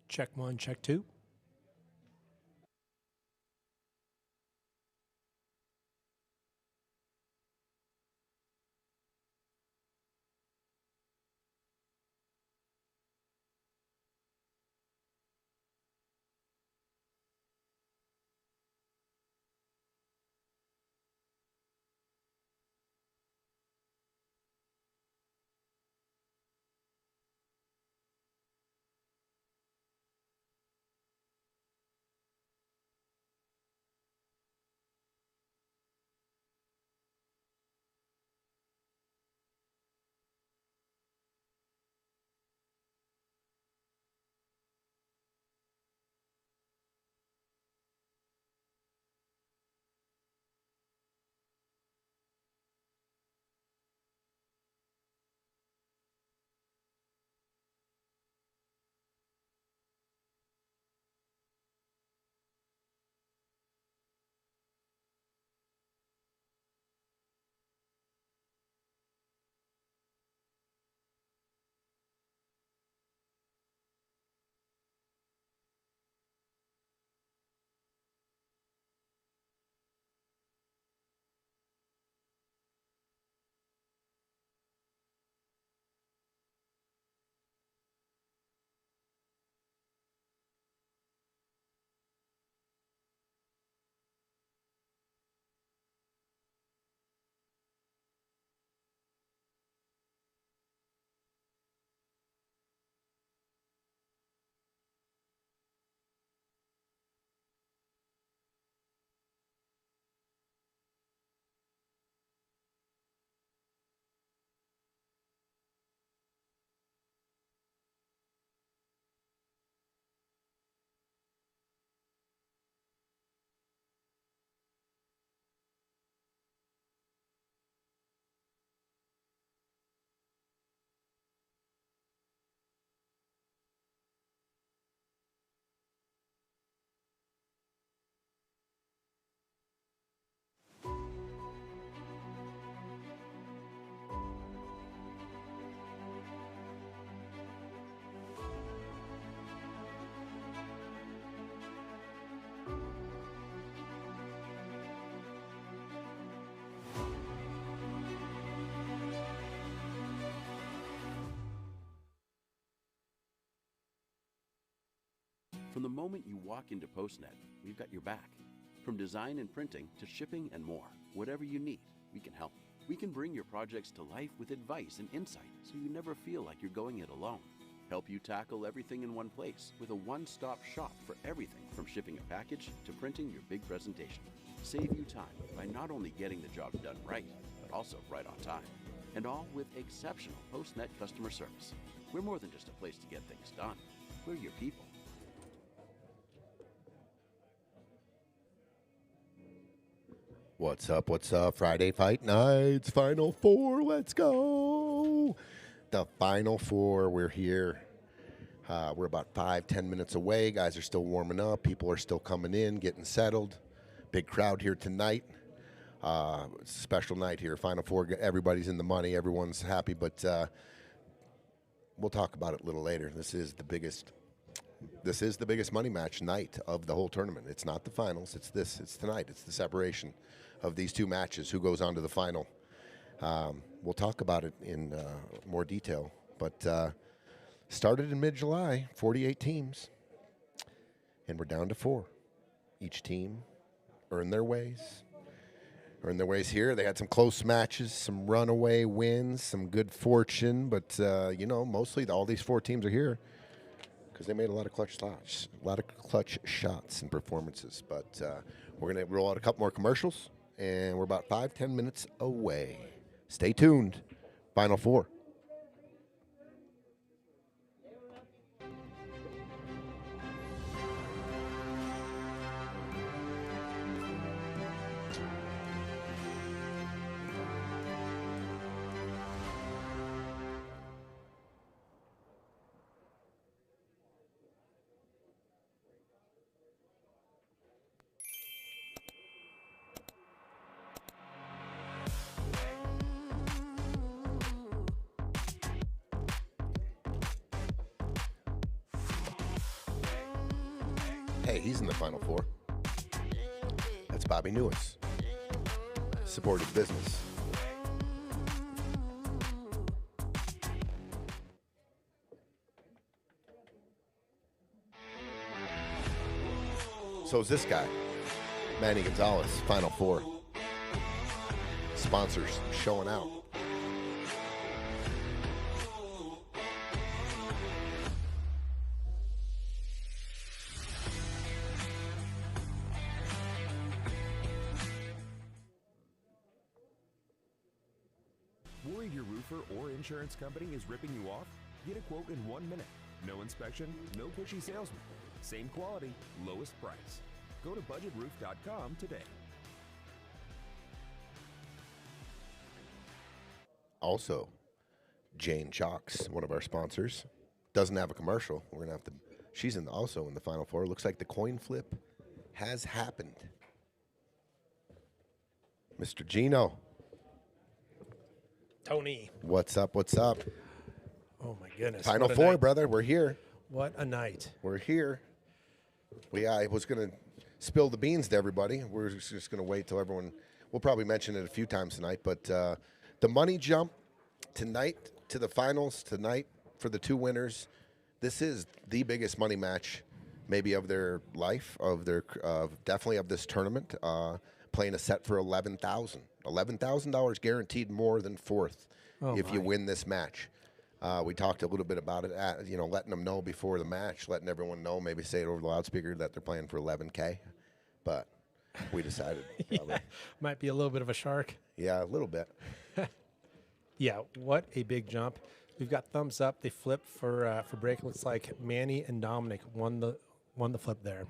Check one, check two. From the moment you walk into PostNet, we've got your back. From design and printing to shipping and more, whatever you need, we can help. We can bring your projects to life with advice and insight so you never feel like you're going it alone. Help you tackle everything in one place with a one-stop shop for everything from shipping a package to printing your big presentation. Save you time by not only getting the job done right, but also right on time. And all with exceptional PostNet customer service. We're more than just a place to get things done. We're your people. What's up? What's up? Friday Fight Nights, Final Four. Let's go. The Final Four. We're here. We're about 5-10 minutes away. Guys are still warming up. People are still coming in, getting settled. Big crowd here tonight. It's a special night here. Final Four. Everybody's in the money. Everyone's happy, but we'll talk about it a little later. This is the biggest money match night of the whole tournament. It's not the finals. It's this. It's tonight. It's the separation of these two matches. Who goes on to the final? We'll talk about it in more detail. But started in mid-July, 48 teams, and we're down to 4. Each team earned their ways. Earned their ways here. They had some close matches, some runaway wins, some good fortune. But, mostly all these 4 teams are here because they made a lot of clutch shots and performances. But we're going to roll out a couple more commercials, and we're about 5-10 minutes away. Stay tuned. Final Four. Hey, he's in the Final Four. That's Bobby Neues. Supported business. So is this guy, Manny Gonzales, Final Four. Sponsors showing out. Worried your roofer or insurance company is ripping you off? Get a quote in 1 minute. No inspection, no pushy salesman. Same quality, lowest price. Go to budgetroof.com today. Also, Jane Chalks, one of our sponsors, doesn't have a commercial. We're gonna have to. She's also in the Final Four. Looks like the coin flip has happened. Mr. Gino, Tony. what's up? What's up? Oh, my goodness. Final What a Four, night. brother. We're here. What a night. We're here. I was gonna spill the beans to everybody. We're just gonna wait till everyone. We'll probably mention it a few times tonight, but the money jump tonight to the finals tonight for the two winners. This is the biggest money match, maybe of their life, of their definitely of this tournament. Playing a set for $11,000 guaranteed more than fourth if you win this match. We talked a little bit about it, letting them know before the match, letting everyone know, maybe say it over the loudspeaker that they're playing for $11K. But we decided probably, Might be a little bit of a shark. yeah, a little bit. Yeah, what a big jump. We've got thumbs up. They flipped for break. Looks like Manny and Dominick won the flip there.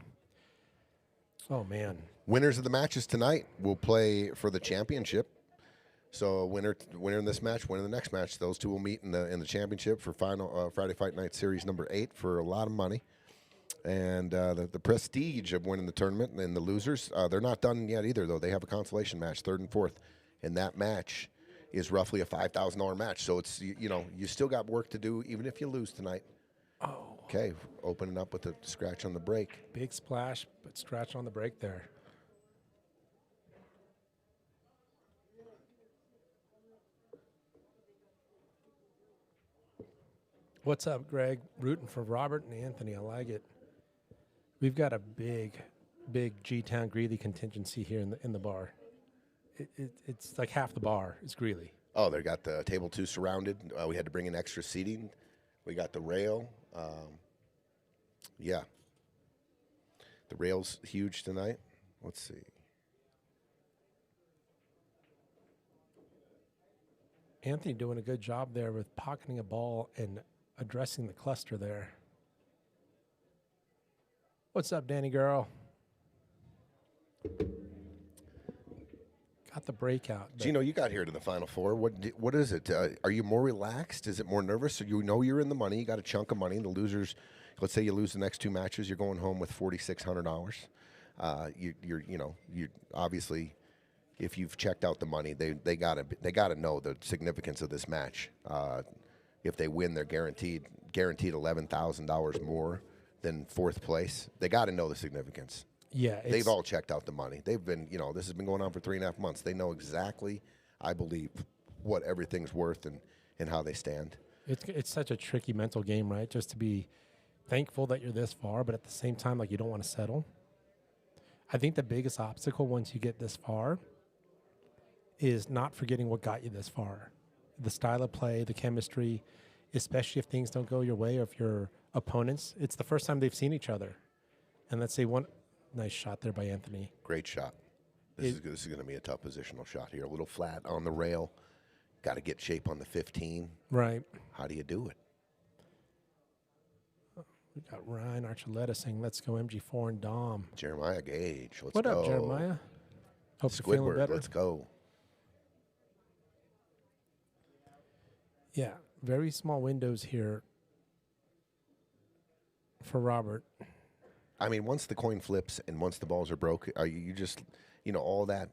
Oh, man. Winners of the matches tonight will play for the championship. So winner in this match, winner in the next match. Those two will meet in the championship for final Friday Fight Night Series number 8 for a lot of money. And the prestige of winning the tournament. And the losers, they're not done yet either, though. They have a consolation match, 3rd and 4th. And that match is roughly a $5,000 match. So it's, you still got work to do, even if you lose tonight. Oh. Okay, opening up with a scratch on the break. Big splash, but scratch on the break there. What's up, Greg? Rooting for Robert and Anthony. I like it. We've got a big G-Town Greeley contingency here in the bar. It's like half the bar is Greeley. Oh, they got the table 2 surrounded. We had to bring in extra seating. We got the rail. Yeah. The rail's huge tonight. Let's see. Anthony doing a good job there with pocketing a ball and addressing the cluster there. What's up, Danny girl? Got the breakout. Gino, you got here to the Final Four. What is it? Are you more relaxed? Is it more nervous? So you know you're in the money. You got a chunk of money. The losers, let's say you lose the next 2 matches, you're going home with $4,600. You obviously, if you've checked out the money, they gotta know the significance of this match. If they win, they're guaranteed $11,000 more than 4th place. They got to know the significance. Yeah, they've all checked out the money. They've been, this has been going on for 3.5 months. They know exactly, I believe, what everything's worth and how they stand. It's such a tricky mental game, right? Just to be thankful that you're this far, but at the same time, like, you don't want to settle. I think the biggest obstacle once you get this far is not forgetting what got you this far. The style of play, the chemistry, especially if things don't go your way or if your opponents, it's the first time they've seen each other. And let's say one nice shot there by Anthony. Great shot. This is going to be a tough positional shot here. A little flat on the rail. Got to get shape on the 15. Right. How do you do it? We got Ryan Archuleta saying, let's go MG4 and Dom. Jeremiah Gage, let's what go. What up, Jeremiah? Hope you're feeling Squidward, better. let's go. Yeah, very small windows here for Robert. I mean, once the coin flips and once the balls are broke, are you just, all that,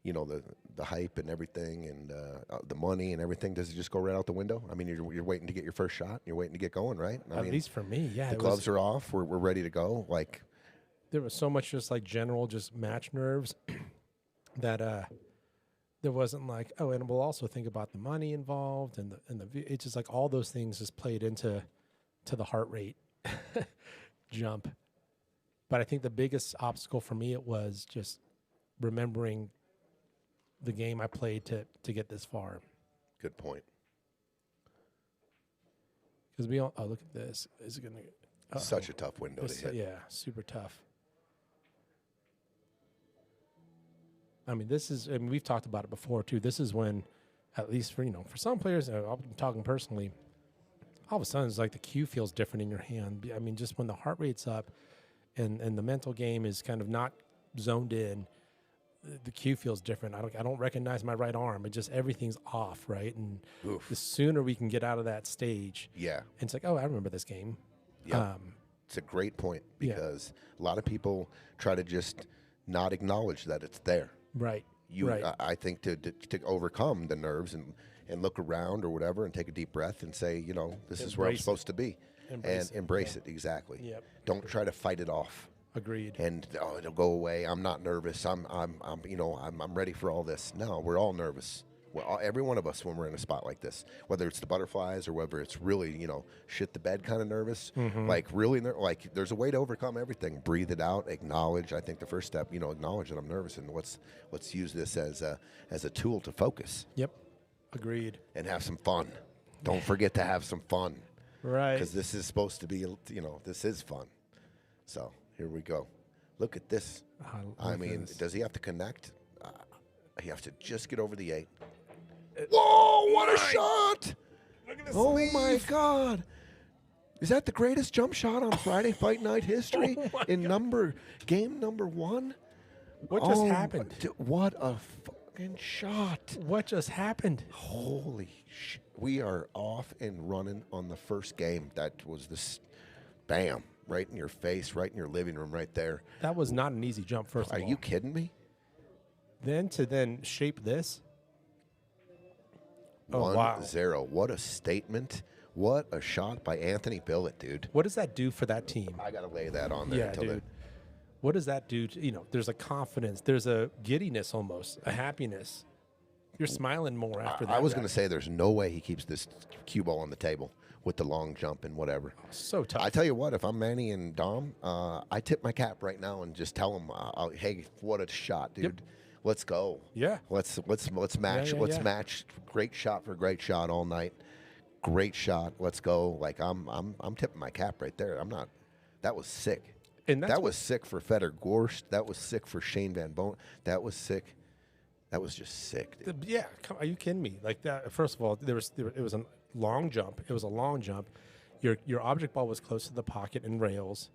the hype and everything and the money and everything, does it just go right out the window? I mean, you're waiting to get your first shot. You're waiting to get going, right? At least for me, yeah. The gloves are off. We're ready to go. Like, there was so much just like general just match nerves that there wasn't like, oh, and we'll also think about the money involved and the it's just like all those things just played into the heart rate jump. But I think the biggest obstacle for me, it was just remembering the game I played to get this far. Good point. Because we all, oh, look at this. Is it going to... Such a tough window to hit. Yeah, super tough. I mean, we've talked about it before, too. This is when, at least for some players, I'm talking personally, all of a sudden it's like the cue feels different in your hand. I mean, just when the heart rate's up and the mental game is kind of not zoned in, the cue feels different. I don't recognize my right arm. It just, everything's off, right? And the sooner we can get out of that stage, and it's like, oh, I remember this game. Yeah, it's a great point because a lot of people try to just not acknowledge that it's there. Right. I think to overcome the nerves and look around or whatever and take a deep breath and say, this is where I'm supposed to be, and embrace it. Exactly. Yep. Don't try to fight it off. Agreed. And it'll go away. I'm not nervous. I'm ready for all this. No, we're all nervous. Every one of us when we're in a spot like this, whether it's the butterflies or whether it's really shit the bed kind of nervous, like really like there's a way to overcome everything. Breathe it out. Acknowledge. I think the first step, acknowledge that I'm nervous, and let's use this as a tool to focus. Yep. Agreed. And have some fun. Don't forget to have some fun. Right. Because this is supposed to be, this is fun. So. Here we go. Look at this. I mean, does he have to connect? He has to just get over the 8. Whoa, what a shot! Look at this my God. Is that the greatest jump shot on Friday Fight Night history game number 1? What just happened? What a fucking shot. What just happened? Holy shit. We are off and running on the first game. That was this, bam. Right in your face, right in your living room, right there. That was not an easy jump, first of all. Are you kidding me? Then to shape this. 1-0. What a statement. What a shot by Anthony Billot, dude. What does that do for that team? I got to lay that on there. Yeah, dude. What does that do? There's a confidence. There's a giddiness almost, a happiness. You're smiling more after that. I was going to say there's no way he keeps this cue ball on the table with the long jump and whatever. So tough. I tell you what, if I'm Manny and Dom, I tip my cap right now and just tell them, hey, what a shot, dude. Yep. Let's go. Yeah. Let's match. Let's match. Great shot for great shot all night. Great shot. Let's go. Like I'm tipping my cap right there. I'm not. That was sick. And that was sick for Fedor Gorst. That was sick for Shane Van Bonen. That was sick. That was just sick, dude. Yeah. Are you kidding me? Like that. First of all, it was a long jump. It was a long jump. Your object ball was close to the pocket and rails,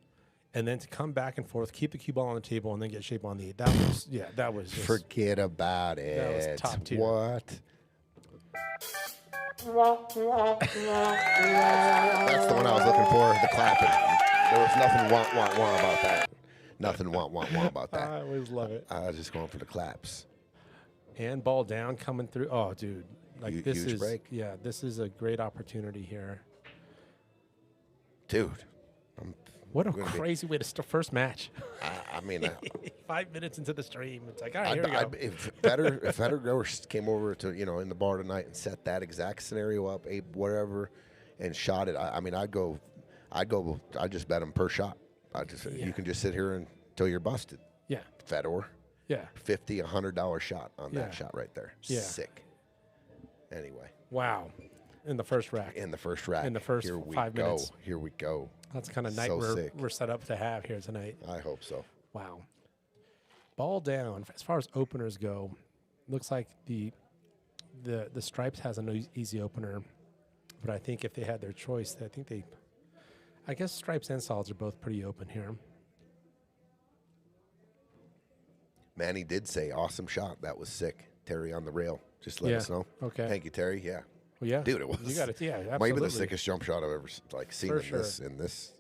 and then to come back and forth, keep the cue ball on the table, and then get shape on the 8. That was just, forget about it. That was top tier. What? That's the one I was looking for. The clapping. There was nothing want about that. Nothing want about that. I always love it. I was just going for the claps. And ball down coming through. Oh, dude. Like this huge is break. Yeah, this is a great opportunity here. Dude. What a crazy way to start first match. I mean, 5 minutes into the stream, it's like, all right, here we go. If Fedor Gorst came over to in the bar tonight and set that exact scenario up, whatever, and shot it, I'd just bet him per shot. You can just sit here until you're busted. Yeah, Fedor. Yeah, $50, $100 shot on that shot right there. Yeah. Sick. Anyway. Wow. In the first rack. In the first rack. In the first 5 minutes. Here we go. That's the kind of night we're set up to have here tonight. I hope so. Wow. Ball down. As far as openers go, looks like the Stripes has an easy opener, but I think if they had their choice, I guess Stripes and Solids are both pretty open here. Manny did say, awesome shot. That was sick. Terry on the rail. Just let us know. Okay. Thank you, Terry. Yeah. Well, yeah. Dude, it was. You got it. Yeah, absolutely. Maybe the sickest jump shot I've ever seen in this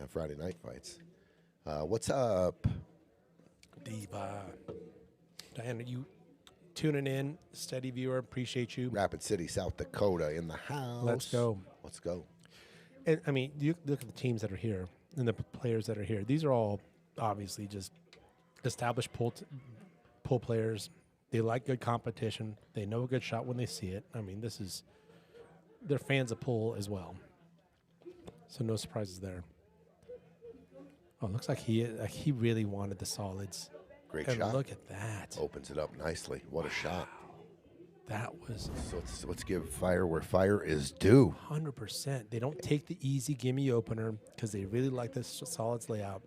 Friday night fights. What's up? Diva. Diana, you tuning in, steady viewer, appreciate you. Rapid City, South Dakota in the house. Let's go. Let's go. And I mean, you look at the teams that are here and the players that are here. These are all obviously just established pull players. They like good competition. They know a good shot when they see it. I mean, they're fans of pull as well. So no surprises there. Oh, it looks like he really wanted the solids. Great And shot. look at that. Opens it up nicely. What a shot. That was So let's give fire where fire is due. 100%. They don't take the easy gimme opener because they really like this solids layout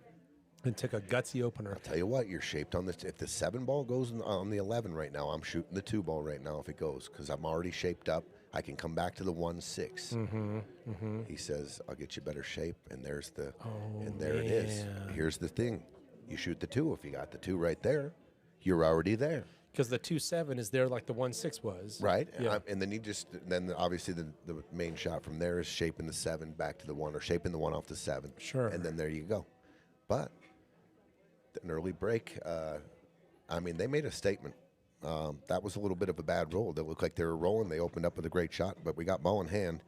and took a gutsy opener. I'll tell you what, you're shaped on this. If the 7 ball goes on the 11 right now, I'm shooting the 2 ball right now if it goes because I'm already shaped up. I can come back to the 1-6. He says, I'll get you better shape, and there's the, and there it is. man. Here's the thing. You shoot the 2. If you got the 2 right there, you're already there. Because the 2-7 is there like the 1-6 was. Right, Yeah. and then then obviously the main shot from there is shaping the 7 back to the 1 or shaping the 1 off the 7. Sure. And then there you go. But an early break, I mean, they made a statement. That was a little bit of a bad roll. They looked like they were rolling. They opened up with a great shot, but we got ball in hand.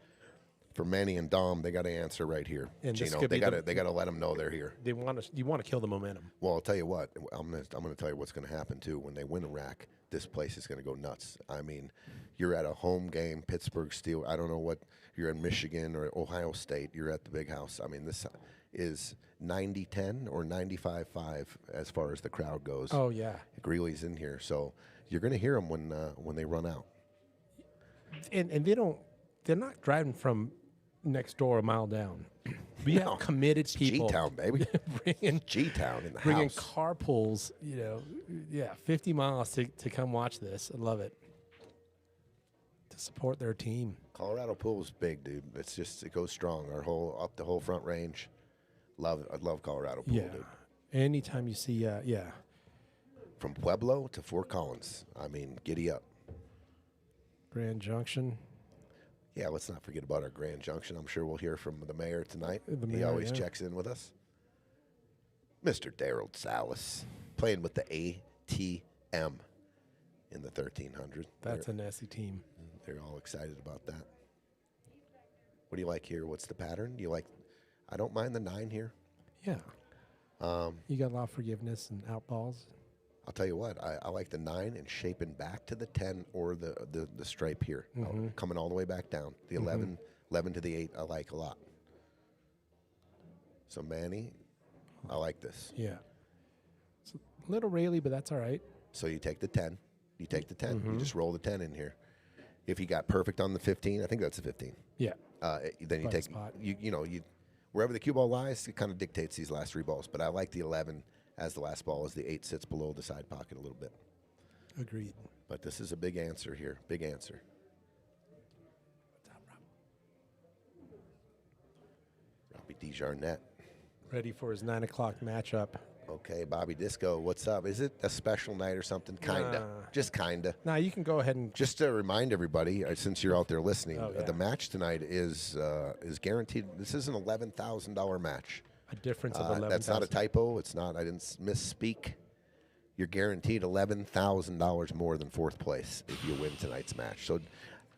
For Manny and Dom, they got to answer right here. And this Gino, could they be got to let them know they're here. You want to kill the momentum. Well, I'll tell you what. I'm gonna tell you what's gonna happen too. When they win a rack, this place is gonna go nuts. I mean, you're at a home game, Pittsburgh Steel. I don't know what you're in Michigan or Ohio State. You're at the big house. I mean, this is 90-10 or 95-5 as far as the crowd goes. Oh yeah. Greeley's in here, so you're gonna hear them when they run out. And they're not driving from next door a mile down. We No. have committed people. G-Town, baby. bringing G-Town in the bringing house. carpools, 50 miles to come watch this. I love it. To support their team. Colorado pool's big, dude. It goes strong. Up the whole Front Range. I love Colorado pool, Yeah. dude. Anytime you see, From Pueblo to Fort Collins. I mean, giddy up. Grand Junction. Yeah, let's not forget about our Grand Junction. I'm sure we'll hear from the mayor tonight. The He mayor, always yeah. checks in with us. Mr. Daryl Salas, playing with the ATM in the 1300. That's a nasty team. They're all excited about that. What do you like here? What's the pattern? Do you like? I don't mind the 9 here. Yeah. You got a lot of forgiveness and outballs. I'll tell you what, I like the 9 and shaping back to the 10 or the stripe here, coming all the way back down. The 11 to the 8 I like a lot. So Manny, I like this. Yeah. It's a little Rayleigh, but that's all right. So you take the 10. You take the 10. You just roll the 10 in here. If you got perfect on the 15, I think that's a 15. Yeah. Then you By the take, spot. wherever the cue ball lies, it kind of dictates these last 3 balls. But I like the 11 as the last ball as the 8 sits below the side pocket a little bit. Agreed. But this is a big answer here. Big answer. Robbie DeJarnette. Ready for his 9 o'clock matchup. Okay, Bobby Disco, what's up? Is it a special night or something? Kinda. Nah. Just kinda. Now you can go ahead and Just to remind everybody, since you're out there listening, Oh, yeah. the match tonight is guaranteed. This is an $11,000 match. a difference of 11,000. That's not a typo. It's not. I didn't misspeak. You're guaranteed $11,000 more than 4th place if you win tonight's match. So,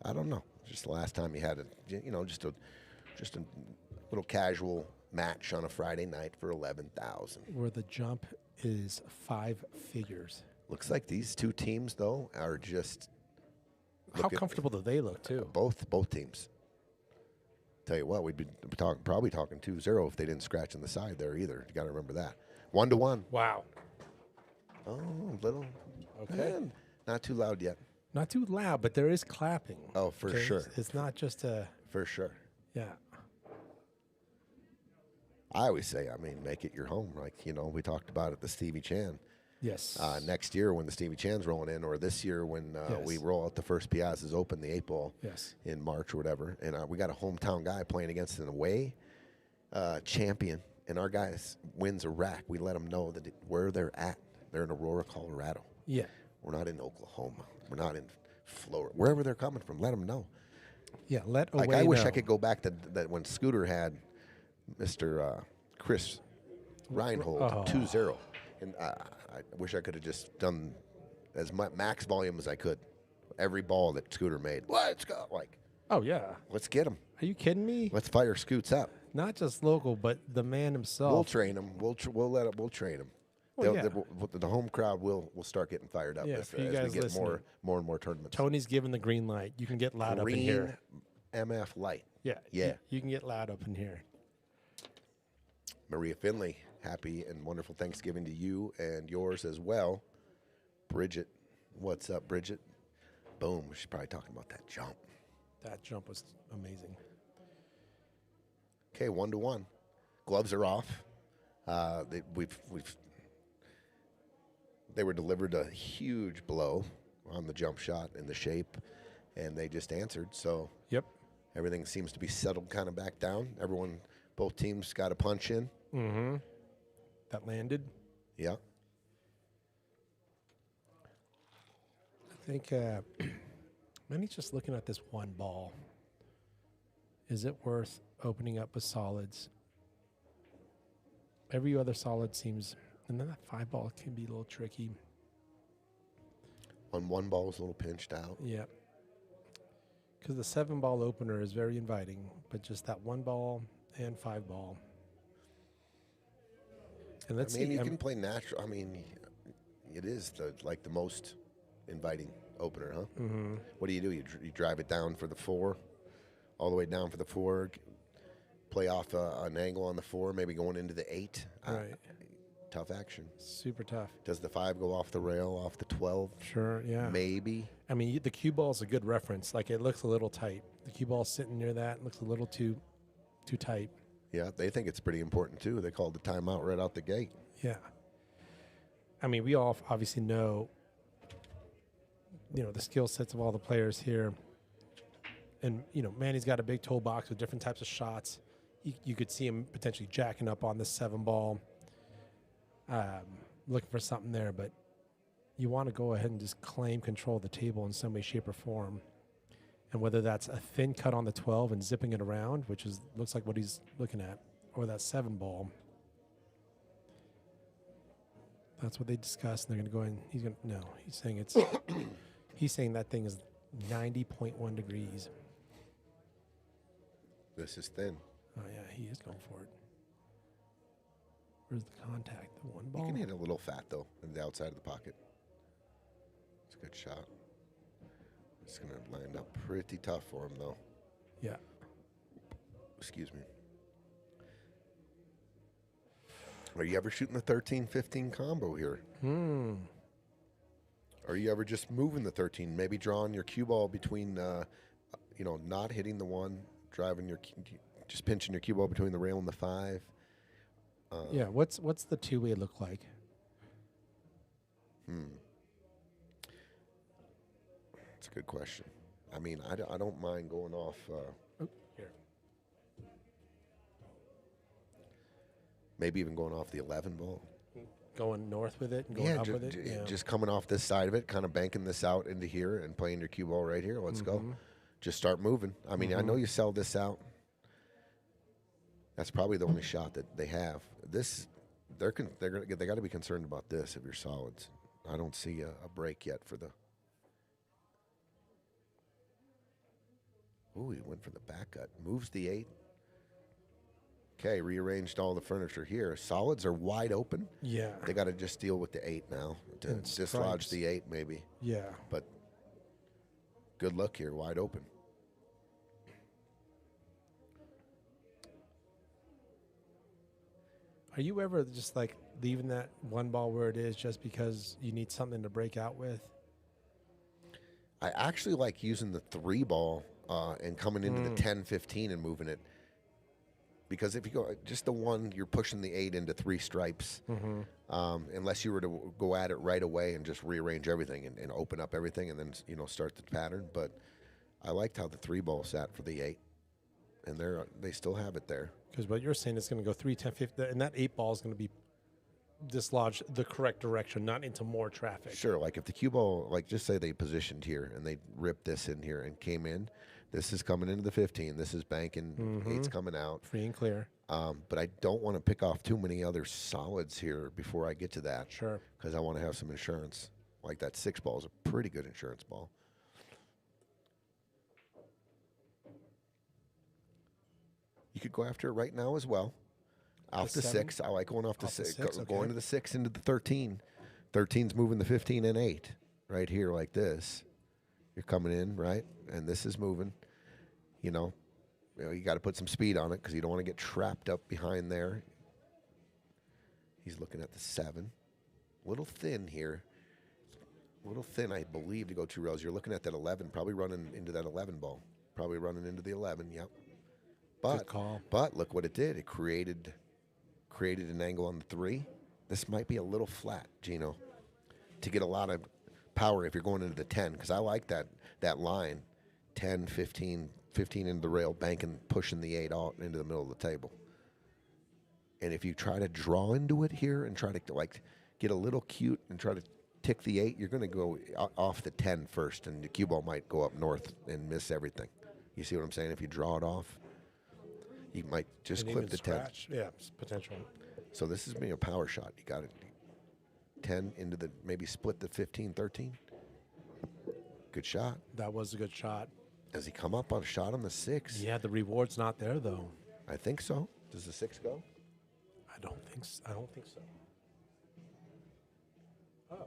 I don't know. Just the last time you had just a little casual match on a Friday night for $11,000. Where the jump is 5 figures. Looks like these 2 teams though are just How comfortable do they look, too? both teams. Tell you what, we'd be probably talking 2-0 if they didn't scratch on the side there either. You got to remember that. 1-1. Wow. Oh, little. Okay. Not too loud yet. Not too loud, but there is clapping. Oh, for Okay? sure. It's not just a, For sure. yeah. I always say, make it your home. Like, we talked about it, the Stevie Chan. Yes. Next year when the Stevie Chan's rolling in, or this year when we Yes. roll out the first Piazza's Open, the 8 ball Yes. in March or whatever. And we got a hometown guy playing against an away champion, and our guys wins a rack. We let them know that where they're at. They're in Aurora, Colorado. Yeah. We're not in Oklahoma. We're not in Florida. Wherever they're coming from, let them know. Yeah, let away Like, I wish know. I could go back to that when Scooter had Mr. Chris Reinhold 2-0. And I wish I could have just done as much max volume as I could. Every ball that Scooter made. Let's go. Like, Oh, yeah. let's get him. Are you kidding me? Let's fire Scoots up. not just local, but the man himself. We'll train them. We'll train them. Well, The home crowd will start getting fired up as for you we guys get listening. more and more tournaments. Tony's given the green light. You can get loud up in here. MF light. Yeah. Yeah. You can get loud up in here. Maria Finley, happy and wonderful Thanksgiving to you and yours as well. Bridget, what's up, Bridget? Boom. She's probably talking about that jump. That jump was amazing. Okay, 1-1. Gloves are off. They were delivered a huge blow on the jump shot and the shape, and they just answered. So Yep. everything seems to be settled kind of back down. Both teams got a punch in. Mm-hmm. That landed. Yeah. I think Manny's just looking at this one ball. Is it worth opening up with solids? Every other solid seems, and then that 5 ball can be a little tricky. On one ball was a little pinched out. Yeah. Because the 7 ball opener is very inviting, but just that 1 ball and 5 ball. And let's see. You can play natural. I mean, it is the most inviting opener, huh? Mm-hmm. What do? You drive it down for the 4, all the way down for the 4, play off an angle on the 4, maybe going into the 8. Right. Tough action. Super tough. Does the 5 go off the rail, off the 12? Sure, yeah. Maybe. I mean, the cue ball is a good reference. Like, it looks a little tight. The cue ball sitting near that looks a little too tight. Yeah, they think it's pretty important, too. They called the timeout right out the gate. Yeah. I mean, we all obviously know, the skill sets of all the players here. And, Manny's got a big toolbox with different types of shots. You could see him potentially jacking up on this 7 ball, looking for something there. But you want to go ahead and just claim control of the table in some way, shape, or form. And whether that's a thin cut on the 12 and zipping it around, which looks like what he's looking at, or that 7 ball. That's what they discussed, and they're going to go in. He's saying he's saying that thing is 90.1 degrees. This is thin. Oh, yeah, he is going for it. Where's the contact? The 1 ball? You can hit a little fat, though, in the outside of the pocket. It's a good shot. It's going to land up pretty tough for him, though. Yeah. Excuse me. Are you ever shooting the 13-15 combo here? Are you ever just moving the 13, maybe drawing your cue ball between, not hitting the 1, just pinching your cue ball between the rail and the 5? Yeah, what's the 2-way look like? That's a good question. I mean, I don't mind going off. Here. Maybe even going off the 11 ball. Going north with it and going up with it? Yeah. Just coming off this side of it, kind of banking this out into here and playing your cue ball right here. Let's go. Just start moving. I mean, I know you sell this out. That's probably the only shot that they have. They got to be concerned about this if you're solids. I don't see a break yet for the. Ooh, he went for the back cut. Moves the 8. Okay, rearranged all the furniture here. Solids are wide open. Yeah. They got to just deal with the 8 now to dislodge the 8 maybe. Yeah. But good luck here, wide open. Are you ever just like leaving that 1 ball where it is just because you need something to break out with? I actually like using the 3 ball and coming into the 10-15 and moving it. Because if you go just the 1, you're pushing the 8 into 3 stripes. Unless you were to go at it right away and just rearrange everything and open up everything and then start the pattern. But I liked how the 3 ball sat for the 8, and they still have it there. Because what you're saying is going to go 3, 10, 15, and that 8 ball is going to be dislodged the correct direction, not into more traffic. Sure, like if the cue ball, like just say they positioned here and they ripped this in here and came in. This is coming into the 15. This is banking. 8's coming out. Free and clear. But I don't want to pick off too many other solids here before I get to that. Sure. Because I want to have some insurance. Like that 6 ball is a pretty good insurance ball. You could go after it right now as well. Off the 6. I like going off the 6. Going to the 6 into the 13. 13's moving the 15 and 8 right here like this. You're coming in, right? And this is moving. You got to put some speed on it because you don't want to get trapped up behind there. He's looking at the 7. Little thin here. Little thin, I believe, to go 2 rails. You're looking at that 11, probably running into that 11 ball. Probably running into the 11, yep. Good call. But look what it did. It created an angle on the 3. This might be a little flat, Gino, to get a lot of power if you're going into the 10, because I like that line, 10, 15 into the rail, banking, pushing the 8 out into the middle of the table. And if you try to draw into it here and try to get a little cute and try to tick the 8, you're going to go off the 10 first, and the cue ball might go up north and miss everything. You see what I'm saying? If you draw it off, you might just clip the 10. Yeah, it's potential. So this is being a power shot. You got it 10 into the, maybe split the 15, 13. Good shot. That was a good shot. Does he come up on a shot on the 6? Yeah, the reward's not there, though. I think so. Does the 6 go? I don't think so. Oh.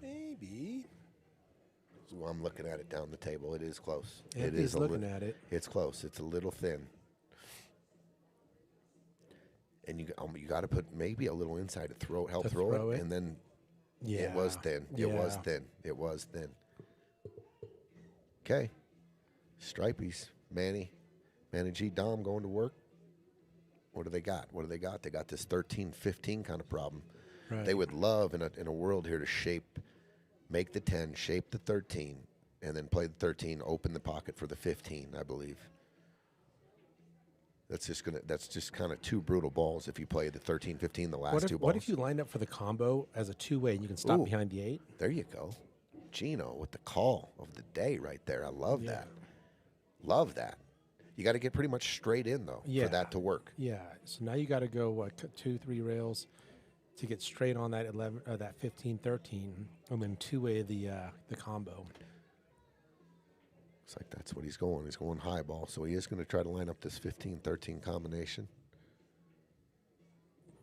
Maybe. So I'm looking at it down the table. It is close. Anthony's looking at it. It's close. It's a little thin. And you got to put maybe a little inside to help throw it, and then it was thin. It was thin. It was thin. Okay, Stripies, Manny G, Dom going to work. What do they got? They got this 13-15 kind of problem. Right. They would love in a world here to make the 10, shape the 13, and then play the 13, open the pocket for the 15, I believe. That's just kind of 2 brutal balls if you play the 13-15, the last 2 balls. What if you lined up for the combo as a 2-way and you can stop behind the 8? There you go. Gino with the call of the day right there. I love that. Love that. You got to get pretty much straight in, though, for that to work. Yeah. So now you got to go, 2, 3 rails to get straight on that 11 or that 15-13, and then 2-way the combo. Looks like that's what he's going. He's going high ball, so he is going to try to line up this 15-13 combination.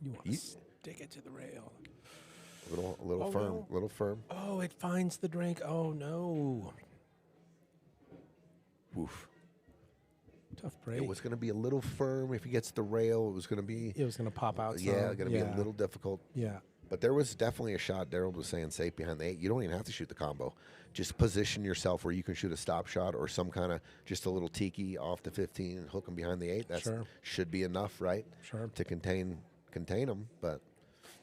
You want to stick it to the rail. A little firm, no. Little firm. Oh, it finds the drink. Oh, no. Oof. Tough break. It was going to be a little firm. If he gets the rail, it was going to pop out. Yeah, going to be a little difficult. Yeah. But there was definitely a shot. Daryl was saying safe behind the 8. You don't even have to shoot the combo. Just position yourself where you can shoot a stop shot or some kind of just a little tiki off the 15 and hook them behind the 8. That should be enough, right? Sure. To contain them. But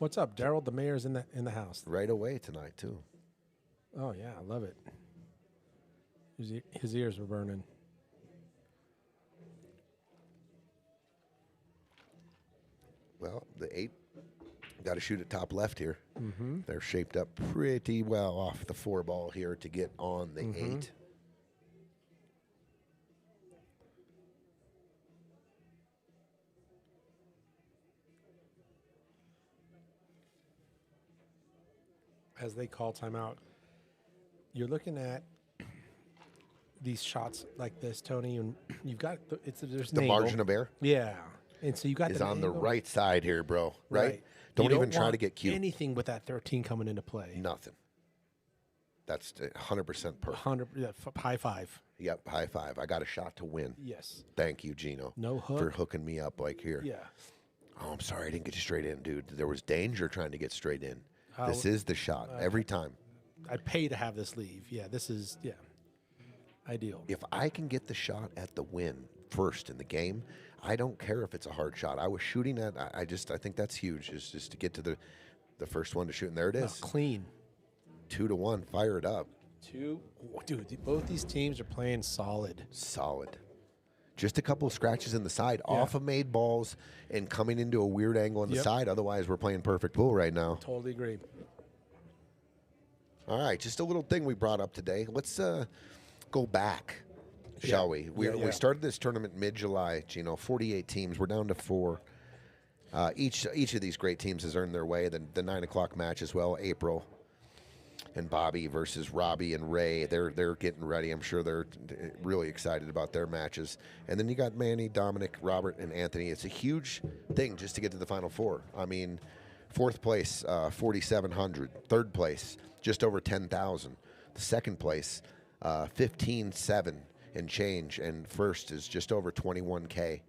what's up, Daryl? The mayor's in the house right away tonight too. Oh yeah, I love it. His ears were burning. Well, the 8 got to shoot it top left here. Mm-hmm. They're shaped up pretty well off the 4 ball here to get on the 8. As they call timeout, you're looking at these shots like this, Tony, and you've got there's the margin of error. Yeah. And so you got is on the right side here, bro. Right? Don't even try to get cute. Anything with that 13 coming into play. Nothing. That's 100% perfect. 100. High 5. Yep, high 5. I got a shot to win. Yes. Thank you, Gino. No hook. For hooking me up like here. Yeah. Oh, I'm sorry I didn't get you straight in, dude. There was danger trying to get straight in. This is the shot every time. I'd pay to have this leave. Yeah, this is ideal. If I can get the shot at the win first in the game, I don't care if it's a hard shot. I was shooting at. I think that's huge. Is just to get to the first one to shoot, and there it is. Clean. 2-1. Fire it up. Dude, both these teams are playing solid. Solid. Just a couple of scratches in the side, off of made balls, and coming into a weird angle on the side. Otherwise, we're playing perfect pool right now. Totally agree. All right, just a little thing we brought up today. Let's go back. Shall we? We started this tournament mid-July, 48 teams. We're down to 4. Each of these great teams has earned their way. The 9 o'clock match as well, April. and Bobby versus Robbie and Ray. They're getting ready. I'm sure they're really excited about their matches. And then you got Manny, Dominick, Robert, and Anthony. It's a huge thing just to get to the Final Four. I mean, fourth place, 4,700. Third place, just over 10,000. The second place, 15,700 and change. And first is just over 21K.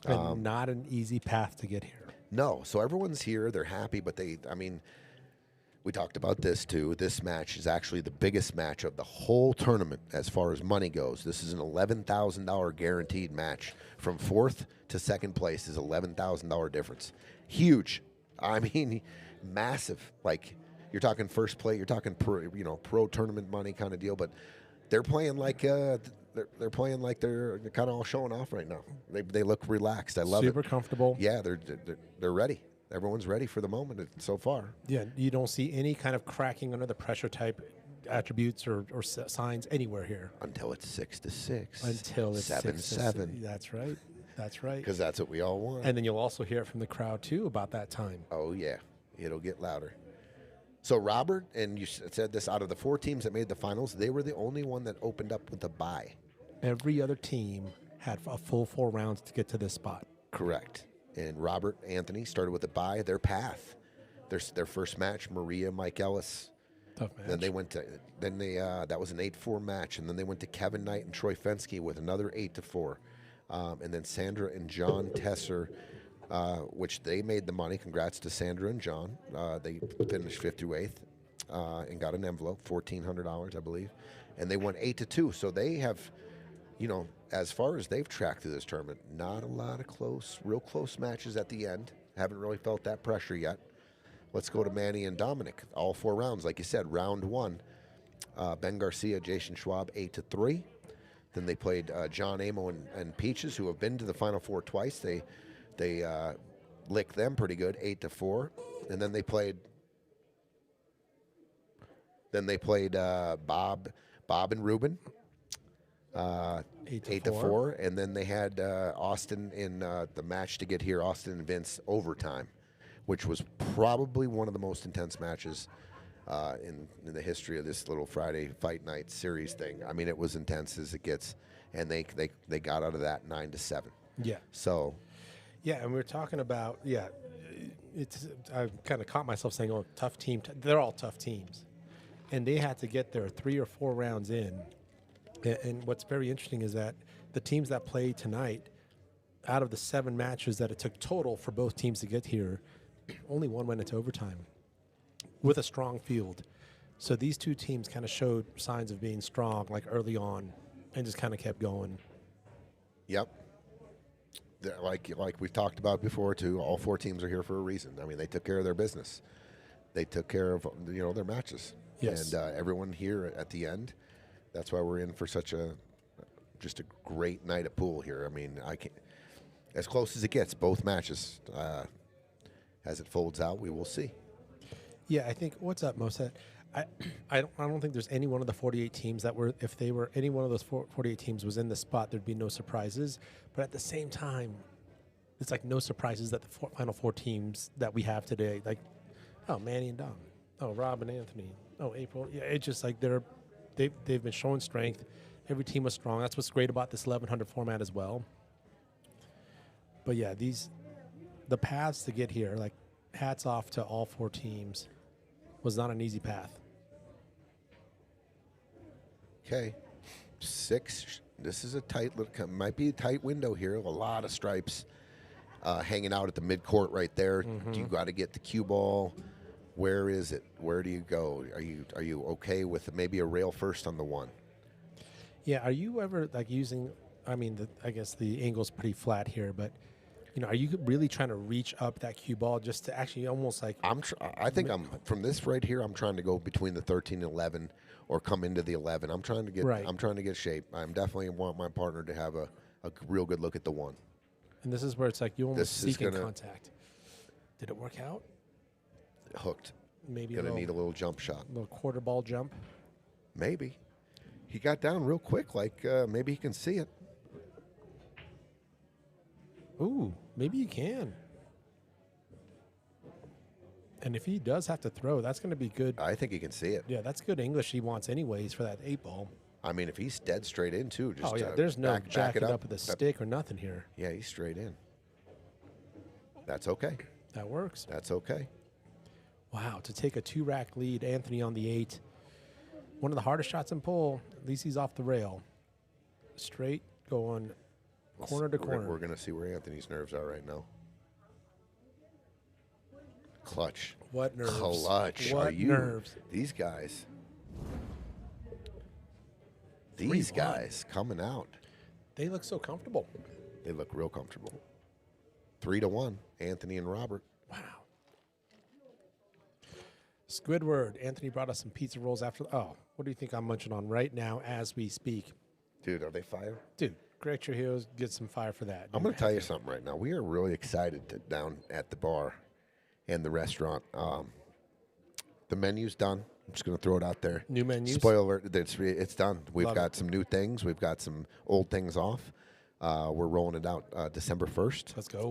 And not an easy path to get here. No. So everyone's here. They're happy, but we talked about this too. This match is actually the biggest match of the whole tournament as far as money goes. This is an $11,000 guaranteed match. From fourth to second place is $11,000 difference. Huge. I mean, massive. Like, you're talking first play, you're talking pro tournament money kind of deal. But they're playing like they're playing like they're kind of all showing off right now. They look relaxed. I love it. Super comfortable. Yeah, they're ready. Everyone's ready for the moment so far. Yeah, you don't see any kind of cracking under the pressure type attributes or signs anywhere here. Until it's 6-6. Until it's 7-7. That's right. That's right. Because that's what we all want. And then you'll also hear it from the crowd, too, about that time. Oh, yeah. It'll get louder. So, Robert, and you said this, out of the 4 teams that made the finals, they were the only one that opened up with a bye. Every other team had a full 4 rounds to get to this spot. Correct. And Robert, Anthony started with a bye. Their path, their first match, Maria, Mike Ellis. Tough match. Then they went to, that was an 8-4 match. And then they went to Kevin Knight and Troy Fensky with another 8-4. And then Sandra and John Tesser, which they made the money. Congrats to Sandra and John. They finished 5th through 8th and got an envelope, $1,400, I believe. And they won 8-2. So they have, as far as they've tracked through this tournament, not a lot of real close matches at the end. Haven't really felt that pressure yet. Let's go to Manny and Dominick. All 4 rounds, like you said. Round 1, Ben Garcia, Jason Schwab, 8-3. Then they played John Amo and Peaches, who have been to the Final Four twice. They licked them pretty good, 8-4. And then they played Bob and Ruben, 8-4. And then they had Austin in the match to get here, Austin and Vince overtime, which was probably one of the most intense matches in the history of this little Friday fight night series thing. I mean, it was intense as it gets, and they got out of that 9-7. Yeah. So. Yeah, and we were talking about, I kind of caught myself saying, oh, tough team. They're all tough teams. And they had to get their 3 or 4 rounds in. And what's very interesting is that the teams that played tonight, out of the 7 matches that it took total for both teams to get here, only one went into overtime with a strong field. So these 2 teams kind of showed signs of being strong, like early on, and just kind of kept going. Yep. Like we've talked about before, too, all 4 teams are here for a reason. I mean, they took care of their business. They took care of, their matches. Yes. And everyone here at the end, that's why we're in for such just a great night of pool here. I mean, as close as it gets, both matches. As it folds out, we will see. Yeah, I think, what's up, Moset? I don't think there's any one of the 48 teams that were, if they were, any one of those 48 teams was in the spot, there'd be no surprises. But at the same time, it's like no surprises that the final 4 teams that we have today, like, oh, Manny and Dom, oh, Rob and Anthony, oh, April. Yeah, it's just like they've been showing strength. Every team was strong. That's what's great about this 1100 format as well. But yeah, the paths to get here, like, hats off to all 4 teams, was not an easy path. Okay, 6. This is might be a tight window here. A lot of stripes hanging out at the midcourt right there. Mm-hmm. You got to get the cue ball. Where is it? Where do you go? Are you okay with maybe a rail first on the 1? Yeah. Are you ever like using? I mean, I guess the angle's pretty flat here, but are you really trying to reach up that cue ball just to actually almost like? I think I'm from this right here. I'm trying to go between the 13 and 11, or come into the 11. I'm trying to get. Right. I'm trying to get shape. I'm definitely want my partner to have a real good look at the 1. And this is where it's like you almost seeking contact. Did it work out? Hooked. Maybe gonna need a little jump shot. A little quarter ball jump. Maybe. He got down real quick. Like maybe he can see it. Ooh, maybe you can. And if he does have to throw, that's going to be good. I think he can see it. Yeah, that's good English he wants anyways for that 8 ball. I mean, if he's dead straight in, too. Just There's no back jacking it up with a stick or nothing here. Yeah, he's straight in. That's okay. That works. That's okay. Wow, to take a 2-rack lead, Anthony on the 8. One of the hardest shots in pull. At least he's off the rail. Straight, going corner to corner. We're going to see where Anthony's nerves are right now. Clutch. What nerves? Clutch. What Are you? nerves? These guys. These guys coming out. They look so comfortable. They look real comfortable. 3-1, Anthony and Robert. Wow. Squidward. Anthony brought us some pizza rolls after. Oh, what do you think I'm munching on right now as we speak? Dude, are they fire? Dude, Greg Trujillo's get some fire for that. I'm going to tell you something right now. We are really excited down at the bar and the restaurant. The menu's done. I'm just going to throw it out there. New menus? Spoiler alert, it's done. We've Love got it. some new things. We've got some old things off. We're rolling it out December 1st. Let's go.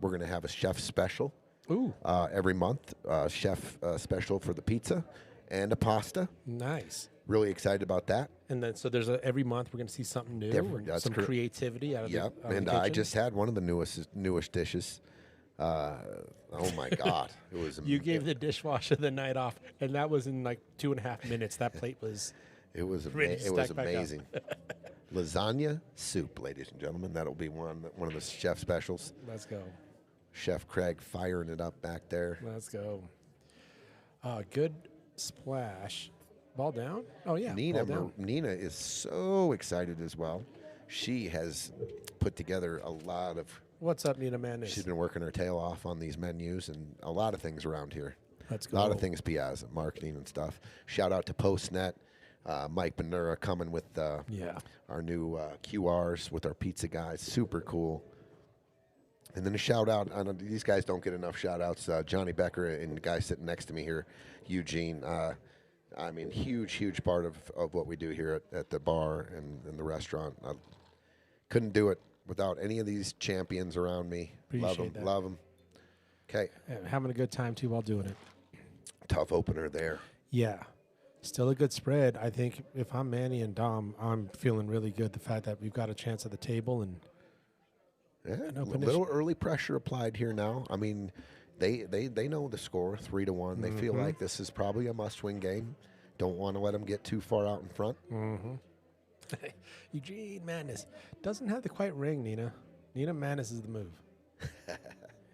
We're going to have a chef special Ooh, every month. Chef special for the pizza and a pasta. nice. Really excited about that. And then, so there's every month we're going to see something new, Different, and that's some correct. creativity out of Yep. the, And the I kitchen. just had one of the newest dishes. Oh my God. It was You gave the dishwasher the night off, and that was in like 2.5 minutes. That plate was It was ready to stack back up. amazing. Lasagna soup, ladies and gentlemen. That'll be one of the chef specials. Let's go. Chef Craig firing it up back there. Let's go. Good splash. Ball down? Oh, yeah. Ball down. Nina is so excited as well. She has put together a lot of. What's up, Nina Manny? She's been working her tail off on these menus and a lot of things around here. Let's A go. lot of things Piazza, marketing and stuff. Shout out to PostNet, Mike Benura coming with Yeah. our new QRs with our pizza guys. Super cool. And then a shout out. I know these guys don't get enough shout outs. Johnny Becker and the guy sitting next to me here, Eugene. I mean, huge part of what we do here at the bar and the restaurant. I couldn't do it without any of these champions around me. Appreciate that. Love them. Okay, And having a good time, too, while doing it. tough opener there. Yeah. Still a good spread. I think if I'm Manny and Dom, I'm feeling really good. The fact that we've got a chance at the table and Yeah, a open little early pressure applied here now. I mean, they know the score, 3-1. They feel like this is probably a must-win game. Don't want to let them get too far out in front. Eugene Madness doesn't have the quite ring, Nina. Nina Madness is the move.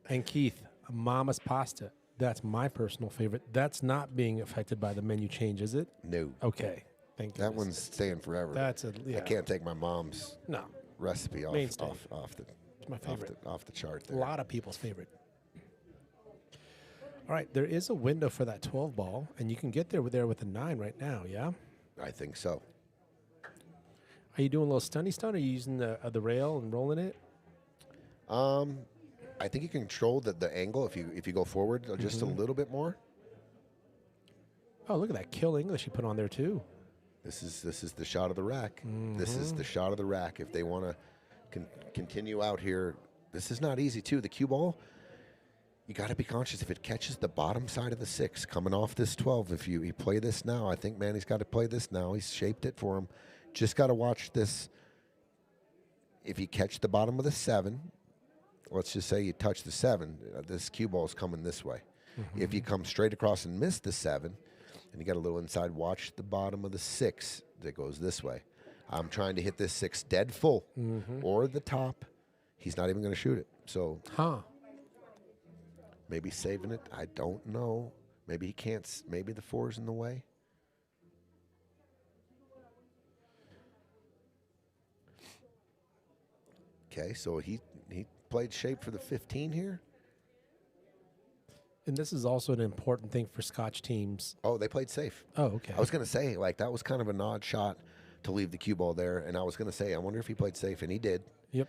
And Keith, Mama's Pasta. That's my personal favorite. That's not being affected by the menu change, is it? No, Okay. Thank you. that one's staying forever. That's a I can't take my mom's No, recipe off Mainstay. the it's my favorite. off the chart A there. lot of people's favorite. All right, there is a window for that 12 ball, and you can get there with a 9 right now. Yeah. I think so. Are you doing a little stunny stun? Or are you using the rail and rolling it? I think you can control the angle if you go forward just a little bit more. Oh, look at that kill English you put on there too. This is the shot of the rack. This is the shot of the rack. If they want to continue out here, this is not easy too. The cue ball, you got to be conscious if it catches the bottom side of the 6 coming off this 12. If you play this now, I think Manny's got to play this now. He's shaped it for him. Just got to watch this. If you catch the bottom of the 7, let's just say you touch the 7, this cue ball is coming this way. If you come straight across and miss the 7, and you got a little inside, watch the bottom of the 6 that goes this way. I'm trying to hit this 6 dead full or the top. He's not even going to shoot it. So maybe saving it. I don't know. Maybe he can't. Maybe the 4's in the way. Okay, so he played shape for the 15 here. And this is also an important thing for Scotch teams. Oh, they played safe. Oh, okay. I was going to say, like, that was kind of an odd shot to leave the cue ball there. And I was going to say, I wonder if he played safe. And he did. Yep.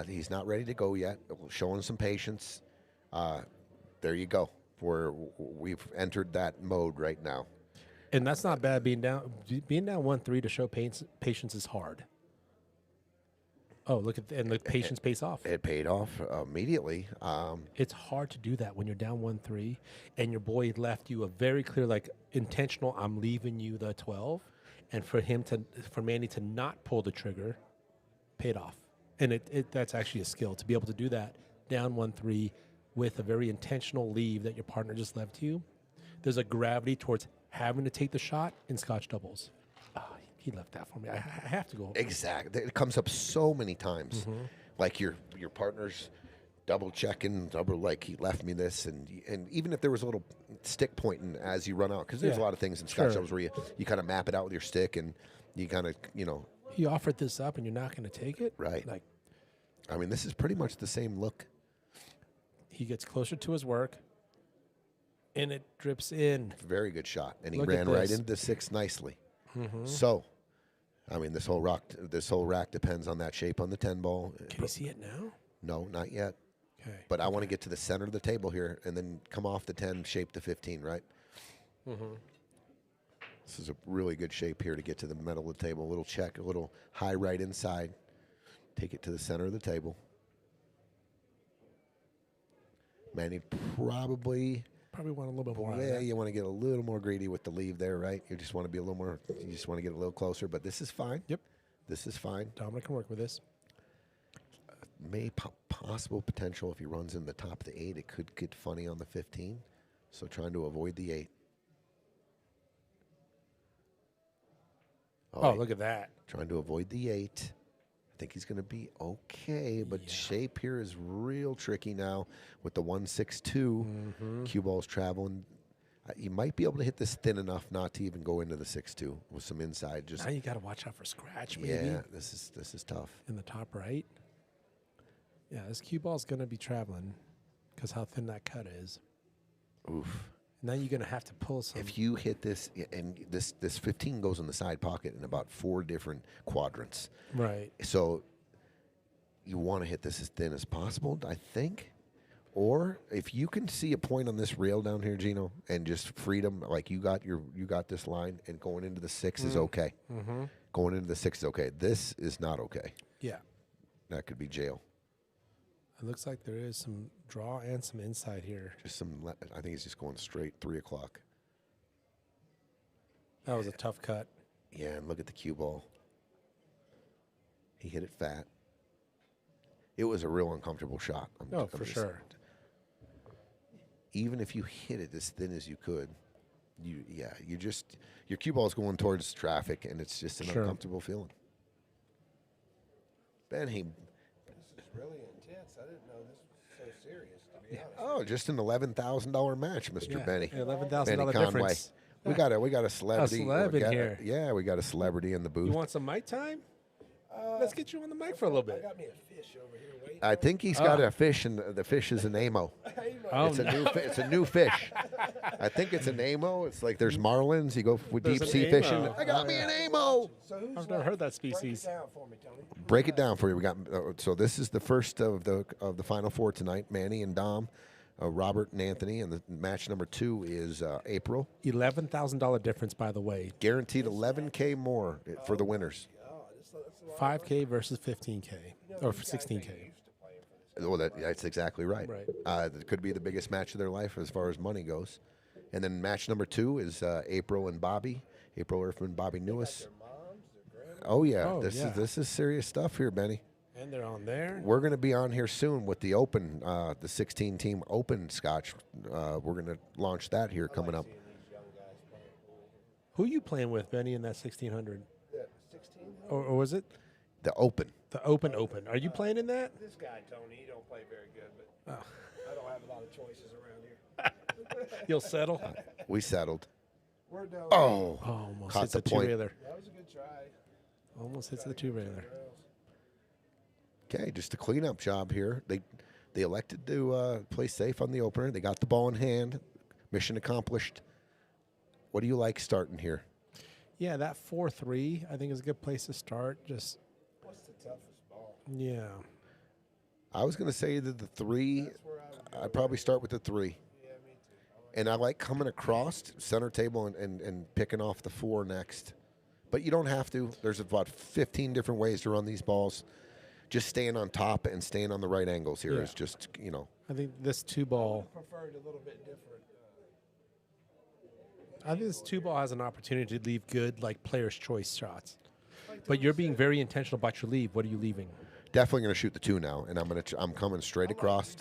He's not ready to go yet. Showing some patience. There you go. We've entered that mode right now. And that's not bad. Being down 1-3 to show patience is hard. Oh, look at and the patience pays off. It paid off immediately. It's hard to do that when you're down 1-3 and your boy left you a very clear, like, intentional, I'm leaving you the 12. And for Manny to not pull the trigger paid off. And that's actually a skill to be able to do that down 1-3 with a very intentional leave that your partner just left you. There's a gravity towards having to take the shot in Scotch doubles. Oh, he left that for me. I have to go. Exactly. It comes up so many times. Like your partner's double checking, like he left me this, and even if there was a little stick pointing as you run out, because there's a lot of things in Scotch doubles where you kind of map it out with your stick, and you kind of, He offered this up, and you're not going to take it? Right. Like, I mean, this is pretty much the same look. He gets closer to his work, and it drips in. Very good shot, and he Look ran at right this. into the 6 nicely. So, I mean, this whole rack depends on that shape on the 10 ball. Can you see it now? No, not yet. Okay. But I want to get to the center of the table here, and then come off the 10, shape to 15, right? This is a really good shape here to get to the middle of the table. A little check, a little high right inside. Take it to the center of the table. Manny probably want a little bit more. Yeah, you want to get a little more greedy with the leave there, right? You just want to be a little more. You just want to get a little closer, but this is fine. Yep, this is fine. Dominick can work with this. Possible potential if he runs in the top of the 8, it could get funny on the 15. So trying to avoid the 8. Oh, look at that! Trying to avoid the 8. I think he's going to be okay, but shape here is real tricky now with the 1-6-2. Cue ball's traveling. You might be able to hit this thin enough not to even go into the 6-2 with some inside. Just now you got to watch out for scratch. Maybe. Yeah, this is tough. In the top right. Yeah, this cue ball's going to be traveling because how thin that cut is. Oof. Now you're going to have to pull some. If you hit this, and this 15 goes in the side pocket in about 4 different quadrants. Right. So you want to hit this as thin as possible, I think. Or if you can see a point on this rail down here, Gino, and just freedom, like you got this line, and going into the 6 is okay. Going into the 6 is okay. This is not okay. Yeah. That could be jail. It looks like there is some draw and some inside here. Just some. I think he's just going straight 3 o'clock. That was a tough cut. Yeah, and look at the cue ball. He hit it fat. It was a real uncomfortable shot. For sure. Even if you hit it as thin as you could, your cue ball is going towards traffic, and it's just an uncomfortable feeling. Benny. This is really intense. I didn't know this was so serious, to be honest. Oh, just an $11,000 match, Mr. Benny. $11,000 difference. We got a celebrity. A celeb in here. Yeah, we got a celebrity in the booth. You want some mic time? Let's get you on the mic for a little bit. I got me a fish over here waiting. I think he's got a fish, and the fish is an amo. It's a new fish. I think it's an amo. It's like there's marlins. You go with There's deep an sea amo. fishing. I got me an amo. So who's I've never heard that species. Break it down for me, Tony. Break it down for you. We got so this is the first of the final 4 tonight. Manny and Dom, Robert and Anthony, and the match number 2 is April. $11,000 difference, by the way. Guaranteed $11K more for the winners. 5K versus 15K or 16K. Well, that's exactly right. Right. It could be the biggest match of their life as far as money goes. And then match number 2 is April and Bobby. April Erfman, Bobby Neues. Oh yeah, this is serious stuff here, Benny. And they're on there. We're going to be on here soon with the Open, the 16-team Open Scotch. We're going to launch that here coming up. Who are you playing with, Benny, in that 1600? Or was it the Open? The Open. Are you playing in that? This guy, Tony, he don't play very good, but I don't have a lot of choices around here. You'll settle. We settled. We're down. Almost caught hits the a point. two-railer. That was a good try. Almost hits the two-railer. Okay, just a cleanup job here. They elected to play safe on the opener. They got the ball in hand. Mission accomplished. What do you like starting here? Yeah, that 4-3 I think is a good place to start. Just What's the toughest ball? yeah. I was going to say that the 3. I'd probably start with the 3. Yeah, me too. And I like coming across center table and picking off the 4 next. But you don't have to. There's about 15 different ways to run these balls. just staying on top and staying on the right angles here is just, I think this two ball. Preferred a little bit different. I think this two ball has an opportunity to leave good like player's choice shots. But you're being very intentional about your leave. What are you leaving? Definitely going to shoot the 2 now, and I'm coming straight across.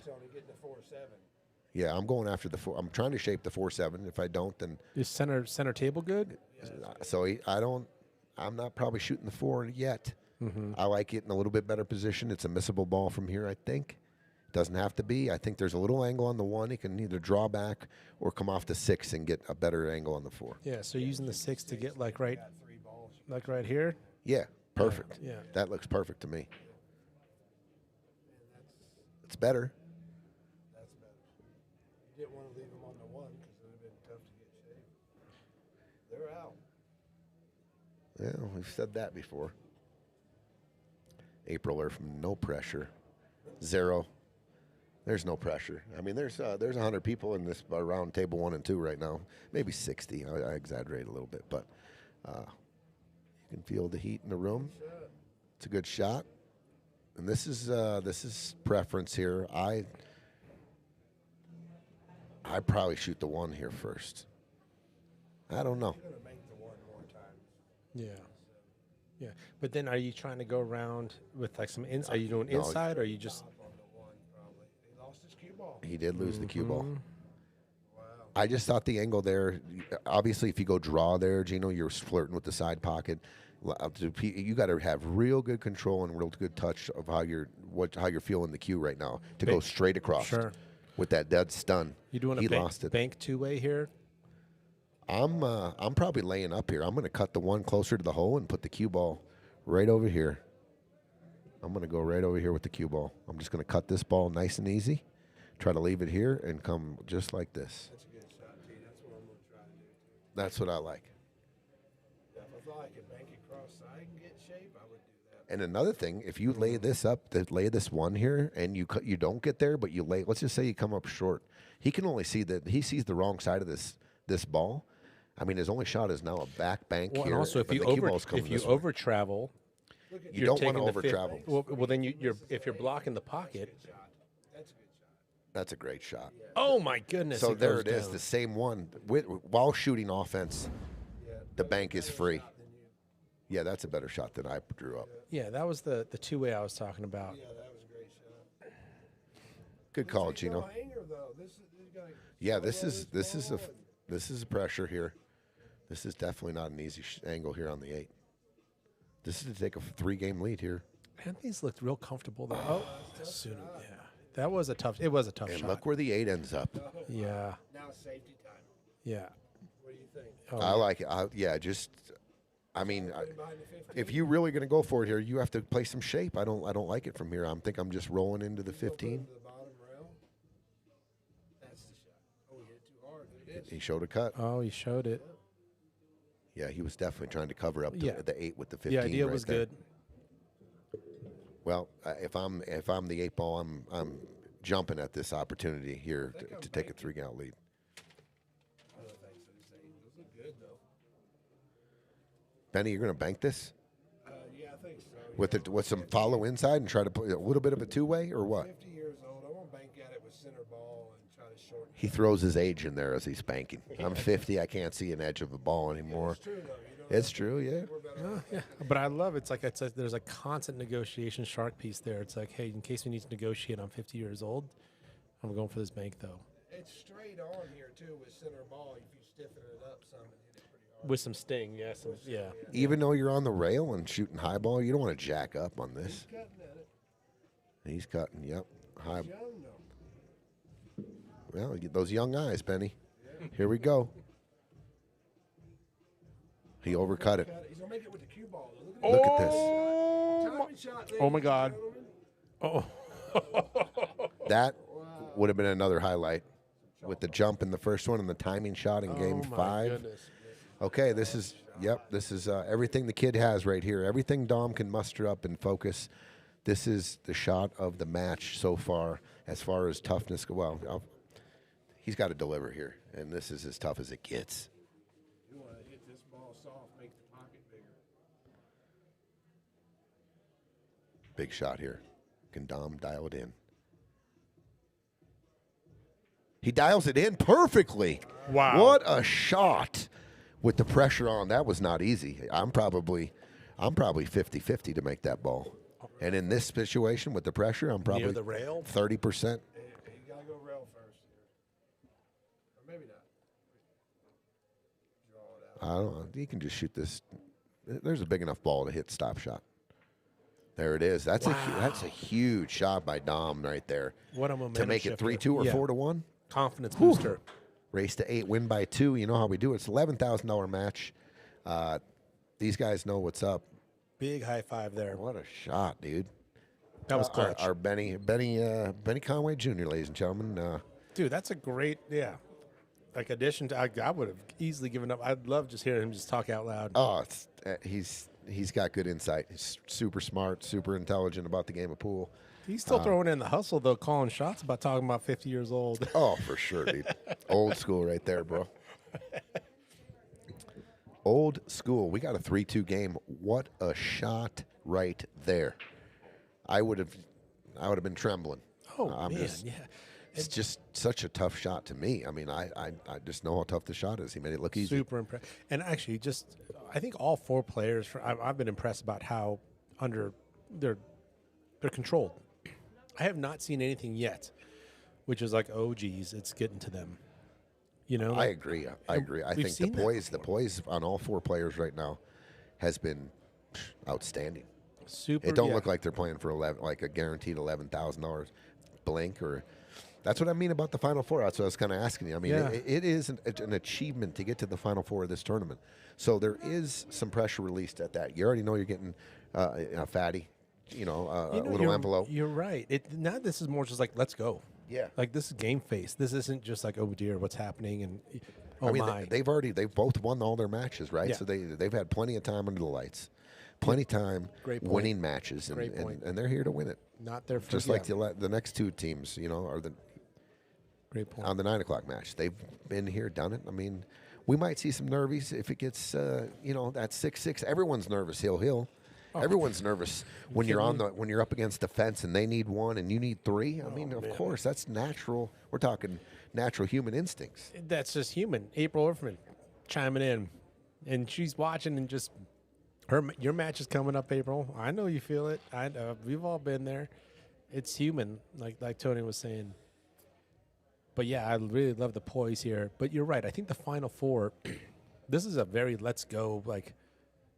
Yeah, I'm going after the 4. I'm trying to shape the 4-7. If I don't, then Is center table good? so I'm not probably shooting the 4 yet. I like it in a little bit better position. It's a missable ball from here, I think. Doesn't have to be. I think there's a little angle on the 1. He can either draw back or come off the 6 and get a better angle on the 4. Yeah, so using the 6 to get like right here. Yeah, perfect. Yeah. That looks perfect to me. It's better. That's better. You didn't want to leave them on the 1 because it would have been tough to get shaved. They're out. Yeah, we've said that before. April Erfman, no pressure. 0. There's no pressure. I mean, there's 100 people in this around table 1 and 2 right now. Maybe 60. I exaggerate a little bit, but you can feel the heat in the room. It's a good shot. And this is preference here. I probably shoot the 1 here first. I don't know. You're going to make the 1 more times. Yeah. Yeah. But then are you trying to go around with like some are you doing inside or are you just On the 1, probably. He lost his cue ball. He did lose the cue ball. Wow. I just thought the angle there, obviously if you go draw there, Gino, you're flirting with the side pocket. You got to have real good control and real good touch of how you're feeling the cue right now to go straight across. Sure. With that dead stun. You doing he a lost it. bank two-way here? I'm probably laying up here. I'm going to cut the 1 closer to the hole and put the cue ball right over here. I'm going to go right over here with the cue ball. I'm just going to cut this ball nice and easy, try to leave it here, and come just like this. That's a good shot, T. That's what I'm going to try to do, too. That's what I like. Yeah, if I thought I could bank it cross side and get shape, I would do that. And another thing, if you lay this up, lay this 1 here, and you don't get there, but you lay. Let's just say you come up short. He can only see that he sees the wrong side of this ball. I mean, his only shot is now a back bank here. And also, if you over travel, you don't want to over travel. Well, then if you're blocking the pocket. That's a good shot. That's a great shot. Oh my goodness! So there goes it is, down. the same one while shooting offense. The bank is free. Yeah, that's a better shot than I drew up. Yeah, that was the two-way I was talking about. Yeah, that was a great shot. Good call, Gino. Hanger, though. Yeah, this is a pressure here. This is definitely not an easy angle here on the 8. This is to take a 3-game lead here. Anthony's looked real comfortable there. Oh, soon, yeah, that was a tough. It was a tough And shot. look where the 8 ends up. Yeah, Now safety time. yeah. What do you think? Oh, I like it. I mean, if you're really going to go for it here, you have to play some shape. I don't like it from here. I think I'm just rolling into the 15. The bottom rail. That's the shot. Oh, he hit it too hard. There it is. He showed a cut. Oh, he showed it. Yeah, he was definitely trying to cover up the 8 with the 15. The idea right was there. good. Well, if I'm the 8 ball, I'm jumping at this opportunity here to take a 3-game lead. I don't think so. Those look good, though. Benny, you're going to bank this Yeah, I think so. with some follow inside and try to put a little bit of a 2-way or what? 50 years old. I won't bank at it with center ball and try to shorten He throws his age in there as he's banking. I'm 50. I can't see an edge of a ball anymore. It's true, though. You don't It's true, yeah. we're better off. Yeah, but I love it's like there's a constant negotiation shark piece there. It's like, hey, in case we need to negotiate, I'm 50 years old. I'm going for this bank though. It's straight on here, too, with center ball. If you stiffen it up some and hit it pretty hard. With some sting, yes, yeah. Even though you're on the rail and shooting high ball, you don't want to jack up on this. Cutting at it. He's cutting, yep. High. Young, though. Well, get those young eyes, Benny. Here we go. He overcut it. He's going to make it with the cue ball. Though. Look at Look at this. Timing shot, Oh, my ladies God. and gentlemen. Oh, That would have been another highlight with the jump in the first one and the timing shot in game my 5. goodness. Okay, this is everything the kid has right here. Everything Dom can muster up and focus. This is the shot of the match so far as toughness. Well, he's got to deliver here, and this is as tough as it gets. You want to hit this ball soft, make the pocket bigger. big shot here. Can Dom dial it in? He dials it in perfectly. Wow. What a shot with the pressure on. That was not easy. I'm probably 50-50 to make that ball. And in this situation with the pressure, I'm probably Near the rail? 30%. You gotta go rail first here. Or maybe not. Draw it out. I don't know. You can just shoot this. There's a big enough ball to hit stop shot. There it is. That's a huge shot by Dom right there. What a momentum to make it shifter. 3-2 or Yeah. 4-1. Confidence booster. Race to 8, win by 2. You know how we do it. It's $11,000 match. These guys know what's up. Big high five there. What a shot, dude. That was clutch. Our Benny Conway Jr., ladies and gentlemen. Dude, that's a great, like addition to, I would have easily given up. I'd love just hearing him just talk out loud. Oh, he's got good insight. He's super smart, super intelligent about the game of pool. He's still throwing in the hustle, though, calling shots about talking about 50 years old. Oh, for sure, dude. Old school right there, bro. Old school. We got a 3-2 game. What a shot right there. I would have been trembling. Oh, man, yeah. It's just such a tough shot to me. I mean, I just know how tough the shot is. He made it look easy. Super impressed. And actually, I think all 4 players, I've been impressed about how they're controlled. I have not seen anything yet, which is like, oh, geez, it's getting to them. You know, I agree. I think the poise on all 4 players right now has been outstanding. Super. It don't look like they're playing for like a guaranteed $11,000 blink or. That's what I mean about the Final Four. That's what I was kind of asking you. I mean, it is an achievement to get to the Final Four of this tournament. So there is some pressure released at that. You already know you're getting a fatty, a little envelope. You're right. Now this is more just like, let's go. Yeah. Like, this is game face. This isn't just like, oh, dear, what's happening? And I mean, they've both won all their matches, right? Yeah. So they've had plenty of time under the lights, plenty of time winning matches, and they're here to win it. Not their first. Just like the next 2 teams, are the. Great point. On the 9 o'clock match. They've been here, done it. I mean, we might see some nervies if it gets, that 6-6. Everyone's nervous, Hill. Oh. Everyone's nervous when you're up against the fence and they need 1 and you need 3. I mean, of course, that's natural. We're talking natural human instincts. That's just human. April Erfman chiming in, and she's watching and just your match is coming up, April. I know you feel it. I know we've all been there. It's human, like Tony was saying. But, yeah, I really love the poise here. But you're right. I think the Final Four, this is a very let's go,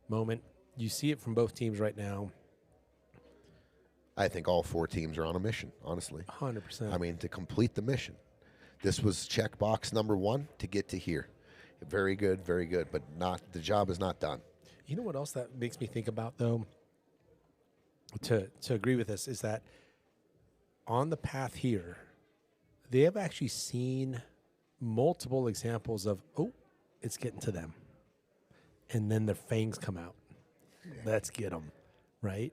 moment. You see it from both teams right now. I think all 4 teams are on a mission, honestly. 100%. I mean, to complete the mission. This was checkbox number 1 to get to here. Very good, but the job is not done. You know what else that makes me think about, though, to agree with this, is that on the path here, they have actually seen multiple examples of, it's getting to them. And then their fangs come out. Let's get them, right?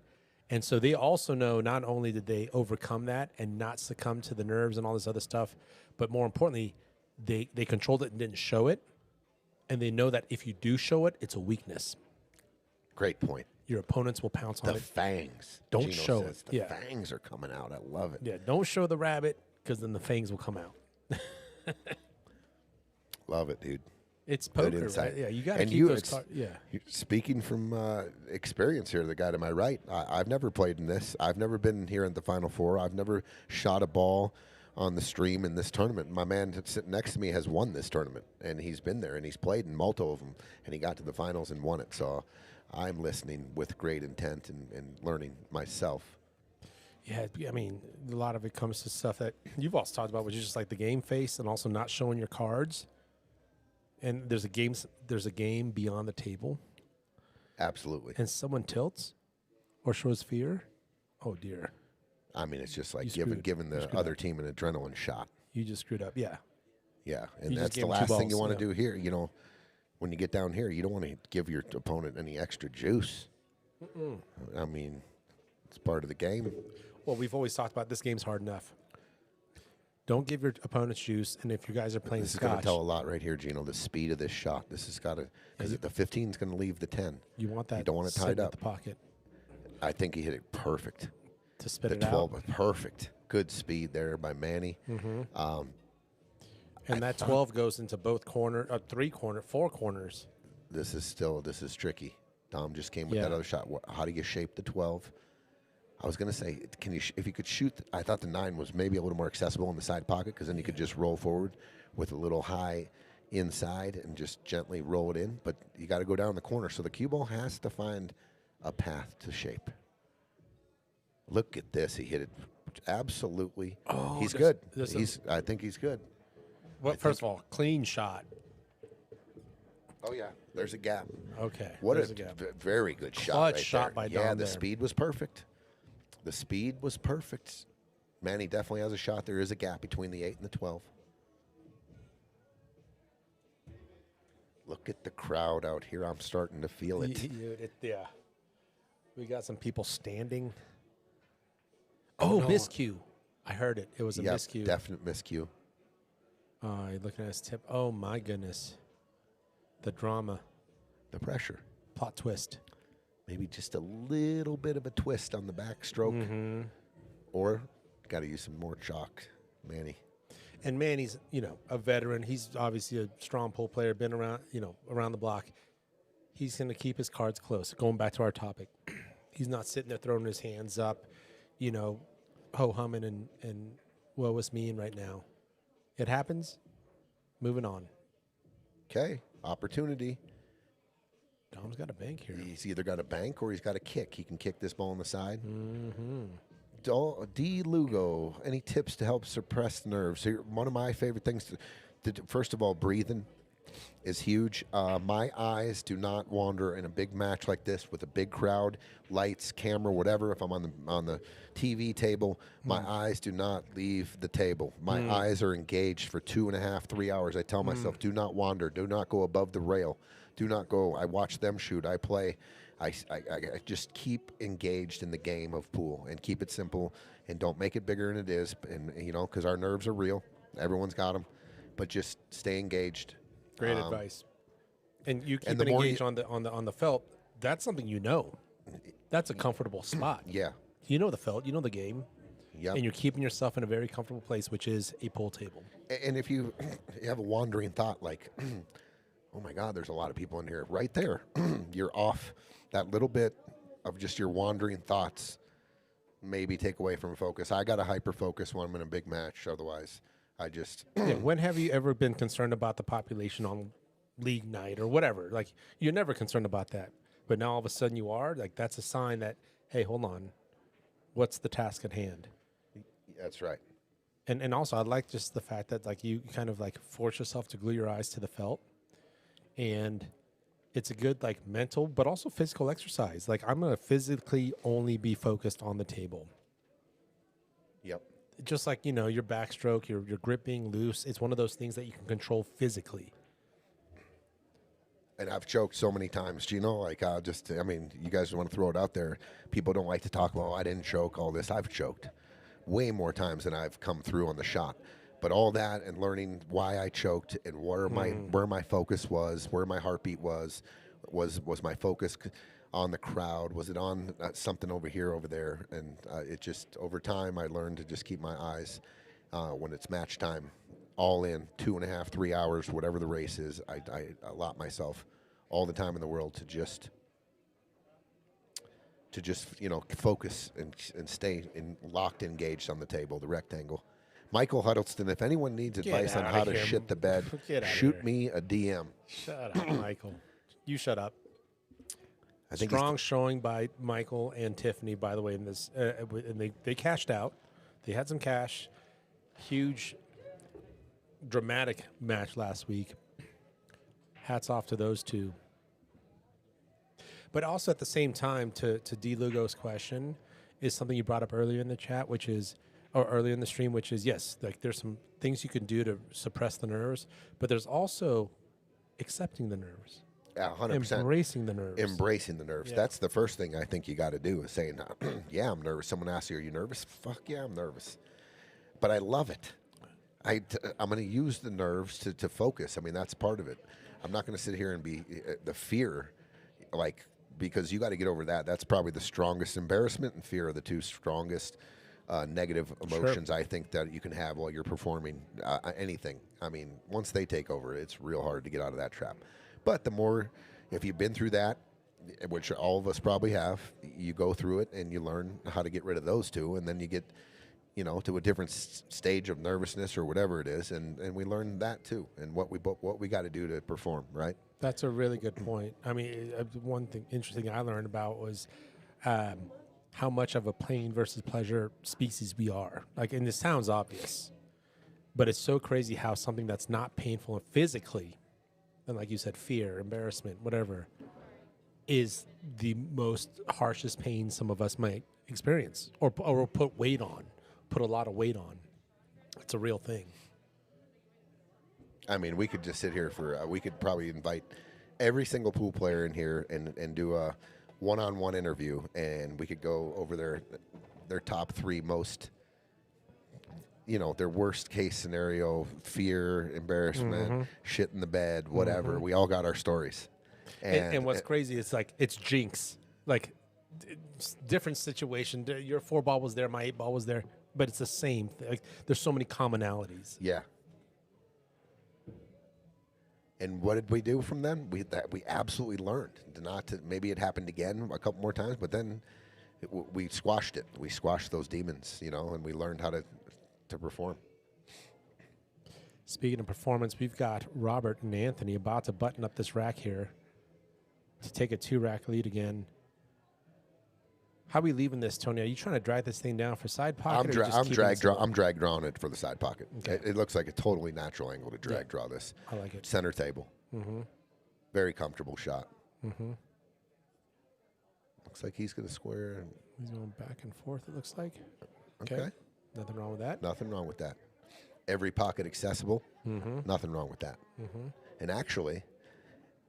And so they also know not only did they overcome that and not succumb to the nerves and all this other stuff, but more importantly, they controlled it and didn't show it. And they know that if you do show it, it's a weakness. Great point. Your opponents will pounce on it. The fangs. Don't Gino show says it. The fangs are coming out. I love it. Yeah, don't show the rabbit because then the fangs will come out. Love it, dude. It's poker, right? Yeah, you got to keep those cards. Yeah. Speaking from experience here, the guy to my right, I've never played in this. I've never been here in the Final Four. I've never shot a ball on the stream in this tournament. My man sitting next to me has won this tournament, and he's been there, and he's played in multiple of them, and he got to the finals and won it. So I'm listening with great intent and learning myself. Yeah, I mean, a lot of it comes to stuff that you've also talked about, which is just like the game face and also not showing your cards. And there's a game beyond the table. Absolutely. And someone tilts or shows fear. Oh dear. I mean, it's just like giving the other team an adrenaline shot. You just screwed up. Yeah. Yeah, and that's the last thing you want to do here. When you get down here, you don't want to give your opponent any extra juice. I mean, it's part of the game. Well, we've always talked about this game's hard enough. Don't give your opponents juice, and if you guys are playing this scotch, is going to tell a lot right here, Gino. The speed of this shot. This has got to, because the 15 is going to leave the 10. You want that? You don't want it tied up. The pocket. I think he hit it perfect. to spit The it 12 out. was perfect. Good speed there by Manny. And that 12 goes into both four corners. This is tricky. Dom just came with that other shot. How do you shape the 12? I was going to say, if you could shoot, I thought the 9 was maybe a little more accessible in the side pocket because then you could just roll forward with a little high inside and just gently roll it in. But you got to go down the corner. So the cue ball has to find a path to shape. Look at this. He hit it absolutely. Oh, he's good. I think he's good. Well, first of all, clean shot. Oh, yeah. There's a gap. Okay. What there's a gap. very good shot Clutch right shot there. by Yeah, Dom the there. speed was perfect. The speed was perfect. Manny definitely has a shot. There is a gap between the 8 and the 12. Look at the crowd out here. I'm starting to feel it. Yeah. We got some people standing. Oh, miscue. I heard it. It was a Yep, miscue. definite miscue. You're looking at his tip. Oh, my goodness. The drama. The pressure. Plot twist. Maybe just a little bit of a twist on the backstroke. Or got to use some more chalk, Manny. And Manny's, a veteran. He's obviously a strong pull player, been around, around the block. He's going to keep his cards close. Going back to our topic. He's not sitting there throwing his hands up, ho-humming and woe is me right now. It happens. Moving on. Okay, opportunity. Dom's got a bank here. He's either got a bank or he's got a kick. He can kick this ball on the side. D. Lugo, any tips to help suppress nerves? Here, one of my favorite things, first of all, breathing is huge. My eyes do not wander in a big match like this with a big crowd, lights, camera, whatever. If I'm on the TV table, my eyes do not leave the table. My eyes are engaged for 2.5, 3 hours. I tell myself, do not wander. Do not go above the rail. Do not go. I watch them shoot. I play. I just keep engaged in the game of pool and keep it simple and don't make it bigger than it is. And, because our nerves are real. Everyone's got them. But just stay engaged. Great advice. And you keep and the it more engaged on the felt. That's something That's a comfortable spot. Yeah. You know the felt. You know the game. Yep. And you're keeping yourself in a very comfortable place, which is a pool table. And if you have a wandering thought like, oh, my God, there's a lot of people in here. Right there, you're off. That little bit of just your wandering thoughts maybe take away from focus. I got to hyper-focus when I'm in a big match. Otherwise, I just... When have you ever been concerned about the population on league night or whatever? Like, you're never concerned about that. But now all of a sudden you are? Like, that's a sign that, hey, hold on. What's the task at hand? That's right. And also, I like just the fact that, like, you kind of, like, force yourself to glue your eyes to the felt. And it's a good, like, mental but also physical exercise. Like, I'm going to physically only be focused on the table. Yep. Just like, your backstroke, your grip being loose. It's one of those things that you can control physically. And I've choked so many times, you guys want to throw it out there. People don't like to talk about, I didn't choke, all this. I've choked way more times than I've come through on the shot. But all that and learning why I choked and where my focus was, where my heartbeat was my focus on the crowd? Was it on something over here, over there? And it just, over time, I learned to just keep my eyes, when it's match time, all in, 2.5, 3 hours, whatever the race is. I allot myself all the time in the world to just focus and stay locked, engaged on the table, the rectangle. Michael Huddleston, if anyone needs advice on how to shit the bed, shoot me a DM. Shut up, Michael. You shut up. I think Strong showing by Michael and Tiffany, by the way, in this. And they cashed out. They had some cash. Huge, dramatic match last week. Hats off to those two. But also at the same time, to D. Lugo's question, is something you brought up earlier in the chat, or earlier in the stream, which is, yes, like there's some things you can do to suppress the nerves, but there's also accepting the nerves. Yeah, 100%. Embracing the nerves. Embracing the nerves. Yeah. That's the first thing I think you got to do is saying, yeah, I'm nervous. Someone asks you, are you nervous? Fuck yeah, I'm nervous. But I love it. I'm going to use the nerves to focus. I mean, that's part of it. I'm not going to sit here and be the fear, like because you got to get over that. That's probably the strongest. Embarrassment and fear are the two strongest negative emotions I think that you can have while you're performing anything. I mean, once they take over, it's real hard to get out of that trap. But the more, if you've been through that, which all of us probably have, you go through it and you learn how to get rid of those two, and then you get, you know, to a different stage of nervousness or whatever it is, and we learn that too, and what we got to do to perform, right? That's a really good point. I mean, one thing interesting I learned about was how much of a pain versus pleasure species we are. Like, and this sounds obvious, but it's so crazy how something that's not painful physically, and like you said, fear, embarrassment, whatever, is the most harshest pain some of us might experience or put weight on, put a lot of weight on. It's a real thing. I mean, we could just sit here for, we could probably invite every single pool player in here and do a one-on-one interview, and we could go over their top three most, you know, their worst case scenario, fear, embarrassment, shit in the bed, whatever. We all got our stories. And what's crazy is, like, it's jinx. Like, it's different situation. Your 4-ball was there, my 8-ball was there, but it's the same thing. Like, there's so many commonalities. Yeah. And what did we do from them? We absolutely learned not to. Maybe it happened again a couple more times, but then we squashed it. We squashed those demons, you know, and we learned how to perform. Speaking of performance, we've got Robert and Anthony about to button up this rack here to take a 2-rack lead again. How are we leaving this, Tony? Are you trying to drag this thing down for side pocket? I'm drag drawing it for the side pocket. Okay. It looks like a totally natural angle to drag draw this. I like it. Center table. Very comfortable shot. Looks like he's going to square. He's going back and forth, it looks like. Okay. Nothing wrong with that. Nothing wrong with that. Every pocket accessible. Nothing wrong with that. And actually,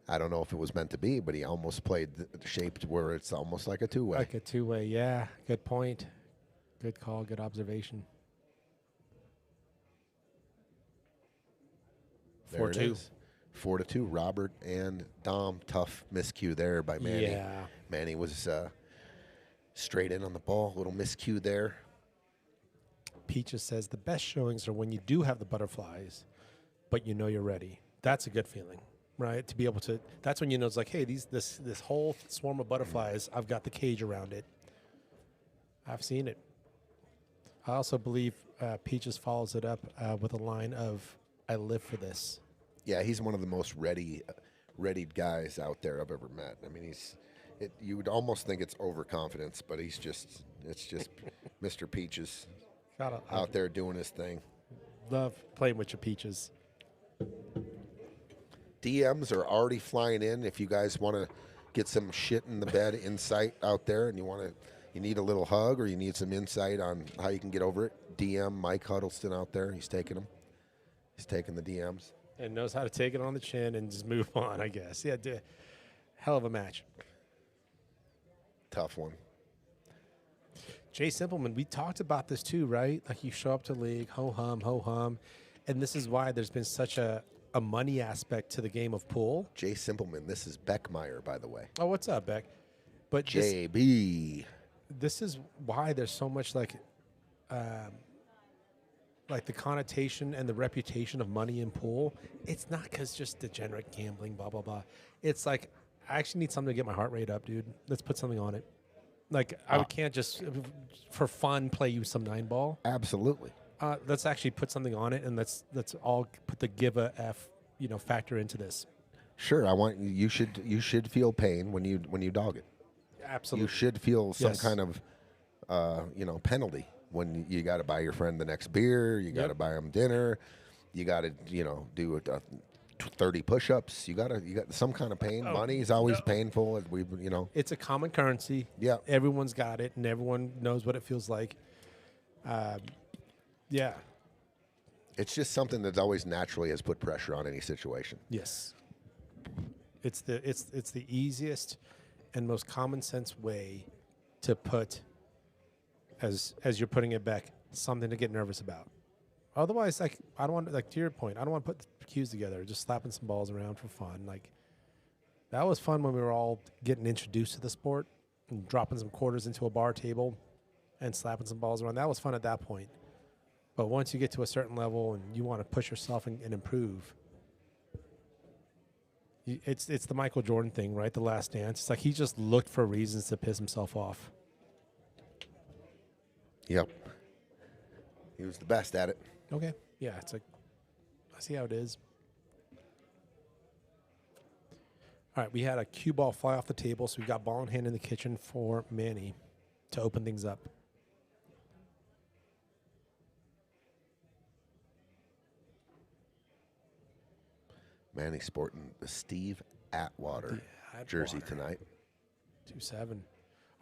I don't know if it was meant to be, but he almost played shaped where it's almost like a two-way. Like a two-way, yeah. Good point. Good call, good observation. 4-2. 4-2. Robert and Dom. Tough miscue there by Manny. Yeah. Manny was straight in on the ball. Little miscue there. Peaches says the best showings are when you do have the butterflies, but you know you're ready. That's a good feeling, right? To be able to, that's when you know it's like, hey, this whole swarm of butterflies, I've got the cage around it. I've seen it. I also believe Peaches follows it up with a line of, I live for this. Yeah, he's one of the most readied guys out there I've ever met. I mean, you would almost think it's overconfidence, but it's just Mr. Peaches out there doing his thing. Love playing with your Peaches. DMs are already flying in. If you guys want to get some shit in the bed insight out there, and you need a little hug or you need some insight on how you can get over it, DM Mike Huddleston out there. He's taking them. He's taking the DMs. And knows how to take it on the chin and just move on, I guess. Yeah, hell of a match. Tough one. Jay Simpleman, we talked about this too, right? Like, you show up to league, ho-hum. And this is why there's been such a money aspect to the game of pool. Jay Simpleman, this is Beckmeyer, by the way. Oh, what's up, Beck? But JB. This is why there's so much like the connotation and the reputation of money in pool. It's not because just degenerate gambling, blah, blah, blah. It's like, I actually need something to get my heart rate up, dude. Let's put something on it. Like, I can't just, for fun, play you some 9-ball. Absolutely. Let's actually put something on it, and let's all put the give a F, factor into this. Sure, you should feel pain when you dog it. Absolutely. You should feel some kind of penalty when you got to buy your friend the next beer, you got to buy them dinner, you got to do 30 push-ups. You got some kind of pain. Money is always painful. It's a common currency. Yeah, everyone's got it, and everyone knows what it feels like. Yeah, it's just something that always naturally has put pressure on any situation. Yes, it's the easiest and most common sense way to put, as you're putting it back, something to get nervous about. Otherwise, like, I don't want, like, to your point, I don't want to put the cues together, just slapping some balls around for fun. Like, That was fun when we were all getting introduced to the sport and dropping some quarters into a bar table and slapping some balls around. That was fun at that point. But once you get to a certain level and you want to push yourself and improve, it's the Michael Jordan thing, right? The Last Dance. It's like he just looked for reasons to piss himself off. Yep. He was the best at it. Okay. Yeah, it's like, I see how it is. All right, we had a cue ball fly off the table, so we got ball in hand in the kitchen for Manny to open things up. Manny sporting the Steve Atwater jersey tonight. 2-7.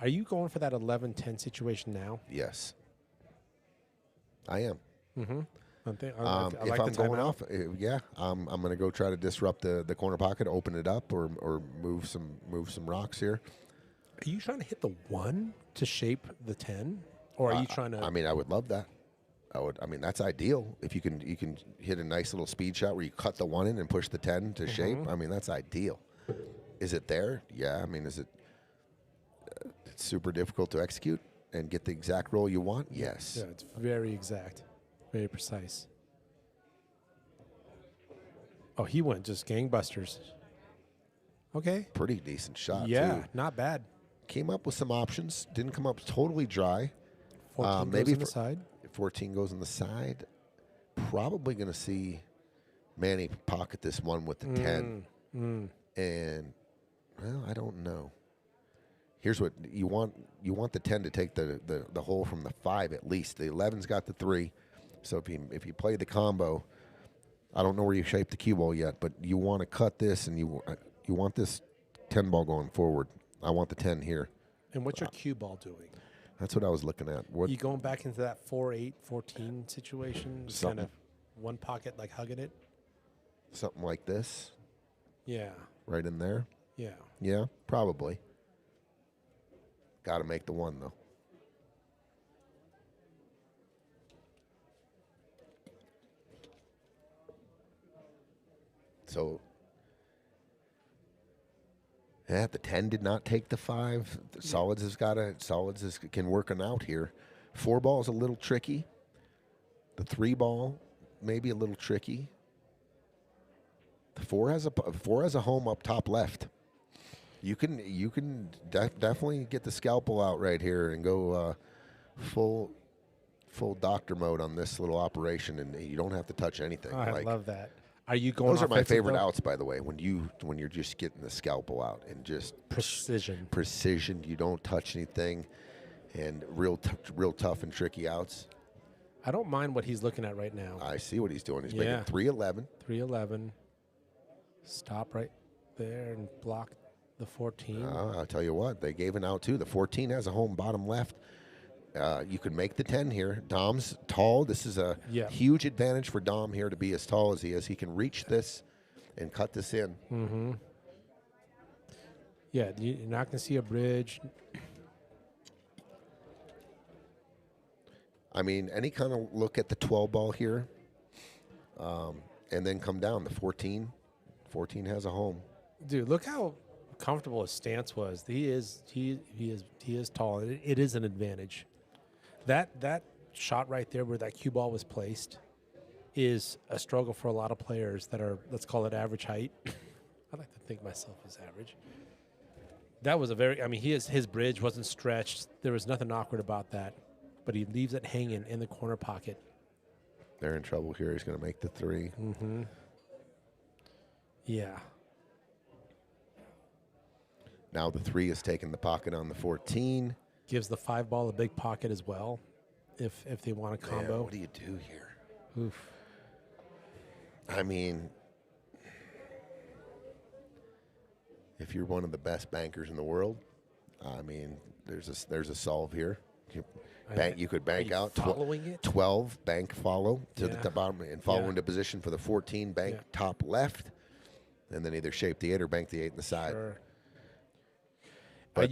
Are you going for that 11-10 situation now? Yes. I am. Mm-hmm. I If like I'm the going timeout. off, yeah, I'm going to go try to disrupt the corner pocket, open it up, or move some rocks here. Are you trying to hit the 1 to shape the 10? Or are you trying to... I mean, I would love that. I mean, that's ideal. If you can hit a nice little speed shot where you cut the 1 in and push the 10 to shape. I mean, that's ideal. Is it there? Yeah. I mean, is it it's super difficult to execute and get the exact roll you want? Yes. Yeah, it's very exact. Very precise. Oh, he went just gangbusters. Okay. Pretty decent shot, Yeah, too. not bad. Came up with some options. Didn't come up totally dry. 14 maybe goes on the side. 14 goes on the side. Probably going to see Manny pocket this one with the 10. And, well, I don't know. Here's what you want. You want the 10 to take the hole from the 5 at least. The 11's got the 3. So if you play the combo, I don't know where you shape the cue ball yet, but you want to cut this and you want this 10 ball going forward. I want the 10 here. And what's your cue ball doing? That's what I was looking at. What You going back into that 4-8, 14 situation? Just kind of one pocket, like hugging it? something like this Yeah. right in there? Yeah. Yeah, probably. Got to make the 1 though. So, yeah, the 10 did not take the 5. The Solids can work an out here. 4 ball is a little tricky. The 3 ball maybe a little tricky. The 4 has a home up top left. You can definitely get the scalpel out right here and go full doctor mode on this little operation, and you don't have to touch anything. Oh, I love that. Are you going? Those are my offensive, favorite though? outs, by the way. When you're just getting the scalpel out and just Precision. You don't touch anything, and real tough and tricky outs. I don't mind what he's looking at right now. I see what he's doing. He's Yeah. making 311. 311. Stop right there and block the 14. I'll tell you what, they gave an out too. The 14 has a home bottom left. You could make the 10 here. Dom's tall. This is a huge advantage for Dom here to be as tall as he is. He can reach this and cut this in. Mm-hmm. Yeah, you're not going to see a bridge. I mean, any kind of look at the 12 ball here, and then come down. The 14 has a home. Dude, look how comfortable his stance was. He is tall. It is an advantage. That shot right there where that cue ball was placed is a struggle for a lot of players that are, let's call it average height. I like to think myself as average. That was his bridge wasn't stretched. There was nothing awkward about that, but he leaves it hanging in the corner pocket. They're in trouble here. He's going to make the 3. Mm-hmm. Yeah. Now the 3 is taking the pocket on the 14. Gives the 5 ball a big pocket as well, if they want a combo. Man, what do you do here? Oof. I mean, if you're one of the best bankers in the world, I mean, there's a solve here. You could bank out following it? 12, bank follow to the bottom, and follow into position for the 14, bank top left, and then either shape the 8 or bank the 8 in the side. Sure. But,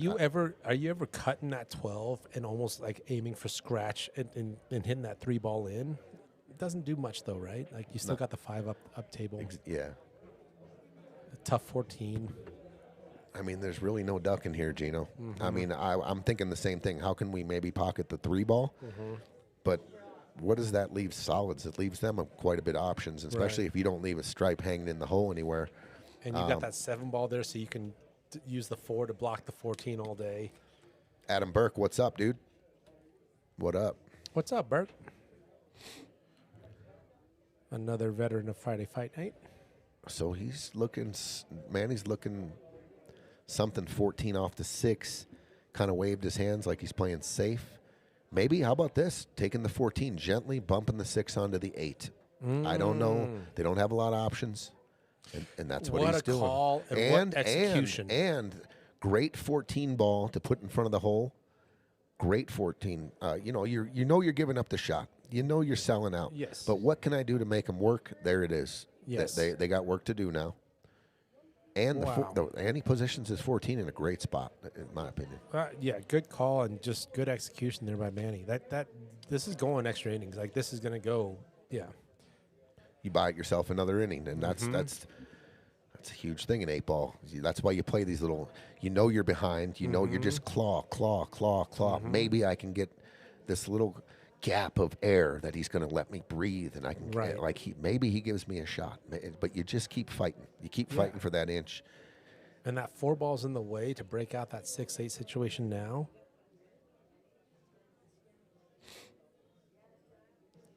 Are you ever cutting that 12 and almost like aiming for scratch and hitting that 3 ball in? It doesn't do much though, right? Like you still got the 5 up table. Yeah. A tough 14. I mean, there's really no ducking here, Gino. I mean, I'm thinking the same thing. How can we maybe pocket the 3 ball? But what does that leave solids? It leaves them quite a bit of options, especially if you don't leave a stripe hanging in the hole anywhere. And you got that 7 ball there, so you can use the 4 to block the 14 all day. Adam Burke, what's up, dude? What up? What's up, Bert? Another veteran of Friday Fight Night. So he's looking, Manny's looking something 14 off the 6, kind of waved his hands like he's playing safe. Maybe, how about this? Taking the 14 gently, bumping the 6 onto the 8. I don't know. They don't have a lot of options, and that's what he's doing. What a call and what execution. And great 14 ball to put in front of the hole. Great 14. You know you're giving up the shot. You know you're selling out. Yes. But what can I do to make them work? There it is. Yes. They got work to do now. And and he positions his 14 in a great spot, in my opinion. Yeah, good call and just good execution there by Manny. This is going extra innings. Like, this is going to go, You buy yourself another inning, and that's a huge thing in 8-ball. That's why you play these little. You know you're behind. You know you're just claw. Maybe I can get this little gap of air that he's going to let me breathe, and I can maybe he gives me a shot. But you just keep fighting. You keep fighting for that inch. And that 4 ball's in the way to break out that 6-8 situation now.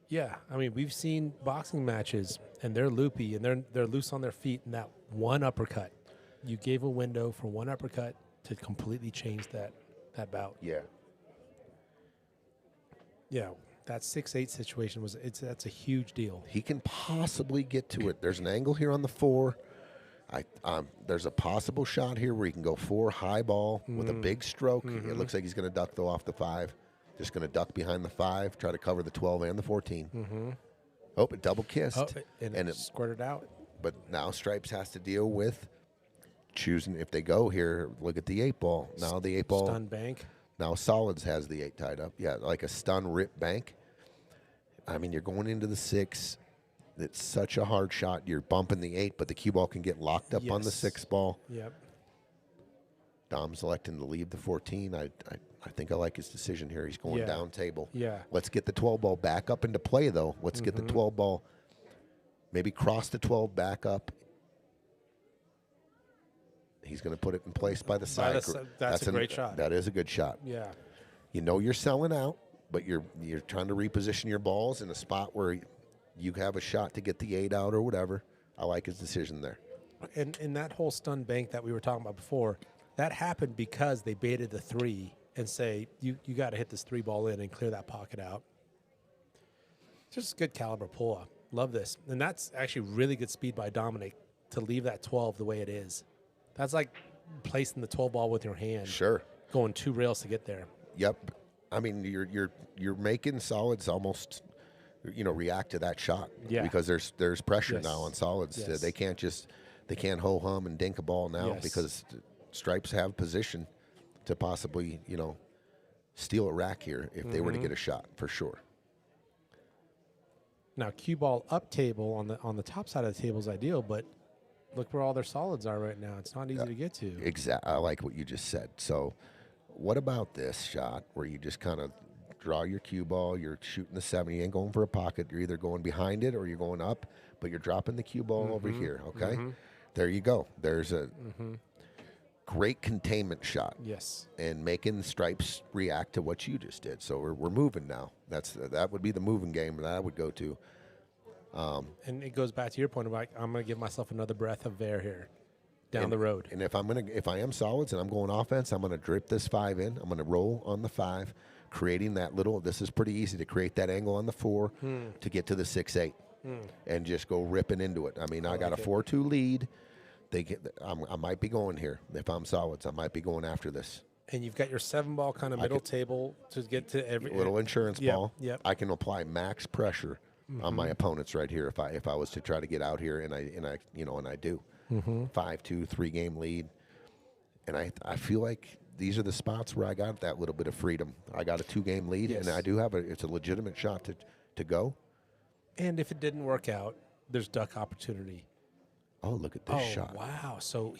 Yeah, I mean, we've seen boxing matches, and they're loopy, and they're loose on their feet, and that one uppercut. You gave a window for one uppercut to completely change that bout. Yeah. Yeah, that 6-8 situation that's a huge deal. He can possibly get to it. There's an angle here on the 4. There's a possible shot here where he can go 4 high ball with a big stroke. It looks like he's going to duck though off the 5. Just going to duck behind the 5, try to cover the 12 and the 14. Oh, it double kissed. Oh, and it squirted out. But now Stripes has to deal with choosing if they go here. Look at the 8-ball. Now the 8-ball. Stun bank. Now Solids has the 8 tied up. Yeah, like a stun rip bank. I mean, you're going into the 6. It's such a hard shot. You're bumping the 8, but the cue ball can get locked up on the 6 ball. Yep. Dom's electing to leave the 14. I think I like his decision here. He's going down table. Yeah. Let's get the 12 ball back up into play, though. Let's get the 12 ball, maybe cross the 12 back up. He's going to put it in place by the side. That's a great shot. That is a good shot. Yeah. You know you're selling out, but you're trying to reposition your balls in a spot where you have a shot to get the 8 out or whatever. I like his decision there. And in that whole stun bank that we were talking about before, that happened because they baited the 3 and say, you got to hit this 3 ball in and clear that pocket out. Just good caliber pull-up. Love this. And that's actually really good speed by Dominick to leave that 12 the way it is. That's like placing the 12 ball with your hand. Sure. Going 2 rails to get there. Yep. I mean, you're making Solids almost, react to that shot. Yeah. Because there's pressure now on Solids. Yes. They can't ho-hum and dink a ball now because Stripes have position to possibly, steal a rack here if they were to get a shot, for sure. Now, cue ball up table on the top side of the table is ideal, but look where all their solids are right now. It's not easy to get to. Exactly. I like what you just said. So what about this shot where you just kind of draw your cue ball, you're shooting the 7, you ain't going for a pocket, you're either going behind it or you're going up, but you're dropping the cue ball over here, okay? There you go. There's a great containment shot. Yes. And making the Stripes react to what you just did. So we're moving now. That would be the moving game that I would go to. And it goes back to your point about I'm going to give myself another breath of air here down the road. And if I am Solids and I'm going offense, I'm going to drip this 5 in. I'm going to roll on the 5, creating that little. This is pretty easy to create that angle on the 4 to get to the 6-8 and just go ripping into it. I mean, I got a 4-2 lead. I might be going here. If I'm Solids, I might be going after this. And you've got your 7 ball kind of middle table to get to every little insurance ball. Yep. I can apply max pressure on my opponents right here if I was to try to get out here and I do. 5-2, 3-game lead. And I feel like these are the spots where I got that little bit of freedom. I got a 2-game lead, and I do have it's a legitimate shot to go. And if it didn't work out, there's duck opportunity. Oh, look at this shot. Wow. So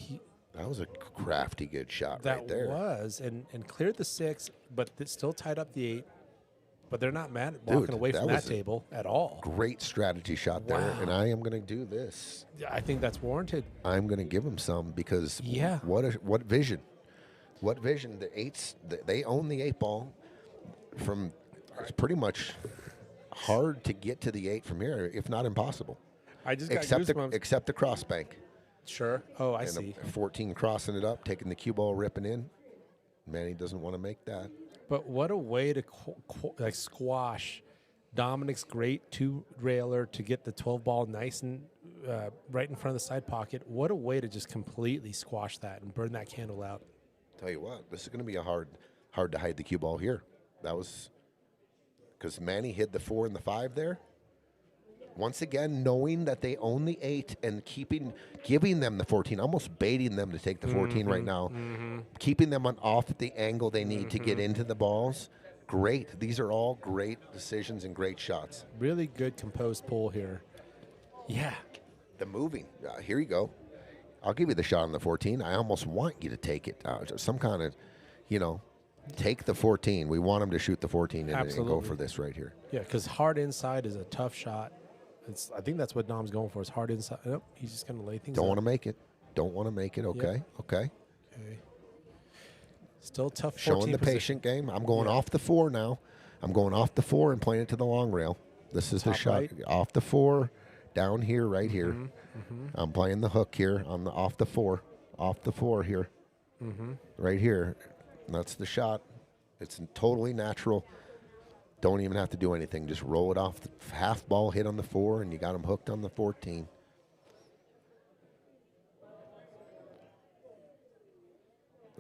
That was a crafty good shot That right there. was, and cleared the 6, but it still tied up the 8. But they're not mad at Dude, walking away from that was a table at all. Great strategy shot there, Wow. and I am going to do this. Yeah, I think that's warranted. I'm going to give them some because Yeah. what vision? What vision? The 8s, they own the 8 ball from it's pretty much hard to get to the 8 from here, if not impossible. I just got Except goosebumps. the cross bank. Sure. Oh, I And see. a 14 crossing it up, taking the cue ball, ripping in. Manny doesn't want to make that. But what a way to squash Dominick's great 2-railer to get the 12 ball nice and right in front of the side pocket. What a way to just completely squash that and burn that candle out. Tell you what, this is going to be a hard to hide the cue ball here. That was because Manny hid the 4 and the 5 there. Once again, knowing that they own the 8 and giving them the 14, almost baiting them to take the 14 right now, keeping them off the angle they need to get into the balls. Great. These are all great decisions and great shots. Really good composed pull here. Yeah. The moving. Here you go. I'll give you the shot on the 14. I almost want you to take it. Some kind of, take the 14. We want them to shoot the 14 and go for this right here. Yeah, because hard inside is a tough shot. I think that's what Dom's going for. Is hard inside. Nope, he's just going to lay things. Don't up. want to make it. Don't want to make it. Okay. Okay. Okay. Still tough. Showing the patient game. I'm going off the 4 now. I'm going off the 4 and playing it to the long rail. This is the shot right. off the 4, down here, right here. I'm playing the hook here on the off the 4 here, right here. That's the shot. It's totally natural. Don't even have to do anything. Just roll it off. The half ball hit on the 4, and you got them hooked on the 14.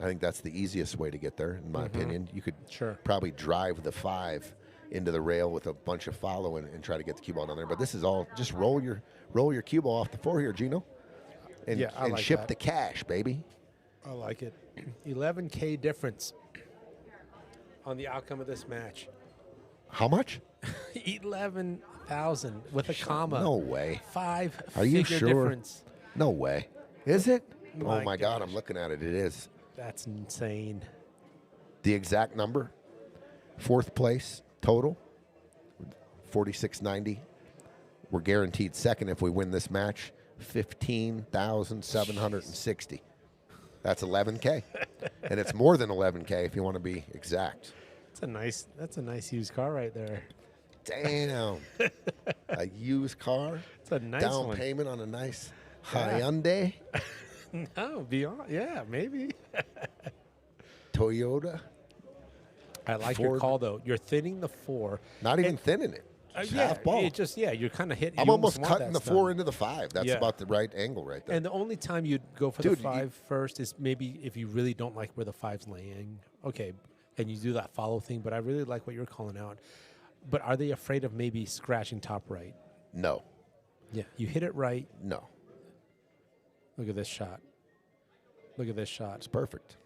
I think that's the easiest way to get there, in my opinion. You could probably drive the 5 into the rail with a bunch of follow and try to get the cue ball down there. But this is all just roll your cue ball off the 4 here, Gino, and like ship that. the cash, baby. I like it. 11K difference on the outcome of this match. How much? 11,000 with a comma. No way. 5 Are you figure sure? difference. No way. Is it? My Oh my God! gosh. I'm looking at it. It is. That's insane. The exact number. 4th place total. 46.90. We're guaranteed second if we win this match. 15,760. That's 11K, and it's more than 11K if you want to be exact. That's a nice used car right there. Damn. A used car. It's a nice down one. payment on a nice Hyundai, No, beyond. Yeah, maybe. Toyota. I like your Ford. call though. You're thinning the 4. Not even thinning it. Just half ball. It just you're kind of hitting. I'm you almost want cutting that the 4 stuff. into the 5. That's Yeah. about the right angle right there. And the only time you'd go for Dude, the 5 first is maybe if you really don't like where the 5's laying. Okay, and you do that follow thing. But I really like what you're calling out. But are they afraid of maybe scratching top right? No. Yeah, you hit it right. No. Look at this shot. Look at this shot. It's perfect.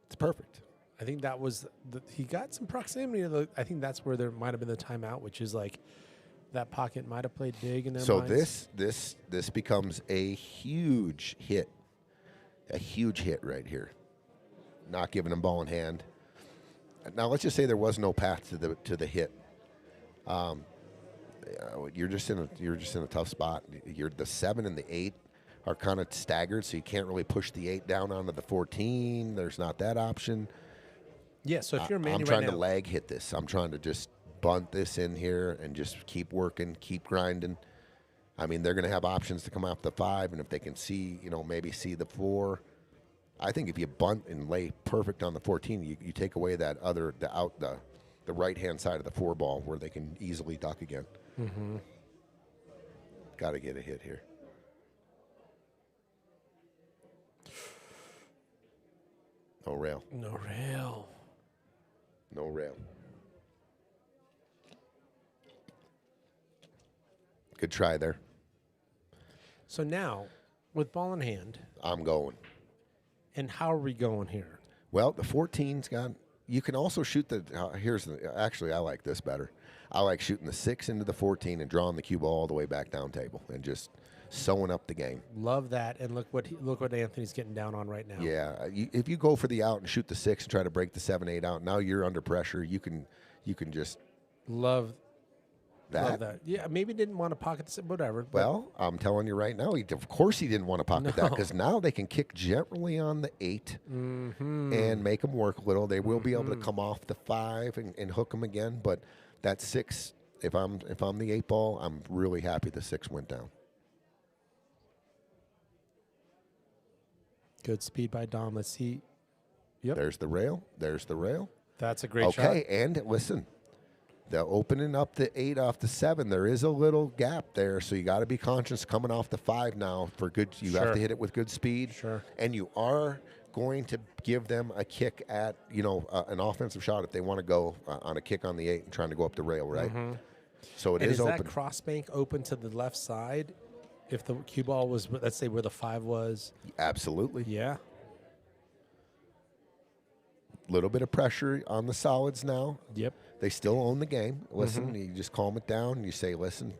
It's perfect. I think that was he got some proximity. I think that's where there might have been the timeout, which is like that pocket might have played big in their So minds. this becomes a huge hit right here. Not giving them ball in hand. Now let's just say there was no path to the hit. You're just in a tough spot. The 7 and the 8 are kind of staggered, so you can't really push the 8 down onto the 14. There's not that option. Yeah. So if you're Manny I'm right trying now, to lag hit this. I'm trying to just bunt this in here and just keep working, keep grinding. I mean, they're going to have options to come off the 5, and if they can see, maybe see the 4. I think if you bunt and lay perfect on the 14, you take away that the right-hand side of the 4 ball where they can easily duck again. Mm-hmm. Got to get a hit here. No rail. no rail. No rail. Good try there. So now, with ball in hand, I'm going. and how are we going here? Well, the 14's got. You can also shoot the. Actually, I like this better. I like shooting the 6 into the 14 and drawing the cue ball all the way back down table and just sewing up the game. Love that, and look what Anthony's getting down on right now. Yeah, if you go for the out and shoot the 6 and try to break the 7-8 out, now you're under pressure. You can just Love that. that. Yeah, maybe didn't want to pocket the whatever. but Well, I'm telling you right now, of course he didn't want to pocket that, No. because now they can kick gently on the 8 and make them work a little. They will be able to come off the 5 and hook them again, but that 6, if I'm the 8 ball, I'm really happy the 6 went down. good speed by Dom. Let's see. Yep, There's the rail. There's the rail. that's a great shot. Okay, and listen, the opening up the 8 off the 7, there is a little gap there, so you got to be conscious coming off the 5 now for good. You have Sure. to hit it with good speed. Sure. And you are going to give them a kick at, an offensive shot if they want to go on a kick on the 8 and trying to go up the rail, right? So it And is is open. that cross bank open to the left side? If the cue ball was, let's say, where the 5 was. Absolutely. Yeah. Little bit of pressure on the solids now. Yep. They still own the game. Listen, you just calm it down. You say, listen,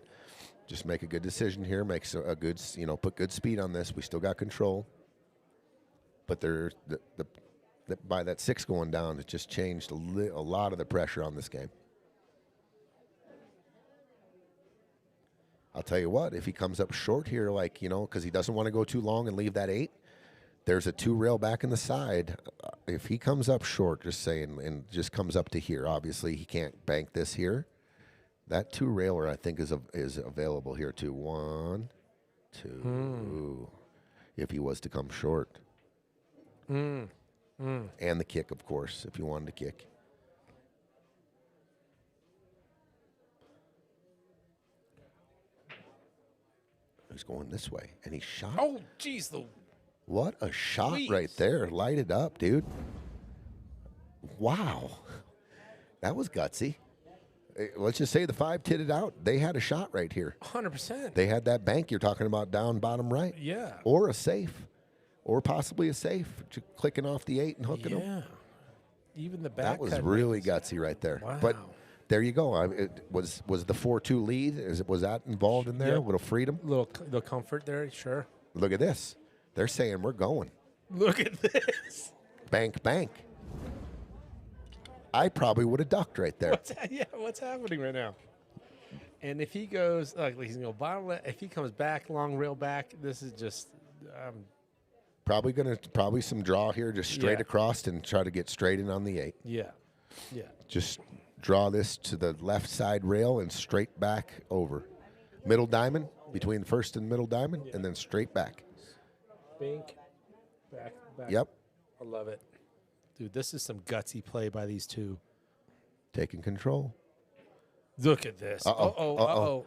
just make a good decision here. Make a good, put good speed on this. We still got control. But there's by that 6 going down, it just changed a lot of the pressure on this game. I'll tell you what, if he comes up short here, because he doesn't want to go too long and leave that 8, there's a 2 rail back in the side. If he comes up short, just saying, and just comes up to here, obviously he can't bank this here. That 2 railer, I think, is available here too. 1, 2. If he was to come short. And the kick, of course, if you wanted to kick. He's going this way, and he shot. Oh, jeez, What a shot Please. right there. Light it up, dude. Wow. That was gutsy. Let's just say the 5 titted out. They had a shot right here. 100%. They had that bank you're talking about down bottom right. Yeah. Or a safe. Or possibly a safe. Clicking off the 8 and hooking them. Yeah. Even the back. That was cut really was- gutsy right there. Wow. But there you go. Was the 4-2 lead? Was that involved in there? Yeah. A little freedom? little comfort there, sure. Look at this. They're saying we're going. Look at this. Bank, bank. I probably would have ducked right there. What's happening right now? And if he goes, he's going to go bottom left. If he comes back, long rail back, this is just, Probably some draw here, just straight Yeah. across and try to get straight in on the 8. yeah. Just draw this to the left side rail and straight back over. Middle diamond, between the first and middle diamond, and then straight back. Bank, back. Yep. I love it. Dude, this is some gutsy play by these two. Taking control. Look at this. Oh,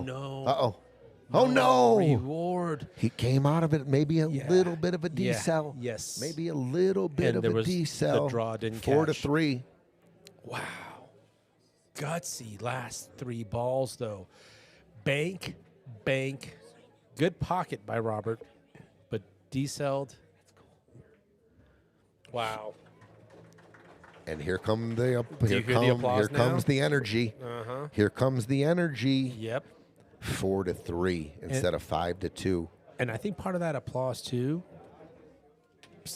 no. Uh-oh. Oh, no. Reward. He came out of it maybe a Yeah. little bit of a Yeah. decel. Yes. Maybe a little bit And of there a was decel. the draw didn't 4-3. Wow. Gutsy last 3 balls, though. Bank. Good pocket by Robert, but decelled. Wow. And here come the you hear the applause here comes now? the energy. Uh-huh. Here comes the energy. Yep. 4-3 instead of 5-2. And I think part of that applause, too,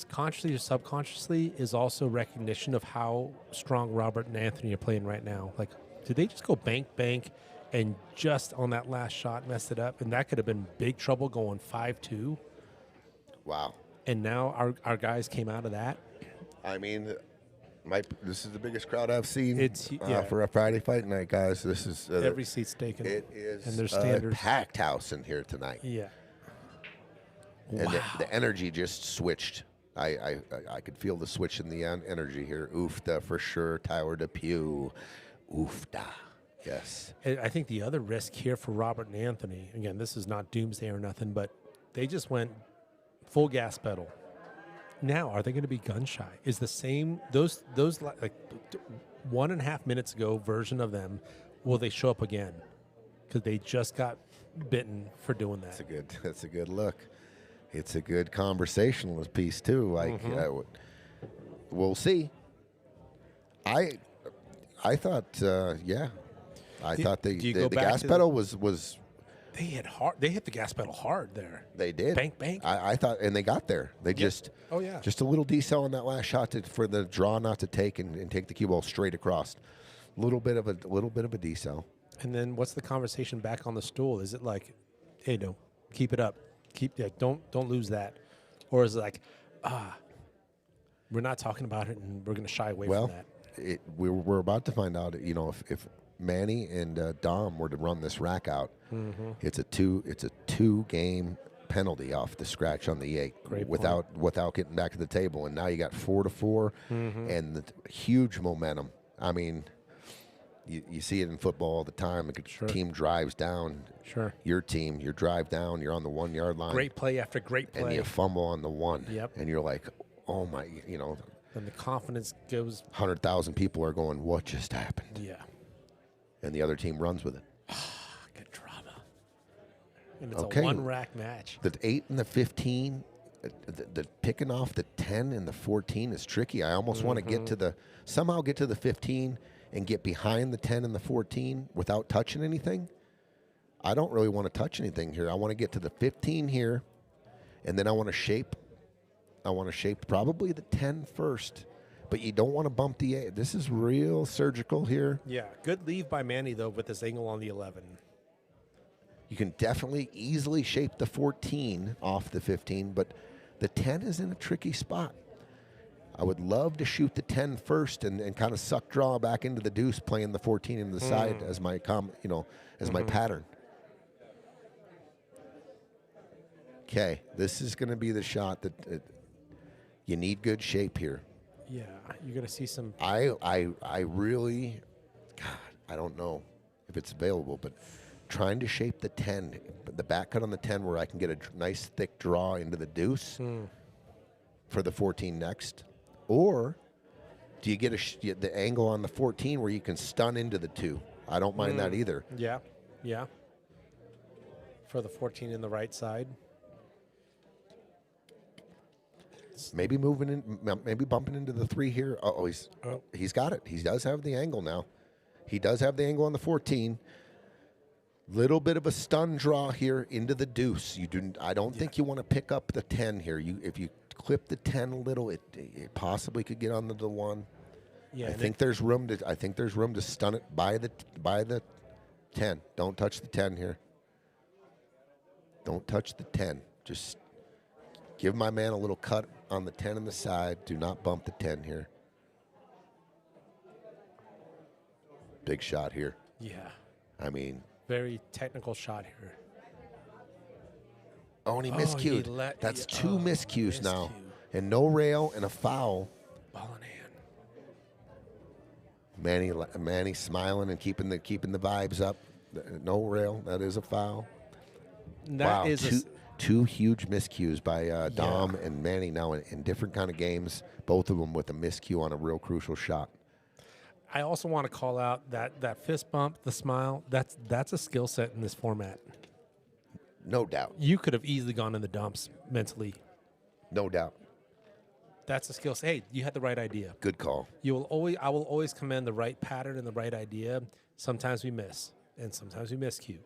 consciously or subconsciously, is also recognition of how strong Robert and Anthony are playing right now. Like, did they just go bank, and just on that last shot messed it up? And that could have been big trouble going 5-2. Wow. And now our guys came out of that. I mean, this is the biggest crowd I've seen It's- for a Friday fight night, guys. This is Every seat's taken. it is and there's a standards. packed house in here tonight. Yeah. And Wow. the energy just switched. I could feel the switch in the energy here. Oofda for sure. Tyler DePew. Oofda. Yes. And I think the other risk here for Robert and Anthony, again, this is not doomsday or nothing, but they just went full gas pedal. Now, are they going to be gun shy? Is the same those like 1.5 minutes ago version of them? Will they show up again? Because they just got bitten for doing that. That's a good look. It's a good conversationalist piece too. Like we'll see. I thought I thought do the you go back gas to pedal was They hit hard. They hit the gas pedal hard there. They did. Bank, bank. I thought, and they got there. They just, Oh, yeah. just a little decel on that last shot for the draw not to take and take the cue ball straight across. Little bit of a decel. And then what's the conversation back on the stool? Is it like, hey, no, keep it up, don't lose that, or is it like, we're not talking about it and we're going to shy away from that? We're about to find out. If Manny and Dom were to run this rack out, it's a two game penalty off the scratch on the 8 without getting back to the table, and now you got 4-4 and the huge momentum. I mean, you see it in football all the time. The team drives down. Sure. Your team, you drive down. You're on the 1 yard line. Great play after great play, and you fumble on the 1. Yep. And you're like, oh my, And the confidence goes. 100,000 people are going, what just happened? Yeah. And the other team runs with it. Good drama. And it's a one rack match. The 8 and the 15, the picking off the 10 and the 14 is tricky. I almost want to somehow get to the 15 and get behind the 10 and the 14 without touching anything. I don't really want to touch anything here. I want to get to the 15 here, and then I want to shape. Probably the 10 first, but you don't want to bump the 8. This is real surgical here. Yeah, good leave by Manny, though, with this angle on the 11. You can definitely easily shape the 14 off the 15, but the 10 is in a tricky spot. I would love to shoot the 10 first and kind of suck draw back into the deuce, playing the 14 into the side as my my pattern. Okay, this is going to be the shot that you need good shape here. Yeah, you're going to see some. I really, God, I don't know if it's available, but trying to shape the 10, the back cut on the 10 where I can get a nice thick draw into the deuce for the 14 next. Or do you get the angle on the 14 where you can stun into the 2? I don't mind that either. Yeah. For the 14 in the right side. Maybe moving in, maybe bumping into the 3 here. He's got it. He does have the angle now. He does have the angle on the 14. Little bit of a stun draw here into the deuce. I don't think you want to pick up the 10 here. If you clip the 10 a little, it possibly could get on the 1. Yeah, I think there's room to stun it by the 10. Don't touch the 10 here. Don't touch the 10. Just give my man a little cut on the 10 on the side. Do not bump the 10 here. Big shot here. Yeah. I mean, very technical shot here. Oh, and he miscued. That's 2 miscues now. And no rail and a foul. Ball in hand. Manny smiling and keeping the vibes up. No rail. That is a foul. That is two huge miscues by Dom and Manny now in different kind of games. Both of them with a miscue on a real crucial shot. I also want to call out that fist bump, the smile. That's a skill set in this format. No doubt. You could have easily gone in the dumps mentally. No doubt. That's a skill set. Hey, you had the right idea. Good call. I will always commend the right pattern and the right idea. Sometimes we miss, and sometimes we miscue.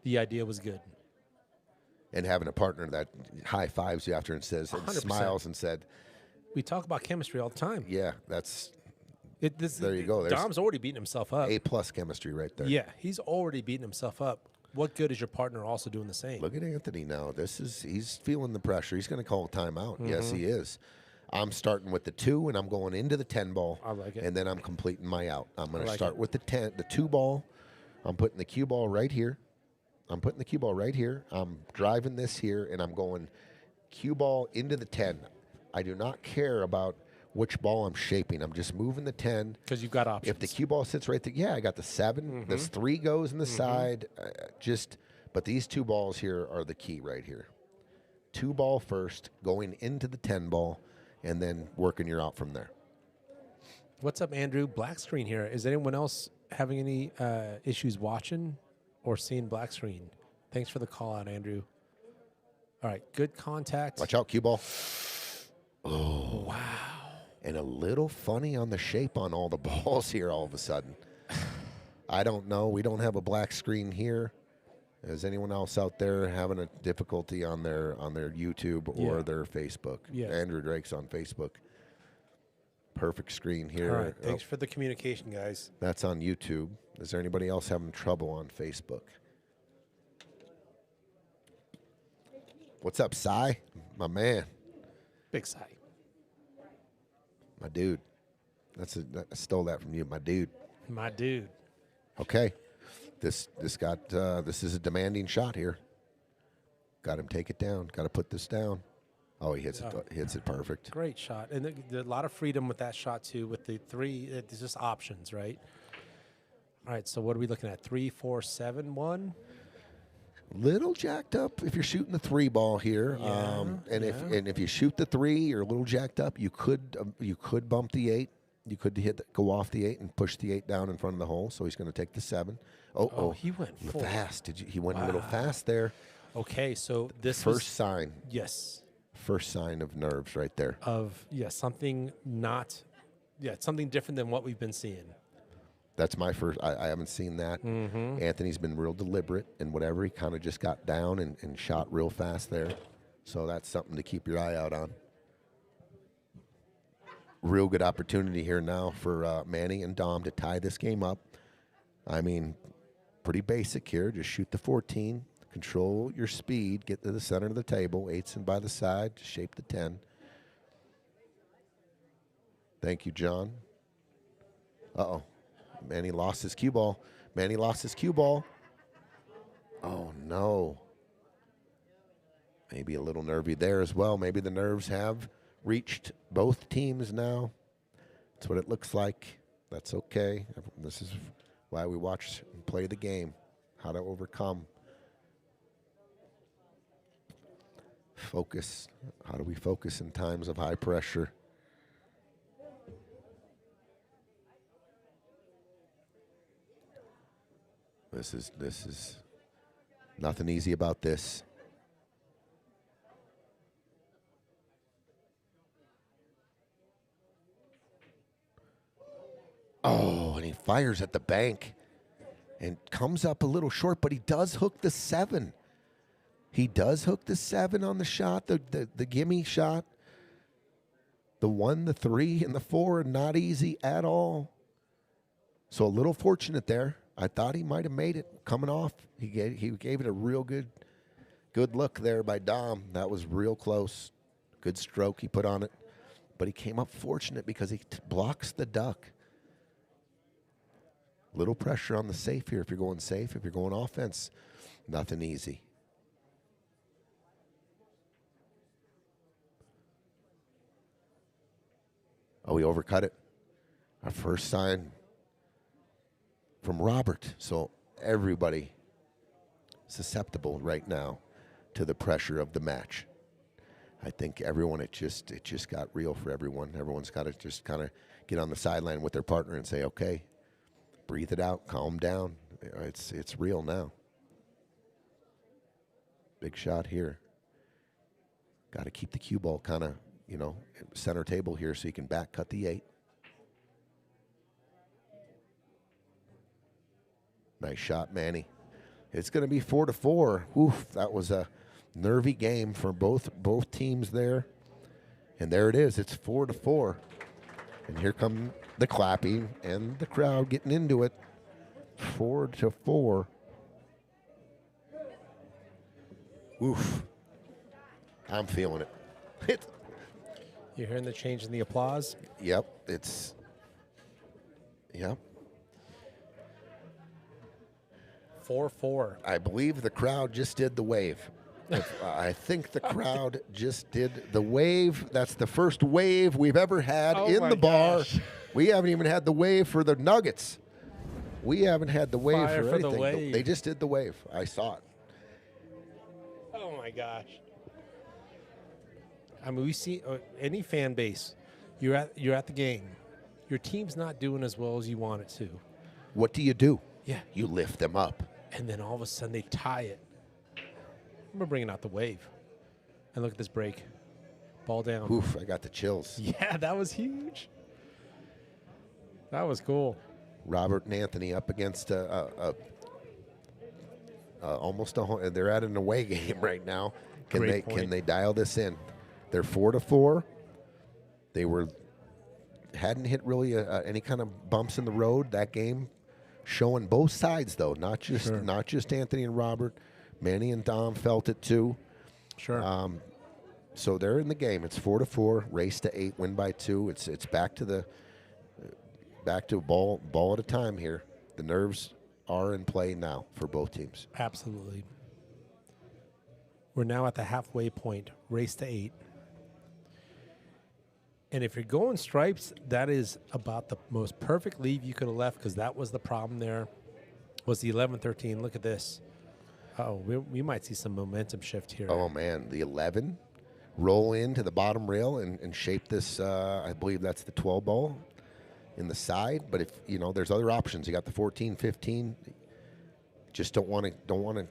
The idea was good. And having a partner that high fives you after and says and 100%. Smiles and said, we talk about chemistry all the time. Yeah, that's. There you go. Dom's already beating himself up. A+ chemistry right there. Yeah, he's already beating himself up. What good is your partner also doing the same? Look at Anthony now. He's feeling the pressure. He's going to call a timeout. Yes, he is. I'm starting with the 2, and I'm going into the 10 ball. I like it. And then I'm completing my out. I'm going to start with the 2 ball. I'm putting the cue ball right here. I'm driving this here, and I'm going cue ball into the 10. I do not care about which ball I'm shaping. I'm just moving the 10. Because you've got options. If the cue ball sits right there, I got the 7. This 3 goes in the side. But these 2 balls here are the key right here. 2 ball first, going into the 10 ball, and then working your out from there. What's up, Andrew? Black screen here. Is anyone else having any issues watching or seeing black screen? Thanks for the call out, Andrew. All right, good contact. Watch out, cue ball. Oh, wow. And a little funny on the shape on all the balls here all of a sudden. I don't know. We don't have a black screen here. Is anyone else out there having a difficulty on their YouTube or their Facebook? Yeah. Andrew Drake's on Facebook. Perfect screen here. All right. Thanks for the communication, guys. That's on YouTube. Is there anybody else having trouble on Facebook? What's up, Cy? My man. Big sigh. My dude. I stole that from you, my dude. My dude. Okay. This is a demanding shot here. Got him take it down. Got to put this down. Oh, he hits it perfect. Great shot. And a lot of freedom with that shot, too, with the three. It's just options, right? All right, so what are we looking at? 3, 4, 7, 1? Little jacked up if you're shooting the 3 ball here. If you shoot the 3, you're a little jacked up. You could bump the 8. You could go off the 8 and push the 8 down in front of the hole. So he's going to take the 7. Oh, he went full. fast. He went a little fast there. Okay, so this First sign. Yes. First sign of nerves right there. Something something different than what we've been seeing. That's my first. I haven't seen that. Mm-hmm. Anthony's been real deliberate and whatever. He kind of just got down and shot real fast there. So that's something to keep your eye out on. Real good opportunity here now for Manny and Dom to tie this game up. I mean, pretty basic here. Just shoot the 14. Control your speed. Get to the center of the table. 8s in by the side to shape the 10. Thank you, John. Uh-oh. Manny lost his cue ball. Manny lost his cue ball. Oh, no. Maybe a little nervy there as well. Maybe the nerves have reached both teams now. That's what it looks like. That's okay. This is why we watch and play the game, how to overcome. Focus. How do we focus in times of high pressure? This is nothing easy about this. Oh, and he fires at the bank and comes up a little short, but he does hook the 7. He does hook the 7 on the shot, the gimme shot. The 1, the 3, and the 4 are not easy at all. So a little fortunate there. I thought he might have made it coming off. He gave it a real good look there by Dom. That was real close. Good stroke he put on it. But he came up fortunate because he blocks the duck. Little pressure on the safe here if you're going safe. If you're going offense, nothing easy. Oh, we overcut it. Our first sign from Robert. So everybody susceptible right now to the pressure of the match. I think everyone, it just got real for everyone. Everyone's got to just kind of get on the sideline with their partner and say, okay, breathe it out, calm down. It's real now. Big shot here. Got to keep the cue ball kind of, center table here so you can back cut the 8. Nice shot, Manny. It's going to be 4-4. Oof, that was a nervy game for both teams there. And there it is. It's 4-4. And here come the clapping and the crowd getting into it. 4-4. Oof. I'm feeling it. You're hearing the change in the applause? Yep. Yep. 4-4. I believe the crowd just did the wave. I think the crowd just did the wave. That's the first wave we've ever had in the bar. Gosh. We haven't even had the wave for the Nuggets. We haven't had the wave Fire for for anything. the wave. They just did the wave. I saw it. Oh my gosh. I mean, we see any fan base. You're at the game. Your team's not doing as well as you want it to. What do? Yeah. You lift them up. And then all of a sudden they tie it. We're bringing out the wave. And look at this break. Ball down. Oof, I got the chills. Yeah, that was huge. That was cool. Robert and Anthony up against They're at an away game right now. Can Great point. Can they dial this in? They're 4-4. They hadn't hit really any kind of bumps in the road that game. Showing both sides though, not just Anthony and Robert. Manny and Dom felt it too. Sure. So they're in the game. It's 4-4, race to 8, win by 2. It's back to ball at a time here. The nerves are in play now for both teams. Absolutely. We're now at the halfway point, race to 8. And if you're going stripes, that is about the most perfect leave you could have left, because that was the problem there, was the 11-13. Look at this. We might see some momentum shift here. Oh, man, the 11 roll into the bottom rail and shape this, I believe that's the 12 ball in the side. But if, there's other options. You got the 14-15. Just don't want to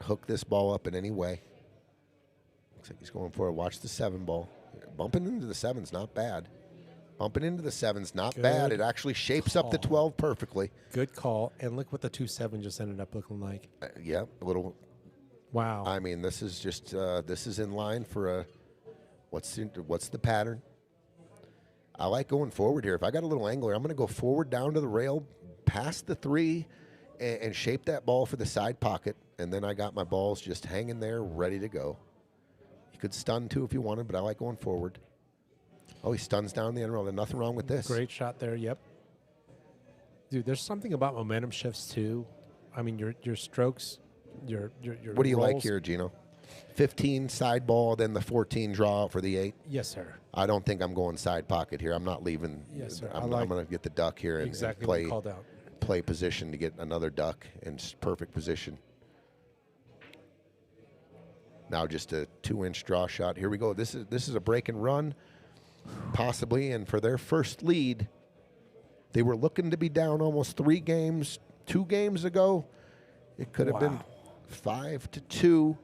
hook this ball up in any way. Looks like he's going for it. Watch the 7 ball. Bumping into the 7's not bad. Bumping into the 7's not bad. It actually shapes up the 12 perfectly. Good call. And look what the 2-7 just ended up looking like. Yeah, a little. Wow. I mean, this is just this is in line for what's the pattern? I like going forward here. If I got a little angler, I'm going to go forward down to the rail, past the 3, and shape that ball for the side pocket. And then I got my balls just hanging there, ready to go. You could stun too if you wanted, but I like going forward. Oh, he stuns down the end rail. There's nothing wrong with this. Great shot there. Yep. Dude, there's something about momentum shifts too. I mean, your strokes, your What do you rolls. like here, Gino? 15 side ball, then the 14 draw out for the 8. Yes, sir. I don't think I'm going side pocket here. I'm not leaving. Yes, sir. I'm going to get the duck here and Exactly what play you called out. play position to get another duck in perfect position. Now just a 2-inch draw shot. Here we go. This is a break and run, possibly. And for their first lead, they were looking to be down almost 2 games ago. It could have been 5-2.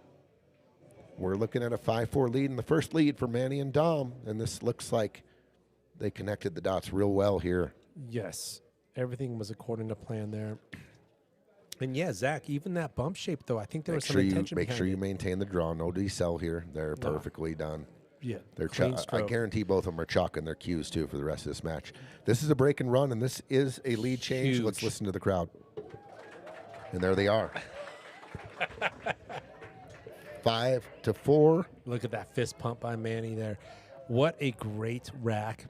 We're looking at a 5-4 lead in the first lead for Manny and Dom, and this looks like they connected the dots real well here. Yes. Everything was according to plan there. And yeah, Zach, even that bump shape, though, I think there was some intention Make behind sure you it. maintain the draw. No decel here. They're perfectly done. Yeah, They're clean I stroke. guarantee both of them are chalking their cues, too, for the rest of this match. This is a break and run, and this is a lead change. Huge. Let's listen to the crowd. And there they are. 5-4. Look at that fist pump by Manny there. What a great rack.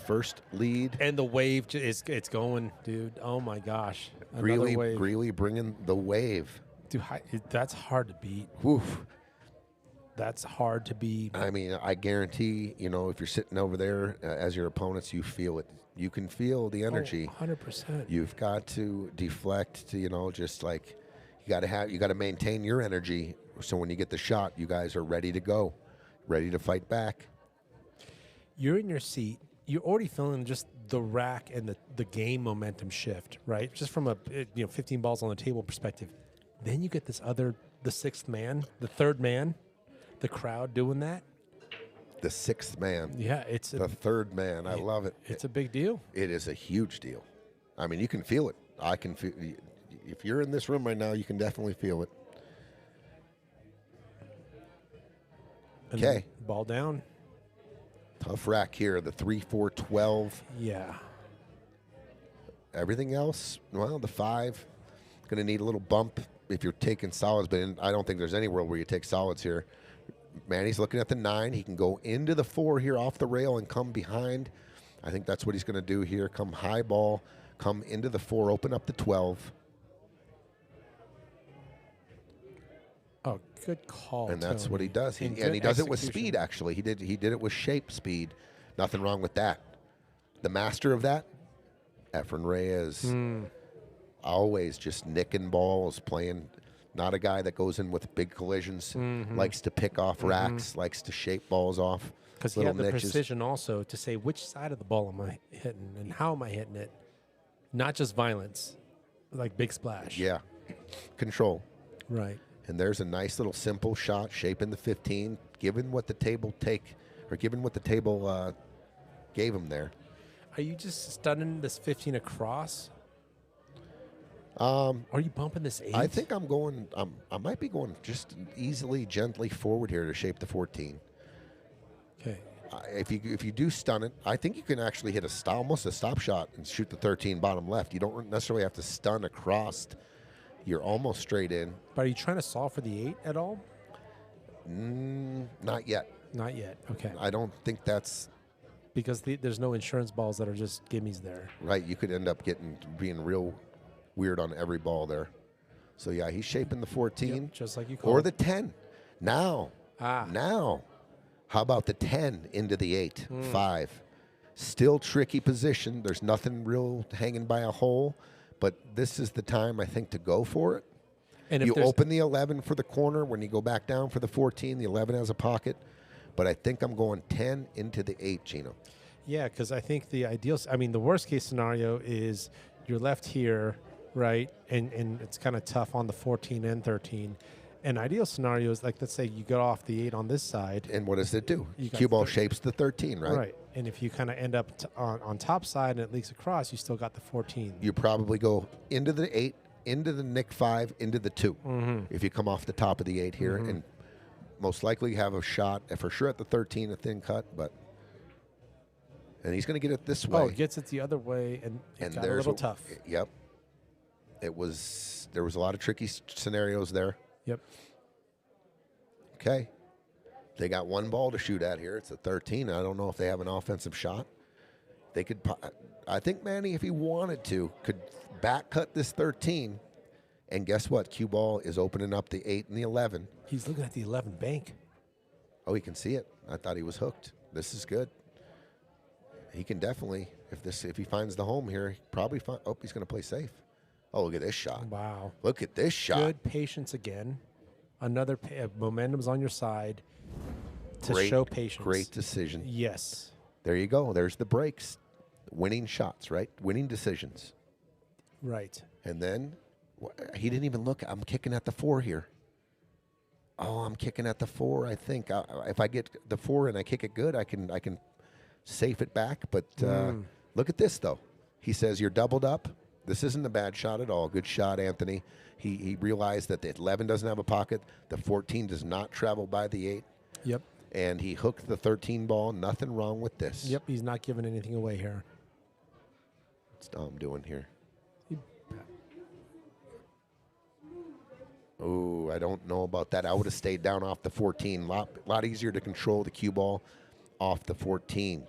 First lead. And the wave, it's going, dude. Oh, my gosh. Another wave. Greeley bringing the wave. Dude, that's hard to beat. Woof. That's hard to beat. I mean, I guarantee, if you're sitting over there as your opponents, you feel it. You can feel the energy. 100%. You've got to deflect to, just like you got to maintain your energy. So when you get the shot, you guys are ready to go, ready to fight back. You're in your seat. You're already feeling just the rack and the game momentum shift, right? Just from a 15 balls on the table perspective. Then you get the 6th man, the 3rd man, the crowd doing that. The 6th man. Yeah, the 3rd man. I love it. It's a big deal. It is a huge deal. I mean, you can feel it. I can feel. If you're in this room right now, you can definitely feel it. Okay. Ball down. Tough rack here. The 3-4-12. Yeah. Everything else, well, the 5, going to need a little bump if you're taking solids, but I don't think there's any world where you take solids here. Manny's looking at the 9. He can go into the 4 here off the rail and come behind. I think that's what he's going to do here. Come high ball, come into the 4, open up the 12. Oh, good call. And that's what he does. And He does it with execution. speed, actually. He did it with shape speed. Nothing wrong with that. The master of that, Efren Reyes. Always just nicking balls, playing. Not a guy that goes in with big collisions. Likes to pick off racks, likes to shape balls off. Because he had the precision also to say which side of the ball am I hitting and how am I hitting it. Not just violence, like big splash. Yeah. Control. Right. And there's a nice little simple shot, shaping the 15, given what the table gave him there. Are you just stunning this 15 across? Are you bumping this 8? I think I'm going. I might be going just easily, gently forward here to shape the 14. Okay. If you do stun it, I think you can actually hit almost a stop shot and shoot the 13 bottom left. You don't necessarily have to stun across. You're almost straight in. But are you trying to solve for the 8 at all? Not yet. Not yet. Okay. I don't think that's Because there's no insurance balls that are just gimmies there. right. You could end up being real weird on every ball there. So yeah, he's shaping the 14, Yep, just like you called. or the 10. Now, Ah. how about the 10 into the 8? 5. Still tricky position. There's nothing real hanging by a hole, but this is the time I think to go for it. And if You there's- open the 11 for the corner. When you go back down for the 14, the 11 has a pocket. But I think I'm going 10 into the 8, Gino. Yeah, because I think the the worst case scenario is you're left here, right? And it's kind of tough on the 14 and 13. An ideal scenario is like, let's say you get off the 8 on this side. And what does it do? You got Cue ball 13. shapes the 13, right? Right. And if you kind of end up on top side and it leaks across, you still got the 14. You probably go into the 8, into the Nick 5, into the 2. If you come off the top of the 8 here, and most likely have a shot, for sure at the 13, a thin cut, and he's going to get it this way. Oh, it gets it the other way, and it got a little tough. Yep. There was a lot of tricky scenarios there. Yep. Okay. They got one ball to shoot at here. It's a 13. I don't know if they have an offensive shot. They could. I think Manny, if he wanted to, could back cut this 13. And guess what? Cue ball is opening up the 8 and the 11. He's looking at the 11 bank. Oh, he can see it. I thought he was hooked. This is good. He can definitely, if he finds the home here, probably find. Oh, he's going to play safe. Oh, look at this shot. Wow. Look at this shot. Good patience again. Another momentum's on your side to Great, show patience. Great decision. Yes. There you go. There's the breaks. Winning shots, right? Winning decisions. Right. And then he didn't even look. I'm kicking at the 4 here. Oh, I'm kicking at the 4. I think if I get the 4 and I kick it good, I can safe it back. But look at this though. He says you're doubled up. This isn't a bad shot at all. Good shot, Anthony. He realized that the 11 doesn't have a pocket. The 14 does not travel by the 8. Yep. And he hooked the 13 ball. Nothing wrong with this. Yep. He's not giving anything away here. What's Dom doing here? Oh, I don't know about that. I would have stayed down off the 14. Lot easier to control the cue ball off the 14.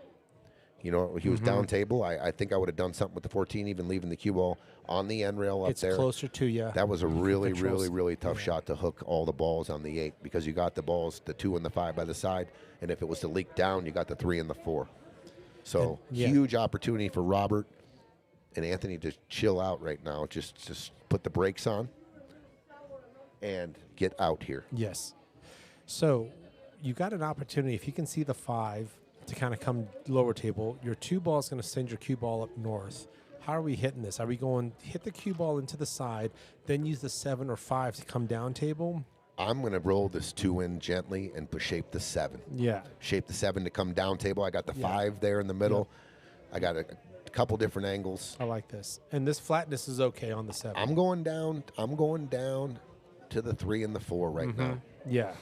You know, he was down table. I think I would have done something with the 14, even leaving the cue ball on the end rail up It's there. closer to you. That was a really, controls- really, really tough shot to hook all the balls on the 8 because you got the balls, the 2 and the 5 by the side, and if it was to leak down, you got the 3 and the 4. So huge opportunity for Robert and Anthony to chill out right now. Just put the brakes on and get out here. Yes. So you got an opportunity. If you can see the 5 to kind of come lower table, your 2 ball is going to send your cue ball up north. How are we hitting this? Are we going hit the cue ball into the side, then use the 7 or 5 to come down table? I'm going to roll this 2 in gently and shape the 7. Yeah. Shape the 7 to come down table. I got the 5 there in the middle. I got a couple different angles. I like this. And this flatness is okay on the 7. I'm going down to the 3 and the 4 right now. Yeah.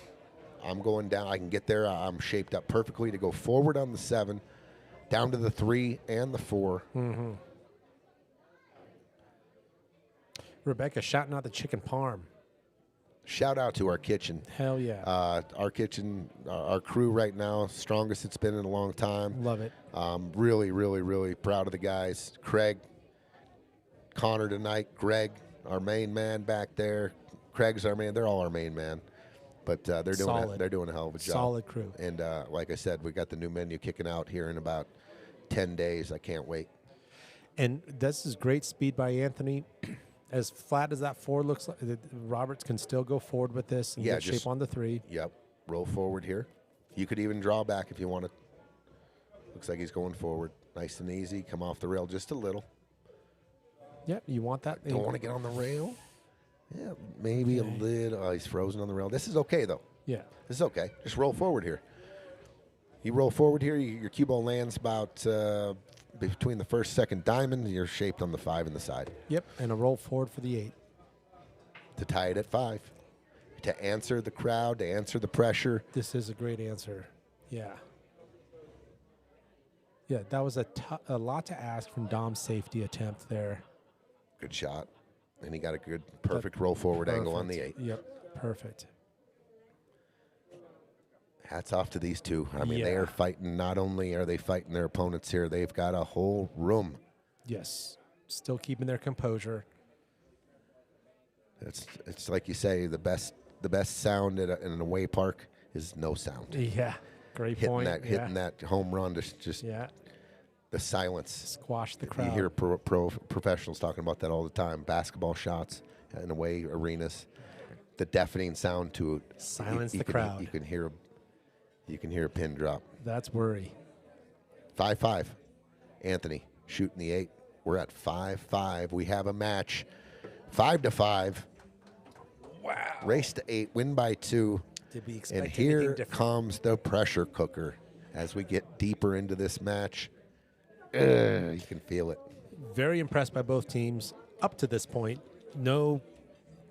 I'm going down. I can get there. I'm shaped up perfectly to go forward on the 7, down to the 3 and the 4. Rebecca shouting out the chicken parm. Shout out to our kitchen. Hell yeah. Our kitchen, our crew right now, strongest it's been in a long time. Love it. Really, really, really proud of the guys. Craig, Connor tonight, Greg, our main man back there. Craig's our man. They're all our main man. But they're doing a hell of a job. Solid crew. And like I said, we got the new menu kicking out here in about 10 days. I can't wait. And this is great speed by Anthony. As flat as that 4 looks like, Roberts can still go forward with this and get shape on the 3. Yep. Roll forward here. You could even draw back if you wanted. Looks like he's going forward. Nice and easy. Come off the rail just a little. Yep, you want that. Don't want to get on the rail. Yeah, maybe a little. Oh, he's frozen on the rail. This is okay, though. Yeah. This is okay. Just roll forward here. You roll forward here, your cue ball lands about between the first, second diamond, you're shaped on the 5 and the side. Yep, and a roll forward for the 8. To tie it at 5. To answer the crowd, to answer the pressure. This is a great answer. Yeah. Yeah, that was a lot to ask from Dom's safety attempt there. Good shot. And he got a good, perfect roll forward angle on the 8. Yep, perfect. Hats off to these two. I mean, Yeah. they are fighting. Not only are they fighting their opponents here, they've got a whole room. Yes, still keeping their composure. It's like you say, the best sound in an away park is no sound. Yeah, great point. Hitting that home run, just Yeah, the silence. squash the crowd. You hear professionals talking about that all the time. Basketball shots in away arenas, the deafening sound to Silence the can, crowd. You can hear a pin drop. That's worry. 5-5. Anthony shooting the 8. We're at 5-5. We have a match. 5-5. Wow. Race to 8. Win by 2. Did we expect And anything here different? comes the pressure cooker as we get deeper into this match. You can feel it. Very impressed by both teams up to this point. No,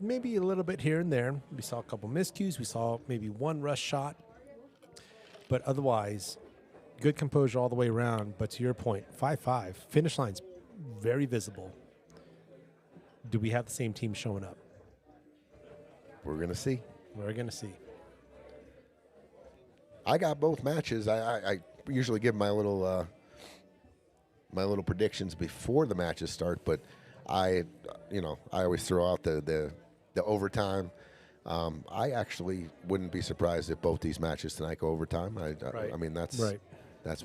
maybe a little bit here and there. We saw a couple miscues. We saw maybe one rush shot. But otherwise, good composure all the way around. But to your point, 5-5. Finish line's very visible. Do we have the same team showing up? We're going to see. We're going to see. I got both matches. I usually give my little predictions before the matches start, but I always throw out the overtime. I actually wouldn't be surprised if both these matches tonight go overtime. I mean, that's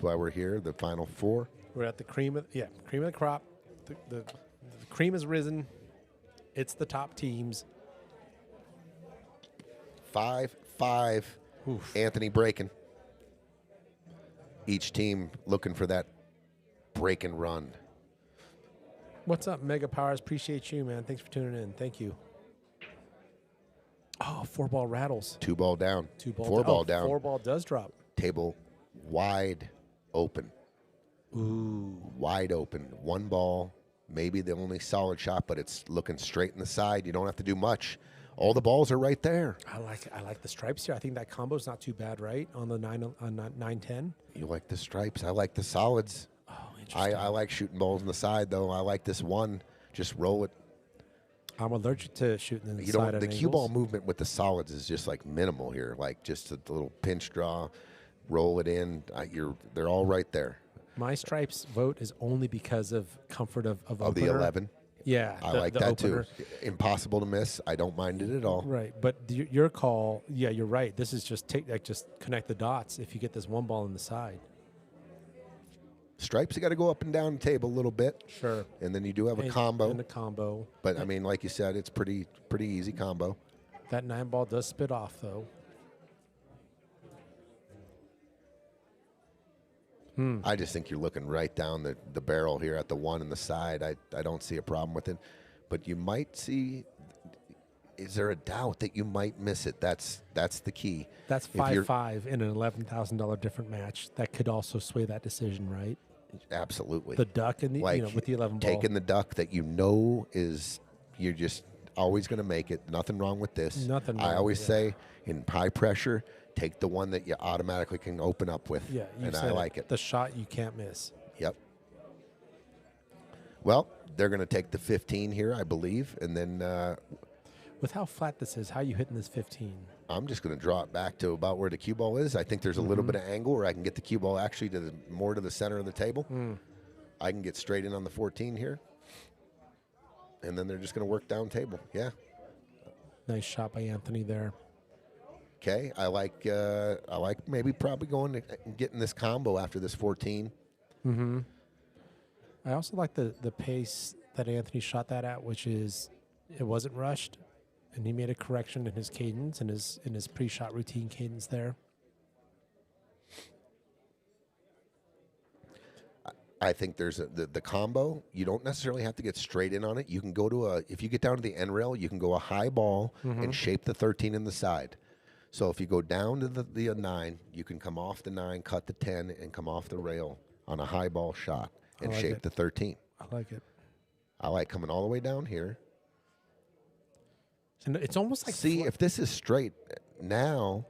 why we're here. The Final Four. We're at the cream of the crop. The cream has risen. It's the top teams. 5-5. Oof. Anthony breaking. Each team looking for that break and run. What's up, Mega Powers? Appreciate you, man. Thanks for tuning in. Thank you. Oh, 4-ball rattles. 2-ball down. 2-ball 4-ball down. 4-ball does drop. Table wide open. Ooh. Wide open. 1 ball. Maybe the only solid shot, but it's looking straight in the side. You don't have to do much. All the balls are right there. I like the stripes here. I think that combo's not too bad, right? On the 9-10. You like the stripes. I like the solids. Oh, interesting. I like shooting balls in the side, though. I like this one. Just roll it. I'm allergic to shooting in the You side know, the at cue ball angles. movement with the solids is just like minimal here. Like just a little pinch draw, roll it in. They're all right there. My stripes vote is only because of comfort of Of opener. the 11. Yeah, I the- like the that opener. too. Impossible to miss. I don't mind it at all. Right, but your call, yeah, you're right. This is just just connect the dots. If you get this 1 ball in the side, Stripes, you got to go up and down the table a little bit. sure. And then you do have a And- combo. and a combo. But I mean, like you said, it's pretty easy combo. That 9 ball does spit off though. I just think you're looking right down the barrel here at the 1 and the side. I don't see a problem with it. But you might see, is there a doubt that you might miss it? That's the key. That's If you're- 5-5 in an $11,000 different match. That could also sway that decision, right? Absolutely. The duck and the Like with the 11 ball. taking the duck that you know you're just always going to make it. Nothing wrong with this. Nothing I wrong, always yeah. say in high pressure, take the one that you automatically can open up with. Yeah, you and I said like it. The shot you can't miss. Yep. Well, they're going to take the 15 here, I believe, and then With how flat this is, how you hitting this 15? I'm just going to draw it back to about where the cue ball is. I think there's a little bit of angle where I can get the cue ball actually more to the center of the table. I can get straight in on the 14 here, and then they're just going to work down table. Yeah. Nice shot by Anthony there. Okay, I like maybe probably going to getting this combo after this 14. I also like the pace that Anthony shot that at, which is it wasn't rushed, and he made a correction in his cadence and in his pre-shot routine cadence there. I think there's the combo. You don't necessarily have to get straight in on it. You can go if you get down to the end rail, you can go a high ball and shape the 13 in the side. So if you go down to the 9, you can come off the 9, cut the 10, and come off the rail on a high ball shot. and like shape it. the 13. I like it. I like coming all the way down here. And it's almost like See, if this is straight, now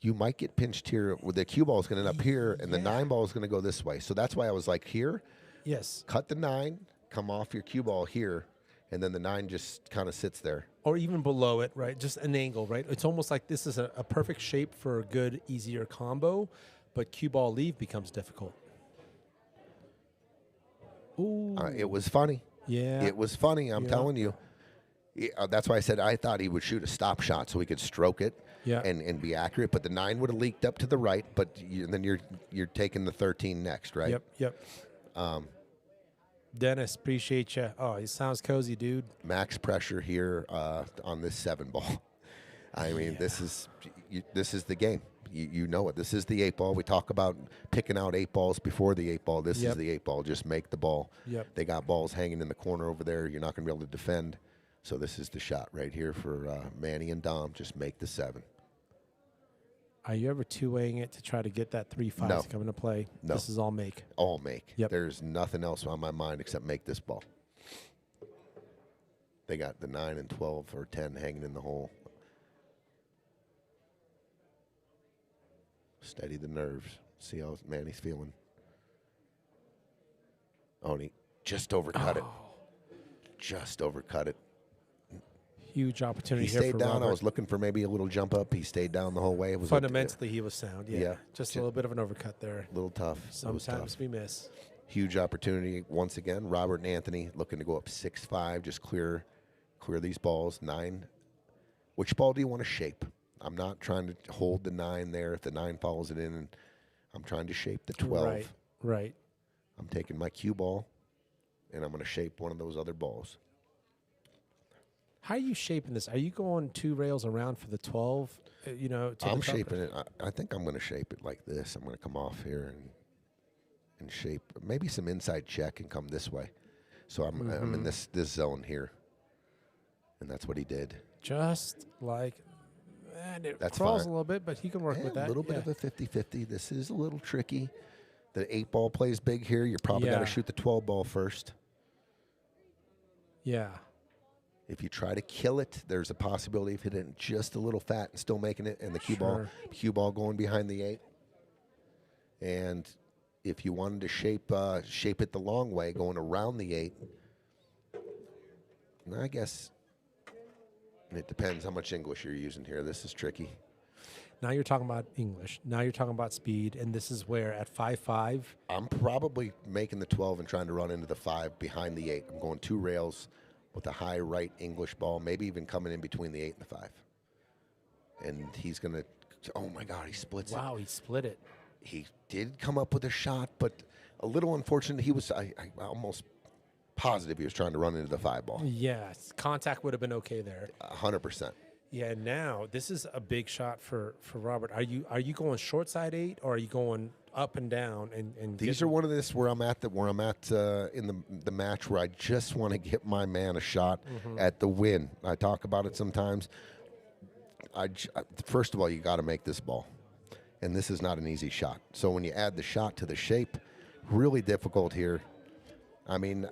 you might get pinched here. With the cue ball is going to end up here, and the 9 ball is going to go this way. So that's why I was like, here, yes, cut the 9, come off your cue ball here, and then the 9 just kind of sits there. or even below it, right? Just an angle, right? It's almost like this is a perfect shape for a good, easier combo, but cue ball leave becomes difficult. Ooh, It was funny. yeah. It was funny, I'm Yeah. telling you. That's why I said I thought he would shoot a stop shot so he could stroke it Yeah. and be accurate. But the 9 would have leaked up to the right, but then you're taking the 13 next, right? Yep. Dennis, appreciate you. Oh, he sounds cozy, dude. Max pressure here on this 7 ball. I mean, this is the game. You know it. This is the 8 ball. We talk about picking out 8 balls before the 8 ball. This is the 8 ball. Just make the ball. Yep. They got balls hanging in the corner over there. You're not going to be able to defend. So this is the shot right here for Manny and Dom. Just make the 7. Are you ever two-weighing it to try to get that 3-5 No. to come into play? No. This is all make. All make. Yep. There's nothing else on my mind except make this ball. They got the 9 and 12 or 10 hanging in the hole. Steady the nerves. See how Manny's feeling. Oh, and he just overcut it. Just overcut it. Huge opportunity He here stayed for down. Robert. I was looking for maybe a little jump up. He stayed down the whole way. It was Fundamentally, he was sound. Yeah. Yeah. Just a little bit of an overcut there. a little tough. It was Sometimes tough. we miss. Huge opportunity once again. Robert and Anthony looking to go up 6-5. Just clear these balls. 9. Which ball do you want to shape? I'm not trying to hold the 9 there. If the 9 follows it in, and I'm trying to shape the 12. Right. I'm taking my cue ball, and I'm going to shape one of those other balls. How are you shaping this? Are you going 2 rails around for the 12? To I'm the top? shaping it. I think I'm going to shape it like this. I'm going to come off here and shape maybe some inside check and come this way. So I'm in this zone here, and that's what he did. Just like, and it That's crawls fine. a little bit, but he can work with that. A little bit of a 50-50. This is a little tricky. The 8 ball plays big here. You're probably got to Yeah. shoot the 12 ball first. Yeah. If you try to kill it, there's a possibility of hitting it just a little fat and still making it, and the cue ball going behind the 8. And if you wanted to shape it the long way, going around the 8, I guess it depends how much English you're using here. This is tricky. Now you're talking about English. Now you're talking about speed, and this is where at 5-5. I'm probably making the 12 and trying to run into the 5 behind the 8. I'm going 2 rails with a high right English ball, maybe even coming in between the 8 and the 5. And he's going to, oh my God, he splits it. Wow, he split it. He did come up with a shot, but a little unfortunate. He was, I almost positive he was trying to run into the 5 ball. Yes, contact would have been okay there. 100%. Yeah, now this is a big shot for Robert. Are you going short side 8, or are you going up and down? And These are one of this where I'm at in the match where I just want to get my man a shot at the win. I talk about it sometimes. First of all, you got to make this ball, and this is not an easy shot. So when you add the shot to the shape, really difficult here. I mean,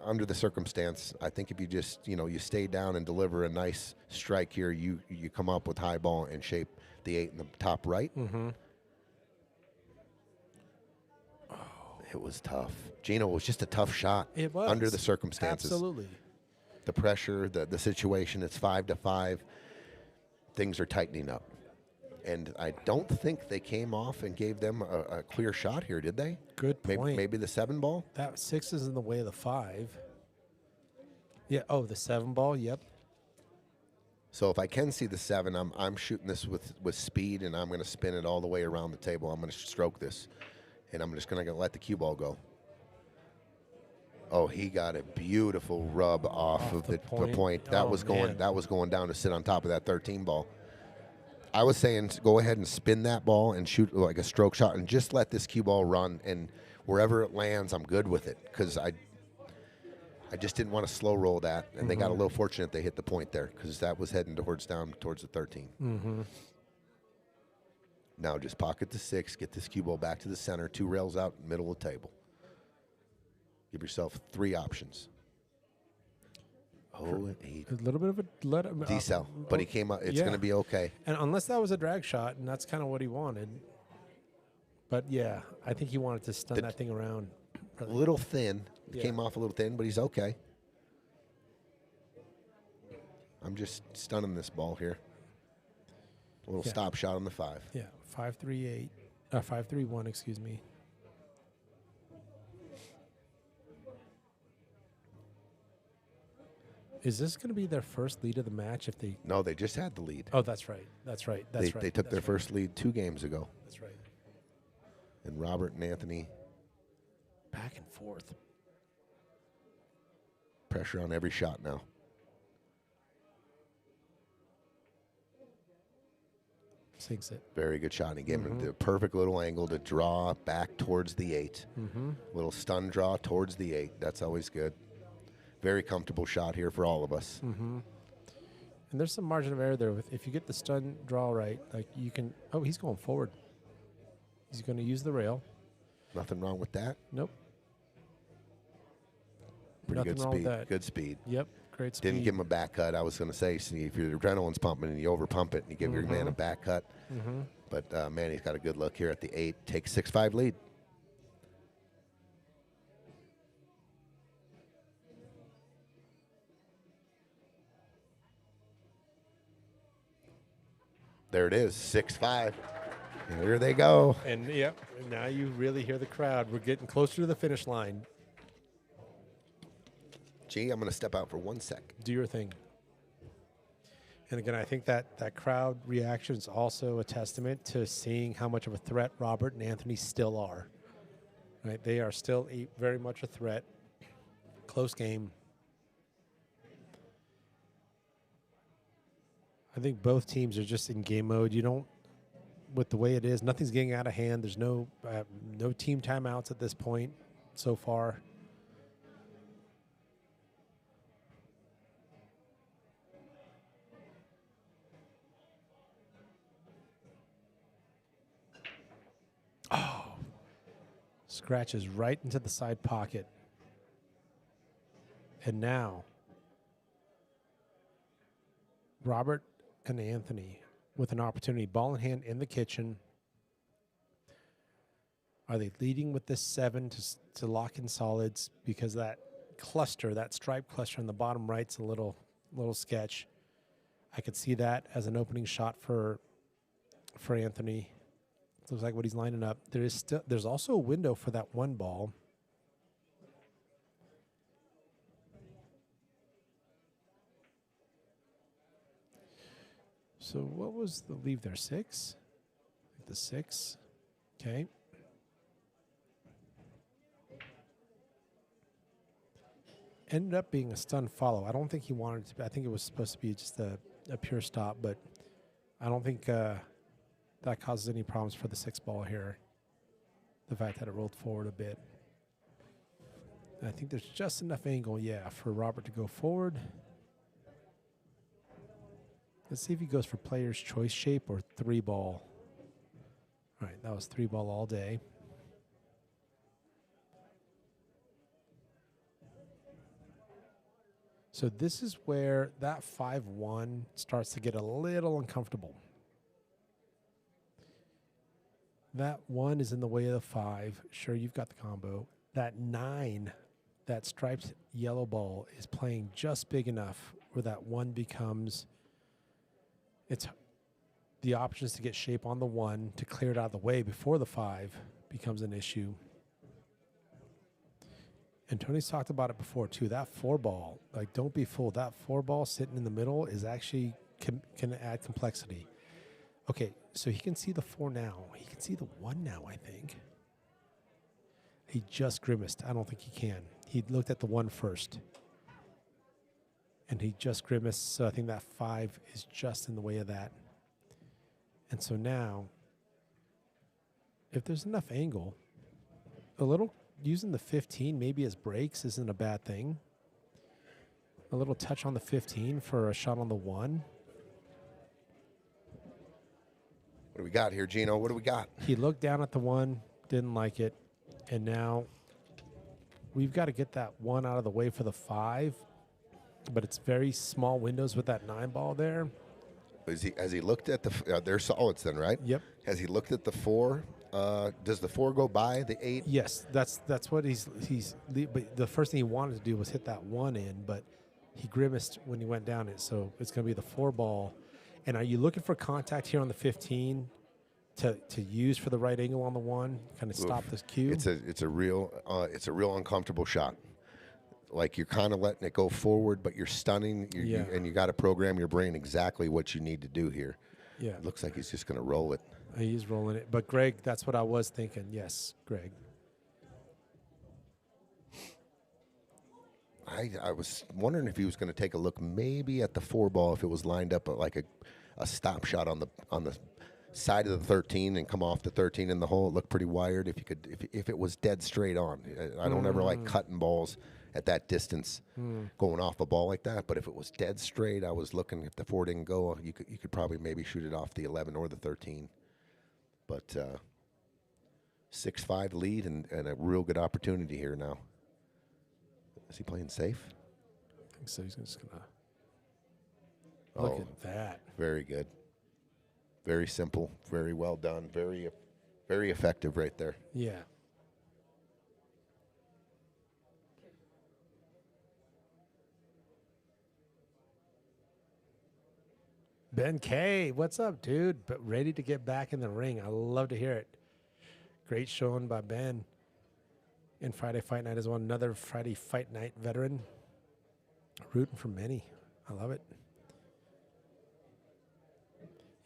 under the circumstance, I think if you just, you stay down and deliver a nice strike here, you come up with high ball and shape the 8 in the top right. It was tough. Gino, it was just a tough shot. It was. Under the circumstances. Absolutely. The pressure, the situation, it's 5-5. Things are tightening up. And I don't think they came off and gave them a clear shot here, did they? Good point. Maybe the 7 ball? That 6 is in the way of the 5. Yeah. Oh, the 7 ball. Yep. So if I can see the 7, I'm shooting this with speed, and I'm going to spin it all the way around the table. I'm going to stroke this, and I'm just going to let the cue ball go. Oh, he got a beautiful rub off of the point. That was going down to sit on top of that 13 ball. I was saying go ahead and spin that ball and shoot like a stroke shot and just let this cue ball run, and wherever it lands, I'm good with it, because I just didn't want to slow roll that, and they got a little fortunate they hit the point there, because that was heading towards the 13. Now just pocket the 6, get this cue ball back to the center, 2 rails out, middle of the table. Give yourself 3 options. Oh, and 8. A little bit of a Decel, but he came up. It's yeah. going to be okay. And unless that was a drag shot, and that's kind of what he wanted. But yeah, I think he wanted to stun that thing around. A little thin. Yeah. Came off a little thin, but he's okay. I'm just stunning this ball here. A little stop shot on the 5. Yeah, 5-3-8. 5-3-1, excuse me. Is this going to be their first lead of the match if they... No, they just had the lead. Oh, that's right. That's right. That's right. They took their first lead 2 games ago. That's right. And Robert and Anthony... Back and forth. Pressure on every shot now. Sinks it. Very good shot. And he gave him the perfect little angle to draw back towards the 8. Little stun draw towards the 8. That's always good. Very comfortable shot here for all of us. And there's some margin of error there. If you get the stun draw right, like you can... Oh, he's going forward. He's going to use the rail. Nothing wrong with that. Nope. Pretty Nothing good wrong with speed. that. Good speed. Yep, great speed. Didn't give him a back cut. I was going to say, see, if your adrenaline's pumping and you over pump it and you give your man a back cut. But Manny's got a good look here at the 8. Takes 6-5 lead. There it is, 6-5. And here they go. And yep, now you really hear the crowd. We're getting closer to the finish line. Gee, I'm going to step out for 1 sec. Do your thing. And again, I think that crowd reaction is also a testament to seeing how much of a threat Robert and Anthony still are. Right? They are still very much a threat. Close game. I think both teams are just in game mode. You don't, with the way it is, nothing's getting out of hand. There's no team timeouts at this point so far. Oh, scratches right into the side pocket. And now, Robert and Anthony with an opportunity, ball in hand in the kitchen. Are they leading with this 7 to lock in solids? Because that cluster, that stripe cluster in the bottom right's a little sketch. I could see that as an opening shot for Anthony. Looks like what he's lining up. There's also a window for that 1 ball. So what was the leave there? 6? The 6. Okay. Ended up being a stun follow. I don't think he wanted it to be. I think it was supposed to be just a pure stop, but I don't think that causes any problems for the 6 ball here. The fact that it rolled forward a bit. And I think there's just enough angle, for Robert to go forward. Let's see if he goes for player's choice shape or 3 ball. All right, that was 3 ball all day. So this is where that 5-1 starts to get a little uncomfortable. That 1 is in the way of the 5. Sure, you've got the combo. That 9, that striped yellow ball is playing just big enough where that 1 becomes... It's the options to get shape on the 1 to clear it out of the way before the 5 becomes an issue. And Tony's talked about it before too. That 4 ball, like, don't be fooled. That 4 ball sitting in the middle is actually can add complexity. Okay, so he can see the 4 now. He can see the 1 now, I think. He just grimaced. I don't think he can. He looked at the 1 first. And he just grimaced, so I think that 5 is just in the way of that. And so now, if there's enough angle, a little using the 15 maybe as brakes isn't a bad thing. A little touch on the 15 for a shot on the 1. What do we got here, Gino? What do we got? He looked down at the 1, didn't like it, and now we've got to get that 1 out of the way for the 5, but it's very small windows with that 9 ball there. Has he looked at the? They're solids then, right? Yep. Has he looked at the 4? Does the 4 go by the 8? Yes, that's what he's. But the first thing he wanted to do was hit that 1 in, but he grimaced when he went down it. So it's going to be the 4 ball. And are you looking for contact here on the 15 to use for the right angle on the 1, kind of stop this cue? It's a real uncomfortable shot. Like you're kind of letting it go forward, but you're stunning, and you got to program your brain exactly what you need to do here. Yeah, it looks like he's just going to roll it. He's rolling it, but Greg, that's what I was thinking. Yes, Greg. I was wondering if he was going to take a look maybe at the 4 ball if it was lined up like a stop shot on the side of the 13 and come off the 13 in the hole. It looked pretty wired. If it was dead straight on, I don't ever like cutting balls at that distance, going off a ball like that. But if it was dead straight, I was looking. If the 4 didn't go, you could probably maybe shoot it off the 11 or the 13. But 6-5 lead and a real good opportunity here now. Is he playing safe? I think so. He's just gonna look at that. Very good. Very simple. Very well done. Very, very effective right there. Yeah. Ben K, what's up, dude? But ready to get back in the ring. I love to hear it. Great showing by Ben. And Friday Fight Night is another Friday Fight Night veteran. Rooting for Manny. I love it.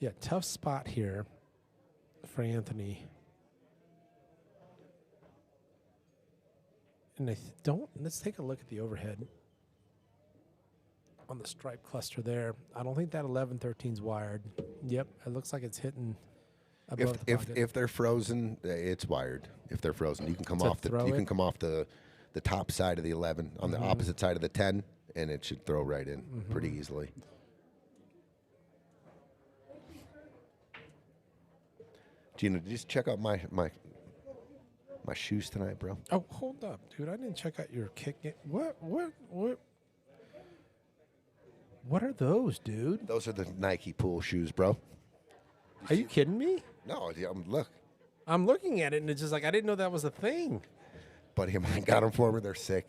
Yeah, tough spot here for Anthony. And let's take a look at the overhead on the stripe cluster there. I don't think that 11-13's wired. Yep, it looks like it's hitting above the pocket. If they're frozen, it's wired. If they're frozen, you can come off the top side of the 11 on the opposite side of the 10, and it should throw right in pretty easily. Gino, did you just check out my shoes tonight, bro? Oh, hold up, dude! I didn't check out your kick. What are those, dude? Those are the Nike pool shoes, bro. Are you kidding me? No, look. I'm looking at it, and it's just like, I didn't know that was a thing. Buddy of mine got them for me. They're sick.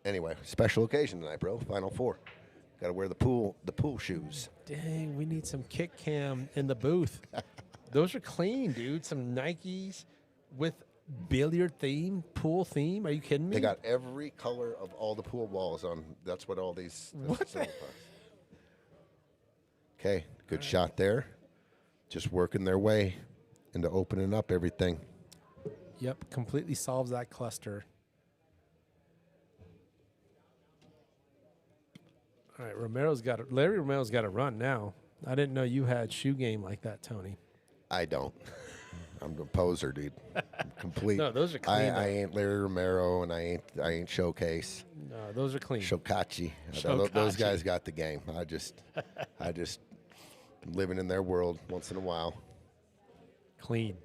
Anyway, special occasion tonight, bro. Final 4. Got to wear the pool shoes. Dang, we need some kick cam in the booth. Those are clean, dude. Some Nikes with billiard theme, pool theme. Are you kidding me? They got every color of all the pool balls on. That's what all these. What? Okay, good shot there. Just working their way into opening up everything. Yep, completely solves that cluster. All right, Larry Romero's got to run now. I didn't know you had shoe game like that, Tony. I don't. I'm a poser, dude. I'm complete. No, those are clean. I ain't Larry Romero, and I ain't Showcase. No, those are clean. Shokachi. Those guys got the game. I just living in their world once in a while. Clean.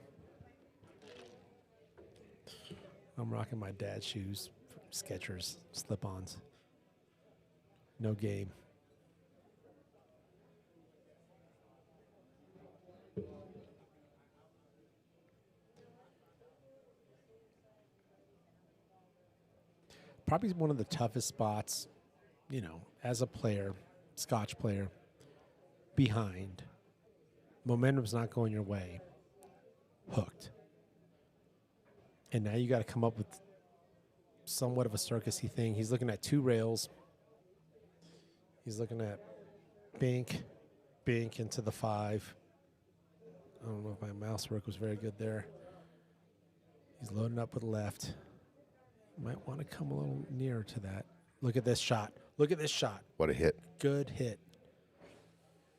I'm rocking my dad's shoes, Skechers, slip-ons. No game. Probably one of the toughest spots, as a player, Scotch player, behind. Momentum's not going your way. Hooked. And now you got to come up with somewhat of a circusy thing. He's looking at 2 rails. He's looking at bink into the 5. I don't know if my mouse work was very good there. He's loading up with left. Might want to come a little nearer to that. Look at this shot. Look at this shot. What a hit. Good hit.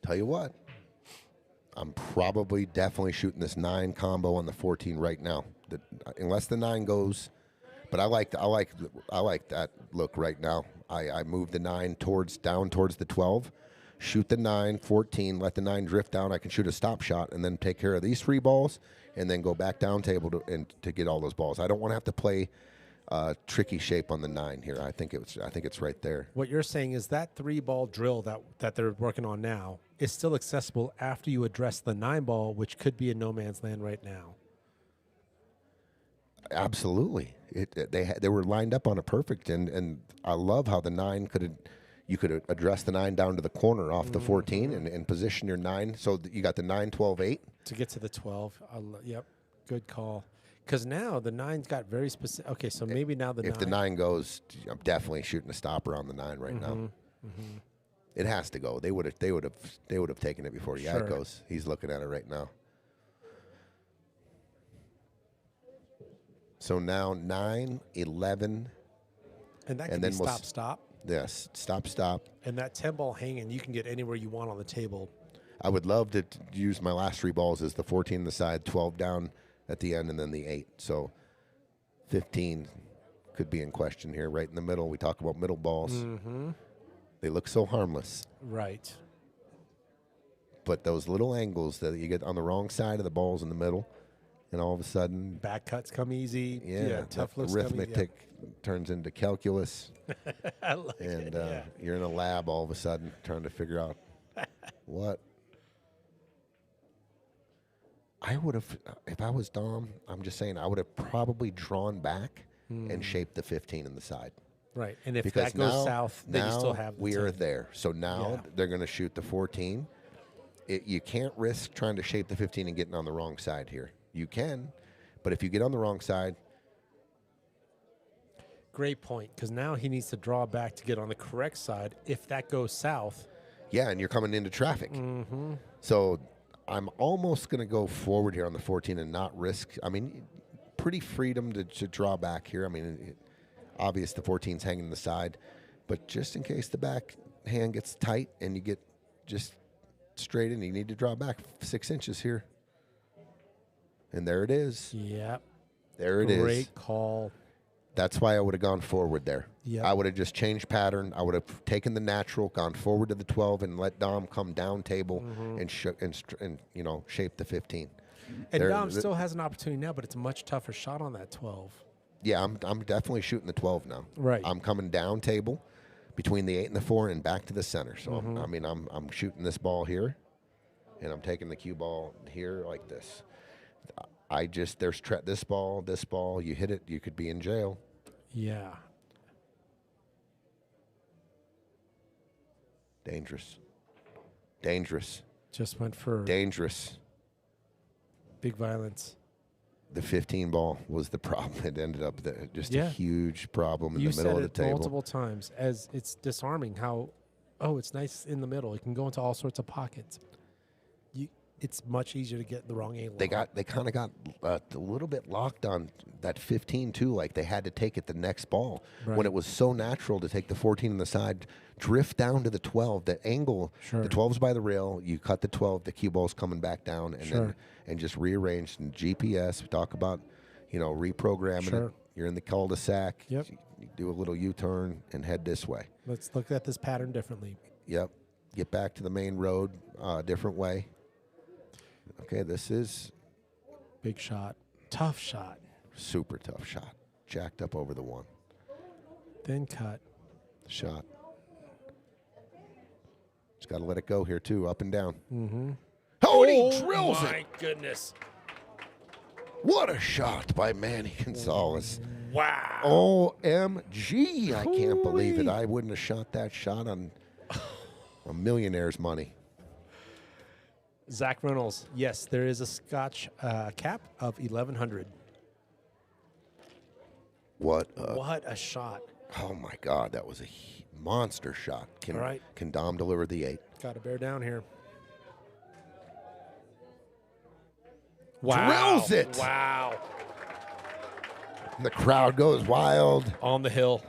Tell you what, I'm probably definitely shooting this 9 combo on the 14 right now. Unless the 9 goes, but I like that look right now. I move the 9 down towards the 12, shoot the 9, 14, let the 9 drift down. I can shoot a stop shot and then take care of these 3 balls and then go back down table to get all those balls. I don't want to have to play tricky shape on the 9 here. I think it's right there. What you're saying is that 3-ball drill that they're working on now is still accessible after you address the 9-ball, which could be in no man's land right now. Absolutely. They were lined up on a perfect, and I love how the 9 you could address the 9 down to the corner off the 14 and position your 9 so that you got the 9, 12, 8. To get to the 12. Yep. Good call. Because now the 9's got very specific. Okay, so maybe now the 9. If the 9 goes, I'm definitely shooting a stopper on the 9 right now. It has to go. They would have taken it before. Yeah, Sure. it goes. He's looking at it right now. So now 9, 11. And that can and be then we'll stop. Yes, stop. And that 10-ball hanging, you can get anywhere you want on the table. I would love to use my last 3 balls as the 14 on the side, 12 down at the end, and then the 8. So 15 could be in question here, right in the middle. We talk about middle balls. They look so harmless. Right. But those little angles that you get on the wrong side of the balls in the middle, and all of a sudden, Back cuts come easy. Tough that looks arithmetic turns into calculus. I like And it. you're in a lab all of a sudden trying to figure out what. I would have, if I was Dom, I'm just saying, I would have probably drawn back and shaped the 15 in the side. Right. And if Because that goes now, south, then you still have the we 10. are there. So now they're going to shoot the 14. You can't risk trying to shape the 15 and getting on the wrong side here. You can, but if you get on the wrong side. Great point, because now he needs to draw back to get on the correct side. If that goes south. Yeah, and you're coming into traffic. So I'm almost going to go forward here on the 14 and not risk. I mean, pretty freedom to draw back here. I mean, obvious the 14's hanging in the side, but just in case the back hand gets tight and you get just straight in, you need to draw back 6 inches here. And there it is. Yep. There it is. Great call. That's why I would have gone forward there. Yep. I would have just changed pattern. I would have taken the natural, gone forward to the 12, and let Dom come down table and shape the 15. And Dom still has an opportunity now, but it's a much tougher shot on that 12. Yeah, I'm definitely shooting the 12 now. Right. I'm coming down table between the 8 and the 4 and back to the center. So I'm shooting this ball here, and I'm taking the cue ball here like this. This ball, you hit it, you could be in jail. Yeah. Dangerous. Just went for Dangerous. big violence. The 15 ball was the problem. It ended up just a huge problem in the middle of the table. You said it multiple times as it's disarming how, it's nice in the middle. It can go into all sorts of pockets. It's much easier to get the wrong angle. They kind of got a little bit locked on that 15 too. Like they had to take it the next ball when it was so natural to take the 14 on the side, drift down to the 12. The angle, the 12's by the rail. You cut the 12. The cue ball's coming back down, and just rearrange. And GPS. We talk about, reprogramming it. You're in the cul-de-sac. Yep. You do a little U-turn and head this way. Let's look at this pattern differently. Yep. Get back to the main road, different way. Okay, this is big shot, tough shot, super tough shot, jacked up over the 1. Then cut. Shot. Just got to let it go here too, up and down. Oh, and he drills it! My goodness! What a shot by Manny Gonzales! Wow! OMG! I can't believe it. I wouldn't have shot that shot on a millionaire's money. Zach Reynolds, yes, there is a Scotch cap of 1,100. What a shot. Oh, my God. That was a monster shot. Can Dom deliver the 8? Got to bear down here. Wow. Drills it. Wow. And the crowd goes wild. On the hill.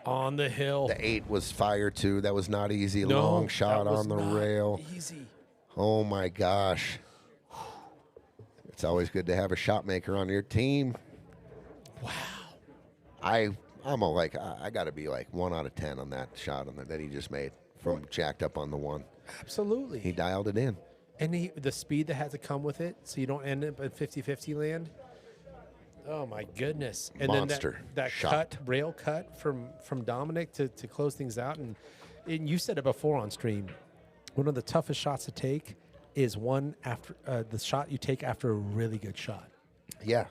On the hill. The 8 was fire, too. That was not easy. Long shot on the rail. Easy. Oh, my gosh. It's always good to have a shot maker on your team. Wow. I got to be like 1 out of 10 on that shot that he just made from jacked up on the 1. Absolutely. He dialed it in. And the speed that had to come with it so you don't end up in 50-50 land. Oh my goodness! And Monster then that shot. rail cut from Dominick to close things out, and you said it before on stream. One of the toughest shots to take is one after the shot you take after a really good shot. Yeah,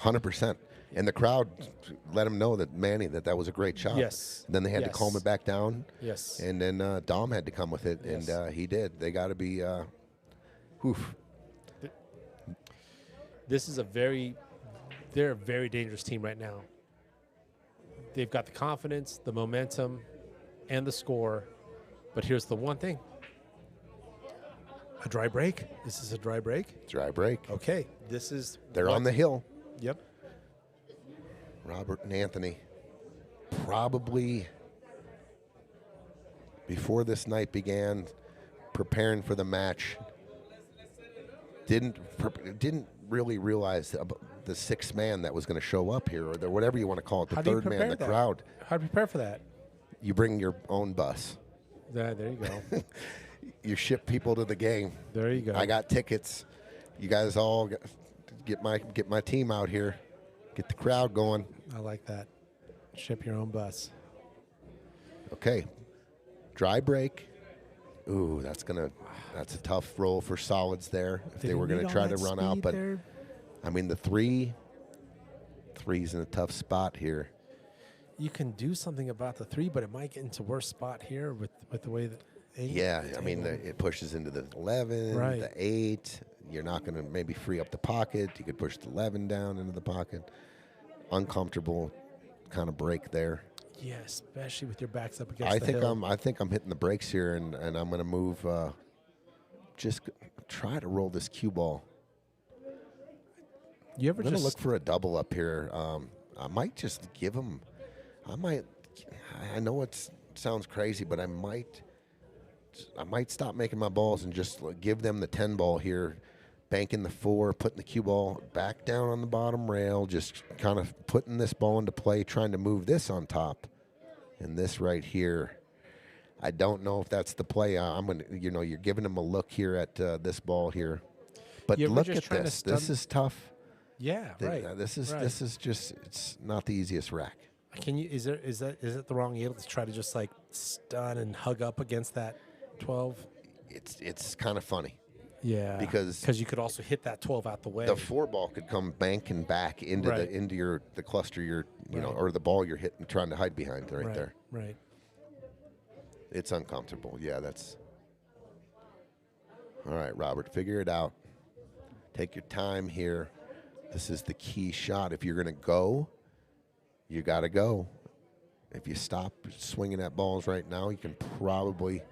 100%. And the crowd let him know that Manny that was a great shot. Yes. And then they had to Yes. calm it back down. Yes. And then Dom had to come with it, Yes. and he did. They got to be. Oof. This is they're a very dangerous team right now. They've got the confidence, the momentum, and the score. But here's the one thing. A dry break. This is a dry break. Dry break. Okay. This is. They're on the hill. Yep. Robert and Anthony probably before this night began preparing for the match didn't really realize the sixth man that was going to show up here, or whatever you want to call it, the How do you third man, prepare the that? crowd. How do you prepare for that? You bring your own bus. There you go. You ship people to the game. There you go. I got tickets. You guys all get my team out here. Get the crowd going. I like that. Ship your own bus. Okay. Dry break. Ooh, that's a tough roll for solids there. If they were going to try to run out, but there? I mean the three's in a tough spot here. You can do something about the three, but it might get into worse spot here with the way that. Yeah, I mean it pushes into the 11, Right. the 8. You're not going to maybe free up the pocket. You could push the 11 down into the pocket. Uncomfortable kind of break there. Yeah, especially with your backs up against I the think hill. I'm hitting the brakes here, and I'm going to move. Just try to roll this cue ball. You ever I'm going to just look for a double up here. I might just give him. I know it sounds crazy, but I might stop making my balls and just give them the 10 ball here. Banking the 4, putting the cue ball back down on the bottom rail, just kind of putting this ball into play, trying to move this on top. And this right here, I don't know if that's the play. I'm going to, you're giving them a look here at this ball here. But You ever look just at trying to this. stun- This is tough. Yeah, right. This is just, it's not the easiest rack. Can you? Is it the wrong angle to try to just like stun and hug up against that 12? It's kind of funny. Yeah, Because you could also hit that 12 out the way. The 4 ball could come banking back into Right. the cluster you're Right. or the ball you're hitting, trying to hide behind right there. Right. It's uncomfortable. Yeah, that's all right, Robert. Figure it out. Take your time here. This is the key shot. If you're going to go, you got to go. If you stop swinging at balls right now, you can probably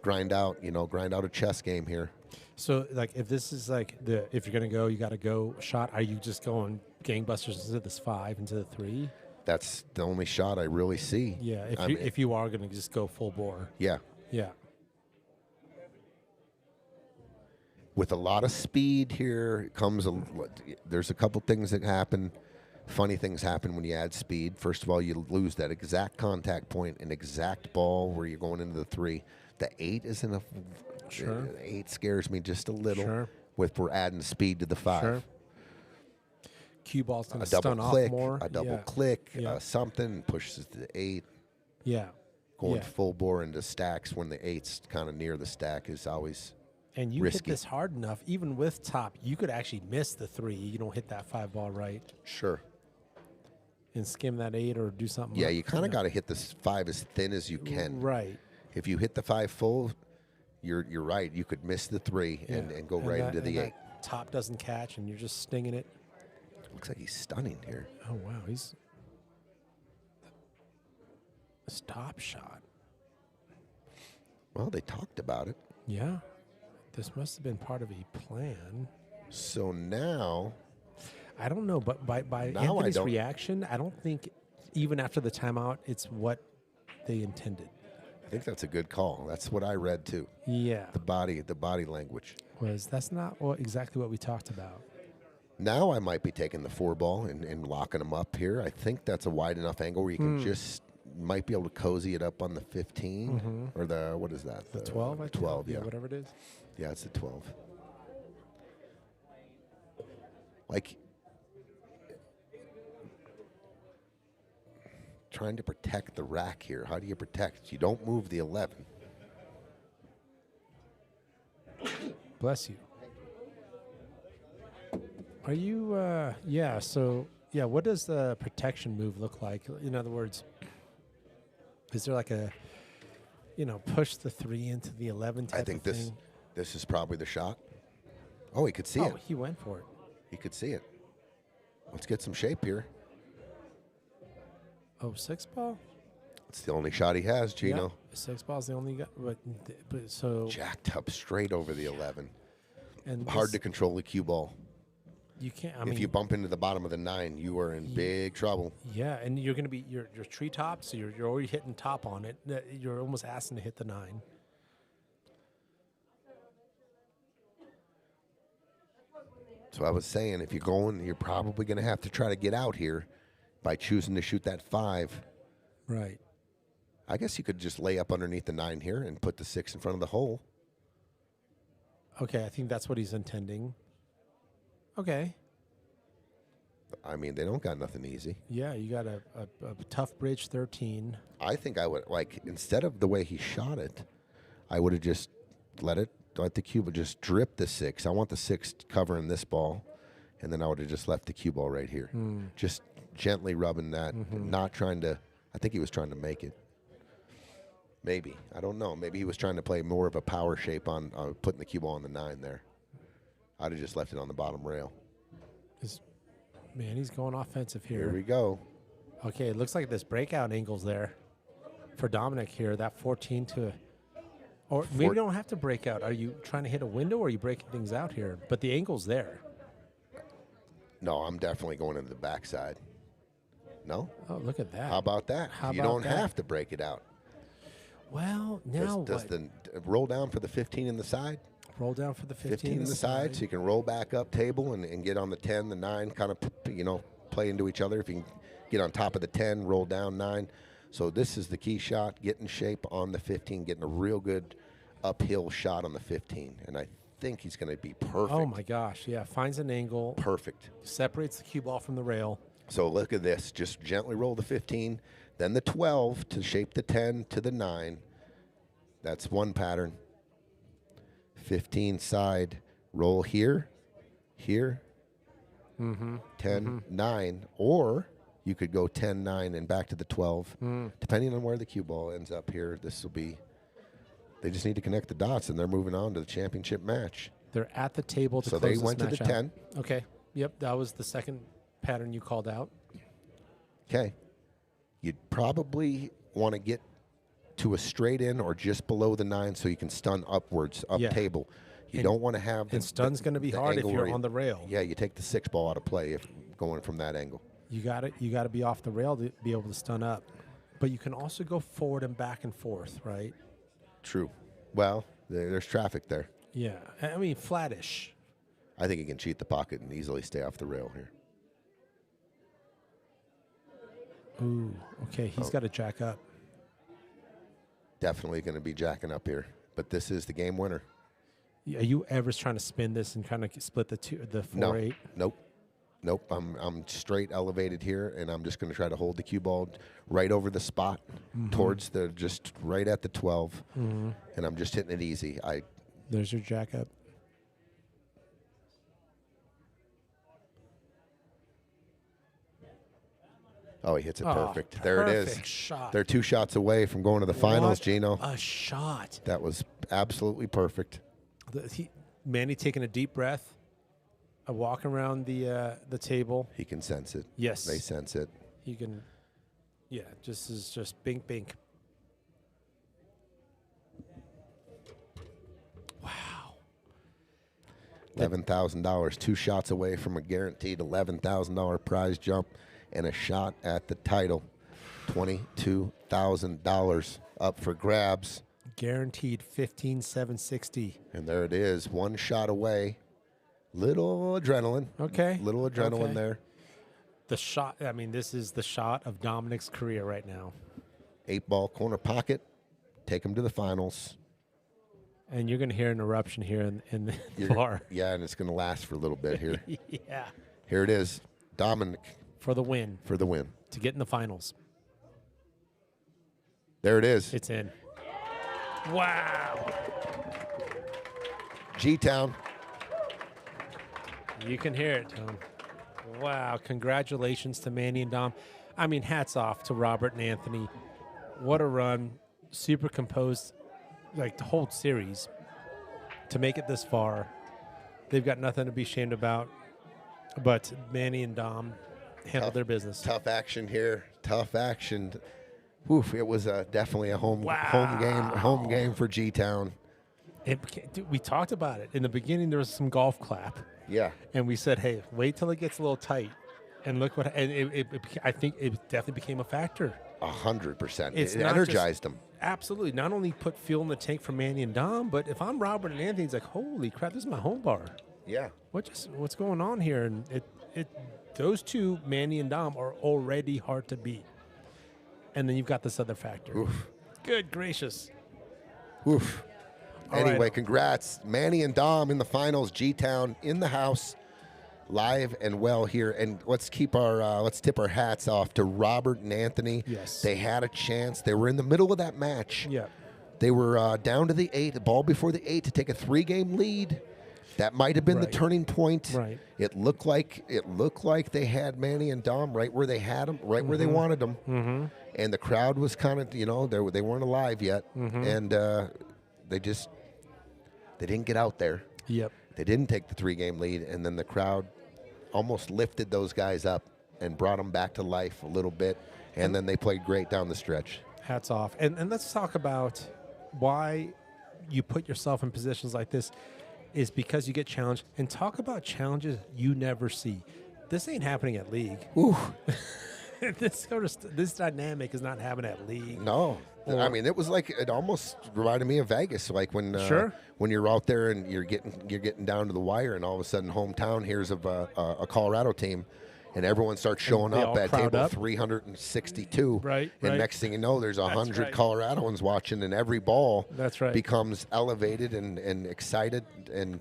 grind out a chess game here. So, like, if this is like if you're gonna go, you got to go shot. Are you just going gangbusters into this 5 into the 3? That's the only shot I really see. Yeah. If You are gonna just go full bore. yeah. Yeah. With a lot of speed here comes there's a couple things that happen. Funny things happen when you add speed. First of all, you lose that exact contact point, an exact ball where you're going into the 3. The 8 isn't a. Sure. The 8 scares me just a little. Sure. We're adding speed to the 5. Sure. Cue ball's A gonna double stun click, off more. a double Yeah. click, Yeah. something pushes to the 8. Yeah. Going Yeah. full bore into stacks when the 8's kind of near the stack is always. And you risky. hit this hard enough, even with top, you could actually miss the 3. You don't hit that 5 ball right Sure. and skim that 8 or do something. Yeah, like- you kind of got to hit this 5 as thin as you can. Right. If you hit the 5 full, you're right. You could miss the 3 Yeah. and go right into the 8. that top doesn't catch, and you're just stinging it. Looks like he's stunning here. Oh wow, he's stop shot. Well, they talked about it. Yeah, this must have been part of a plan. So now, I don't know, but by Now I Anthony's don't- reaction, I don't think even after the timeout, it's what they intended. I think that's a good call. That's what I read too. Yeah, The body language. that's not exactly what we talked about. Now I might be taking the 4 ball and locking them up here. I think that's a wide enough angle where you can just might be able to cozy it up on the 15 or the what is that? The 12, I think? 12, yeah. whatever it is. Yeah, it's a 12. Like trying to protect the rack here. How do you protect? You don't move the 11. Bless you. Are you, yeah, so, yeah, what does the protection move look like? In other words, is there like a, push the 3 into the 11 type I think of thing? this is probably the shot. Oh, he could see it. Oh, he went for it. He could see it. Let's get some shape here. Oh, 6 ball? It's the only shot he has, Gino. Yeah, 6 ball's the only guy, but so. Jacked up straight over the 11. And Hard to control the cue ball. You can't, If you bump into the bottom of the 9, you are in big trouble. Yeah, and you're going to be, your treetop, so you're already hitting top on it. You're almost asking to hit the 9. So I was saying, if you're going, you're probably going to have to try to get out here by choosing to shoot that 5. Right. I guess you could just lay up underneath the 9 here and put the 6 in front of the hole. Okay, I think that's what he's intending. Okay. I mean, they don't got nothing easy. Yeah, you got a tough bridge 13. I think I would, instead of the way he shot it, I would have just let the cue ball just drip the 6. I want the 6 covering this ball, and then I would have just left the cue ball right here. Just gently rubbing that, not trying to, I think he was trying to make it. Maybe. I don't know. Maybe he was trying to play more of a power shape on putting the cue ball on the 9 there. I'd have just left it on the bottom rail. Man, he's going offensive here. Here we go. Okay, it looks like this breakout angle's there for Dominick here. That 14 to, or maybe you don't have to break out. Are you trying to hit a window, or are you breaking things out here? But the angle's there. No, I'm definitely going into the backside. No? Oh, look at that. How about that? You don't have to break it out. Well, now does the roll down for the 15 in the side? Roll down for the 15 in the side, so you can roll back up table and get on the 10, the 9, kind of, play into each other. If you can get on top of the 10, roll down 9. So this is the key shot, getting shape on the 15, getting a real good uphill shot on the 15. And I think he's going to be perfect. Oh, my gosh. Yeah, finds an angle. Perfect. Separates the cue ball from the rail. So look at this. Just gently roll the 15, then the 12 to shape the 10 to the 9. That's one pattern. 15 side, roll here, 10, 9, or you could go 10, 9, and back to the 12. Depending on where the cue ball ends up here, this will be, they just need to connect the dots, and they're moving on to the championship match. They're at the table to so close they this went to match the out. 10. Okay, yep, that was the second pattern you called out. Okay. You'd probably want to get to a straight in or just below the 9 so you can stun upwards, up table. You don't want to have and stun's going to be hard if you're on the rail. Yeah, you take the 6 ball out of play if going from that angle. You got to be off the rail to be able to stun up. But you can also go forward and back and forth, right? True. Well, there's traffic there. Yeah, I mean flattish. I think he can cheat the pocket and easily stay off the rail here. Ooh, okay, he's got to jack up. Definitely going to be jacking up here, but this is the game winner. Are you ever trying to spin this and kind of split the 4-8? Nope. I'm straight elevated here, and I'm just going to try to hold the cue ball right over the spot, towards just right at the 12, and I'm just hitting it easy. There's your jack up. Oh, he hits it perfect. There it is. Perfect shot. They're 2 shots away from going to the finals, Gino. A shot. That was absolutely perfect. Manny taking a deep breath, a walk around the table. He can sense it. Yes. They sense it. He can, just bink, bink. Wow. $11,000, 2 shots away from a guaranteed $11,000 prize jump and a shot at the title. $22,000 up for grabs. Guaranteed 15,760. And there it is, 1 shot away. Little adrenaline. Okay. Little adrenaline there. The shot, I mean, this is the shot of Dominick's career right now. 8-ball corner pocket. Take him to the finals. And you're going to hear an eruption here in the bar. Yeah, and it's going to last for a little bit here. Yeah. Here it is. Dominick. For the win. For the win. To get in the finals. There it is. It's in. Wow. G-Town. You can hear it, Tom. Wow. Congratulations to Manny and Dom. I mean, hats off to Robert and Anthony. What a run. Super composed, like the whole series. To make it this far, they've got nothing to be ashamed about. But Manny and Dom handled their business. Tough action here. Tough action. Oof, it was definitely a home game for G-Town. Dude, we talked about it. In the beginning, there was some golf clap. Yeah. And we said, hey, wait till it gets a little tight. And look what, and I think it definitely became a factor. 100%. It energized them. Absolutely. Not only put fuel in the tank for Manny and Dom, but if I'm Robert and Anthony, it's like, holy crap, this is my home bar. Yeah. What's going on here? And those two, Manny and Dom, are already hard to beat. And then you've got this other factor. Oof. Good gracious. Oof. All anyway, right. Congrats. Manny and Dom in the finals. G-Town in the house. Live and well here. And let's tip our hats off to Robert and Anthony. Yes. They had a chance. They were in the middle of that match. Yeah. They were down to the 8, the ball before the 8 to take a 3-game lead. That might have been the turning point. Right. It looked like they had Manny and Dom right where they had them, right where they wanted them. Mm-hmm. And the crowd was kind of, they weren't alive yet. Mm-hmm. And they didn't get out there. Yep. They didn't take the 3-game lead, and then the crowd almost lifted those guys up and brought them back to life a little bit, and then they played great down the stretch. Hats off. And let's talk about why you put yourself in positions like this is because you get challenged. And talk about challenges you never see. This ain't happening at league. Ooh. This dynamic is not happening at league. No. I mean, it was like, it almost reminded me of Vegas, like when you're out there and you're getting down to the wire, and all of a sudden hometown hears of a Colorado team, and everyone starts showing up at table 362. Right. And next thing you know, there's 100 Coloradoans watching, and every ball becomes elevated and excited, and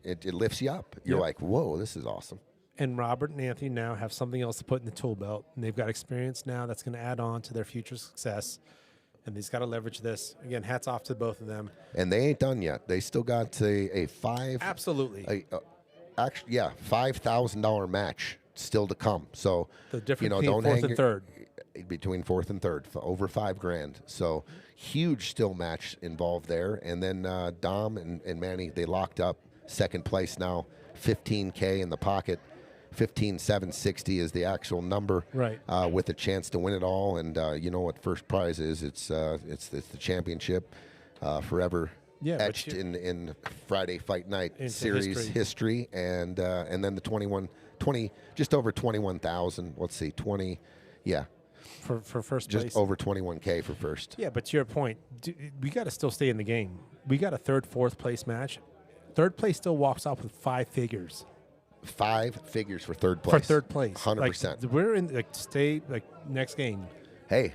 it lifts you up. You're like, whoa, this is awesome. And Robert and Anthony now have something else to put in the tool belt, and they've got experience now that's going to add on to their future success. And they've got to leverage this. Again, hats off to both of them. And they ain't done yet. They still got a $5,000 match still to come. So the difference between fourth and third. Between fourth and third, for over $5,000. So huge still match involved there. And then Dom and Manny, they locked up second place now, $15K in the pocket. 15,760 is the actual number, right? With a chance to win it all, and you know what first prize is? It's the championship, forever etched in Friday Fight Night series history, and then the just over 21,000. Let's see, 20, for first just place, over 21K for first. Yeah, but to your point, we got to still stay in the game. We got a fourth place match. Third place still walks off with 5 figures. 5 figures for third place. For third place, 100%. Like, we're in next game. Hey,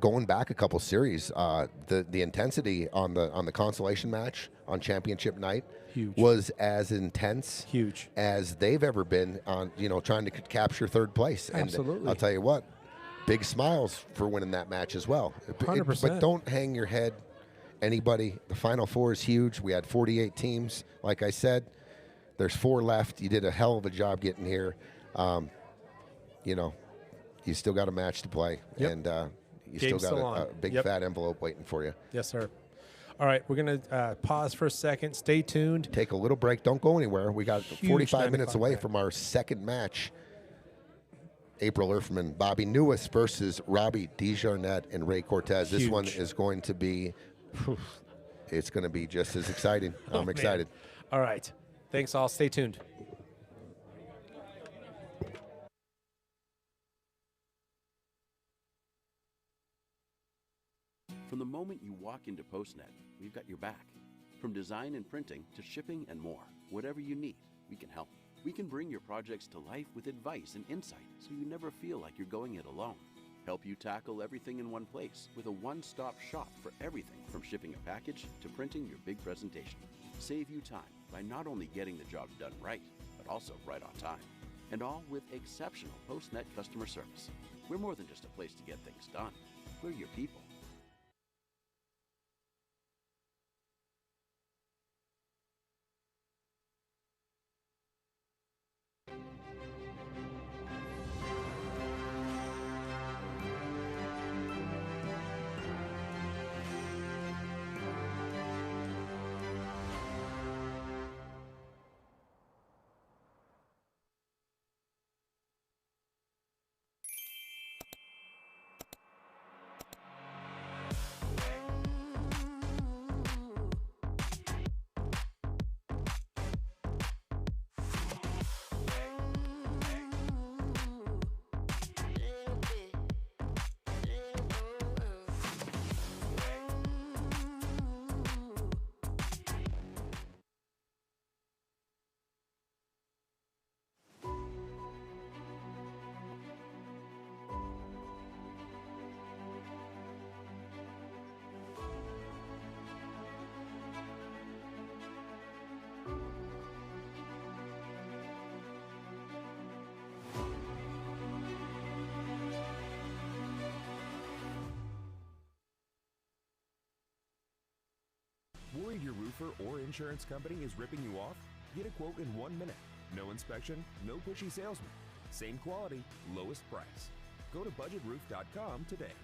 going back a couple series, the intensity on the consolation match on championship night was as intense as they've ever been on trying to capture third place. Absolutely. And I'll tell you what, big smiles for winning that match as well. 100%. But don't hang your head. Anybody, the Final Four is huge. We had 48 teams, like I said. There's 4 left. You did a hell of a job getting here. You still got a match to play, and you Game's still got a big fat envelope waiting for you. Yes, sir. All right, we're going to pause for a second. Stay tuned. Take a little break. Don't go anywhere. We got 45 minutes away from our second match. April Erfman, Bobby Neues versus Robbie, DeJarnette, and Ray Cortez. This one is going to be, it's going to be just as exciting. I'm excited. All right. Thanks, all. Stay tuned. From the moment you walk into PostNet, we've got your back. From design and printing to shipping and more, whatever you need, we can help. We can bring your projects to life with advice and insight so you never feel like you're going it alone. Help you tackle everything in one place with a one-stop shop for everything from shipping a package to printing your big presentation. Save you time by not only getting the job done right, but also right on time. And all with exceptional PostNet customer service. We're more than just a place to get things done. We're your people. your roofer or insurance company is ripping you off? Get a quote in 1 minute. No inspection, no pushy salesman. Same quality, lowest price. Go to budgetroof.com today.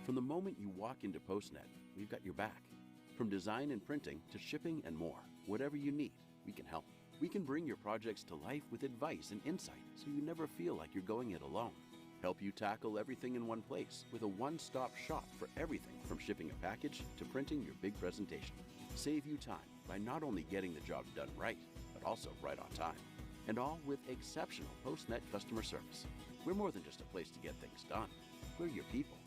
From the moment you walk into PostNet, we've got your back. From design and printing to shipping and more, whatever you need, we can help. We can bring your projects to life with advice and insight so you never feel like you're going it alone. Help you tackle everything in one place with a one-stop shop for everything from shipping a package to printing your big presentation. Save you time by not only getting the job done right, but also right on time. And all with exceptional PostNet customer service. We're more than just a place to get things done. We're your people.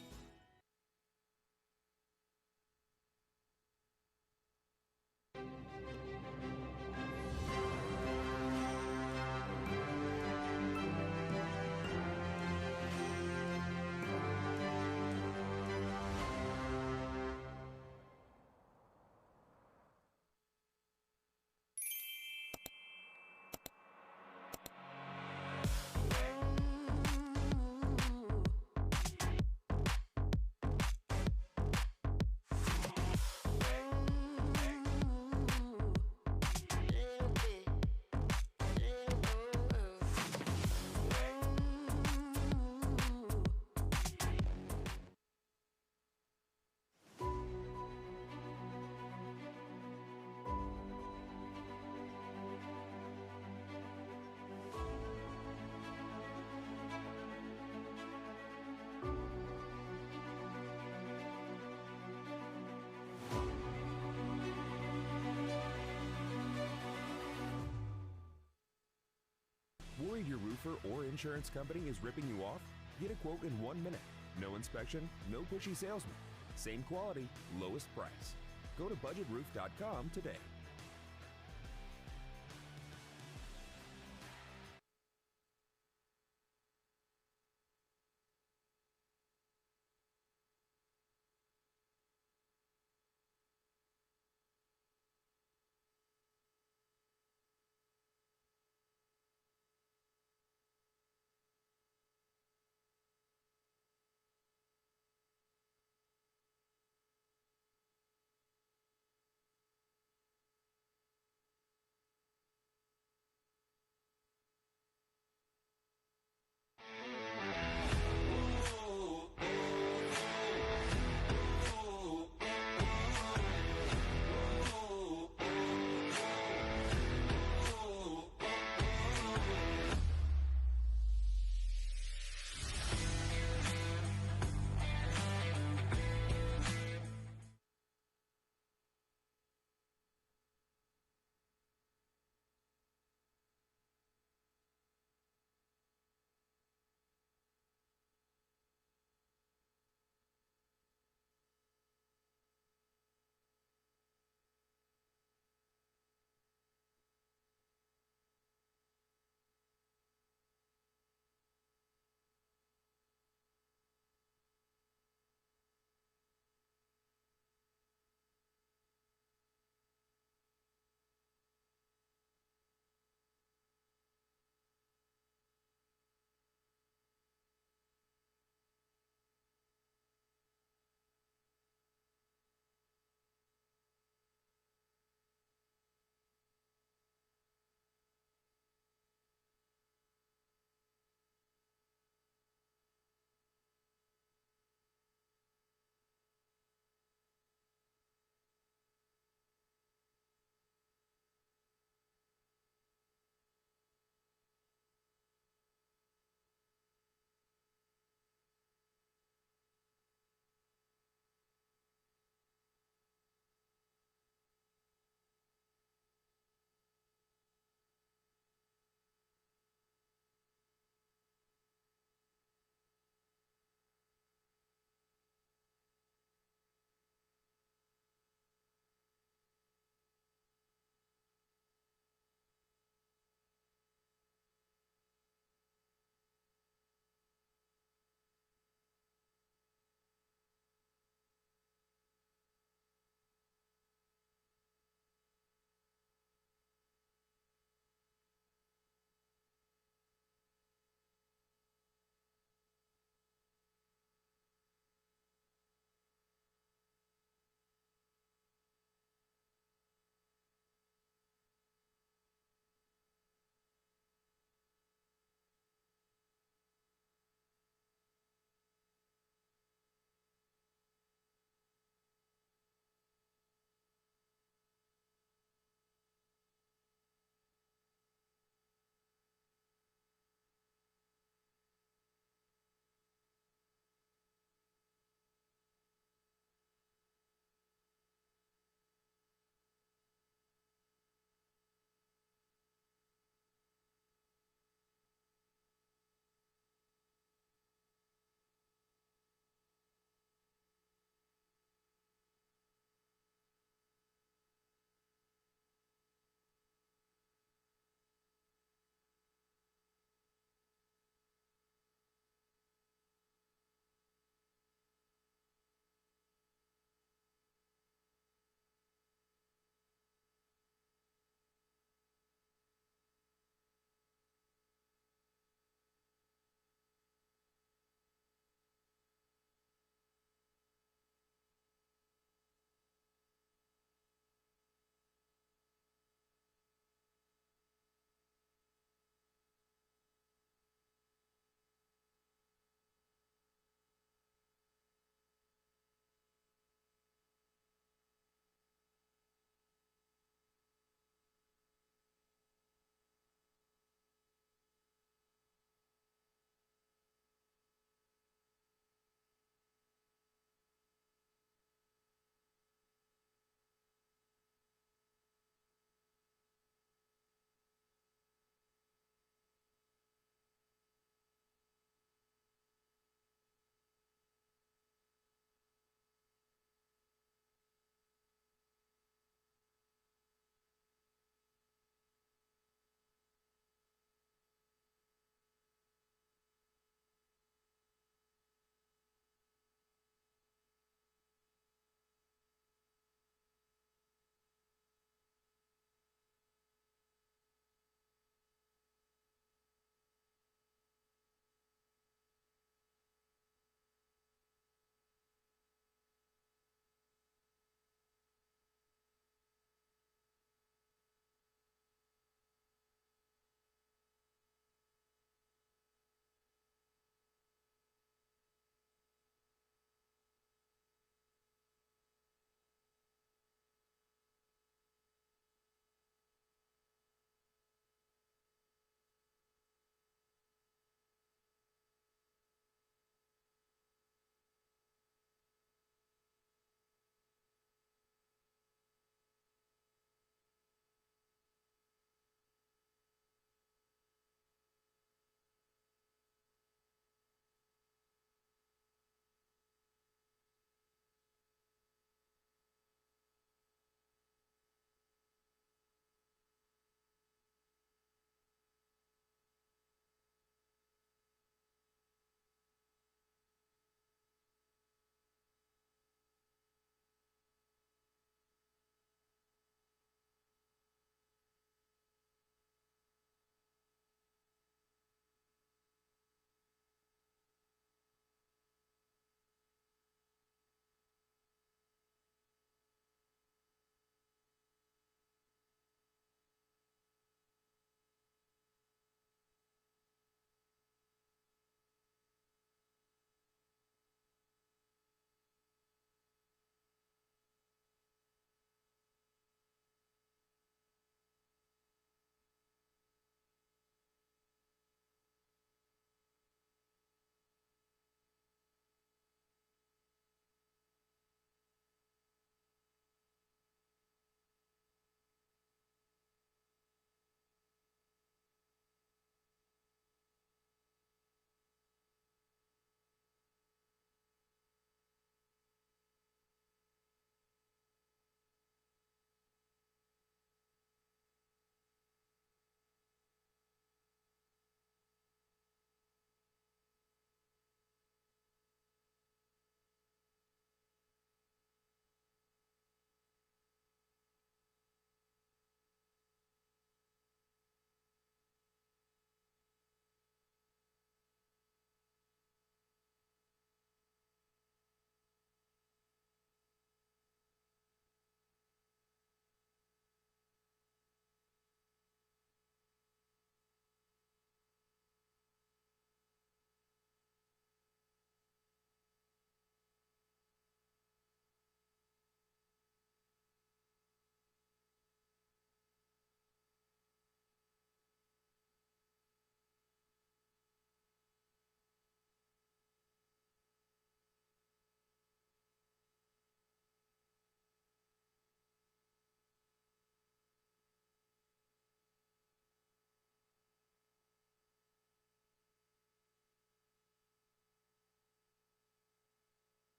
Worried your roofer or insurance company is ripping you off? Get a quote in 1 minute. No inspection, no pushy salesman. Same quality, lowest price. Go to budgetroof.com today.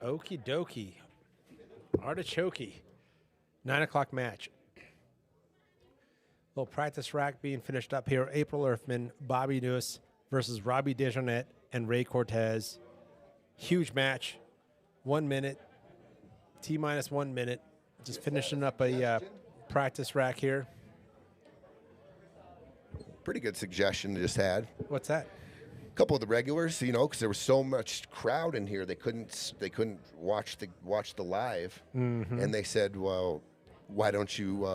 Okie dokie. Artichoke. 9 o'clock match. Little practice rack being finished up here. April Erfman, Bobby Neues versus Robbie DeJarnette and Ray Cortez. Huge match. 1 minute. T-minus 1 minute. Just finishing up a practice rack here. Pretty good suggestion just had. What's that? A couple of the regulars, because there was so much crowd in here, they couldn't watch the live, and they said, well, why don't you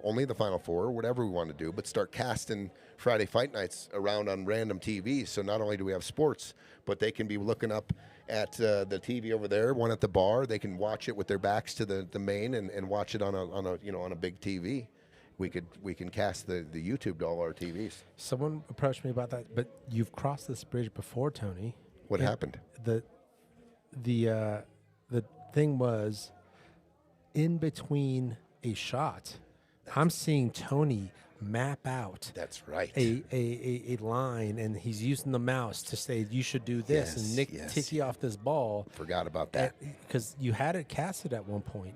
only the Final Four or whatever we want to do, but start casting Friday fight nights around on random TVs. So not only do we have sports, but they can be looking up at the TV over there, one at the bar. They can watch it with their backs to the main and watch it on a big TV. We can cast the YouTube to all our TVs. Someone approached me about that, but you've crossed this bridge before, Tony. What happened? The thing was, in between a shot, I'm seeing Tony map out. That's right. A line, and he's using the mouse to say you should do this and nick ticky off this ball. Forgot about that because you had it casted at one point.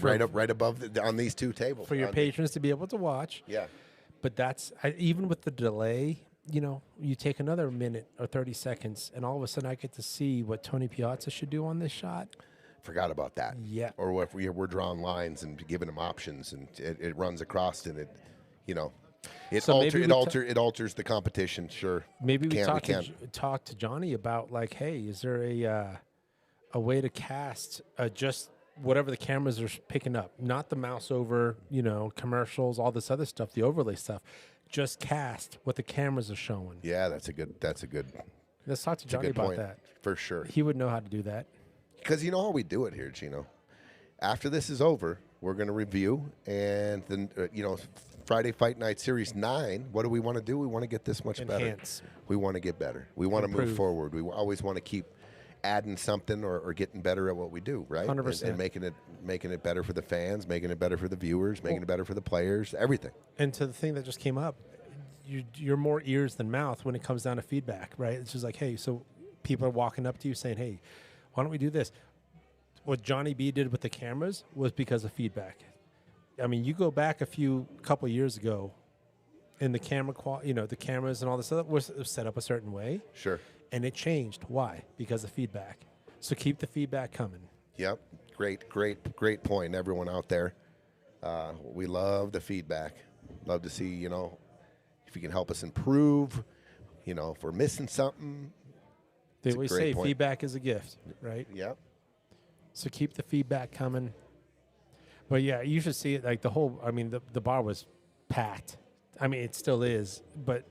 Right above on these two tables for your patrons to be able to watch. Yeah, but that's even with the delay. You take another minute or 30 seconds, and all of a sudden I get to see what Tony Piazza should do on this shot. Forgot about that. Yeah. Or if we're drawing lines and giving them options, and it runs across, and it alters the competition. Sure. Maybe we talk to Johnny about like, hey, is there a way to cast just whatever the cameras are picking up, not the mouse over, commercials, all this other stuff, the overlay stuff. Just cast what the cameras are showing. Yeah, that's a good. Let's talk to Johnny about that. For sure. He would know how to do that. Because you know how we do it here, Gino. After this is over, we're going to review, and then Friday Fight Night Series 9. What do we want to do? We want to get this much better. We want to get better. We want to move forward. We always want to keep adding something or getting better at what we do, right? 100%. And making it better for the fans, making it better for the viewers, making it better for the players, everything. And to the thing that just came up, you're more ears than mouth when it comes down to feedback, right? It's just like, hey, so people are walking up to you saying, hey, why don't we do this? What Johnny B did with the cameras was because of feedback. I mean, you go back a couple years ago, and the camera the cameras and all this stuff was set up a certain way. Sure. And it changed. Why? Because of feedback. So keep the feedback coming. Yep. Great point, everyone out there. We love the feedback. Love to see, if you can help us improve, if we're missing something. They always say feedback is a gift, right? Yep. So keep the feedback coming. But, yeah, you should see it. Like the bar was packed. I mean, it still is. But,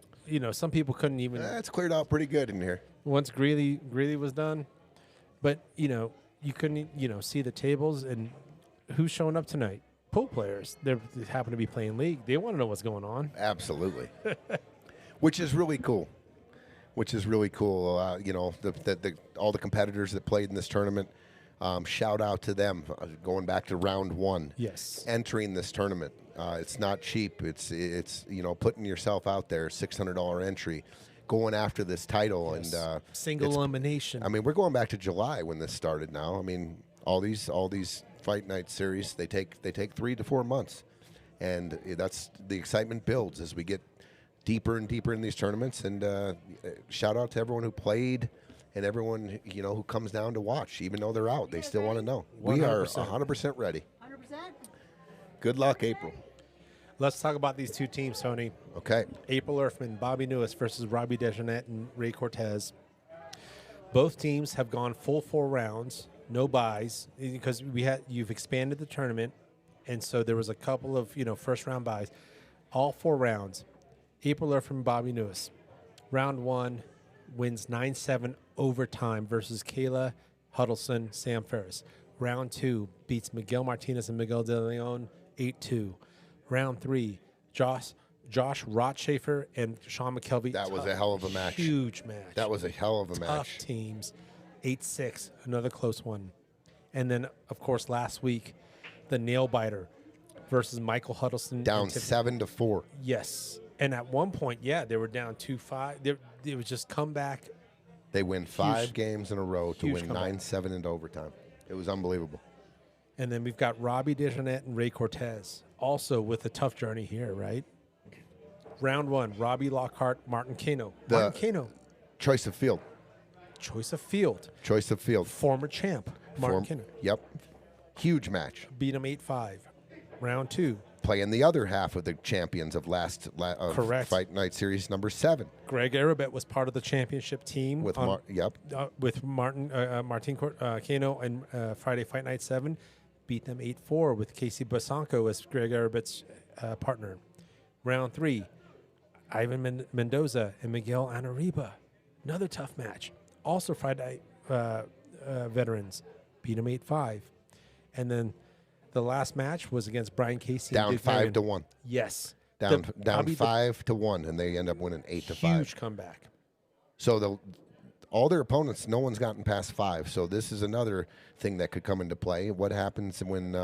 some people couldn't even. It's cleared out pretty good in here. Once Greeley was done. But, you couldn't, see the tables and who's showing up tonight. Pool players. They happen to be playing league. They want to know what's going on. Absolutely. Which is really cool. All the competitors that played in this tournament, shout out to them going back to round 1. Yes. Entering this tournament. It's not cheap. It's putting yourself out there, $600 entry, going after this title. Yes. And single elimination. I mean, we're going back to July when this started now. I mean, all these Fight Night series, they take 3 to 4 months. And that's the excitement builds as we get deeper and deeper in these tournaments. And shout out to everyone who played and everyone who comes down to watch, even though they're out. They still want to know. 100%. We are 100% ready. 100%. Good luck, April. Let's talk about these two teams, Tony. Okay. April Erfman, Bobby Neues versus Robbie DeJarnette and Ray Cortez. Both teams have gone full 4 rounds, no buys, because you've expanded the tournament, and so there was a couple of first round buys. All 4 rounds. April Erfman, Bobby Neues. Round 1 wins 9-7 overtime versus Kayla Huddleston, Sam Ferris. Round 2 beats Miguel Martinez and Miguel De Leon 8-2. Round 3, Josh Rothschafer and Sean McKelvey. That was a hell of a match. Huge match. That was a hell of a match. Tough teams. 8-6, another close one. And then, of course, last week, the nail biter versus Michael Huddleston. Down 7-4. Yes. And at one point, they were down 2-5. It was just come back. They win 5 games in a row to huge win comeback. 9-7 into overtime. It was unbelievable. And then we've got Robbie, DeJarnette, and Ray Cortez, also with a tough journey here, right? Round 1, Robbie Lockhart, Martin Kano. Martin Kano, Choice of field. choice of field, Choice of field. former champ, Martin Kano. Yep. Huge match. Beat him 8-5. Round 2, Playing the other half of the champions of Correct. Fight Night Series number 7 Greg Arabet was part of the championship team with with Martin Kano and Friday Fight Night 7. Beat them 8-4 with Casey Basanko as Greg Arabet's partner. Round 3, Ivan Mendoza and Miguel Anariba. Another tough match. Also Friday veterans. Beat them 8-5. And then the last match was against Brian Casey. down and Dick Marion. 5-1. Yes. Down Bobby, 5-1, and they end up winning 8-5. huge comeback. So all their opponents, no one's gotten past 5. So this is another thing that could come into play. What happens when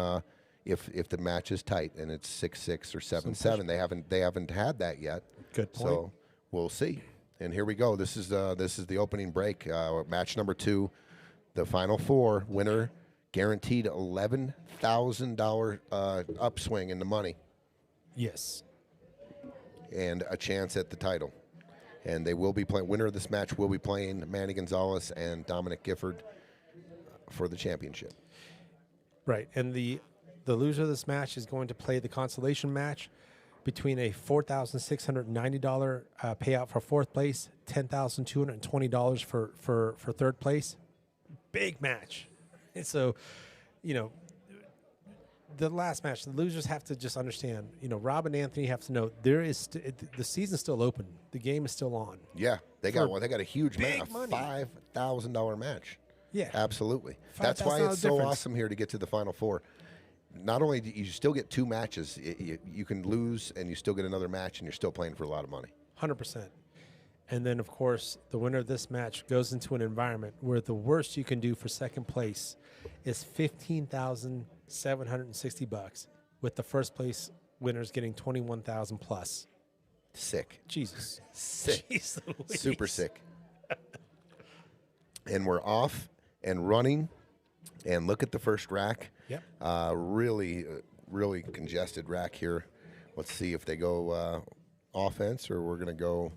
if the match is tight and it's 6-6 or 7-7? They haven't had that yet. Good point. So we'll see. And here we go. This is the opening break. Match number 2, the final 4 winner. Guaranteed $11,000 upswing in the money Yes. and a chance at the title. And they will be playing. Winner of this match will be playing Manny Gonzales and Dominick Gifford for the championship. Right. And the loser of this match is going to play the consolation match between a $4,690 payout for 4th place, $10,220 for 3rd place. Big match. And so, the last match, the losers have to just understand, Rob and Anthony have to know the season's still open. The game is still on. Yeah, they got one. They got a huge match, a money. $5,000 match. Yeah. Absolutely. That's why $5,000 it's so difference. awesome here to get to the Final Four. Not only do you still get 2 matches, you can lose and you still get another match and you're still playing for a lot of money. 100%. And then, of course, the winner of this match goes into an environment where the worst you can do for 2nd place is $15,760, with the 1st place winners getting $21,000 plus. Sick. Jesus. Sick. Jeez Louise. Super sick. And we're off and running. And look at the first rack. Yep. Really congested rack here. Let's see if they go offense or we're going to go.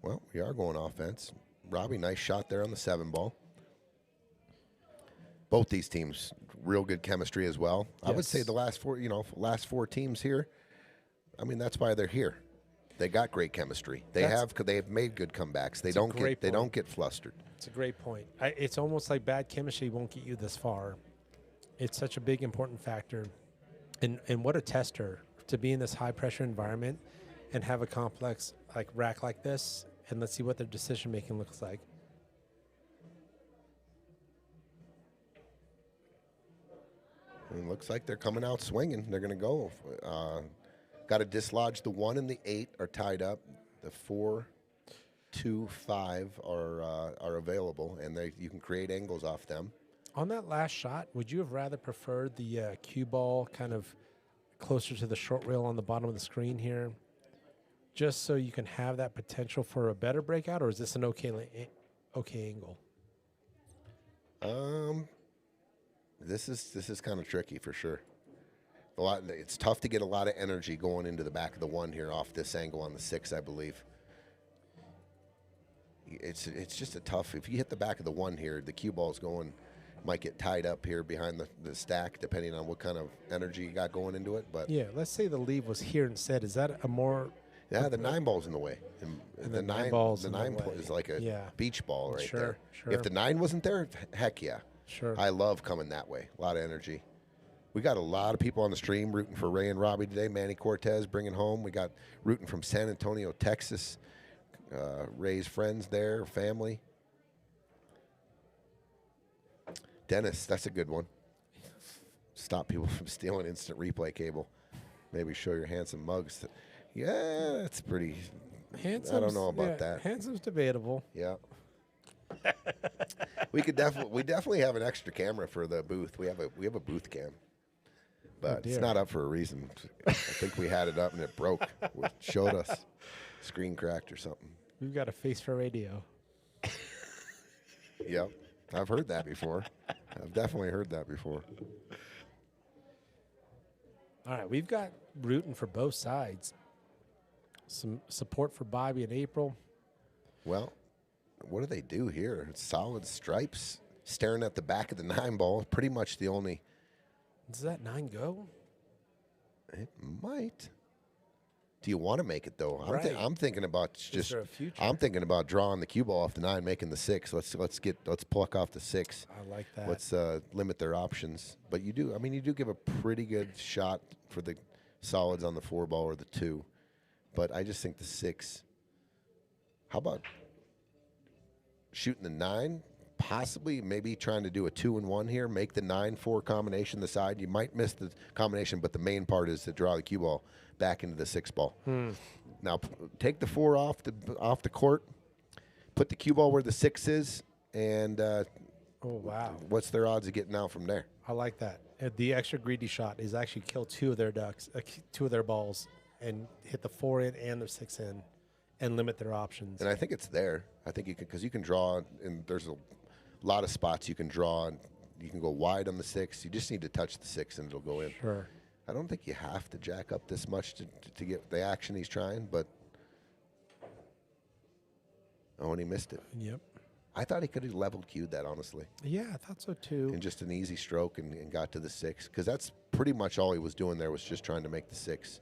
Well, we are going offense. Robbie, nice shot there on the 7 ball. Both these teams, real good chemistry as well. I would say the last 4 teams here. I mean, that's why they're here. They got great chemistry. They have made good comebacks. They don't get flustered. It's a great point. It's almost like bad chemistry won't get you this far. It's such a big, important factor. And what a tester to be in this high-pressure environment and have a complex rack like this, and let's see what their decision-making looks like. It looks like they're coming out swinging. They're going to go. Got to dislodge the 1 and the 8 are tied up. The 4, 2, 5 are available, and you can create angles off them. On that last shot, would you have rather preferred the cue ball kind of closer to the short rail on the bottom of the screen here, just so you can have that potential for a better breakout, or is this an okay angle? This is kind of tricky for sure. It's tough to get a lot of energy going into the back of the 1 here off this angle on the 6, I believe. It's just a tough. If you hit the back of the 1 here, the cue ball's going, might get tied up here behind the stack, depending on what kind of energy you got going into it. But yeah, let's say the leave was here instead. Is that a more? Yeah, the 9 ball's in the way. And the 9 is like a beach ball right there. Sure. If the 9 wasn't there, heck yeah. Sure. I love coming that way. A lot of energy. We got a lot of people on the stream rooting for Ray and Robbie today. Manny Cortez bringing home. We got rooting from San Antonio, Texas. Ray's friends there, family. Dennis, that's a good one. Stop people from stealing instant replay cable. Maybe show your handsome mugs. Yeah, that's pretty. Handsome. I don't know about that. Handsome's debatable. Yeah. We definitely have an extra camera for the booth. We have a booth cam, but it's not up for a reason. I think we had it up and it broke. It showed us screen cracked or something. We've got a face for radio. Yep. I've heard that before. I've definitely heard that before. All right, we've got rooting for both sides. Some support for Bobby and April. Well, what do they do here? It's solid stripes staring at the back of the 9 ball. Pretty much the only. Does that 9 go? It might. Do you want to make it though? Right. I'm thinking about Is just. there a future? I'm thinking about drawing the cue ball off the 9, making the 6. Let's pluck off the 6. I like that. Let's limit their options. But you do give a pretty good shot for the solids on the 4 ball or the 2. But I just think the 6. How about shooting the 9? Possibly, maybe trying to do a 2 and 1 here. Make the 9-4 combination the side. You might miss the combination, but the main part is to draw the cue ball back into the 6 ball. Now, take the 4 off the court. Put the cue ball where the 6 is, and oh wow, what's their odds of getting out from there? I like that. The extra greedy shot is actually kill 2 of their ducks, 2 of their balls, and hit the 4 in and the 6 in, and limit their options. And I think it's there. I think you can, because you can draw, and there's a lot of spots you can draw, and you can go wide on the 6. You just need to touch the 6, and it'll go in. Sure. I don't think you have to jack up this much to get the action he's trying, but and he missed it. Yep. I thought he could have leveled cued that, honestly, Yeah, I thought so too. in just an easy stroke and got to the 6, because that's pretty much all he was doing there was just trying to make the 6.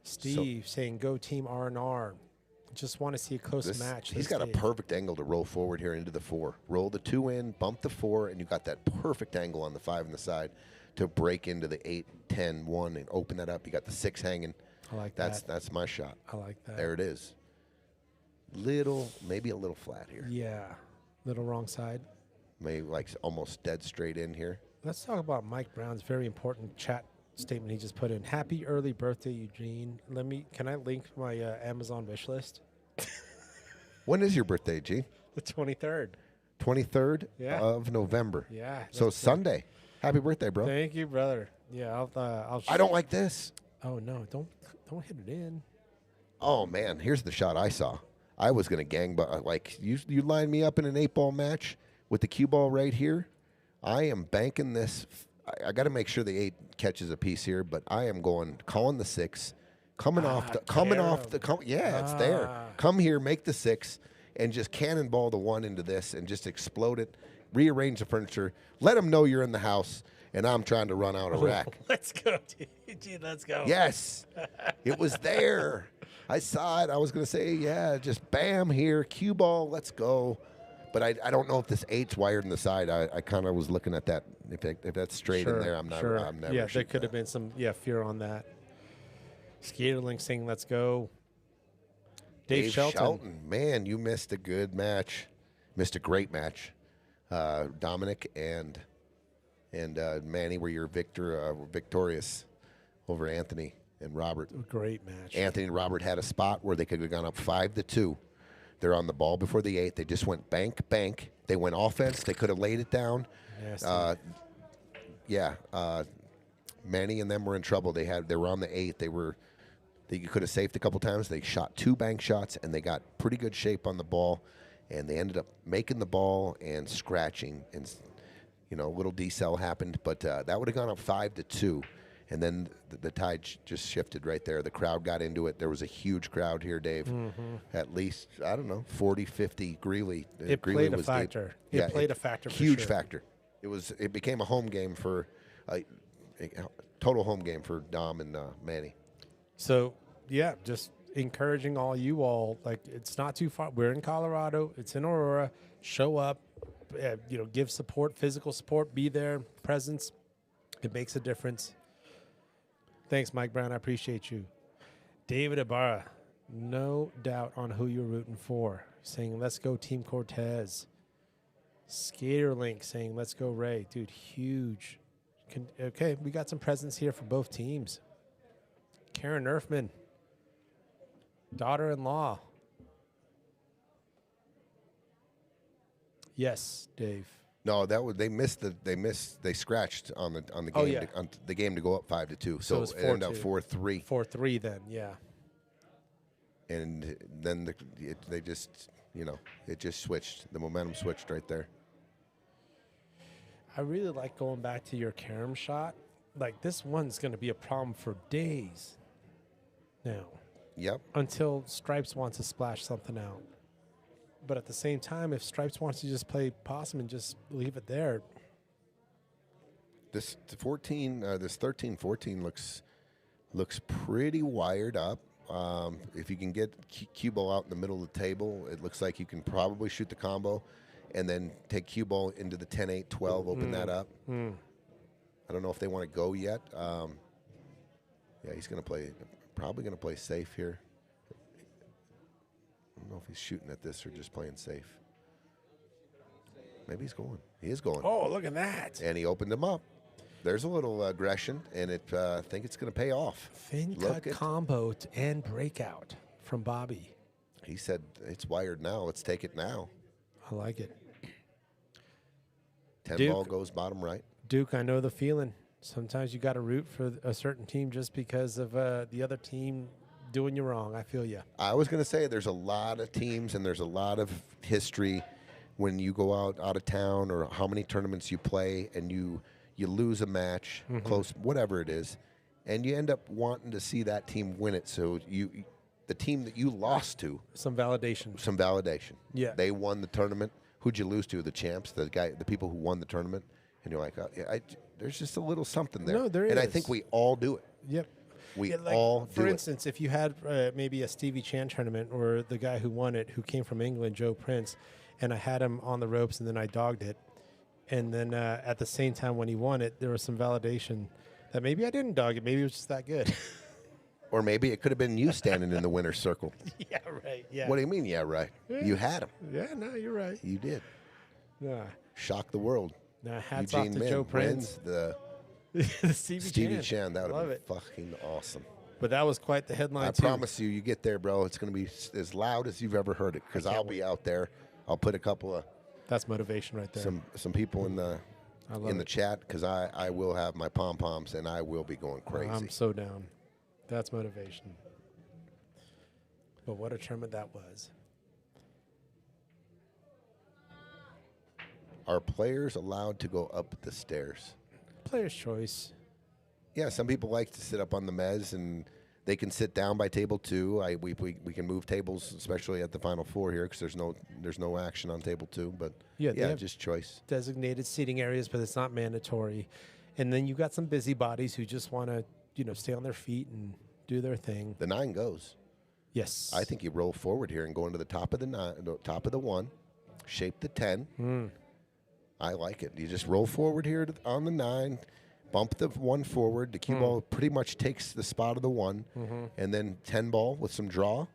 Steve saying, "Go team R&R." Just want to see a close match. He's this got a day. perfect angle to roll forward here into the 4. Roll the 2 in, bump the 4, and you got that perfect angle on the 5 on the side to break into the 8, 10, 1, and open that up. You got the 6 hanging. I like That's that. that's my shot. I like that. There it is. Maybe a little flat here. Yeah, little wrong side. Maybe like almost dead straight in here. Let's talk about Mike Brown's very important chat statement he just put in. Happy early birthday, Eugene. Can I link my Amazon wish list? When is your birthday, G? The 23rd. 23rd Yeah. of November. Yeah. So that's Sunday. Happy birthday, bro. Thank you, brother. Yeah, I'll. I don't like this. Oh no! Don't hit it in. Oh man, here's the shot I saw. I was gonna like you lined me up in an 8-ball match with the cue ball right here. I am banking this. I got to make sure the 8 catches a piece here, but I am calling the 6, it's there. Come here, make the 6, and just cannonball the 1 into this, and just explode it. Rearrange the furniture. Let them know you're in the house, and I'm trying to run out a rack. Let's go, dude. Let's go. Yes, it was there. I saw it. I was going to say, yeah, just bam here, cue ball, let's go. But I don't know if this 8's wired in the side. I kind of was looking at that. If that's straight in there, I'm not. Sure. I'm never. Yeah, there shooting could have that. been some fear on that. Skaterlink saying, "Let's go." Dave Shelton. Man, you missed a good match. Missed a great match. Dominick and Manny were your victorious over Anthony and Robert. Great match. Anthony and Robert had a spot where they could have gone up 5-2. They're on the ball before the 8. They just went bank. They went offense. They could have laid it down. Manny and them were in trouble. They were on the 8. They could have saved a couple times. They shot 2 bank shots, and they got pretty good shape on the ball. And they ended up making the ball and scratching, and a little decel happened. But that would have gone up 5-2. And then the tide just shifted right there. The crowd got into it. There was a huge crowd here, Dave. At least, I don't know, 40, 50. Greeley. It played a factor. It played a factor for huge sure. factor. It became a home game a total home game for Dom and Manny. So, yeah, just encouraging you all. Like, it's not too far. We're in Colorado. It's in Aurora. Show up. Give support, physical support. Be there. Presence. It makes a difference. Thanks, Mike Brown. I appreciate you. David Ibarra, no doubt on who you're rooting for. Saying, let's go Team Cortez. Skaterlink saying, let's go Ray. Dude, huge. Okay, we got some presence here for both teams. Karen Erfman, daughter-in-law. Yes, Dave. No, they scratched on the game on the game to go up 5-2. So it's it ended up 4-3. 4-3 then, yeah. And then they just it just switched. The momentum switched right there. I really like going back to your carom shot. Like, this one's going to be a problem for days now. Yep. Until Stripes wants to splash something out. But at the same time, if Stripes wants to just play possum and just leave it there. This 13-14 looks pretty wired up. If you can get cue ball out in the middle of the table, it looks like you can probably shoot the combo and then take cue ball into the 10-8, 12, open that up. I don't know if they want to go yet. Yeah, he's probably going to play safe here. I don't know if he's shooting at this or just playing safe. Maybe he's going. He is going. Oh, look at that. And he opened him up. There's a little aggression, and I think it's going to pay off. Thin cut combo and breakout from Bobby. He said, it's wired now. Let's take it now. I like it. 10 Duke, ball goes bottom right. Duke, I know the feeling. Sometimes you got to root for a certain team just because of the other team doing you wrong. I feel you. I was going to say there's a lot of teams and there's a lot of history when you go out of town or how many tournaments you play and you lose a match, close, whatever it is, and you end up wanting to see that team win it. So the team that you lost to, some validation. Yeah, they won the tournament. Who'd you lose to? The champs, the people who won the tournament. And you're like, there's just a little something there. No, there and is. I think we all do it. Yep. We all do it. For instance, if you had maybe a Stevie Chan tournament or the guy who won it, who came from England, Joe Prince, and I had him on the ropes and then I dogged it. And then at the same time when he won it, there was some validation that maybe I didn't dog it. Maybe it was just that good. Or maybe it could have been you standing in the winner's circle. Yeah, right. Yeah. What do you mean, yeah, right? Yeah. You had him. Yeah, no, you're right. You did. Yeah. Shock the world. Now, hats Eugene off to Min Joe Prince. the Stevie Chan. That would Love have been it. fucking awesome. But that was quite the headline, I too. promise you get there, bro. It's going to be as loud as you've ever heard it because I'll be out there. I'll put a couple of That's motivation right there. some people in the chat because I will have my pom-poms and I will be going crazy. I'm so down. That's motivation. But what a tournament that was. Are players allowed to go up the stairs? Player's choice. Yeah, some people like to sit up on the mezz and they can sit down by table 2. We can move tables, especially at the Final Four here, because there's no action on table 2. But yeah, just choice. Designated seating areas, but it's not mandatory. And then you've got some busybodies who just want to, stay on their feet and do their thing. The 9 goes. Yes. I think you roll forward here and go into the top of the top of the 1, shape the 10. I like it. You just roll forward here on the 9. Bump the 1 forward. The cue ball pretty much takes the spot of the 1, and then 10 ball with some draw.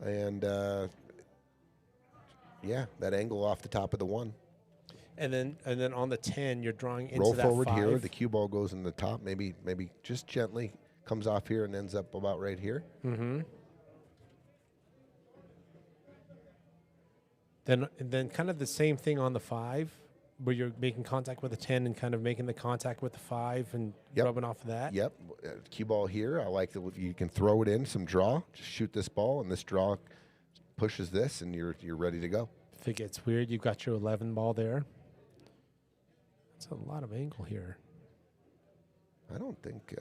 And, that angle off the top of the 1. And then on the 10, you're drawing into roll that forward 5. here. The cue ball goes in the top. Maybe just gently comes off here and ends up about right here. Then kind of the same thing on the 5. Where you're making contact with the 10 and kind of making the contact with the 5 and rubbing off of that? Yep. Cue ball here. I like that you can throw it in, some draw. Just shoot this ball, and this draw pushes this, and you're ready to go. If it gets weird, you've got your 11 ball there. That's a lot of angle here. I don't think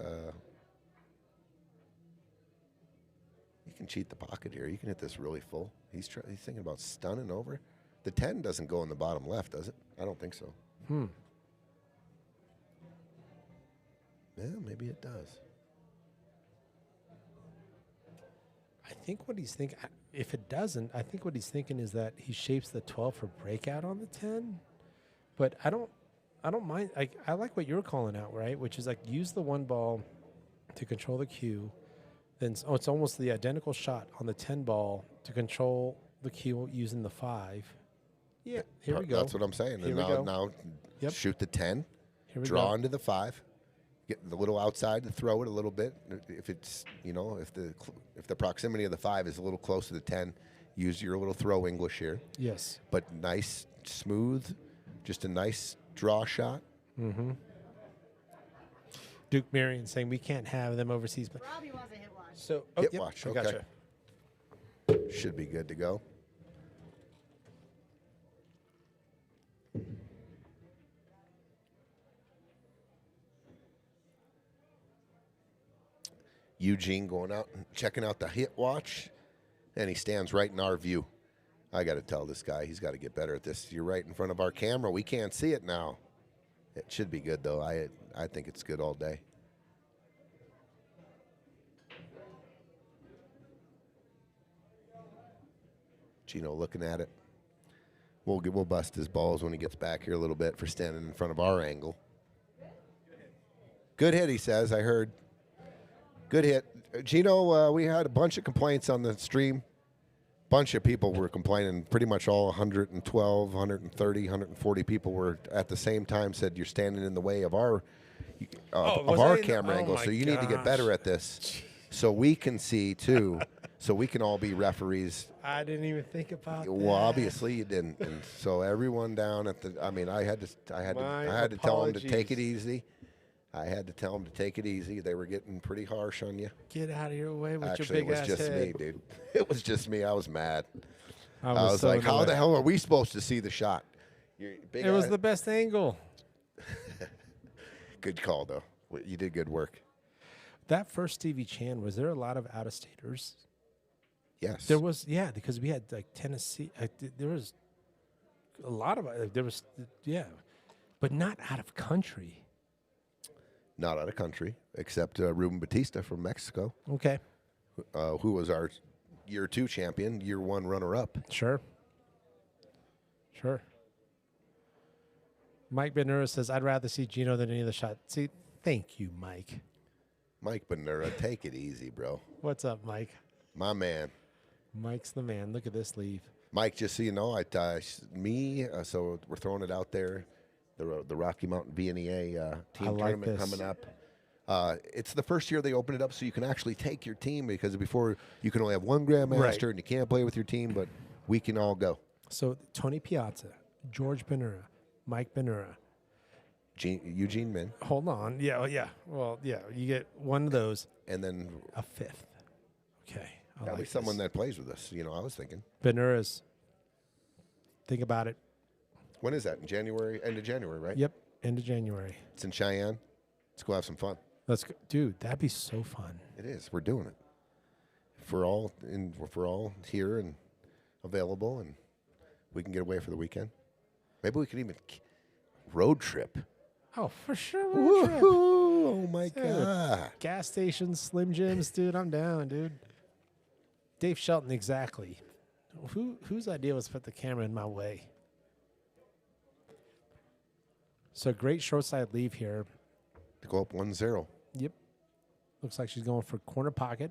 you can cheat the pocket here. You can hit this really full. He's thinking about stunning over. The 10 doesn't go in the bottom left, does it? I don't think so. Yeah, maybe it does. I think what he's thinking, if it doesn't, I think what he's thinking is that he shapes the 12 for breakout on the 10. But I don't mind. I like what you're calling out, right? Which is like use the 1 ball to control the cue. Then it's almost the identical shot on the 10 ball to control the cue using the 5. Yeah, here we go. That's what I'm saying. Here and we now Yep. shoot the 10, Here we draw go. into the 5, get the little outside to throw it a little bit. If it's, if the proximity of the 5 is a little close to the 10, use your little throw English here. Yes. But nice, smooth, just a nice draw shot. Duke Marion saying we can't have them overseas. But Robbie wants a hit watch. so Hit watch, I okay. gotcha. Should be good to go. Eugene going out and checking out the hit watch, and he stands right in our view. I got to tell this guy, he's got to get better at this. You're right in front of our camera. We can't see it now. It should be good, though. I think it's good all day. Gino looking at it. We'll bust his balls when he gets back here a little bit for standing in front of our angle. Good hit, he says. I heard. Good hit. Gino, we had a bunch of complaints on the stream. Bunch of people were complaining. Pretty much all 112, 130, 140 people were at the same time said you're standing in the way of our camera angle, so you need to get better at this so we can see, too, so we can all be referees. I didn't even think about that. Well, obviously you didn't. And so everyone down at the I had to tell them to take it easy. I had to tell them to take it easy. They were getting pretty harsh on you. Get out of your way with Actually, your big ass head. it was just me, dude. It was just me. I was mad. I was so like, how annoyed. the hell are we supposed to see the shot? It was the best angle. Good call, though. You did good work. That first Stevie Chan, was there a lot of out-of-staters? Yes. There was, yeah, because we had like Tennessee. There was a lot of, but not out of country. Not out of country, except Ruben Batista from Mexico. Okay. Who was our year 2 champion, year 1 runner-up. Sure. Mike Benura says, I'd rather see Gino than any of the shots. See, thank you, Mike. Mike Benura, take it easy, bro. What's up, Mike? My man. Mike's the man. Look at this leave. Mike, just so you know, so we're throwing it out there. The Rocky Mountain VNEA team tournament coming up. It's the first year they open it up so you can actually take your team, because before you can only have one grandmaster and you can't play with your team, but we can all go. So Tony Piazza, George Benura, Mike Benura. Eugene Min. Hold on. Yeah. Well, yeah, you get one of those. And then a fifth. Okay. At least someone that plays with us. I was thinking. Benura's. Think about it. When is that? In January? End of January, right? Yep. End of January. It's in Cheyenne. Let's go have some fun. Let's go. Dude, that'd be so fun. It is. We're doing it. If we're all here and available, and we can get away for the weekend. Maybe we could even road trip. Oh, for sure. Road trip. Oh, my God. Gas stations, Slim Jims, dude. I'm down, dude. Dave Shelton, exactly. Whose idea was to put the camera in my way? So great short side leave here. To go up 1-0. Yep. Looks like she's going for corner pocket.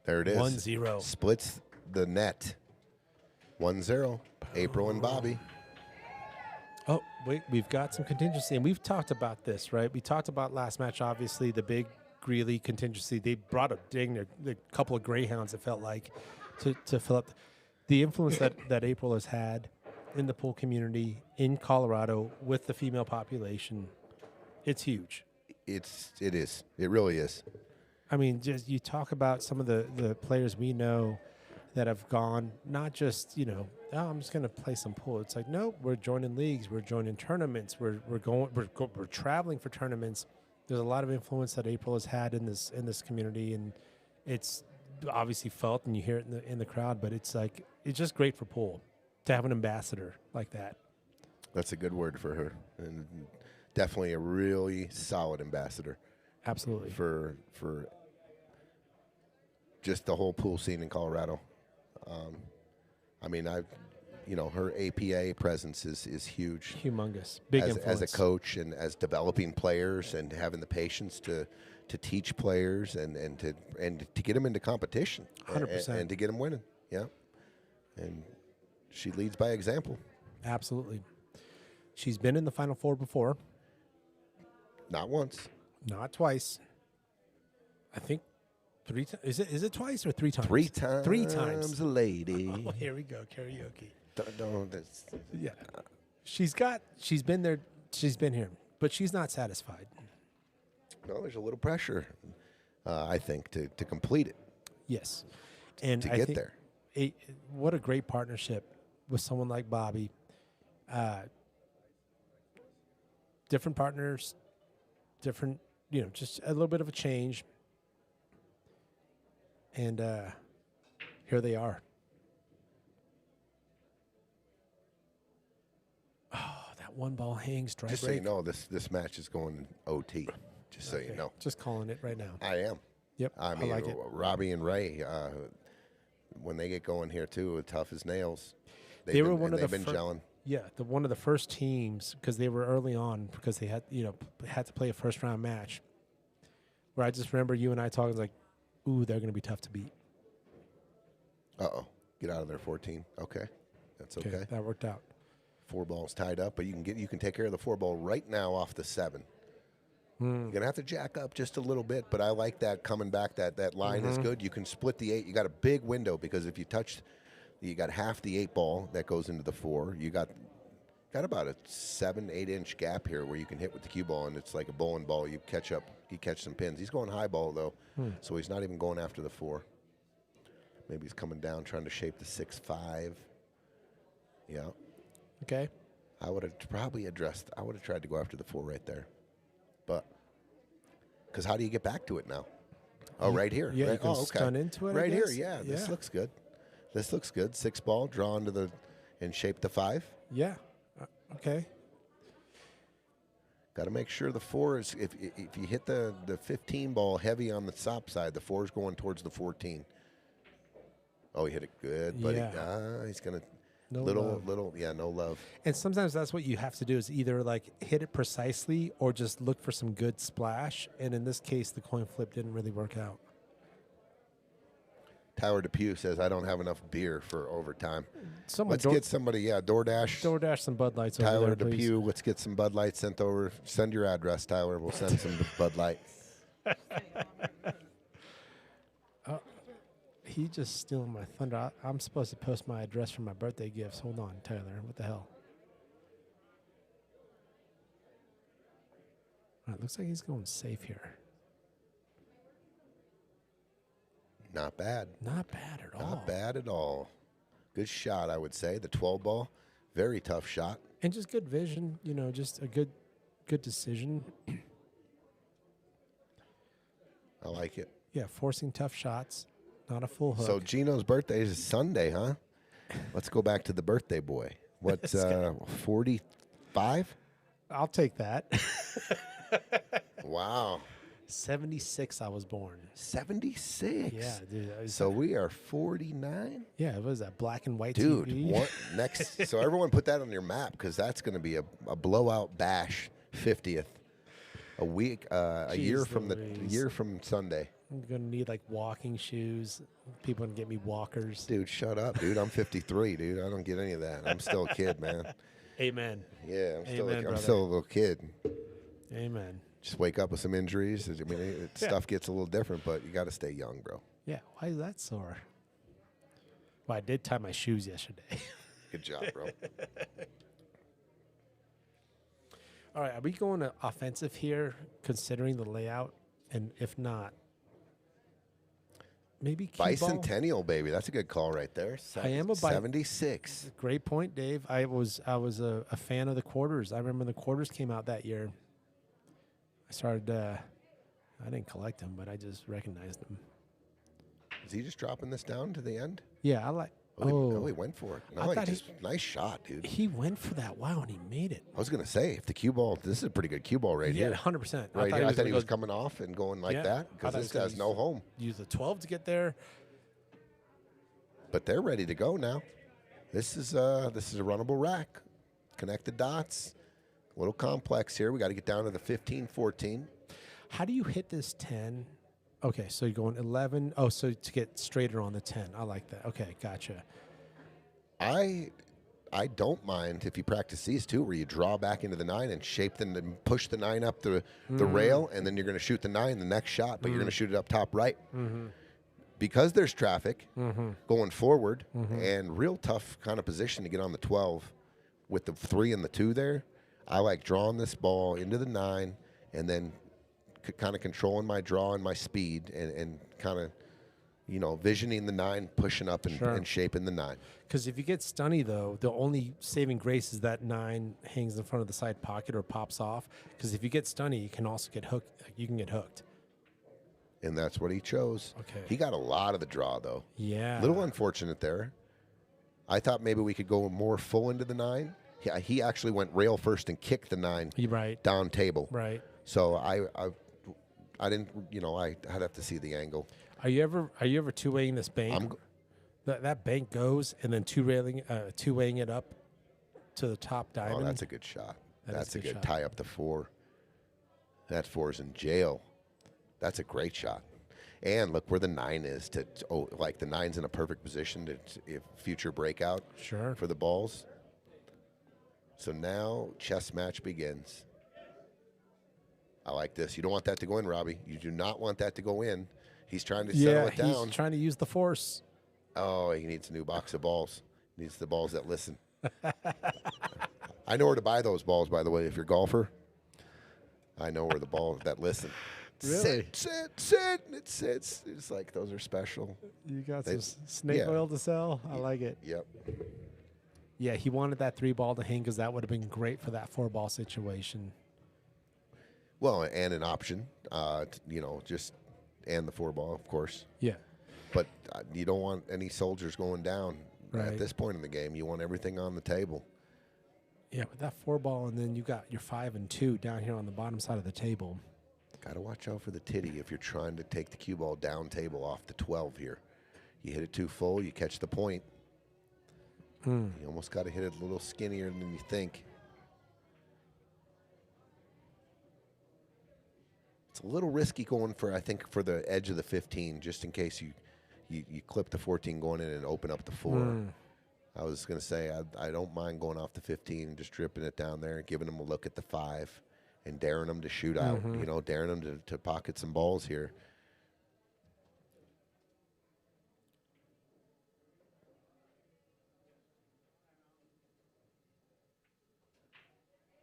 There it is. 1-0. Splits the net. 1-0. April and Bobby. Oh, wait. We've got some contingency. And we've talked about this, right? We talked about last match, obviously, the big Greeley contingency. They brought a couple of Greyhounds, it felt like, to fill up the influence that April has had in the pool community in Colorado with the female population. It's huge. It is. It really is. I mean, just you talk about some of the players we know that have gone, not just, I'm just going to play some pool. It's like, no, we're joining leagues. We're joining tournaments. We're traveling for tournaments. There's a lot of influence that April has had in this community, and it's obviously felt, and you hear it in the crowd, but it's like, it's just great for pool to have an ambassador like that. That's a good word for her, and definitely a really solid ambassador. Absolutely. For just the whole pool scene in Colorado. Her APA presence is huge. Humongous. Big influence. As a coach and as developing players and having the patience to teach players and to get them into competition. 100%. And to get them winning. Yeah. And she leads by example. Absolutely. She's been in the Final Four before. Not once. Not twice. I think 3 times. Is it twice or 3 times? 3 times. 3 times. A lady. Oh, here we go. Karaoke. That's, yeah. She's been there. She's been here, but she's not satisfied. No, there's a little pressure, I think, to complete it. Yes. And to get there. What a great partnership with someone like Bobby. Different partners, different, just a little bit of a change. And here they are. Oh, that one ball hangs. Dry Just break. so you know, this match is going OT. Just so you know. Just calling it right now. I am. Yep. I mean, like it. Robbie and Ray, when they get going here too, tough as nails. They were one of the they've been gelling. Yeah, one of the first teams because they were early on because they had had to play a first round match. Where I just remember you and I talking like, ooh, they're going to be tough to beat. Get out of there, 14. Okay, that's okay. That worked out. 4 balls tied up, but you can take care of the 4 ball right now off the 7. You're gonna have to jack up just a little bit, but I like that coming back. That line is good. You can split the 8. You got a big window because if you touch, you got half the 8 ball that goes into the 4. You got about a 7-8 inch gap here where you can hit with the cue ball, and it's like a bowling ball. You catch some pins. He's going high ball though, so he's not even going after the 4. Maybe he's coming down trying to shape the 6-5. Yeah. Okay. I would have probably addressed. I would have tried to go after the 4 right there, but because how do you get back to it now? Oh, right here. Yeah, right. you can stun into it. Right here. guess. Yeah, this looks good. This looks good. 6 ball, draw into the and shape the 5. Yeah. Okay. Got to make sure the 4 is. If you hit the 15 ball heavy on the top side, the 4 is going towards the 14. Oh, he hit it good, but he's gonna. No love. And sometimes that's what you have to do is either like hit it precisely or just look for some good splash. And in this case, the coin flip didn't really work out. Tyler Depew says, I don't have enough beer for overtime. Let's get somebody, DoorDash some Bud Lights Tyler over there, Depew, let's get some Bud Lights sent over. Send your address, Tyler. We'll send some Bud Light. He just stealing my thunder. I'm supposed to post my address for my birthday gifts. Hold on, Tyler. What the hell? All right, looks like he's going safe here. Not bad. Not bad at all. Not bad at all. Good shot, I would say. The 12 ball, very tough shot. And just good vision, just a good decision. I like it. Yeah, forcing tough shots. Not a full hook. So Gino's birthday is Sunday, huh? Let's go back to the birthday boy. What, 45? I'll take that. Wow. 76 I was born. 76? Yeah, dude. So we are 49? Yeah, what is that, black and white dude, TV? Next. So everyone put that on your map because that's going to be a blowout bash 50th. A week, a year from Sunday. I'm going to need, like, walking shoes. People going to get me walkers. Dude, shut up, dude. I'm 53, dude. I don't get any of that. I'm still a kid, man. Amen. Yeah, I'm Amen, still a little kid. Amen. Just wake up with some injuries. I mean, stuff gets a little different, but you got to stay young, bro. Yeah, why is that sore? Well, I did tie my shoes yesterday. Good job, bro. All right, are we going to offensive here, considering the layout? And if not, maybe cue Bicentennial, ball? baby. That's a good call right there. I am a 76. Great point, Dave. I was a fan of the quarters. I remember the quarters came out that year. I started. I didn't collect them, but I just recognized them. Is he just dropping this down to the end? Yeah, I like. He went for it. No, nice shot, dude. He went for that. Wow, and he made it. I was gonna say, if the cue ball, this is a pretty good cue ball right here. Yeah, 100%. Right here. I thought he was coming off and going like that because this has no home. Use the 12 to get there. But they're ready to go now. This is a runnable rack. Connect the dots. A little complex here. We got to get down to the 15, 14. How do you hit this 10? Okay, so you're going 11. Oh, so to get straighter on the 10. I like that. Okay, gotcha. I don't mind if you practice these two, where you draw back into the 9 and shape them and push the 9 up the rail, and then you're going to shoot the 9 the next shot, but you're going to shoot it up top right. Because there's traffic going forward and real tough kind of position to get on the 12 with the 3 and the 2 there. I like drawing this ball into the 9 and then kind of controlling my draw and my speed and kind of visioning the 9, pushing up and, Sure. and shaping the 9. Because if you get stunny, though, the only saving grace is that 9 hangs in front of the side pocket or pops off. Because if you get stunny, you can also get hooked. You can get hooked. And that's what he chose. Okay. He got a lot of the draw, though. Yeah. Little unfortunate there. I thought maybe we could go more full into the 9. He actually went rail first and kicked the 9 You're right. down table. Right. So I didn't, I'd have to see the angle. Are you ever two-weighing this bank? That bank goes and then two-weighing it up to the top diamond. Oh, that's a good shot. That's a good shot. tie up the 4. That 4's in jail. That's a great shot. And look where the 9 is. The 9's in a perfect position to if future breakout Sure. for the balls. So now chess match begins. I like this. You don't want that to go in, Robbie. You do not want that to go in. He's trying to settle it down. He's trying to use the force. Oh, he needs a new box of balls. He needs the balls that listen. I know where to buy those balls, by the way, if you're a golfer. I know where the balls that listen. Really? Sit. It sits. It's like those are special. You got some snake oil to sell? I like it. Yep. Yeah, he wanted that 3-ball to hang because that would have been great for that 4-ball situation. Well, and an option, and the 4-ball, of course. Yeah. But you don't want any soldiers going down Right. at this point in the game. You want everything on the table. Yeah, with that 4-ball, and then you got your 5 and 2 down here on the bottom side of the table. Got to watch out for the titty if you're trying to take the cue ball down table off the 12 here. You hit it too full, you catch the point. You almost got to hit it a little skinnier than you think. It's a little risky going for the edge of the 15, just in case you clip the 14 going in and open up the 4. I was going to say, I don't mind going off the 15 and just dripping it down there and giving them a look at the 5 and daring them to shoot out, daring them to pocket some balls here.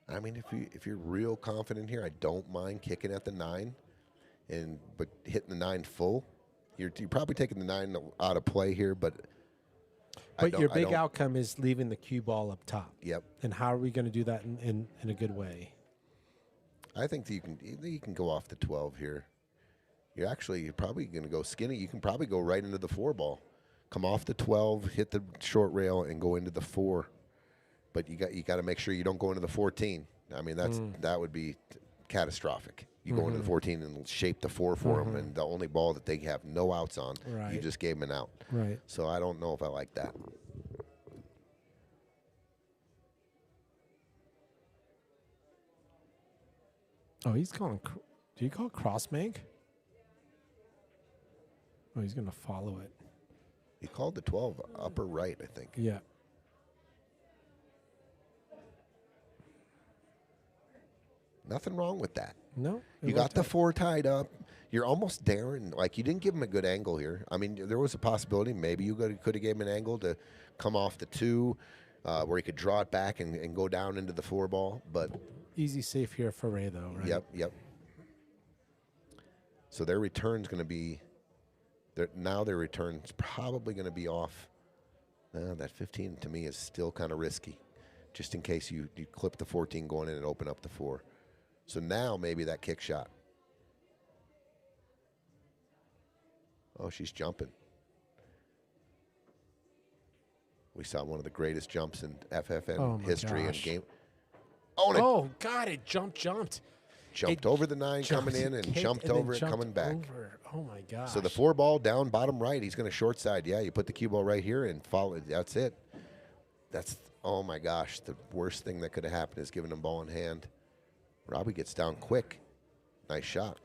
I mean, if you're real confident here, I don't mind kicking at the 9, but hitting the 9 full. You're probably taking the 9 out of play here, but your big outcome is leaving the cue ball up top. Yep. And how are we going to do that in a good way? I think that you can go off the 12 here. You're probably going to go skinny. You can probably go right into the 4-ball. Come off the 12, hit the short rail, and go into the 4. But you got to make sure you don't go into the 14. I mean, that would be catastrophic. You go into the 14 and shape the 4 for them, and the only ball that they have no outs on, you just gave them an out. Right. So I don't know if I like that. Oh, he's calling. Do you call it cross bank? Oh, he's going to follow it. He called the 12 upper right, I think. Yeah. Nothing wrong with that. No. You got the 4 tied up. You're almost daring. Like, you didn't give him a good angle here. I mean, there was a possibility. Maybe you could have gave him an angle to come off the 2 where he could draw it back and go down into the 4-ball. But easy safe here for Ray, though, right? Yep. So their return's going to be now their return's probably going to be off. That 15 to me is still kind of risky, just in case you clip the 14 going in and open up the 4. So now maybe that kick shot. Oh, she's jumping. We saw one of the greatest jumps in FFN history and game. Oh, God, it jumped. Jumped over the 9 coming in and jumped over it coming back. Oh, my gosh. So the 4-ball down bottom right, he's going to short side. Yeah, you put the cue ball right here and follow it. That's it. Oh, my gosh. The worst thing that could have happened is giving him ball in hand. Robbie gets down quick. Nice shot.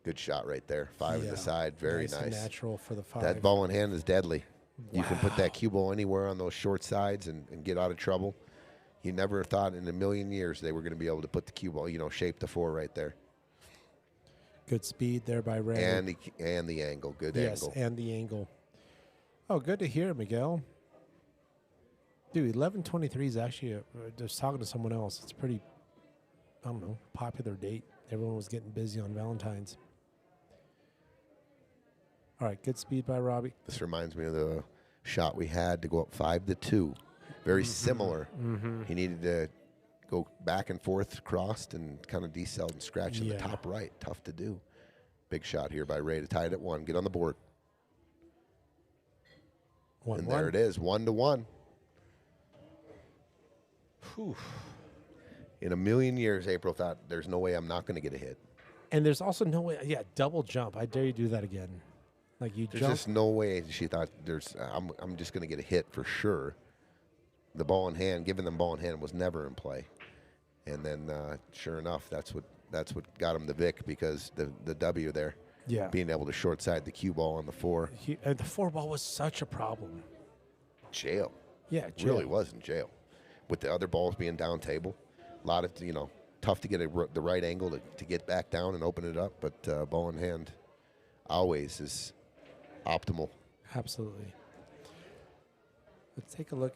Good shot right there. 5 in the side. Very nice. And natural for the 5. That ball in hand is deadly. Wow. You can put that cue ball anywhere on those short sides and get out of trouble. You never thought in a million years they were going to be able to put the cue ball, shape the 4 right there. Good speed there by Ray. And the angle. Good angle. Yes, and the angle. Oh, good to hear, Miguel. Dude, 11/23 is actually, just talking to someone else, it's a pretty, I don't know, popular date. Everyone was getting busy on Valentine's. All right, good speed by Robbie. This reminds me of the shot we had to go up 5-2. Very similar. He needed to go back and forth, crossed, and kind of decelled and scratched in the top right. Tough to do. Big shot here by Ray to tie it at 1. Get on the board. And there it is, 1-1. Whew. In a million years, April thought, there's no way I'm not going to get a hit. And there's also no way. Yeah, double jump. I dare you do that again. Like you There's jump. just no way she thought I'm just going to get a hit for sure. The ball in hand, giving them ball in hand was never in play. And then sure enough, that's what got him the Vic, because the W there. Yeah. Being able to short side the cue ball on the 4. And the 4 ball was such a problem. Jail. Yeah, Really was in jail. With the other balls being down table. A lot of, tough to get the right angle to get back down and open it up. But ball in hand always is optimal. Absolutely. Let's take a look.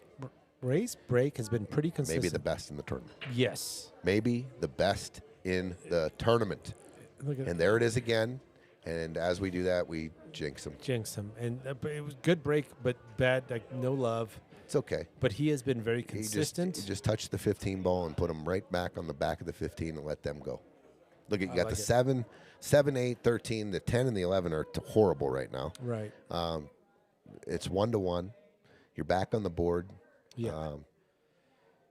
Ray's break has been pretty consistent. Maybe the best in the tournament. Yes. Maybe the best in the tournament. Look at And there it is again. And as we do that, we jinx him. jinx him. And but it was good break, but bad, like no love. It's okay. But he has been very consistent. He just touched the 15 ball and put him right back on the back of the 15 and let them go. Look, you got like the it. 7, 8, 13, the 10, and the 11 are horrible right now. Right. It's 1-1. You're back on the board. Yeah.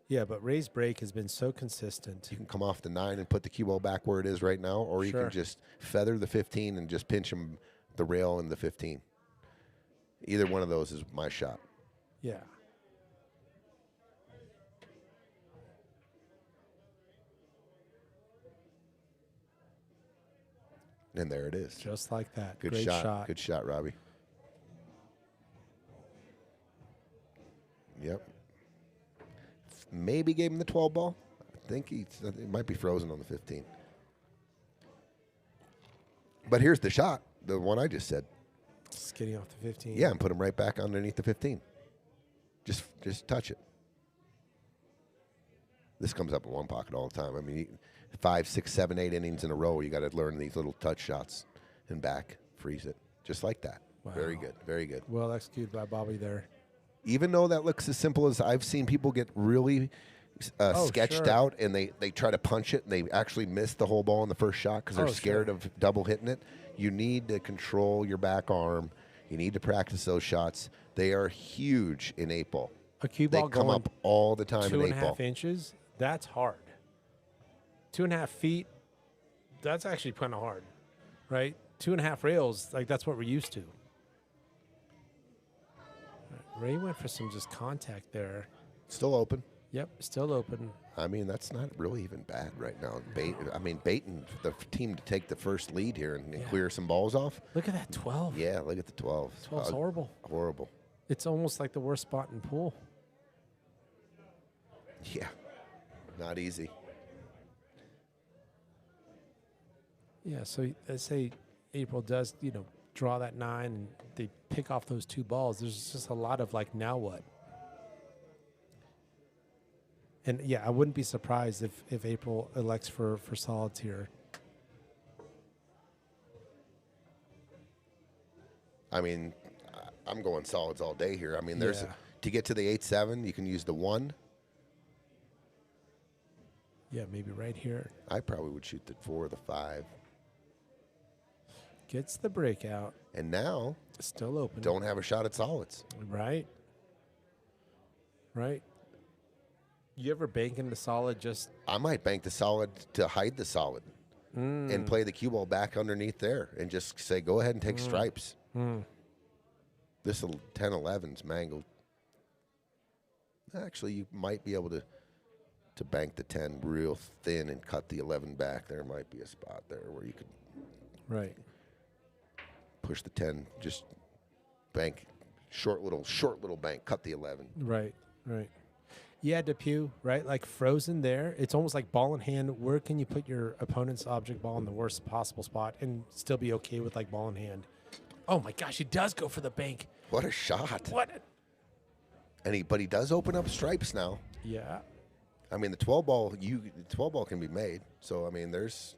Yeah, but Ray's break has been so consistent. You can come off the 9 and put the cue ball back where it is right now, or you Sure. can just feather the 15 and just pinch him the rail in the 15. Either one of those is my shot. Yeah. And there it is. Just like that. Good Great shot. Good shot, Robbie. Yep. Maybe gave him the 12 ball. I think it might be frozen on the 15. But here's the shot, the one I just said. Just getting off the 15. Yeah, and put him right back underneath the 15. Just touch it. This comes up in one pocket all the time. I mean, 5, 6, 7, 8 innings in a row, you got to learn these little touch shots and back, freeze it, just like that. Wow. Very good, very good. Well executed by Bobby there. Even though that looks as simple as I've seen people get really sketched sure. out and they try to punch it and they actually miss the whole ball in the first shot because they're scared of double hitting it, you need to control your back arm. You need to practice those shots. They are huge in 8 ball. A cue They ball come going up all the time in 8 ball. 2.5 inches, that's hard. 2.5 feet, that's actually kind of hard, right? 2.5 rails, like that's what we're used to. Ray went for some just contact there. Still open. Yep, still open. I mean, that's not really even bad right now. Baiting the team to take the first lead here and clear some balls off. Look at that 12. Yeah, look at the 12. 12's horrible. Horrible. It's almost like the worst spot in pool. Yeah, not easy. Yeah, so let's say April does, draw that 9 and they pick off those 2 balls. There's just a lot of like, now what? And yeah, I wouldn't be surprised if April elects for solids here. I mean, I'm going solids all day here. I mean, there's Yeah. to get to the 8-7, you can use the 1. Yeah, maybe right here. I probably would shoot the 4 or the 5. Gets the breakout. And now, Still open. don't have a shot at solids. Right. Right. You ever bank into solid just I might bank the solid to hide the solid and play the cue ball back underneath there and just say, go ahead and take stripes. This 10-11's mangled. Actually, you might be able to bank the 10 real thin and cut the 11 back. There might be a spot there where you could right? push the 10, just bank, short little bank, cut the 11. Right. Right. Yeah, Depew, right? Like frozen there. It's almost like ball in hand. Where can you put your opponent's object ball in the worst possible spot and still be okay with like ball in hand? Oh my gosh, he does go for the bank. What a shot. What? But he does open up stripes now. Yeah. I mean, the 12 ball can be made. So, I mean, there's.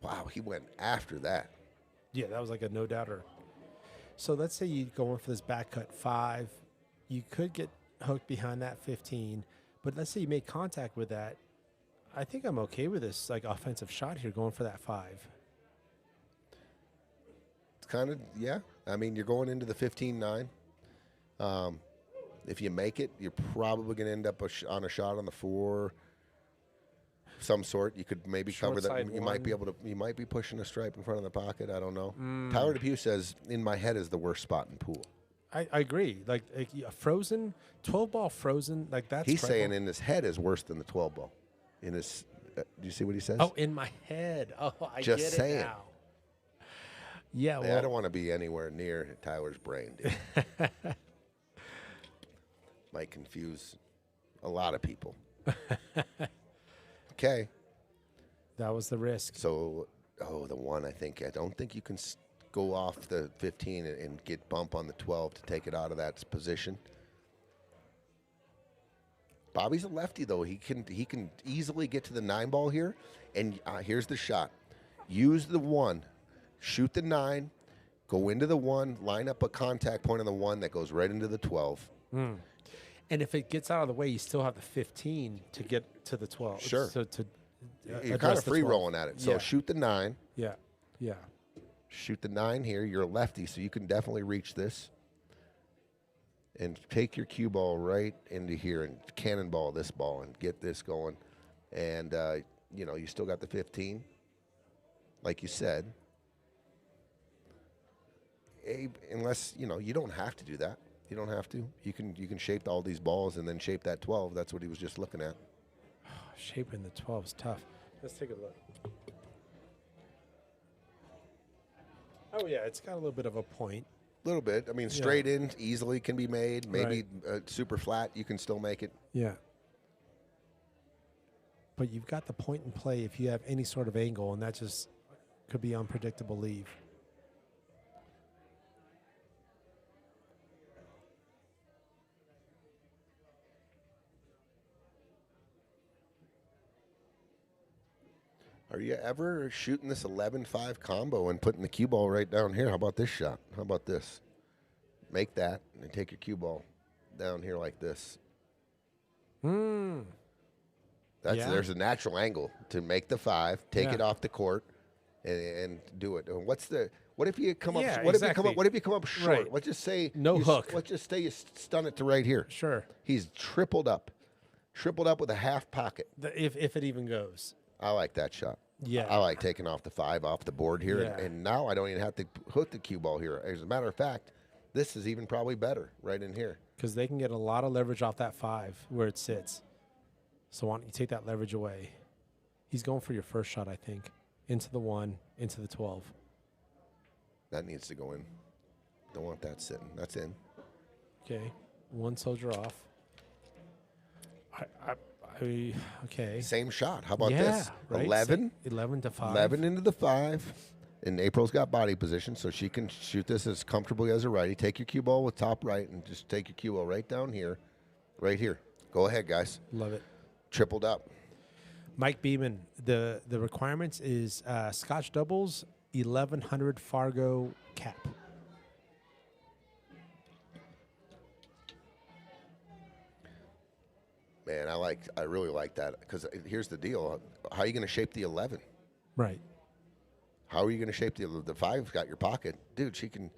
Wow, he went after that. Yeah, that was like a no doubter. So let's say you go in for this back cut 5. You could get hooked behind that 15, but let's say you make contact with that. I think I'm okay with this like offensive shot here going for that 5. It's kind of, yeah. I mean, you're going into the 15-9. If you make it, you're probably going to end up on a shot on the 4, some sort. You could maybe cover that. Short You side might be one. able to. You might be pushing a stripe in front of the pocket. I don't know. Tyler DePue says, "In my head is the worst spot in pool." I agree. Like a frozen 12 ball frozen. Like that's. He's frightful. saying in his head is worse than the 12 ball. In his, do you see what he says? Oh, in my head. Oh, I Just get saying. it now. Yeah, I don't want to be anywhere near Tyler's brain, dude. Might confuse a lot of people. Okay. that was the risk. So, the 1, I don't think you can go off the 15 and get bump on the 12 to take it out of that position. Bobby's a lefty, though. He can easily get to the 9 ball here. And here's the shot. Use the 1. Shoot the 9. Go into the 1. Line up a contact point on the 1 that goes right into the 12. And if it gets out of the way, you still have the 15 to get to the 12. Sure. So to You're address kind of the free 12. rolling at it. So Yeah. shoot the 9. Yeah. Yeah. Shoot the 9 here. You're a lefty, so you can definitely reach this. And take your cue ball right into here and cannonball this ball and get this going. And, you still got the 15, like you said. Unless, you don't have to do that. You don't have to. You can shape all these balls and then shape that 12. That's what he was just looking at. Shaping the 12 is tough. Let's take a look. Oh, yeah, it's got a little bit of a point. A little bit. I mean, straight in easily can be made. Maybe super flat, you can still make it. Yeah. But you've got the point in play if you have any sort of angle, and that just could be unpredictable leave. Are you ever shooting this 11-5 combo and putting the cue ball right down here? How about this shot? How about this? Make that and take your cue ball down here like this. There's a natural angle to make the 5, take it off the court, and do it. And what if you come up? What if you come up short? Right. Let's just say No hook. Let's just say you stun it to right here. Sure. He's tripled up with a half pocket. If it even goes. I like that shot. Yeah. I like taking off the 5 off the board here, Yeah. and now I don't even have to hook the cue ball here. As a matter of fact, this is even probably better right in here. Because they can get a lot of leverage off that 5 where it sits. So why don't you take that leverage away? He's going for your first shot, I think. Into the 1, into the 12. That needs to go in. Don't want that sitting. That's in. Okay. 1 soldier off. Okay. Same shot. How about Yeah, this? right? 11. 11 to 5. 11 into the 5. And April's got body position, so she can shoot this as comfortably as a righty. Take your cue ball with top right and just take your cue ball right down here. Right here. Go ahead, guys. Love it. Tripled up. Mike Beeman, the requirements is Scotch doubles, 1100 Fargo cap. Man, I really like that because here's the deal. How are you going to shape the 11? Right. How are you going to shape the 5's got your pocket? Dude, she can.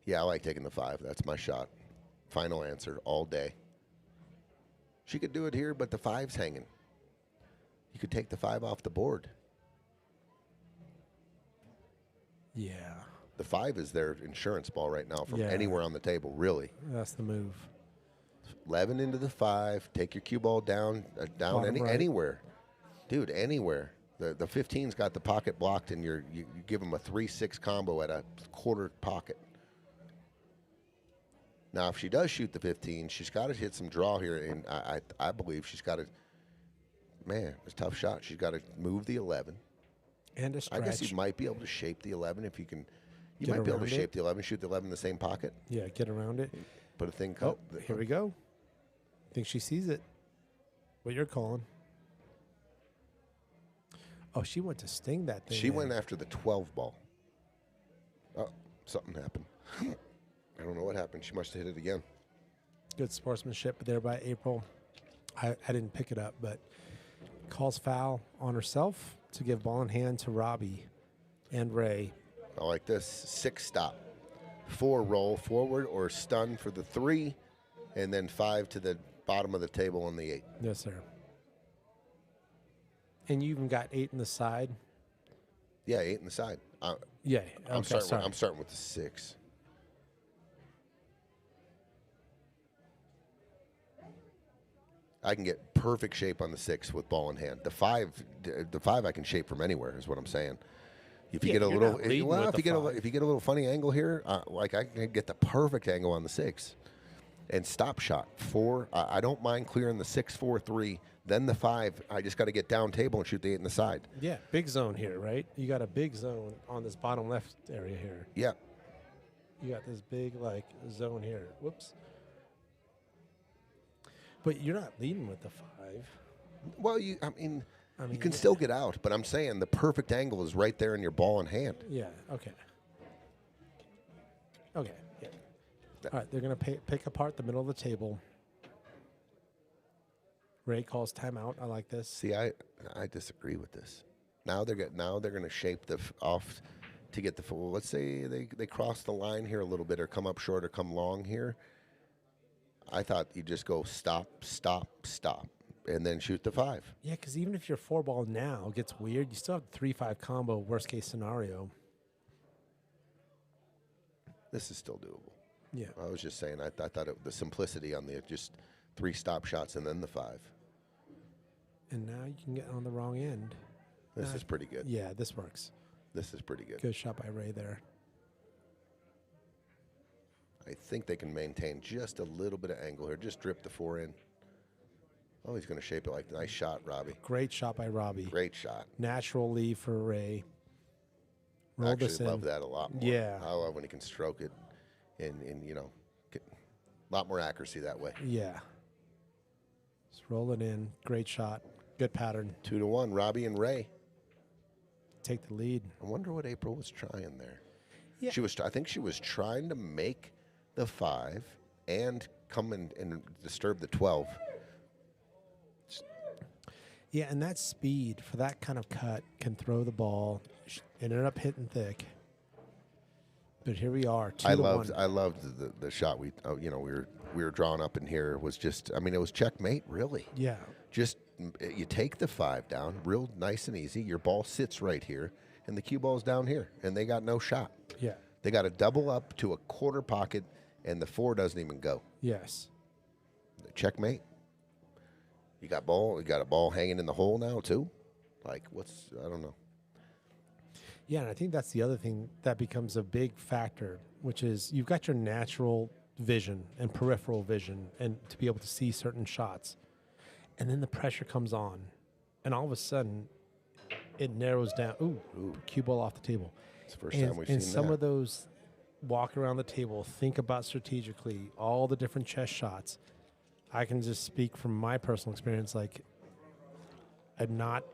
Yeah, I like taking the 5. That's my shot. Final answer all day. She could do it here, but the 5's hanging. You could take the 5 off the board. Yeah. The 5 is their insurance ball right now from Yeah. anywhere on the table, really. That's the move. 11 into the 5. Take your cue ball down Bottom right. anywhere. Dude, anywhere. The 15's got the pocket blocked, and you give them a 3-6 combo at a quarter pocket. Now, if she does shoot the 15, she's got to hit some draw here, and I believe she's got to. Man, it's a tough shot. She's got to move the 11. And a I stretch. guess you might be able to shape the 11 if you can. You Get might be able to around it. shape the 11, shoot the 11 in the same pocket, Yeah, get around it. put a thing. Oh, here we go. Think she sees it. What you're calling. Oh, she went to sting that thing. She in. went after the 12 ball. Oh, something happened. I don't know what happened. She must have hit it again. Good sportsmanship there by April. I didn't pick it up, but calls foul on herself to give ball in hand to Robbie and Ray. I like this. 6 stop. 4 roll forward or stun for the 3, and then 5 to the bottom of the table on the 8. Yes, sir. And you even got 8 in the side. Yeah, 8 in the side. Yeah. I'm Okay, sorry. I'm starting with the 6. I can get perfect shape on the 6 with ball in hand. The 5 I can shape from anywhere is what I'm saying. If you get a little, if you get a little funny angle here, like I can get the perfect angle on the 6, and stop shot 4. I don't mind clearing the 6, 4, 3. Then the 5. I just got to get down table and shoot the 8 in the side. Yeah, big zone here, right? You got a big zone on this bottom left area here. Yeah. You got this big zone here. Whoops. But you're not leading with the 5. Well, I mean, you can still get out, but I'm saying the perfect angle is right there in your ball in hand. Yeah. Okay. Okay. Yeah. All right. They're gonna pick apart the middle of the table. Ray calls timeout. I like this. See, I disagree with this. Now they're going to shape the off to get the full. Let's say they cross the line here a little bit, or come up short, or come long here. I thought you just go stop, stop, stop, and then shoot the 5. Yeah, because even if your 4 ball now gets weird, you still have 3-5 combo. Worst case scenario. This is still doable. Yeah. I was just saying. I thought the simplicity on the just 3 stop shots and then the 5. And now you can get on the wrong end. This is pretty good. Yeah, this works. This is pretty good. Good shot by Ray there. I think they can maintain just a little bit of angle here. Just drip the 4 in. Oh, he's going to shape it like nice shot, Robbie. Great shot by Robbie. Great shot. Natural lead for Ray. I actually love that a lot more. Yeah. I love when he can stroke it and get a lot more accuracy that way. Yeah. Just roll it in. Great shot. Good pattern. 2-1, Robbie and Ray. Take the lead. I wonder what April was trying there. Yeah. I think she was trying to make the 5 and come and disturb the 12. Yeah, and that speed for that kind of cut can throw the ball. Ended up hitting thick. But here we are. 2-1. I loved the shot we were drawing up in here. Was just, I mean, it was checkmate, really. Yeah. Just you take the 5 down, real nice and easy. Your ball sits right here, and the cue ball's down here, and they got no shot. Yeah. They got to double up to a quarter pocket, and the 4 doesn't even go. Yes. Checkmate. You got a ball hanging in the hole now too. Like I don't know. Yeah, and I think that's the other thing that becomes a big factor, which is you've got your natural vision and peripheral vision, and to be able to see certain shots, and then the pressure comes on, and all of a sudden, it narrows down. Ooh. Cue ball off the table. It's the first time we've seen that. And some of those walk around the table, think about strategically all the different chess shots. I can just speak from my personal experience. Like, I'm not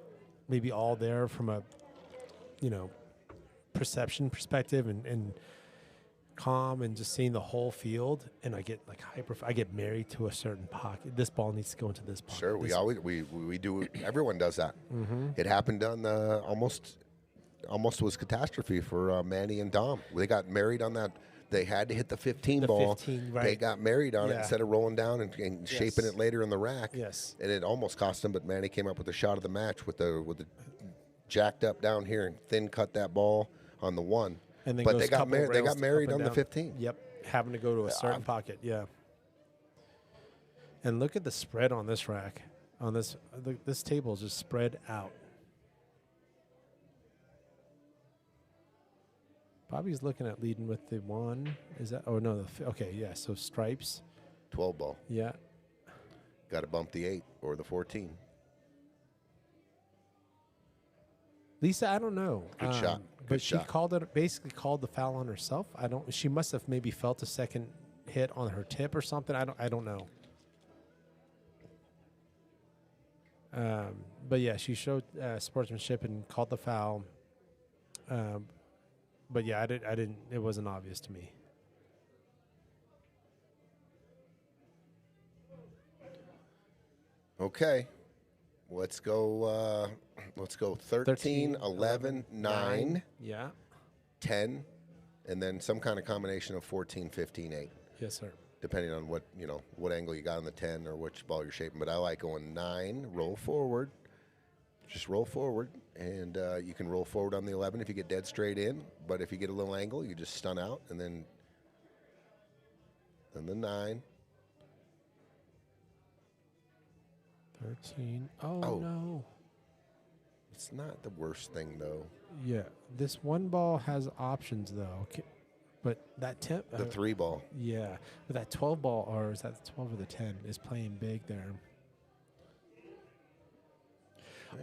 maybe all there from a, perception perspective and calm and just seeing the whole field. And I get I get married to a certain pocket. This ball needs to go into this pocket. Sure, we do. Everyone does that. Mm-hmm. It happened on almost was catastrophe for Manny and Dom. They got married on that. They had to hit the 15 ball. 15, right. They got married on it instead of rolling down and shaping it later in the rack. Yes. And it almost cost them, but Manny came up with the shot of the match with the jacked up down here and thin cut that ball on the 1. And then but they got married. They got married on the 15. Yep, having to go to a certain pocket. Yeah. And look at the spread on this rack. On this table is just spread out. Bobby's looking at leading with the 1. Is that? Oh, no. Okay, yeah. So stripes. 12 ball. Yeah. Got to bump the 8 or the 14. Lisa, I don't know. Good shot. But she basically called the foul on herself. She must have maybe felt a second hit on her tip or something. I don't know. But yeah, she showed sportsmanship and called the foul. But yeah, I didn't. It wasn't obvious to me. Okay. Let's go 13, 11, 9, Yeah. 10, and then some kind of combination of 14, 15, 8. Yes, sir. Depending on what angle you got on the 10 or which ball you're shaping. But I like going 9, roll forward. Just roll forward, and you can roll forward on the 11 if you get dead straight in. But if you get a little angle, you just stun out, and then the 9. 13. Oh, Oh. no. It's not the worst thing, though. Yeah. This one ball has options, though. But that 10. The 3 ball. Yeah. But that 12 ball, or is that the 12 or the 10, is playing big there.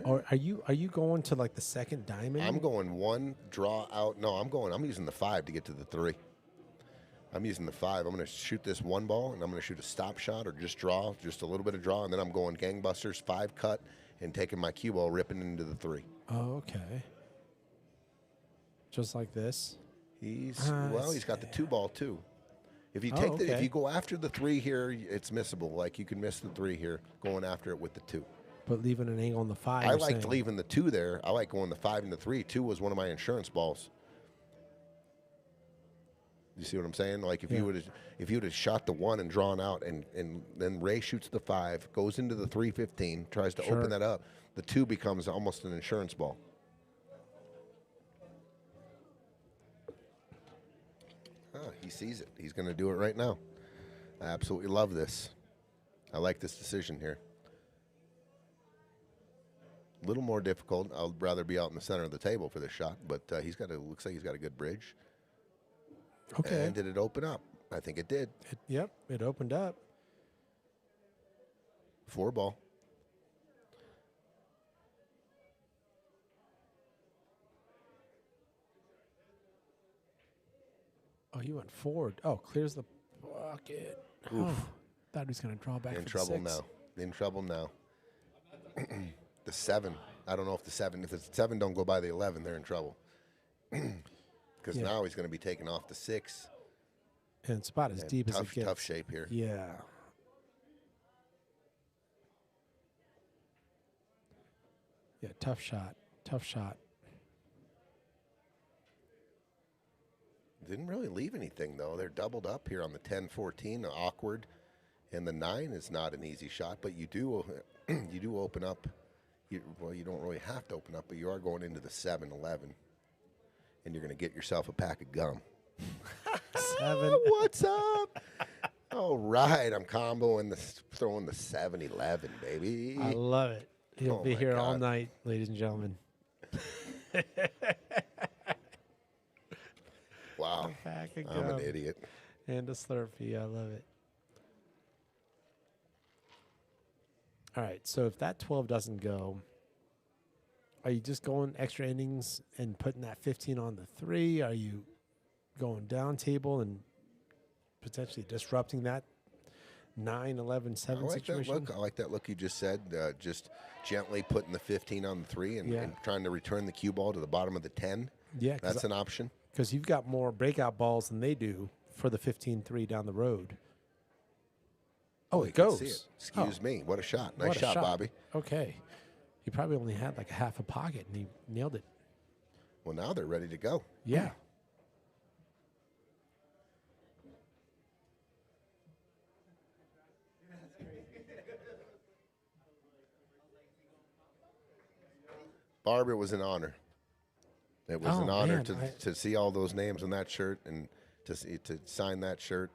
Or are you going to like the second diamond? I'm going 1, draw out. No, I'm using the 5 to get to the 3. I'm using the 5. I'm going to shoot this 1 ball, and I'm going to shoot a stop shot or just draw, just a little bit of draw, and then I'm going gangbusters, 5 cut, and taking my cue ball, ripping into the 3. Oh, okay. Just like this. He's got the 2 ball too. If you okay. if you go after the 3 here, it's missable. Like you can miss the 3 here, going after it with the 2. But leaving an angle on the 5. I liked leaving the 2 there. I like going the 5 and the 3. 2 was one of my insurance balls. You see what I'm saying? Like if you would have shot the 1 and drawn out, and then Ray shoots the 5, goes into the 315, tries to open that up, the 2 becomes almost an insurance ball. He sees it. He's going to do it right now. I absolutely love this. I like this decision here. A little more difficult. I'd rather be out in the center of the table for this shot, but looks like he's got a good bridge. Okay. And did it open up? I think it did. Yep, it opened up. 4 ball. Oh, you went forward. Oh, clears the pocket. Oh, thought he was going to draw back. In for trouble the 6. now. In trouble now. The 7. I don't know if the 7. If the 7 don't go by the 11, they're in trouble. Because now he's going to be taking off the 6. And it's about as deep as it gets. Tough shape here. Yeah. Yeah, tough shot. Tough shot. Didn't really leave anything, though. They're doubled up here on the 10-14, awkward. And the 9 is not an easy shot, but you do open up. You don't really have to open up, but you are going into the 7-11. And you're going to get yourself a pack of gum. 7. What's up? All right, I'm comboing throwing the 7-11, baby. I love it. He'll be here all God. night, ladies and gentlemen. Wow, Pack of I'm gum an idiot. and a Slurpee. I love it. All right, so if that 12 doesn't go, are you just going extra innings and putting that 15 on the 3? Are you going down table and potentially disrupting that 9, 11, 7 situation? I like that look you just said. Just gently putting the 15 on the 3 and trying to return the cue ball to the bottom of the 10. Yeah, that's an option. Because you've got more breakout balls than they do for the 15-3 down the road. Oh, it goes. See it. Excuse me. What a shot. Nice What a shot, Bobby. Okay. He probably only had like a half a pocket, and he nailed it. Well, now they're ready to go. Yeah. Barb, it was an honor. It was an honor man, to see all those names on that shirt, and to sign that shirt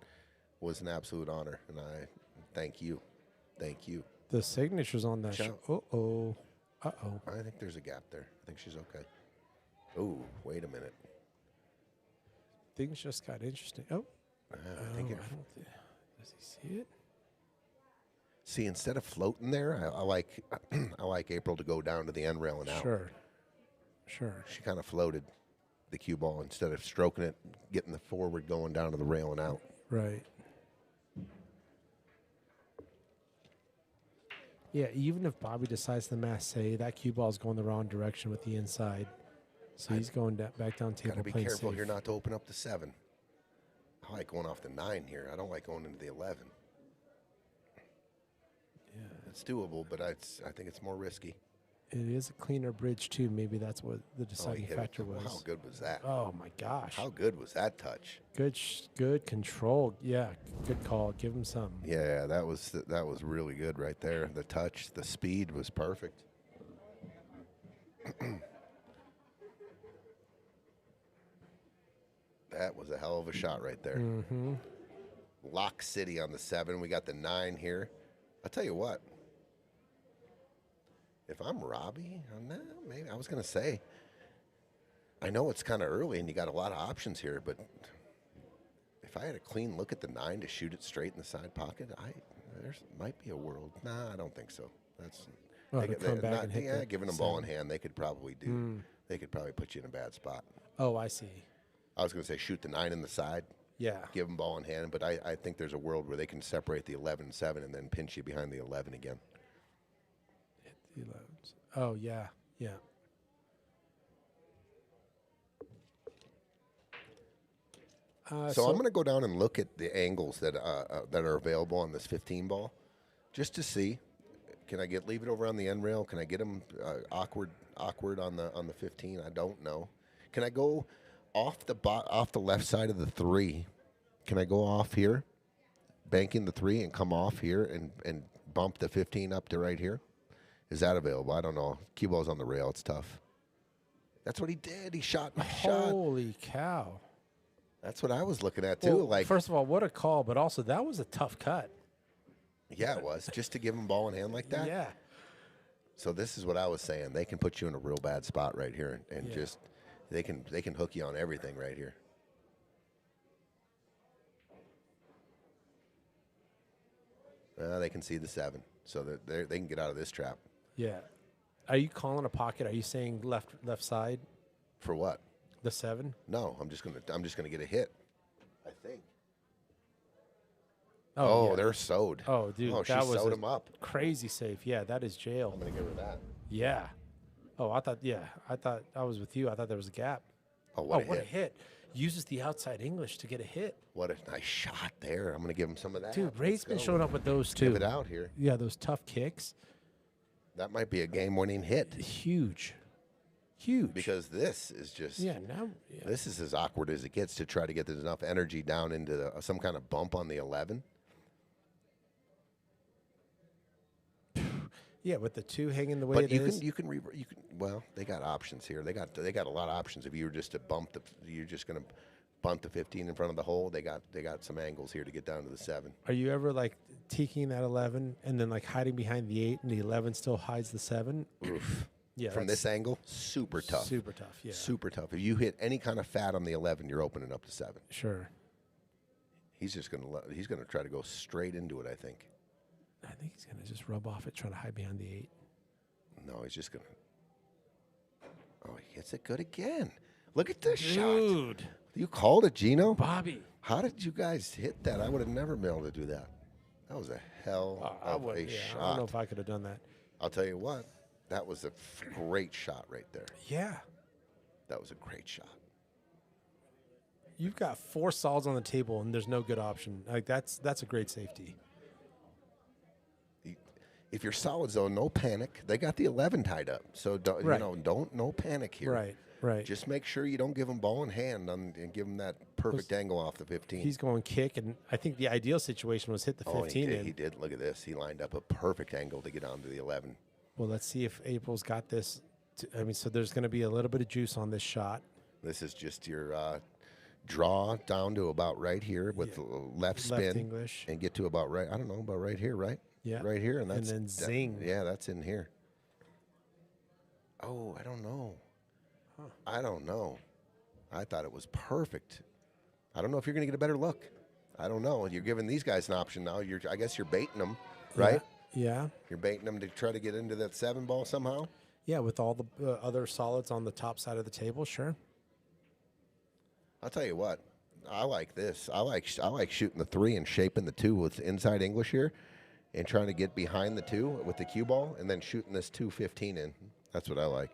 was an absolute honor, and I thank you. Thank you. The signature's on that shirt. Uh-oh. Uh-oh. I think there's a gap there. I think she's okay. Oh, wait a minute. Things just got interesting. Oh. I think does he see it? See, instead of floating there, I like I like April to go down to the end rail and out. Sure. She kind of floated the cue ball instead of stroking it, getting the forward going down to the rail and out. Right. Yeah, even if Bobby decides to mass say that cue ball is going the wrong direction with the inside, So he's going back down table. Gotta be playing careful safe. here not to open up the 7. I like going off the 9 here. I don't like going into the 11. Yeah. It's doable, but I think it's more risky. It is a cleaner bridge too. Maybe that's what the deciding hit it. factor was. How good was that? Oh my gosh! How good was that touch? Good control. Yeah, good call. Give him some. Yeah, that was really good right there. The touch, the speed was perfect. That was a hell of a shot right there. Mm-hmm. Lock City on the 7. We got the 9 here. I'll tell you what. If I'm Robbie, maybe I was going to say, I know it's kind of early and you got a lot of options here, but if I had a clean look at the 9 to shoot it straight in the side pocket, there might be a world. Nah, I don't think so. That's giving them ball in hand, they could probably do. They could probably put you in a bad spot. Oh, I see. I was going to say shoot the 9 in the side. Yeah. Give them ball in hand, but I think there's a world where they can separate the 11-7 and then pinch you behind the 11 again. Hit the 11s. Oh, yeah. Yeah. So I'm going to go down and look at the angles that are available on this 15 ball, just to see. Can I leave it over on the end rail? Can I get them awkward on the 15? I don't know. Can I go off the left side of the 3? Can I go off here, banking the 3, and come off here and bump the 15 up to right here? Is that available? I don't know. Cue ball's on the rail. It's tough. That's what he did. He shot. Holy cow. That's what I was looking at, too. Well, first of all, what a call, but also that was a tough cut. Yeah, it was. Just to give him ball in hand like that? Yeah. So this is what I was saying. They can put you in a real bad spot right here and just they can hook you on everything right here. They can see the 7, so that they can get out of this trap. Yeah. Are you calling a pocket? Are you saying left side? For what? The 7? No, I'm just gonna get a hit. I think. Oh, yeah. They're sewed. Oh, dude, she that was sewed him up. Crazy safe. Yeah, that is jail. I'm gonna give her that. Yeah. Oh, I thought I was with you. I thought there was a gap. Oh, what a hit. Uses the outside English to get a hit. What a nice shot there. I'm gonna give him some of that. Dude, Ray's been showing up with those too. Give it out here. Yeah, those tough kicks. That might be a game-winning hit. Huge. Because this is just this is as awkward as it gets to try to get enough energy down into some kind of bump on the 11. Yeah, with the 2 hanging the way it is. Well, they got options here. They got a lot of options. If you were just to you're just going to bunt the 15 in front of the hole. They got some angles here to get down to the 7. Are you ever like teaking that 11 and then like hiding behind the 8 and the 11 still hides the 7? Oof. Yeah, from this angle, super tough. Super tough, yeah. Super tough. If you hit any kind of fat on the 11, you're opening up to 7. Sure. He's gonna try to go straight into it, I think. I think he's gonna just rub off it, trying to hide behind the 8. No, he's just gonna. Oh, he hits it good again. Look at this shot. Dude. You called it, Gino? Bobby. How did you guys hit that? I would have never been able to do that. That was a hell of a shot. I don't know if I could have done that. I'll tell you what. That was a great shot right there. Yeah. That was a great shot. You've got 4 solids on the table, and there's no good option. Like that's a great safety. If you're solid zone, no panic. They got the 11 tied up, so no panic here. Right. Just make sure you don't give them ball in hand and give them that perfect angle off the 15. He's going kick, and I think the ideal situation was hit the 15 in. He did. Look at this. He lined up a perfect angle to get onto the 11. Well, let's see if April's got this. So there's going to be a little bit of juice on this shot. This is just your draw down to about right here with left spin. Left English. And get to about right, I don't know, about right here, right? Yeah. Right here. And then zing. That's in here. Oh, I don't know. Huh. I don't know. I thought it was perfect. I don't know if you're going to get a better look. I don't know. You're giving these guys an option now. I guess you're baiting them, right? Yeah. You're baiting them to try to get into that 7 ball somehow? Yeah, with all the other solids on the top side of the table, sure. I'll tell you what. I like this. I like shooting the 3 and shaping the 2 with inside English here and trying to get behind the 2 with the cue ball and then shooting this 2-15 in. That's what I like.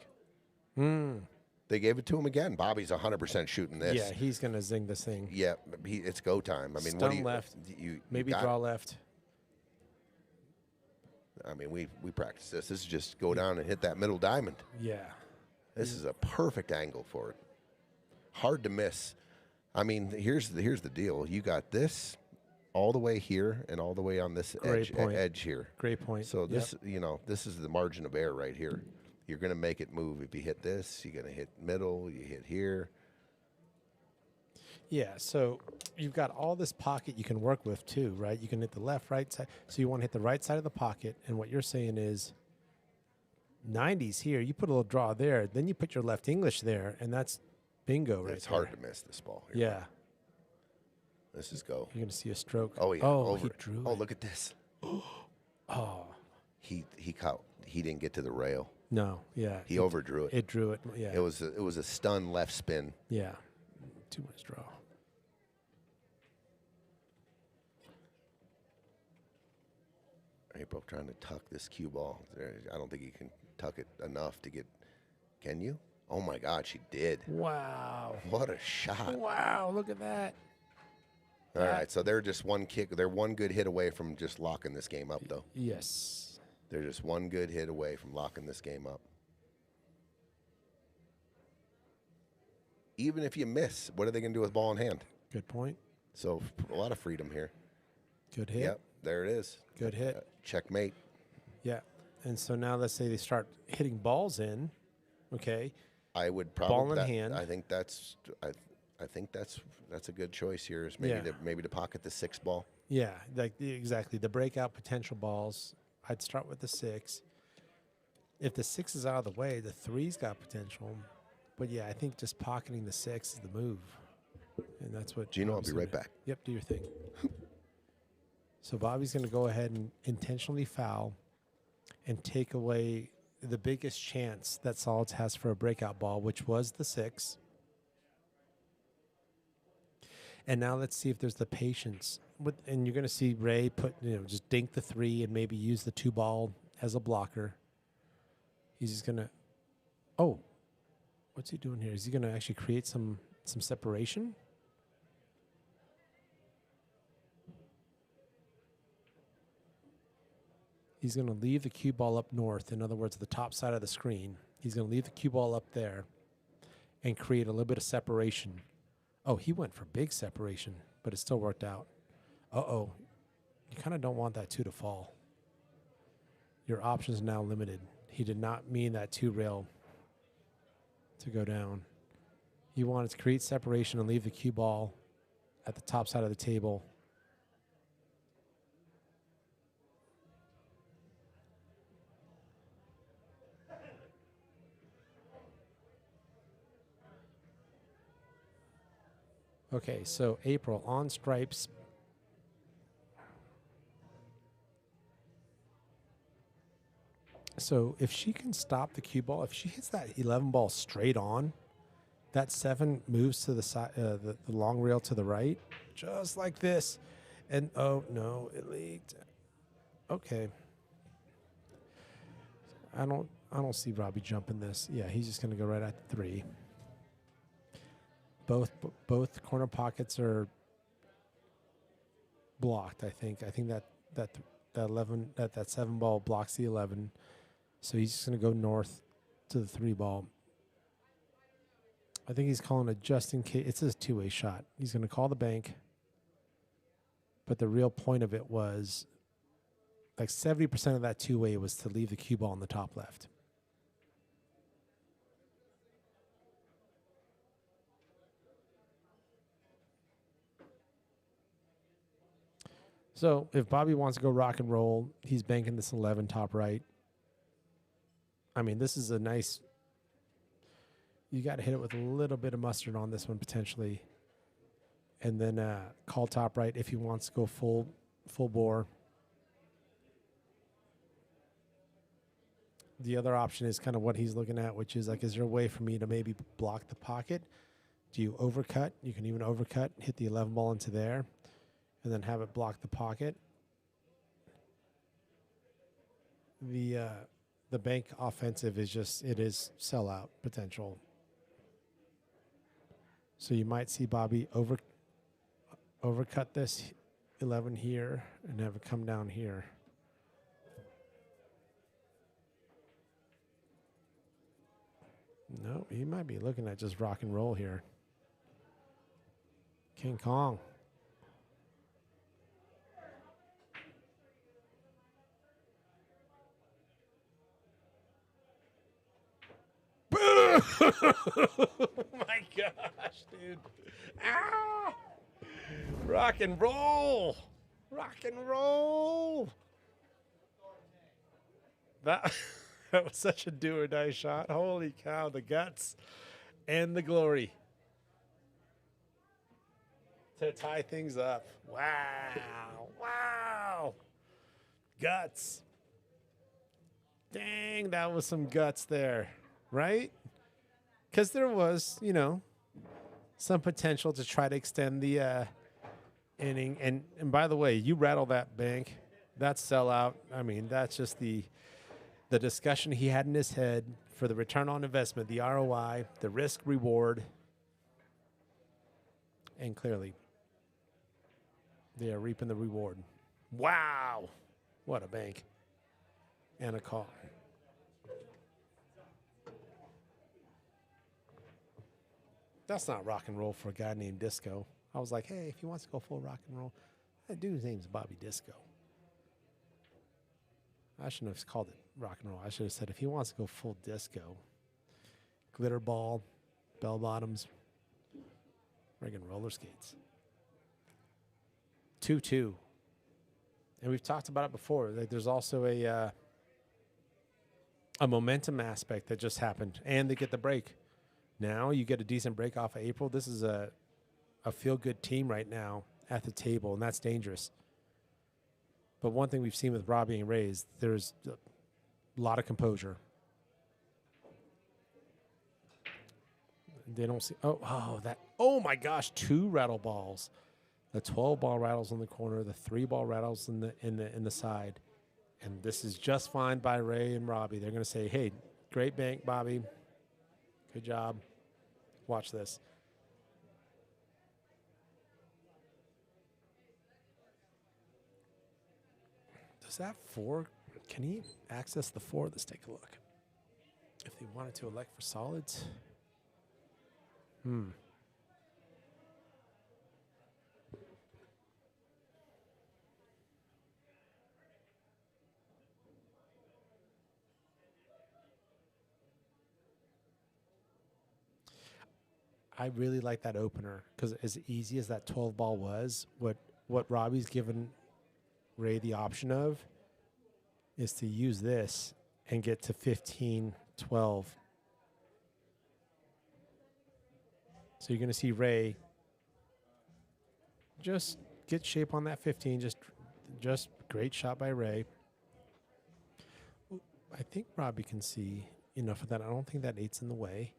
They gave it to him again. Bobby's 100% shooting this. Yeah, he's going to zing this thing. Yeah, it's go time. I mean, Stun what do you left. You Maybe got, draw left. I mean, we practice this. This is just go down and hit that middle diamond. Yeah. This is a perfect angle for it. Hard to miss. I mean, here's the deal. You got this all the way here and all the way on this edge here. Great point. So this, this is the margin of error right here. You're going to make it move. If you hit this, you're going to hit middle. You hit here. Yeah, so you've got all this pocket you can work with too, right? You can hit the left, right side. So you want to hit the right side of the pocket. And what you're saying is 90s here. You put a little draw there. Then you put your left English there. And that's bingo right It's hard to miss this ball here. Yeah. This is go. You're going to see a stroke. Oh, yeah. Oh, he drew Oh, it. look at this. Oh. He didn't get to the rail. No, yeah. He overdrew it. It drew it, yeah. It was a stun left spin. Yeah. Too much draw. April trying to tuck this cue ball. I don't think he can tuck it enough to get. Can you? Oh my God, she did. Wow. What a shot. Wow, look at that. All right, so they're just one kick. They're one good hit away from just locking this game up, though. Yes. They're just one good hit away from locking this game up. Even if you miss, what are they going to do with ball in hand? Good point. So a lot of freedom here. Good hit. Yep, there it is. Good hit. Checkmate. Yeah. And so now let's say they start hitting balls in. Okay. I would probably Ball in hand. I think that's a good choice here. Is maybe to pocket the 6 ball. Yeah, exactly. The breakout potential balls. I'd start with the 6. If the 6 is out of the way, the 3's got potential. But yeah, I think just pocketing the 6 is the move. And that's what Gino, I'll Bobby's be right gonna- back. Yep, do your thing. So Bobby's going to go ahead and intentionally foul and take away the biggest chance that Solids has for a breakout ball, which was the 6. And now let's see if there's the patience. And you're going to see Ray just dink the 3 and maybe use the 2 ball as a blocker. He's just going to, what's he doing here? Is he going to actually create some separation? He's going to leave the cue ball up north. In other words, the top side of the screen. He's going to leave the cue ball up there and create a little bit of separation. Oh, he went for big separation, but it still worked out. Uh-oh. You kind of don't want that 2 to fall. Your options now limited. He did not mean that 2 rail to go down. He wanted to create separation and leave the cue ball at the top side of the table. Okay, so April on stripes. So if she can stop the cue ball, if she hits that 11 ball straight on, that 7 moves to the side, the long rail to the right, just like this. And oh no, it leaked. Okay. I don't see Robbie jumping this. Yeah, he's just gonna go right at the 3. Both corner pockets are blocked. I think that 11 that 7 ball blocks the 11, so he's just gonna go north to the 3 ball. I think he's calling it just in case. It's a 2-way shot. He's gonna call the bank, but the real point of it was like 70% of that 2-way was to leave the cue ball in the top left. So if Bobby wants to go rock and roll, he's banking this 11 top right. I mean, this is a nice. You got to hit it with a little bit of mustard on this one potentially, and then call top right if he wants to go full bore. The other option is kind of what he's looking at, which is like, is there a way for me to maybe block the pocket? Do you overcut? You can even overcut, hit the 11 ball into there, and then have it block the pocket. The bank offensive is just, it is sellout potential. So you might see Bobby overcut this 11 here and have it come down here. No, he might be looking at just rock and roll here. King Kong. Oh my gosh, dude. Ah! Rock and roll. Rock and roll. That was such a do or die shot. Holy cow, the guts and the glory to tie things up. Wow. Wow. Guts. Dang, that was some guts there, right? Because there was, you know, some potential to try to extend the inning. And by the way, you rattle that bank, that sellout. I mean, that's just the discussion he had in his head for the return on investment, the ROI, the risk reward. And clearly, they are reaping the reward. Wow. What a bank. And a call. That's not rock and roll for a guy named Disco. I was like, hey, if he wants to go full rock and roll, that dude's name's Bobby Disco. I shouldn't have called it rock and roll. I should have said if he wants to go full disco, glitter ball, bell bottoms, friggin' roller skates. 2-2. And we've talked about it before. Like, there's also a momentum aspect that just happened, and they get the break. Now you get a decent break off of April. This is a feel-good team right now at the table, and that's dangerous. But one thing we've seen with Robbie and Ray is there's a lot of composure. They don't see. Oh my gosh! 2 rattle balls. The 12-ball rattles in the corner. The 3-ball rattles in the side. And this is just fine by Ray and Robbie. They're going to say, "Hey, great bank, Bobby. Good job. Watch this." Does that 4, can he access the 4? Let's take a look. If they wanted to elect for solids. I really like that opener because as easy as that 12 ball was, what Robbie's given Ray the option of is to use this and get to 15, 12. So you're going to see Ray just get shape on that 15. Just great shot by Ray. I think Robbie can see enough of that. I don't think that 8's in the way.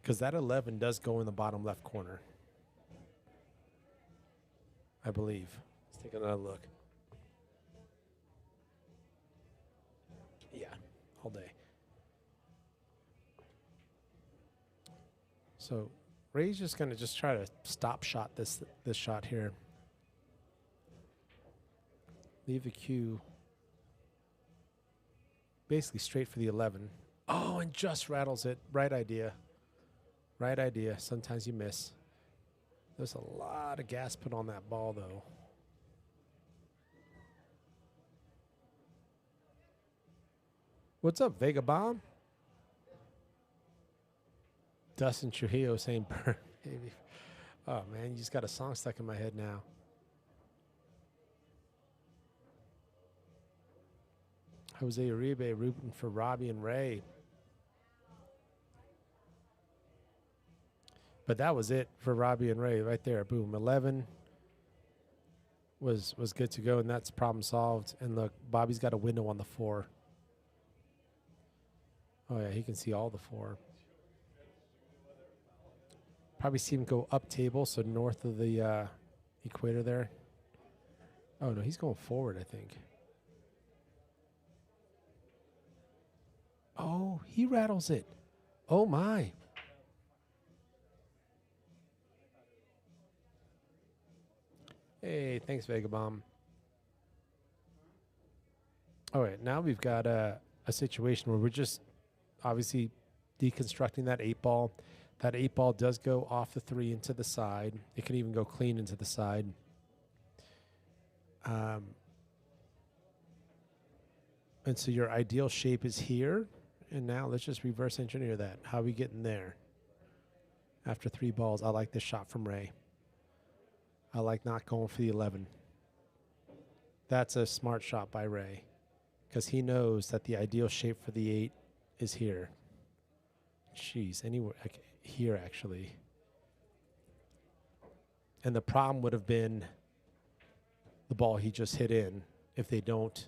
Because that 11 does go in the bottom left corner, I believe. Let's take another look. Yeah, all day. So Ray's just going to try to stop shot this shot here. Leave the cue basically straight for the 11. Oh, and just rattles it. Right idea. Right idea. Sometimes you miss. There's a lot of gas put on that ball, though. What's up, Vega Bomb? Dustin Trujillo saying burn, baby. Oh, man, you just got a song stuck in my head now. Jose Uribe rooting for Robbie and Ray. But that was it for Robbie and Ray right there. Boom. 11 was good to go, and that's problem solved. And look, Bobby's got a window on the 4. Oh, yeah, he can see all the 4. Probably see him go up table, so north of the equator there. Oh, no, he's going forward, I think. Oh, he rattles it. Oh, my. Hey, thanks, Vagabomb. All right, now we've got a situation where we're just obviously deconstructing that 8-ball. That 8-ball does go off the 3 into the side. It can even go clean into the side. And so your ideal shape is here. And now let's just reverse engineer that. How are we getting there? After 3 balls, I like this shot from Ray. I like not going for the 11. That's a smart shot by Ray, because he knows that the ideal shape for the 8 is here. Jeez, anywhere here, actually. And the problem would have been the ball he just hit in if they don't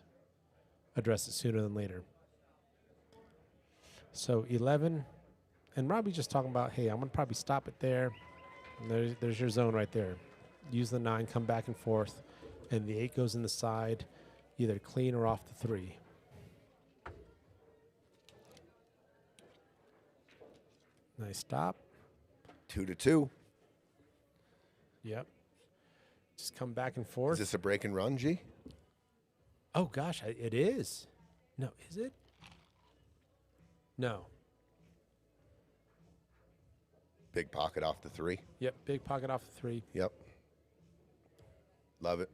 address it sooner than later. So 11, and Robbie just talking about, hey, I'm going to probably stop it there. And there's your zone right there. Use the 9, come back and forth, and the 8 goes in the side, either clean or off the 3. Nice stop. 2-2. Yep. Just come back and forth. Is this a break and run, G? Oh, gosh, it is. No, is it? No. Big pocket off the 3. Yep, big pocket off the 3. Yep. Love it.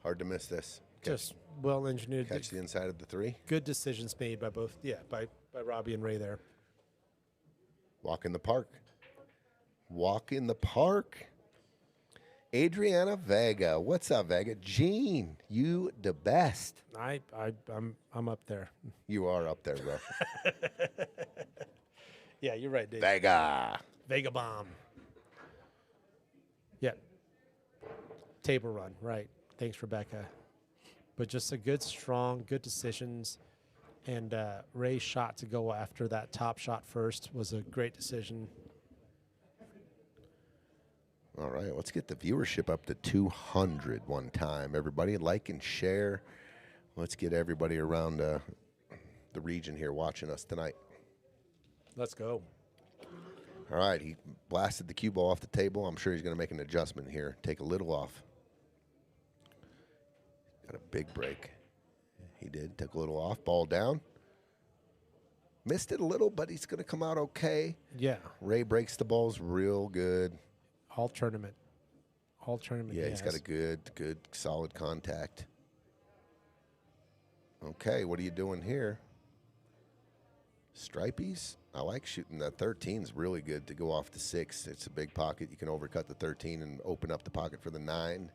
Hard to miss this. Just well engineered. Catch the inside of the 3. Good decisions made by both, by Robbie and Ray there. Walk in the park. Walk in the park. Adriana Vega. What's up, Vega? Gene, you the best. I'm up there. You are up there, bro. Yeah, you're right, Dave. Vega. Vega bomb. Yeah. Table run, right. Thanks, Rebecca. But just a good, strong, good decisions. And Ray's shot to go after that top shot first was a great decision. All right, let's get the viewership up to 200 one time. Everybody like and share. Let's get everybody around the region here watching us tonight. Let's go. All right, he blasted the cue ball off the table. I'm sure he's going to make an adjustment here. Take a little off. Got a big break. He did. Took a little off. Ball down. Missed it a little, but he's going to come out okay. Yeah. Ray breaks the balls real good. All tournament. Yeah, he's got a good, solid contact. Okay, what are you doing here? Stripies? I like shooting that 13's really good to go off the 6. It's a big pocket. You can overcut the 13 and open up the pocket for the 9.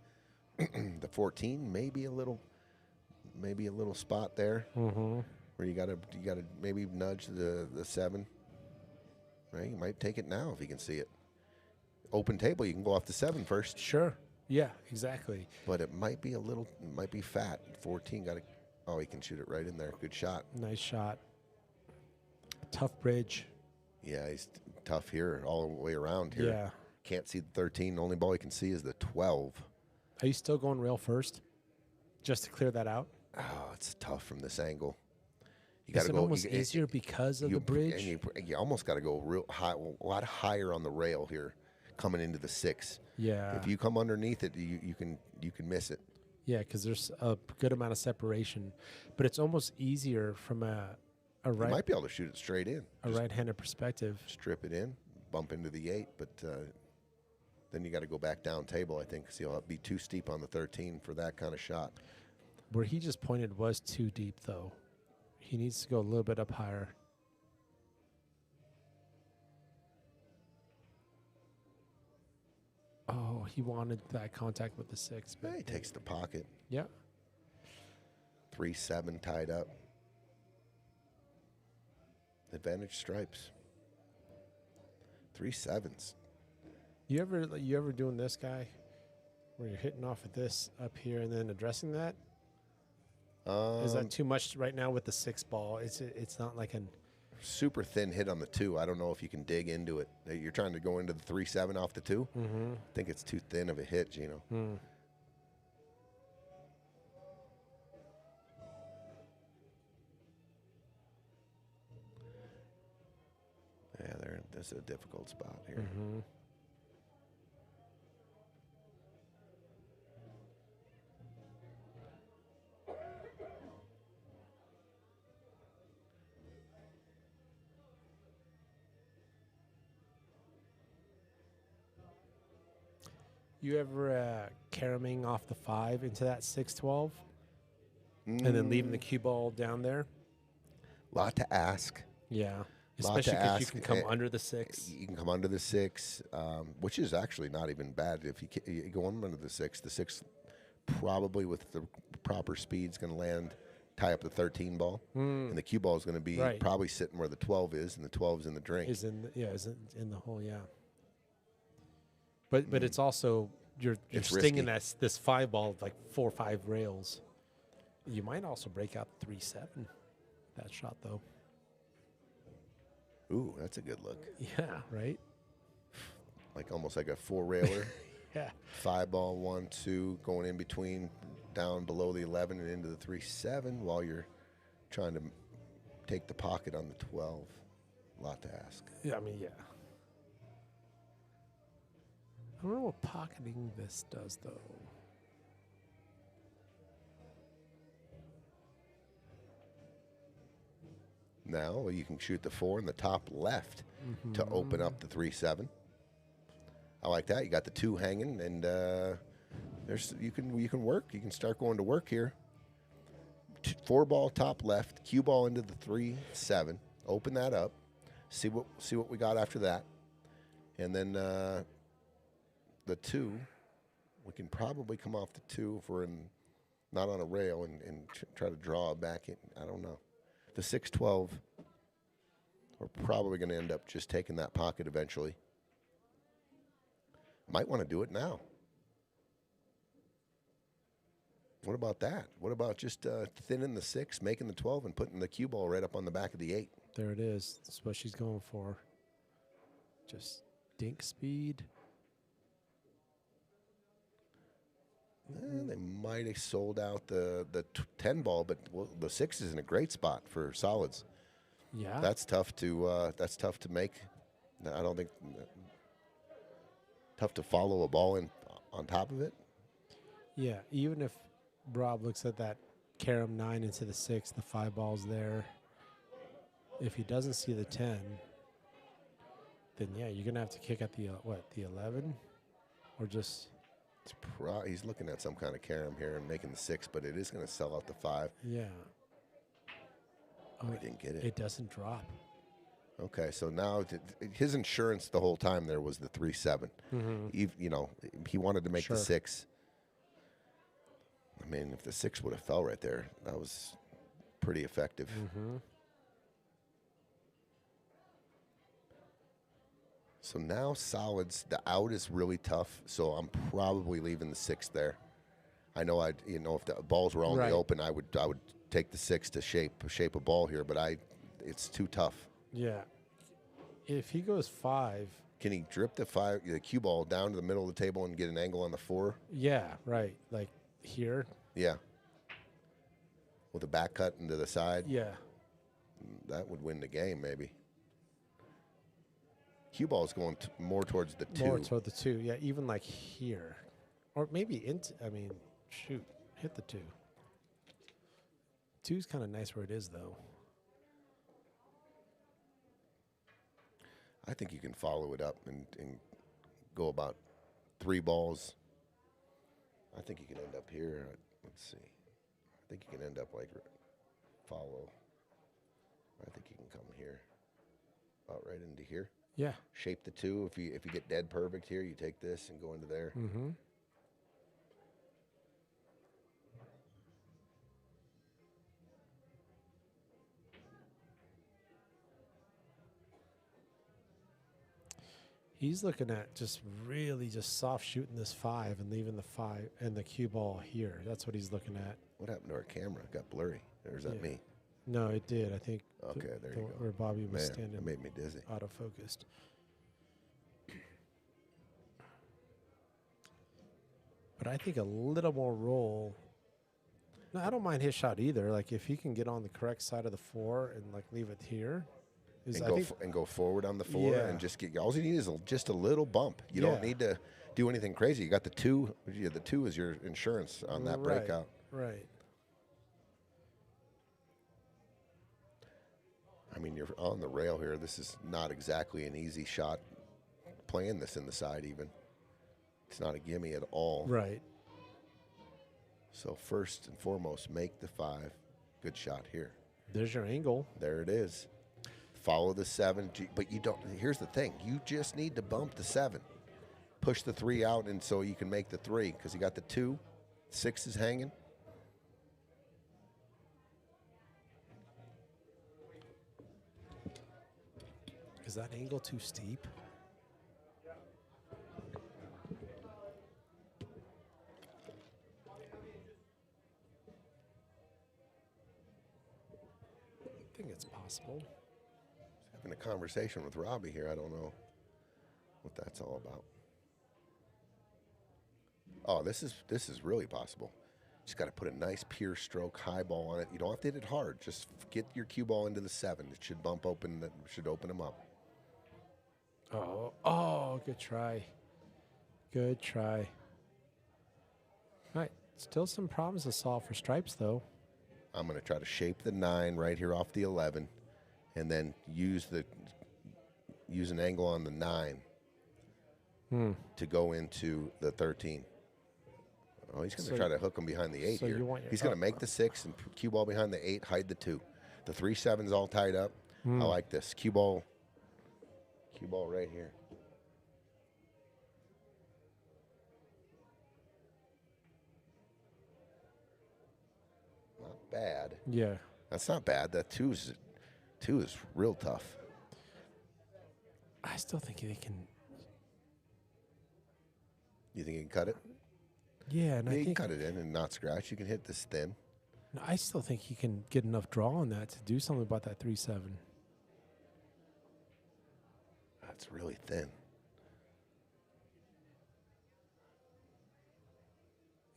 The 14, maybe a little spot there where you gotta maybe nudge the 7. Right, you might take it now if you can see it. Open table, you can go off the 7 first. Sure. Yeah, exactly. But it might be might be fat. 14 got to. Oh, he can shoot it right in there. Good shot. Nice shot. Tough bridge. Yeah, he's tough here all the way around here. Yeah. Can't see the 13. The only ball he can see is the 12. Are you still going rail first? Just to clear that out? Oh, it's tough from this angle. You Is it almost easier because of the bridge? And you almost got to go real high, a lot higher on the rail here, coming into the 6. Yeah. If you come underneath it, you can miss it. Yeah, because there's a good amount of separation, but it's almost easier from a right. You might be able to shoot it straight in. A right-handed perspective. Strip it in, bump into the 8, but then you got to go back down table, I think, because you'll be too steep on the 13 for that kind of shot. Where he just pointed was too deep, though. He needs to go a little bit up higher. Oh, he wanted that contact with the 6. But He takes the pocket. Yeah. 3-7 tied up. Advantage stripes. 3 7s. You ever doing this, guy, where you're hitting off of this up here and then addressing that? Is that too much right now with the 6 ball? It's not like an super thin hit on the 2. I don't know if you can dig into it. You're trying to go into the 3-7 off the 2. I think it's too thin of a hit, Gino. This is a difficult spot here. Mm-hmm. You ever caraming off the 5 into that 6-12 and then leaving the cue ball down there? Lot to ask. Yeah. Lot Especially to because you ask. can come under the 6. You can come under the 6, which is actually not even bad. If you go under the 6 probably with the proper speed is going to land, tie up the 13 ball, and the cue ball is going to be probably sitting where the 12 is, and the 12 is in the drink. Is in the hole, yeah. But it's also you're stinging this 5 ball like 4 or 5 rails. You might also break out 3-7. That shot though. Ooh, that's a good look. Yeah, right. Like almost like a 4-railer. Yeah. 5 ball, 1, 2, going in between, down below the 11 and into the 3-7 while you're trying to take the pocket on the 12. A lot to ask. Yeah, I mean, yeah. I don't know what pocketing this does, though. Now you can shoot the 4 in the top left to open up the 3-7. I like that. You got the 2 hanging, and you can work. You can start going to work here. 4 ball top left, cue ball into the 3-7. Open that up. See what we got after that, and then. The 2, we can probably come off the 2 if we're not on a rail and try to draw back in. I don't know. The 6-12, we're probably going to end up just taking that pocket eventually. Might want to do it now. What about that? What about just thinning the 6, making the 12, and putting the cue ball right up on the back of the 8? There it is. That's what she's going for. Just dink speed. They might have sold out the 10 ball, but the 6 is in a great spot for solids. Yeah, that's tough to make. I don't think tough to follow a ball in on top of it. Yeah, even if Rob looks at that carom 9 into the 6, the 5 ball's there. If he doesn't see the 10, then yeah, you're gonna have to kick at the 11, or just. He's looking at some kind of carom here and making the 6, but it is going to sell out the 5. Yeah. Oh, he didn't get it. It doesn't drop. Okay, so now his insurance the whole time there was the 3-7. He wanted to make the 6. I mean, if the 6 would have fell right there, that was pretty effective. So now solids, the out is really tough, so I'm probably leaving the 6 there. I know if the balls were on the open, I would take the 6 to shape a ball here, but it's too tough. Yeah. If he goes 5, can he drip the cue ball down to the middle of the table and get an angle on the 4? Yeah, right. Like here. Yeah. With a back cut into the side. Yeah. That would win the game, maybe. Cue ball is going more towards the 2. More toward the 2, yeah. Even like here, or maybe shoot, hit the 2. 2's kind of nice where it is, though. I think you can follow it up and go about 3 balls. I think you can end up here. Let's see. I think you can end up like follow. I think you can come here, about right into here. Yeah. Shape the 2. If you get dead perfect here, you take this and go into there. He's looking at just really just soft shooting this 5 and leaving the 5 and the cue ball here. That's what he's looking at. What happened to our camera? It got blurry. Or is that me? No, it did. I think. Okay, there you go. Where Bobby was standing. It made me dizzy. Autofocused. But I think a little more roll. No, I don't mind his shot either. Like if he can get on the correct side of the 4 and like leave it here, Is And go forward on the 4 Yeah. and just get. All you need is just a little bump. You don't Yeah. need to do anything crazy. You got the 2. Yeah, the 2 is your insurance on that Right, breakout. Right. I mean, you're on the rail here. This is not exactly an easy shot. Playing this in the side, even. It's not a gimme at all. Right. So first and foremost, make the 5. Good shot here. There's your angle. There it is. Follow the 7, but you don't. Here's the thing: you just need to bump the 7, push the 3 out, and so you can make the 3 because you got the 2, 6 is hanging. Is that angle too steep? I think it's possible. Having a conversation with Robbie here. I don't know what that's all about. Oh, this is really possible. Just got to put a nice pure stroke high ball on it. You don't have to hit it hard. Just get your cue ball into the 7. It should bump open. That should open them up. Oh, good try. Good try. All right, still some problems to solve for Stripes, though. I'm going to try to shape the 9 right here off the 11, and then use an angle on the 9 to go into the 13. Oh, he's going to try to hook him behind the 8 so here. you want your He's going to make the 6 and cue ball behind the 8, hide the 2. The 3-7's all tied up. I like this. Cue ball right here. Not bad. Yeah. That's not bad. That 2 is real tough. I still think they can. You think you can cut it? Yeah, and Yeah, I you can think cut it in and not scratch. You can hit this thin. I still think he can get enough draw on that to do something about that 3-7. That's really thin.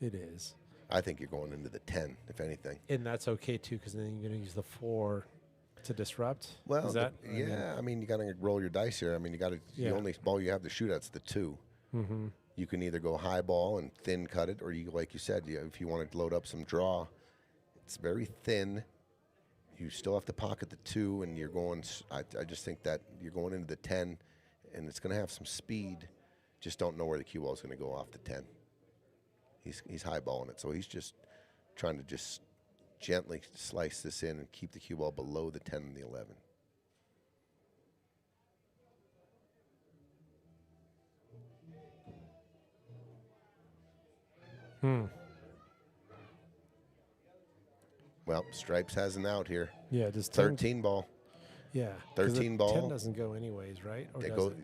It is. I think you're going into the 10, if anything. And that's okay, too, because then you're going to use the 4 to disrupt. Well, is that? I mean, you got to roll your dice here. I mean, you got to. Yeah. The only ball you have to shoot at's the 2. Mm-hmm. You can either go high ball and thin cut it, or you, like you said, if you want to load up some draw, it's very thin. You still have to pocket the 2, and you're going. I just think that you're going into the 10, and it's going to have some speed. Just don't know where the cue ball is going to go off the 10. He's high balling it, so he's just trying to just gently slice this in and keep the cue ball below the 10 and the 11. Well, Stripes has an out here. Yeah, just 13 ball. Yeah. 'cause 13 the ball. 10 doesn't go anyways, right? Or They does go it?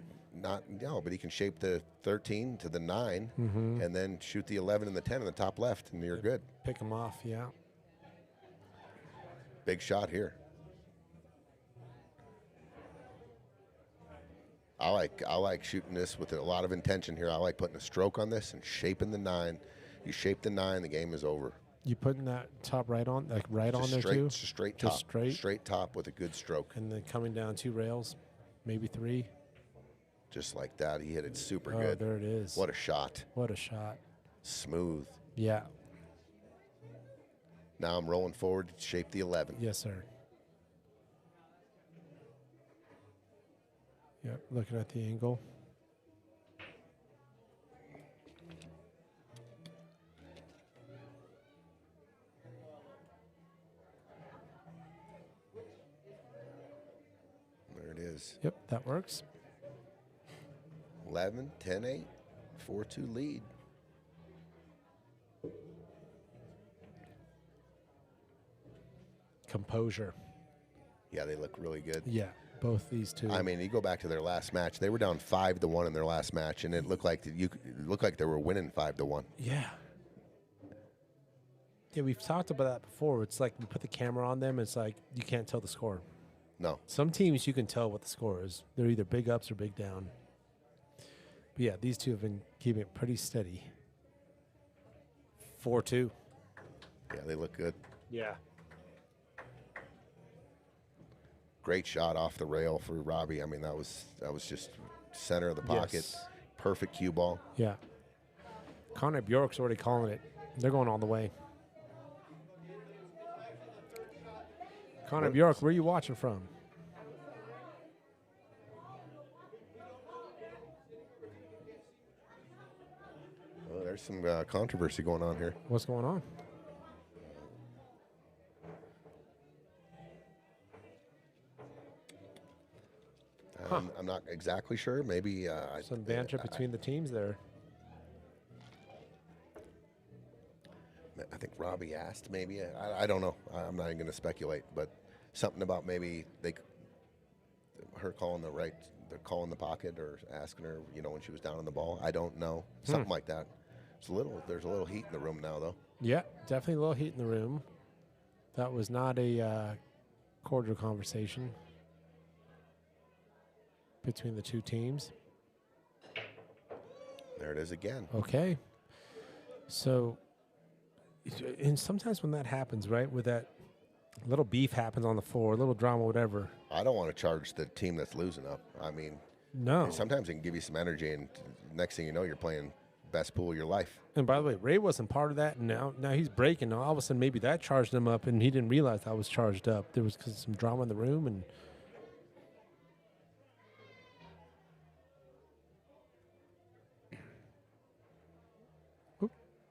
but he can shape the 13 to the 9 and then shoot the 11 and the 10 in the top left, and you're good. Pick him off, yeah. Big shot here. I like shooting this with a lot of intention here. I like putting a stroke on this and shaping the 9. You shape the 9, the game is over. You putting that top right on, like right Just on there straight, too? just straight top. Just straight? Straight top with a good stroke. And then coming down 2 rails, maybe 3. Just like that. He hit it super Oh, good. there it is. What a shot. What a shot. Smooth. Yeah. Now I'm rolling forward to shape the 11. Yes, sir. Yep, looking at the angle. There it is. Yep, that works. 11, 10, 8, 4-2 lead. Composure. Yeah, they look really good. Yeah, both these two. I mean, you go back to their last match. They were down 5-1 in their last match, and it looked like they were winning 5-1. Yeah. Yeah, we've talked about that before. It's like we put the camera on them. It's like you can't tell the score. No, Some teams you can tell what the score is. They're either big ups or big down. But yeah, these two have been keeping it pretty steady. 4-2. yeah, they look good. Yeah. Great shot off the rail for Robbie. I mean, that was just center of the pocket. Yes. Perfect cue ball. Yeah. Connor Bjork's already calling it. They're going all the way. Connor Bjork, where are you watching from? Oh, there's some controversy going on here. What's going on? I'm not exactly sure. Maybe Some banter between the teams there. I think Robbie asked. Maybe I don't know. I'm not even going to speculate. But something about maybe her calling the call in the pocket or asking her, when she was down on the ball. I don't know. Something like that. There's a little heat in the room now, though. Yeah, definitely a little heat in the room. That was not a cordial conversation between the two teams. There it is again. Okay. So, and sometimes when that happens, right, with that little beef happens on the floor, a little drama, whatever. I don't want to charge the team that's losing up. I mean, no. Sometimes it can give you some energy, and next thing you know, you're playing best pool of your life. And by the way, Ray wasn't part of that. And now he's breaking. Now all of a sudden, maybe that charged him up, and he didn't realize I was charged up. There was some drama in the room, and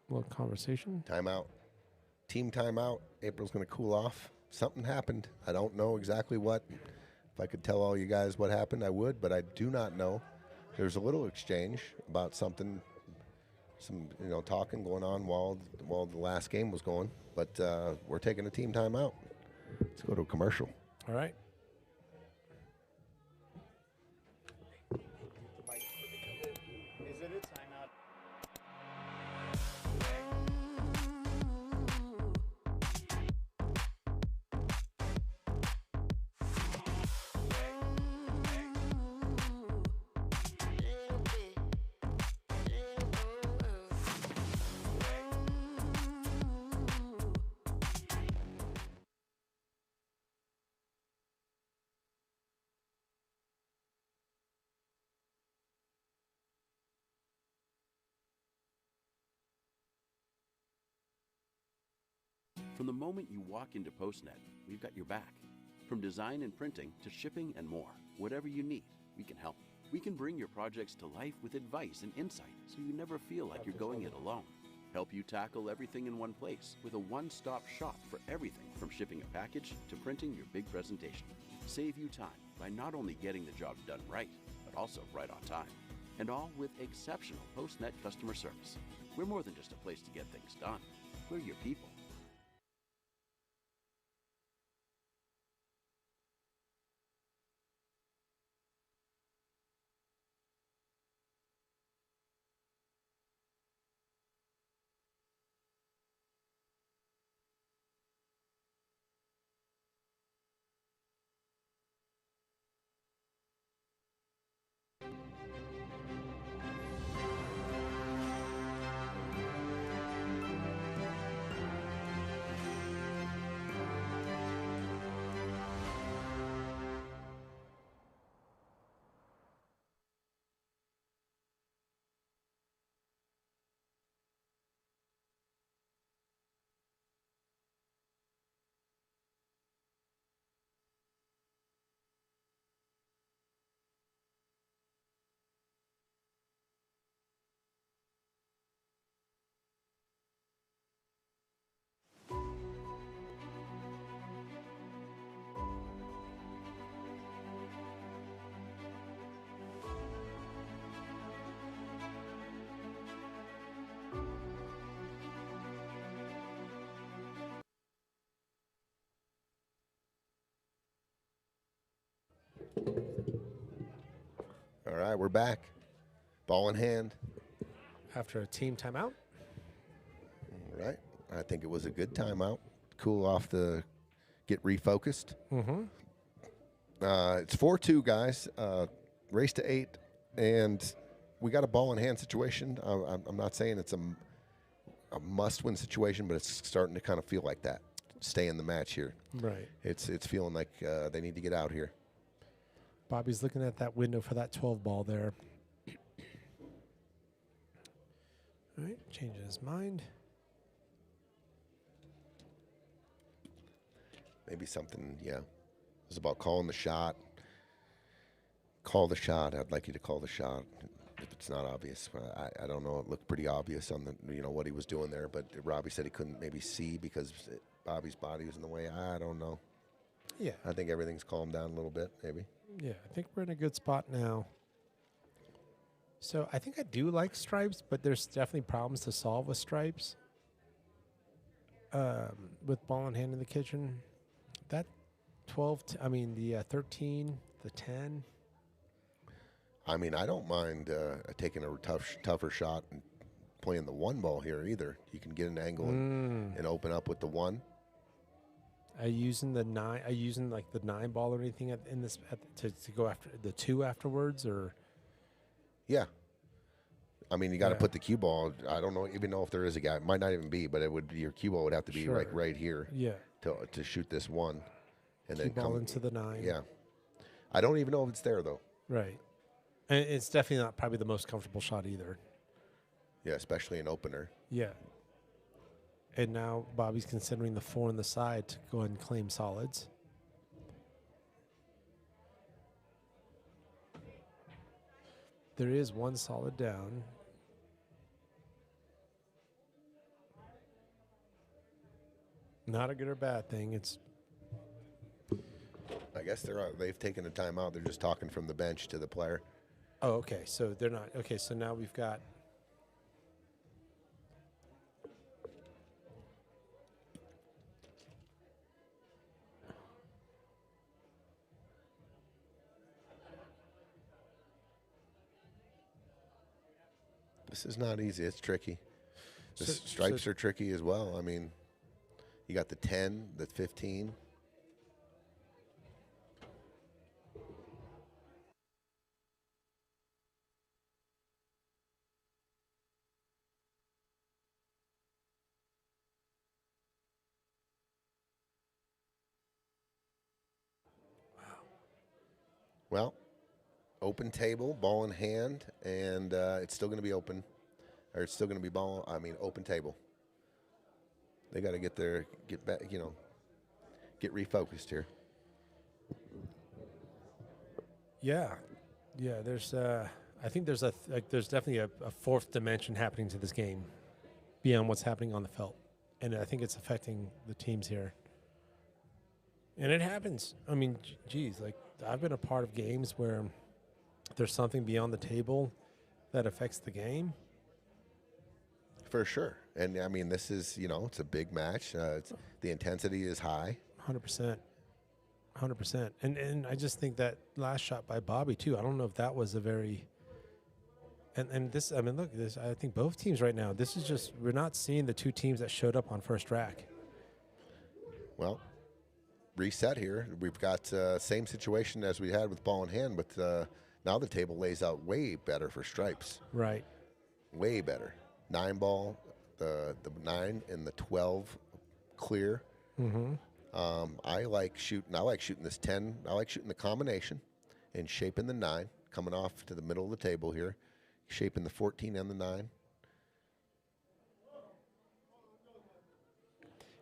little conversation. Timeout. Team timeout. April's going to cool off. Something happened. I don't know exactly what. If I could tell all you guys what happened, I would, but I do not know. There's a little exchange about something, some talking going on while the last game was going. But we're taking a team timeout. Let's go to a commercial. All right. Is it a timeout? From the moment you walk into PostNet, we've got your back. From design and printing to shipping and more, whatever you need, we can help. We can bring your projects to life with advice and insight so you never feel like you're going it alone. Help you tackle everything in one place with a one-stop shop for everything from shipping a package to printing your big presentation. Save you time by not only getting the job done right, but also right on time. And all with exceptional PostNet customer service. We're more than just a place to get things done. We're your people. All right, we're back. Ball in hand. After a team timeout. All right. I think it was a good timeout. Cool off get refocused. Mm-hmm. It's 4-2, guys. Race to 8, and we got a ball in hand situation. I'm not saying it's a must-win situation, but it's starting to kind of feel like that. stay in the match here. Right. It's feeling like they need to get out here. Bobby's looking at that window for that 12 ball there. All right, changing his mind. Maybe something, yeah. It was about calling the shot. Call the shot. I'd like you to call the shot. If it's not obvious, I don't know. It looked pretty obvious on the what he was doing there. But Robbie said he couldn't maybe see because Bobby's body was in the way. I don't know. Yeah. I think everything's calmed down a little bit, maybe. Yeah, I think we're in a good spot now. So I think I do like stripes, but there's definitely problems to solve with stripes. With ball in hand in the kitchen, that 12. The 13, the 10. I mean, I don't mind taking a tougher shot and playing the 1 ball here either. You can get an angle and open up with the 1. Are you using the 9? Are you using like the 9 ball or anything to go after the 2 afterwards, or? Yeah. I mean, you got to Yeah. put the cue ball. I don't even know if there is a guy. It might not even be, but your cue ball would have to be Sure. like right here Yeah. to shoot this 1, and Cue then ball come into the 9. Yeah. I don't even know if it's there though. Right. And it's definitely not probably the most comfortable shot either. Yeah, especially an opener. Yeah. And now Bobby's considering the 4 on the side to go ahead and claim solids. There is 1 solid down. Not a good or bad thing. It's I guess they've taken a timeout. They're just talking from the bench to the player. okay. So they're not okay. So now we've got. This is not easy. It's tricky. The So- stripes so- are tricky as well. I mean, you got the 10, the 15. Well, open table, ball in hand, and it's still going to be open. Or it's still going to be open table. They got to get back, get refocused here. Yeah. There's. I think there's there's definitely a 4th dimension happening to this game, beyond what's happening on the felt, and I think it's affecting the teams here. And it happens. I mean, geez, like I've been a part of games where there's something beyond the table that affects the game. For sure. And, I mean, this is, it's a big match. The intensity is high. 100%. 100%. And I just think that last shot by Bobby, too, I don't know if that was a very... And this, I mean, look, this. I think both teams right now, this is just... We're not seeing the 2 teams that showed up on first rack. Well, reset here. We've got same situation as we had with ball in hand, but now the table lays out way better for stripes. Right. Way better. 9 ball, the 9 and the 12 clear. Mm-hmm. I like shooting this 10. I like shooting the combination and shaping the 9, coming off to the middle of the table here, shaping the 14 and the 9.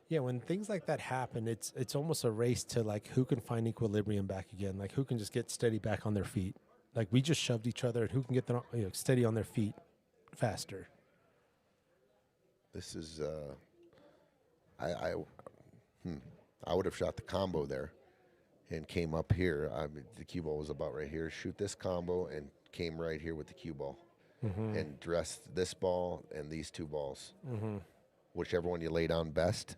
Yeah, when things like that happen, it's almost a race to like who can find equilibrium back again, like who can just get steady back on their feet. Like we just shoved each other, and who can get them steady on their feet faster. This is I would have shot the combo there and came up here. I mean, the cue ball was about right here. Shoot this combo and came right here with the cue ball and dressed this ball and these 2 balls. Whichever one you lay down best.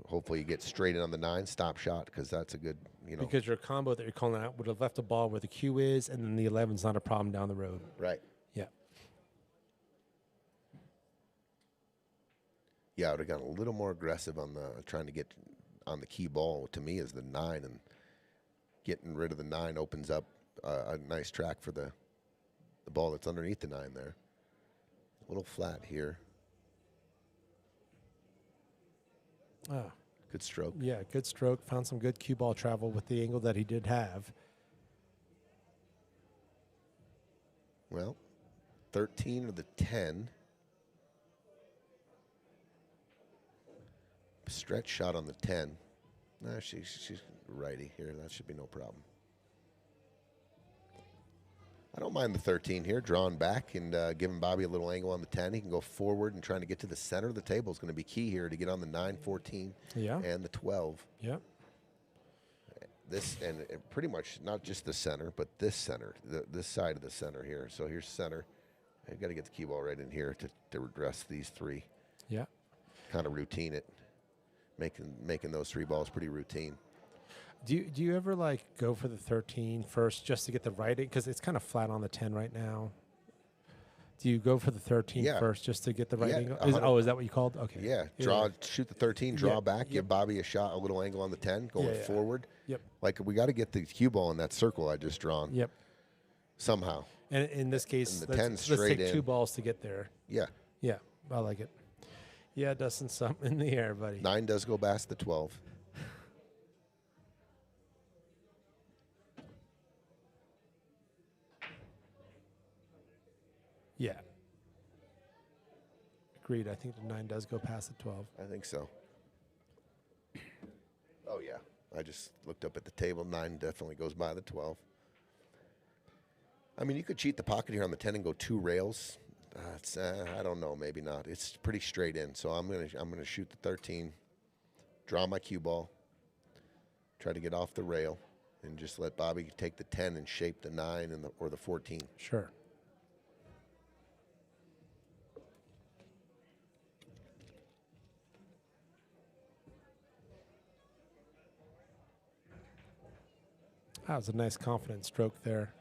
Hopefully you get straight in on the 9 stop shot because that's a good, Because your combo that you're calling out would have left the ball where the cue is, and then the 11's not a problem down the road. Right. Yeah. Yeah, I would have gotten a little more aggressive on trying to get on the key ball. To me, is the 9, and getting rid of the 9 opens up a nice track for the ball that's underneath the 9 there. A little flat here. Oh, Good stroke. Yeah, good stroke. Found some good cue ball travel with the angle that he did have. Well, 13 of the 10. Stretch shot on the 10. Nah, she's righty here. That should be no problem. I don't mind the 13 here, drawing back and giving Bobby a little angle on the 10. He can go forward and trying to get to the center of the table is going to be key here to get on the 9, 14, and the 12. Yeah. This and pretty much not just the center, but this center, this side of the center here. So here's center. I've got to get the cue ball right in here to address these three. Yeah. Kind of routine it, making those three balls pretty routine. Do you ever like go for the 13 first just to get the right, because it's kind of flat on the 10 right now? Do you go for the 13 first just to get the right angle? Is that what you called? Okay. Yeah, shoot the 13, draw back, give Bobby a little angle on the 10, going forward. Yep. Like we got to get the cue ball in that circle I just drawn. Yep. Somehow. And in this case, and the 10 let's straight take in. 2 balls to get there. Yeah. Yeah, I like it. Yeah, Dustin, something in the air, buddy. 9 does go past the 12. Yeah. Agreed. I think the 9 does go past the 12. I think so. Oh, yeah. I just looked up at the table. 9 definitely goes by the 12. I mean, you could cheat the pocket here on the 10 and go 2 rails. I don't know, maybe not. It's pretty straight in, so I'm gonna shoot the 13, draw my cue ball, try to get off the rail, and just let Bobby take the 10 and shape the 9 and or the 14. Sure. That was a nice confident stroke there.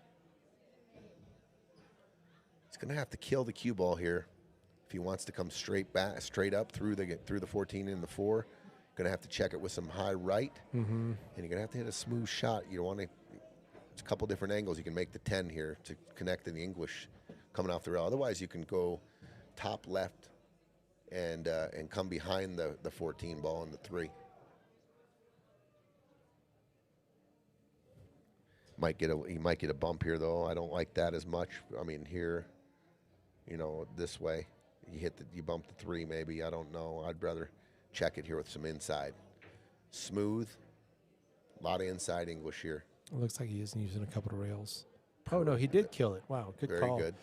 He's going to have to kill the cue ball here if he wants to come straight up through the 14 and the 4. Going to have to check it with some high right, and you're going to have to hit a smooth shot. You don't want to. It's a couple different angles. You can make the 10 here to connect in the English coming off the rail. Otherwise, you can go top left and come behind the 14 ball and the 3. He might get a bump here though. I don't like that as much. I mean here, this way, you bump the 3 maybe. I don't know. I'd rather check it here with some inside, smooth. A lot of inside English here. It looks like he is using a couple of rails. Oh no, he did kill it. Wow, good call. Very good.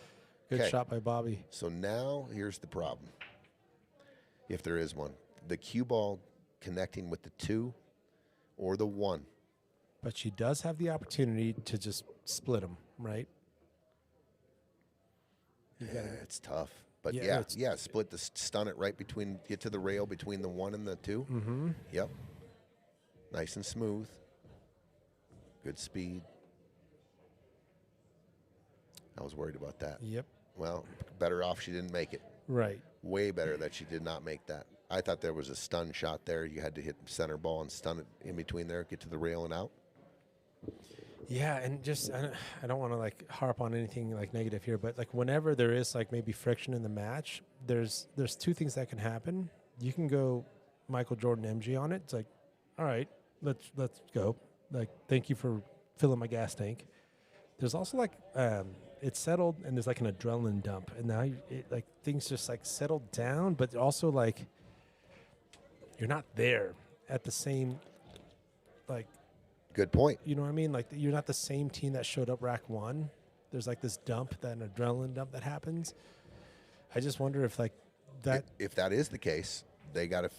Good shot by Bobby. So now here's the problem, if there is one: the cue ball connecting with the 2 or the 1. But she does have the opportunity to just split them, right? It's tough. But Yeah, split stun it right between, get to the rail between the 1 and the 2. Mm-hmm. Yep. Nice and smooth. Good speed. I was worried about that. Yep. Well, better off she didn't make it. Right. Way better that she did not make that. I thought there was a stun shot there. You had to hit center ball and stun it in between there, get to the rail and out. Yeah, and just I don't want to like harp on anything like negative here, but like whenever there is like maybe friction in the match, there's 2 things that can happen. You can go Michael Jordan MG on it. It's like, all right, let's go. Like, thank you for filling my gas tank. There's also like it's settled and there's like an adrenaline dump, and now like things just like settled down, but also like you're not there at the same like. Good point. You know what I mean? Like, you're not the same team that showed up rack 1. There's like this dump, that an adrenaline dump that happens. I just wonder if like that. If that is the case, they got to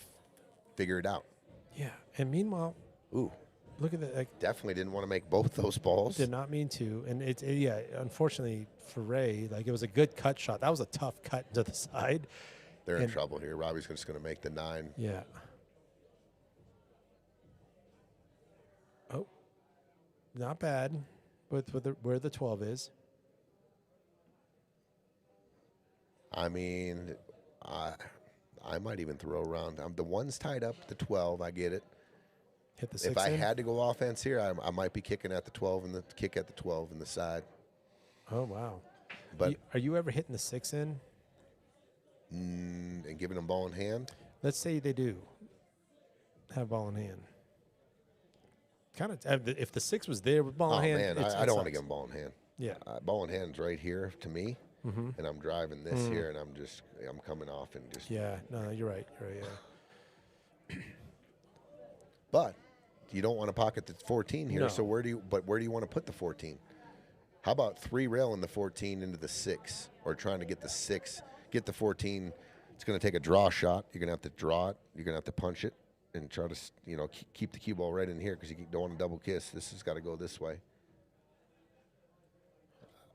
figure it out. Yeah. And meanwhile, look at that. Like, definitely didn't want to make both those balls. Did not mean to. And unfortunately for Ray, like it was a good cut shot. That was a tough cut to the side. They're in trouble here. Robbie's just going to make the 9. Yeah. Oh, not bad with where the 12 is. I mean, I might even throw around. The 1's tied up, the 12, I get it. Hit the 6 If I had to go offense here, I might be kicking at the 12 and the kick at the 12 in the side. Oh, wow. But are you ever hitting the 6 in? And giving them ball in hand? Let's say they do. have ball in hand. Kind of, if the 6 was there with ball Oh, in hand, man, it's, I it don't want to sucks. give him ball in hand. Yeah. Ball in hand's right here to me, and I'm driving this here, and I'm coming off and just. Yeah, no, you're right. You're right, yeah. But you don't want to pocket the 14 here. No. So where do you want to put the 14? How about 3 rail in the 14 into the 6, or trying to get the 6, get the 14? It's going to take a draw shot. You're going to have to draw it. You're going to have to punch it and try to keep the cue ball right in here because you don't want to double kiss. This has got to go this way.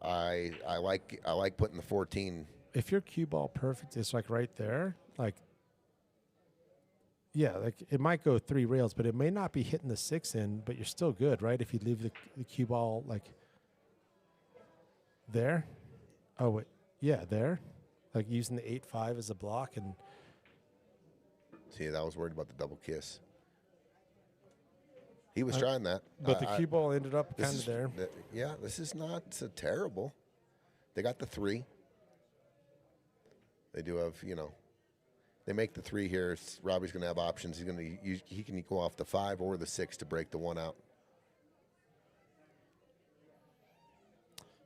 I like putting the 14. If your cue ball perfect is like right there, like, yeah, like it might go 3 rails, but it may not be hitting the 6 in, but you're still good, right? If you leave the cue ball like there. Oh, wait. Yeah, there. Like using the 8-5 as a block. And See, I was worried about the double kiss. He was trying that. But the cue ball ended up kind of there. Yeah, this is not so terrible. They got the 3. They do have, they make the 3 here. Robbie's going to have options. He can go off the 5 or the 6 to break the 1 out.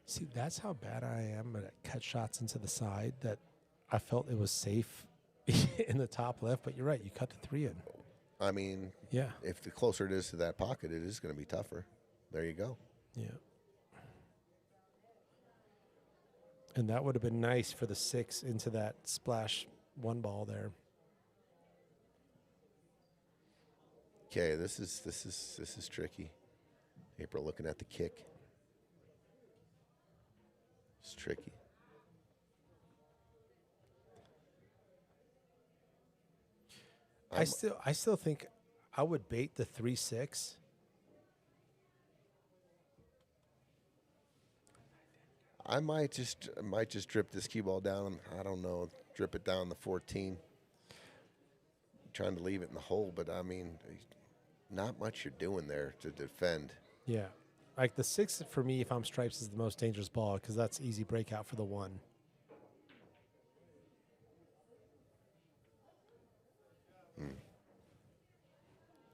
See, that's how bad I am at cut shots into the side that I felt it was safe in the top left. But you're right. You cut the 3 in. I mean, Yeah. if the closer it is to that pocket, it is going to be tougher. There you go. Yeah. And that would have been nice for the 6 into that splash 1 ball there. Okay, this is tricky. April looking at the kick. It's tricky. I still think I would bait the 3-6. I might just drip this cue ball down. I don't know, drip it down the 14. Trying to leave it in the hole, but I mean, not much you're doing there to defend. Yeah. Like the 6 for me, if I'm stripes, is the most dangerous ball because that's easy breakout for the 1.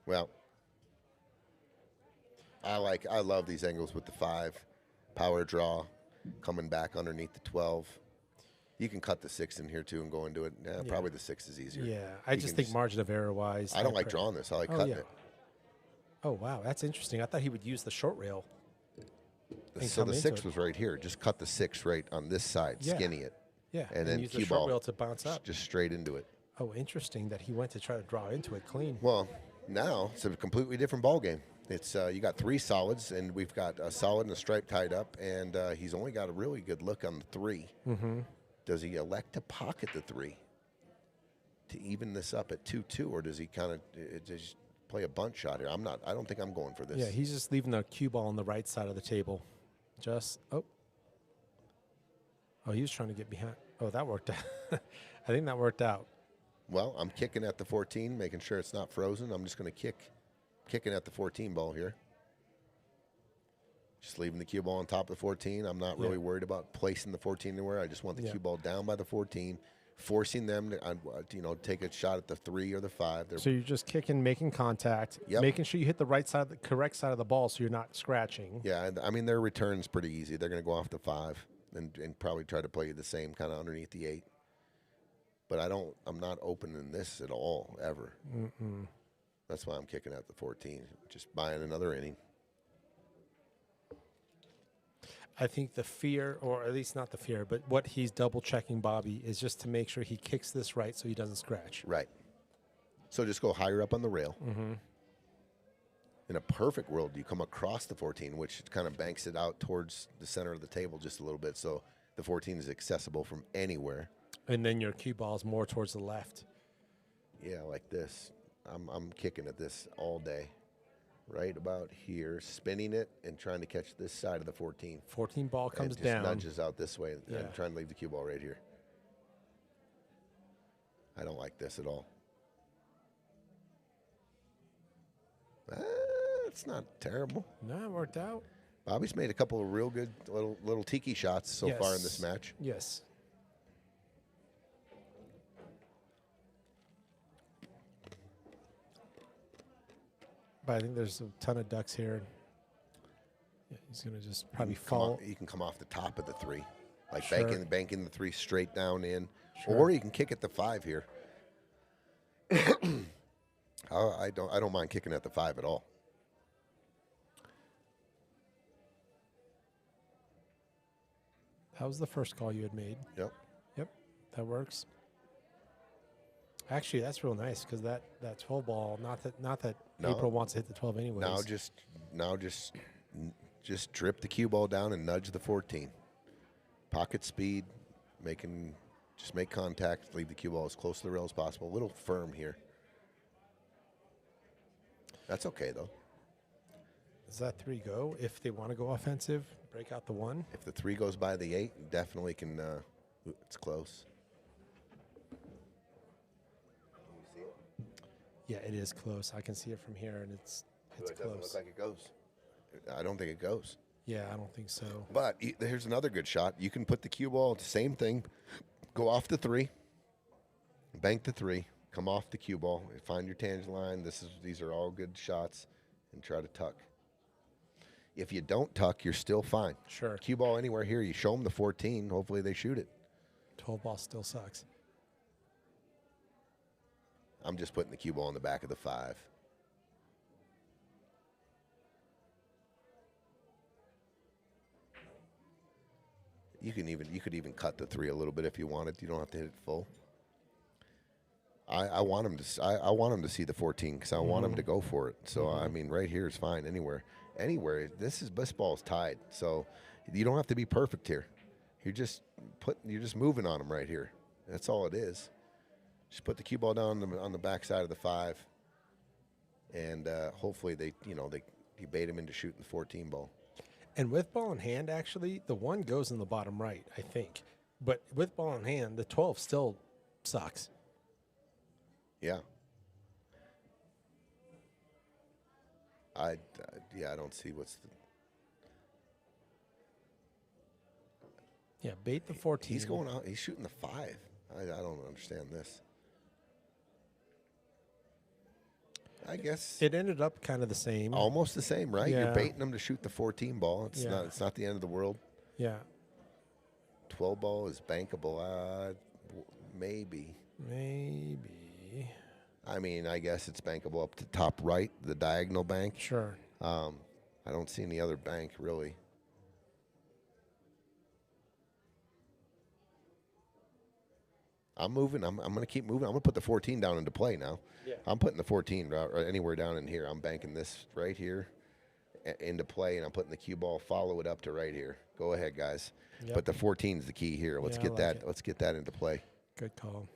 Well, I love these angles with the 5, power draw, coming back underneath the 12. You can cut the 6 in here too and go into it. Yeah. Probably the 6 is easier. Yeah, I You just can think margin of error wise. I don't like drawing this. I like cutting it. Oh wow, that's interesting. I thought he would use the short rail. So the 6 was right here. Just cut the 6 right on this side, Yeah. skinny it. Yeah, And then use the cue short ball rail to bounce up. just straight into it. Oh, interesting that he went to try to draw into it clean. Well, now it's a completely different ball game. It's you got 3 solids, and we've got a solid and a stripe tied up, and he's only got a really good look on the 3. Mm-hmm. Does he elect to pocket the 3 to even this up at 2-2, or does he kind of just play a bunt shot here? I don't think I'm going for this. Yeah, he's just leaving the cue ball on the right side of the table. Oh, he was trying to get behind. Oh, that worked out. I think that worked out. Well, I'm kicking at the 14, making sure it's not frozen. I'm just going to kicking at the 14 ball here. Just leaving the cue ball on top of the 14. I'm not really worried about placing the 14 anywhere. I just want the cue ball down by the 14, forcing them to, take a shot at the 3 or the 5. So you're just kicking, making contact, making sure you hit the right side, the correct side of the ball, so you're not scratching. Yeah, I mean their return's pretty easy. They're going to go off the 5 and probably try to play the same kind of underneath the 8. But I'm not opening this at all ever. Mm-mm. That's why I'm kicking at the 14, just buying another inning. I think the fear, or at least not the fear, but what he's double checking Bobby is just to make sure he kicks this right so he doesn't scratch. Right. So just go higher up on the rail. Mm-hmm. In a perfect world, you come across the 14, which kind of banks it out towards the center of the table just a little bit, so the 14 is accessible from anywhere. And then your cue ball is more towards the left. Yeah, like this. I'm kicking at this all day. Right about here, spinning it and trying to catch this side of the 14. 14 ball comes and just down. nudges out this way Yeah. and trying to leave the cue ball right here. I don't like this at all. It's not terrible. No, it worked out. Bobby's made a couple of real good little tiki shots so far in this match. Yes. But I think there's a ton of ducks here. Yeah, he's going to just probably You can come fall. off- you can come off the top of the 3. Like Sure. banking the 3 straight down in. Sure. Or you can kick at the 5 here. I don't mind kicking at the 5 at all. That was the first call you had made. Yep. Yep, that works. Actually, that's real nice because that 12 ball, not that No. April wants to hit the 12 anyways. Now just drip the cue ball down and nudge the 14. Pocket speed, just make contact, leave the cue ball as close to the rail as possible. A little firm here. That's okay though. Does that 3 go? If they want to go offensive, break out the 1. If the 3 goes by the 8, definitely can. It's close. Yeah, it is close. I can see it from here, and it's It doesn't close. look like it goes. I don't think it goes. Yeah, I don't think so. But here's another good shot. You can put the cue ball, same thing, go off the 3, bank the 3, come off the cue ball, find your tangent line. These are all good shots, and try to tuck. If you don't tuck, you're still fine. Sure. Cue ball anywhere here, you show them the 14. Hopefully they shoot it. 12 ball still sucks. I'm just putting the cue ball in the back of the 5. You could even cut the 3 a little bit if you wanted. You don't have to hit it full. I want him to see the 14 because I want him to go for it. So I mean, right here is fine. Anywhere. This ball's tied. So you don't have to be perfect here. You're just moving on him right here. That's all it is. Just put the cue ball down on the back side of the 5, and hopefully you bait him into shooting the 14 ball. And with ball in hand, actually, the 1 goes in the bottom right, I think. But with ball in hand, the 12 still sucks. Yeah. I don't see what's the. Yeah, bait the 14. He's going out. He's shooting the 5. I don't understand this. I guess It ended up kind of the same. almost the same, right? Yeah. You're baiting him to shoot the 14 ball. It's Yeah. not the end of the world. Yeah, 12 ball is bankable. Maybe. maybe. I mean, I guess it's bankable up to top right, the diagonal bank. Sure. I don't see any other bank really. I'm moving. I'm going to keep moving. I'm going to put the 14 down into play now. Yeah. I'm putting the 14 anywhere down in here. I'm banking this right here into play, and I'm putting the cue ball. Follow it up to right here. Go ahead, guys. Yep. But the 14 is the key here. Let's Yeah, I get like that. it. Let's get that into play. Good call.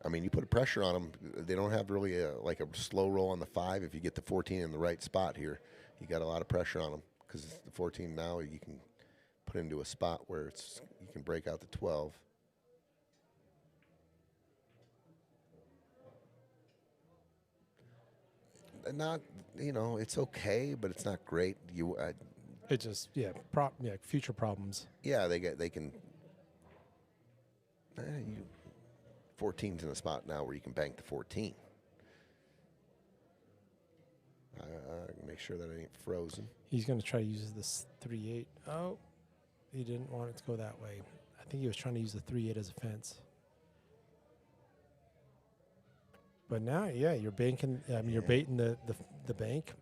I mean, you put a pressure on them. They don't have really like a slow roll on the 5. If you get the 14 in the right spot here, you got a lot of pressure on them because the 14 now you can put into a spot where you can break out the 12. Not, it's okay, but it's not great. It just future problems. Yeah, they can. 14's in a spot now where you can bank the 14. Make sure that it ain't frozen. He's going to try to use this 3-8. Oh, he didn't want it to go that way. I think he was trying to use the 3-8 as a fence. But now, yeah, you're banking. I mean, you're baiting the bank.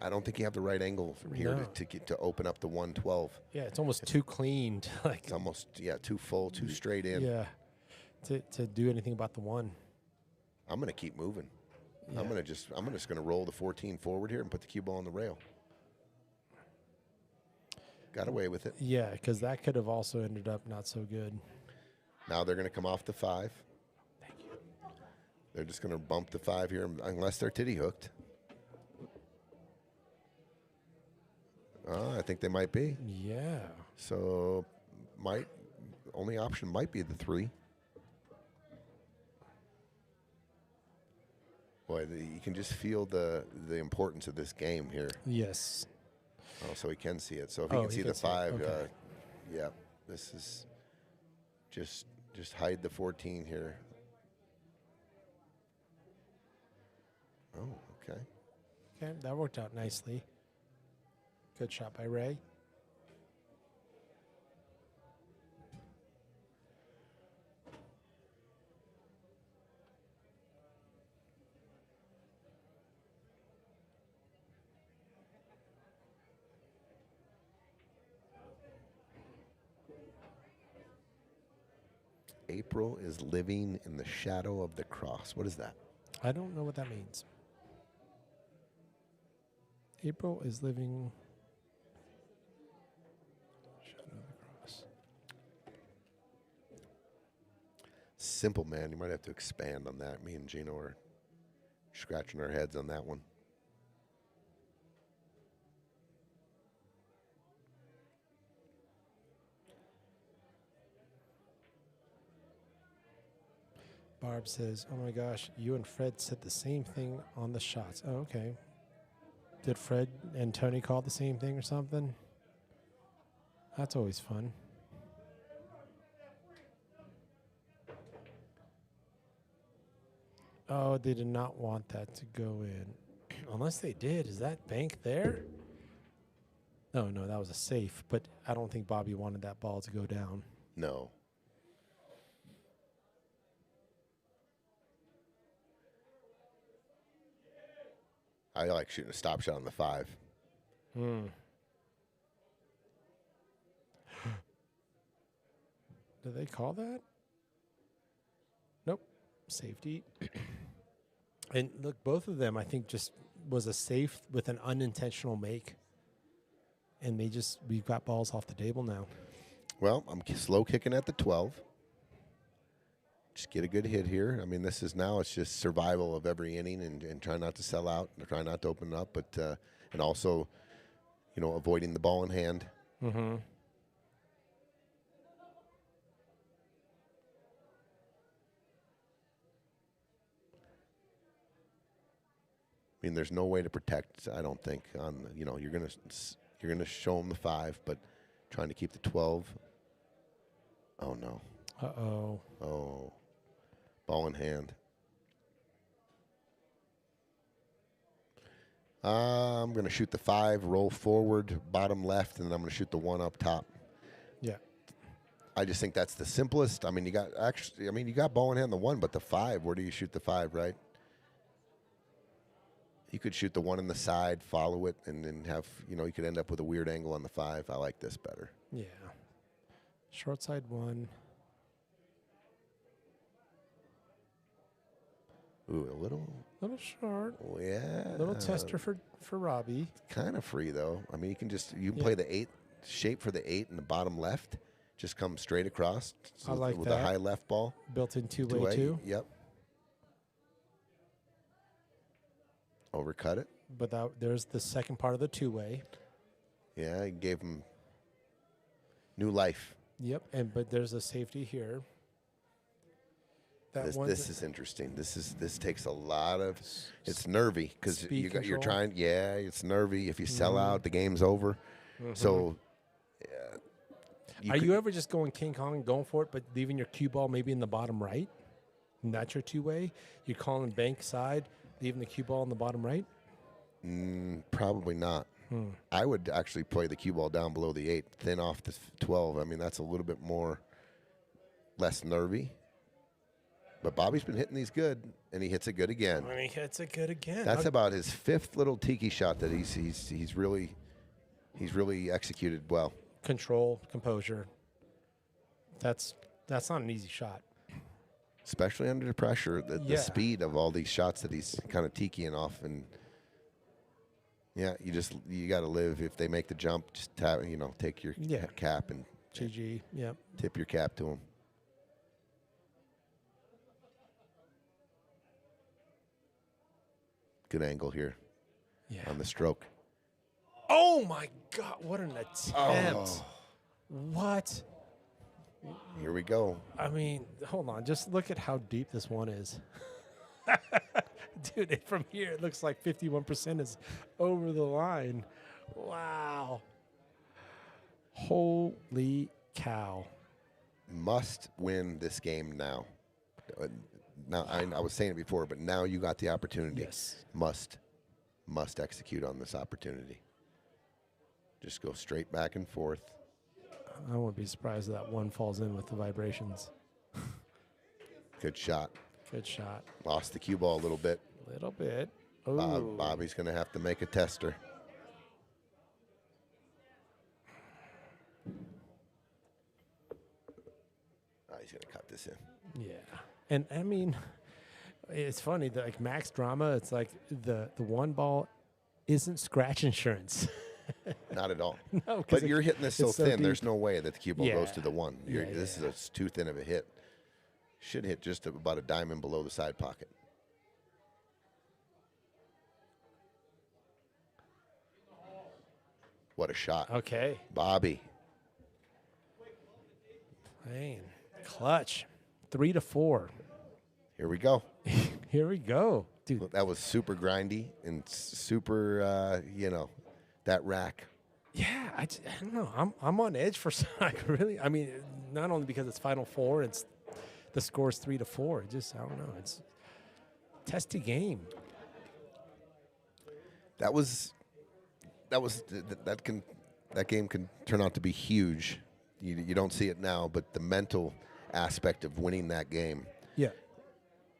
I don't think you have the right angle from here No. to open up the 112. Yeah, it's almost too clean to like. It's almost too full, too straight in. Yeah, to do anything about the 1. I'm gonna keep moving. Yeah. I'm just gonna roll the 14 forward here and put the cue ball on the rail. Got away with it. Yeah, because that could have also ended up not so good. Now they're gonna come off the 5. Thank you. They're just gonna bump the 5 here unless they're titty hooked. I think they might be. Yeah. So only option might be the 3. Boy, you can just feel the importance of this game here. Yes. Oh, so he can see it. So if he can see the 5, okay. yeah, this is. Just hide the 14 here. Oh, okay. Okay, that worked out nicely. Good shot by Ray. April is living in the shadow of the cross. What is that? I don't know what that means. April is living. Shadow of the cross. Simple, man. You might have to expand on that. Me and Gino are scratching our heads on that one. Barb says, "Oh my gosh, you and Fred said the same thing on the shots." Oh, okay. Did Fred and Tony call the same thing or something? That's always fun. Oh, they did not want that to go in. Unless they did. Is that bank there? No, that was a safe. But I don't think Bobby wanted that ball to go down. No. I like shooting a stop shot on the 5. Do they call that? Nope. Safety. And look, both of them, I think, just was a safe with an unintentional make. And we've got balls off the table now. Well, I'm slow kicking at the 12. Just get a good hit here. I mean, it's just survival of every inning and try not to sell out and try not to open up, but and also, avoiding the ball in hand. Mm-hmm. I mean, there's no way to protect. I don't think you're gonna show them the 5, but trying to keep the 12. Oh no. Uh-oh. Oh. Ball in hand. I'm going to shoot the 5, roll forward, bottom left, and then I'm going to shoot the 1 up top. Yeah. I just think that's the simplest. I mean, you got ball in hand the 1, but the 5, where do you shoot the 5, right? You could shoot the 1 in the side, follow it, and then have, you could end up with a weird angle on the 5. I like this better. Yeah. Short side 1. Ooh, a little short. Oh, yeah. Little tester for Robbie. Kind of free, though. I mean, you can play the 8, shape for the 8 in the bottom left. Just come straight across. I like with that. a high left ball. Built-in two-way, too. Yep. Overcut it. But there's the second part of the two-way. Yeah, I gave him new life. Yep, but there's a safety here. This is interesting. This takes a lot of. It's nervy because you're trying. Yeah, it's nervy. If you sell out, the game's over. So. Are you ever just going King Kong and going for it, but leaving your cue ball maybe in the bottom right? And that's your two-way. You're calling bank side, leaving the cue ball in the bottom right. Probably not. I would actually play the cue ball down below the 8, thin off the 12. I mean, that's a little bit less nervy. But Bobby's been hitting these good, and he hits it good again. And he hits it good again. That's about his 5th little tiki shot that he's really executed well. Control, composure. That's not an easy shot. Especially under the pressure, the speed of all these shots that he's kind of tikiing off, and you got to live. If they make the jump, just take your cap and GG. Yep. Tip your cap to him. Good angle here on the stroke. Oh, my God. What an attempt. Oh. What? Here we go. I mean, hold on. Just look at how deep this one is. Dude, from here, it looks like 51% is over the line. Wow. Holy cow. must win this game now. Now I was saying it before, but now you got the opportunity. Yes. Must execute on this opportunity. Just go straight back and forth. I wouldn't be surprised if that one falls in with the vibrations. Good shot. Good shot. Lost the cue ball a little bit. Little bit. Ooh. Bobby's going to have to make a tester. He's going to cut this in. Yeah. And I mean, it's funny that like max drama, it's like the one ball isn't scratch insurance. Not at all. No, but you're hitting this so it's so thin, deep. There's no way that the cue ball Yeah. goes to the one. This Yeah. is too thin of a hit. Should hit just about a diamond below the side pocket. What a shot. Okay. Bobby. Man, clutch. 3-4. Here we go. Here we go. Dude, That was super grindy and super, that rack. yeah, I don't know. I'm on edge for like really. I mean, not only because it's Final Four, it's the score's 3-4. It just I don't know. It's testy game. That game can turn out to be huge. You don't see it now, but the mental aspect of winning that game, Yeah.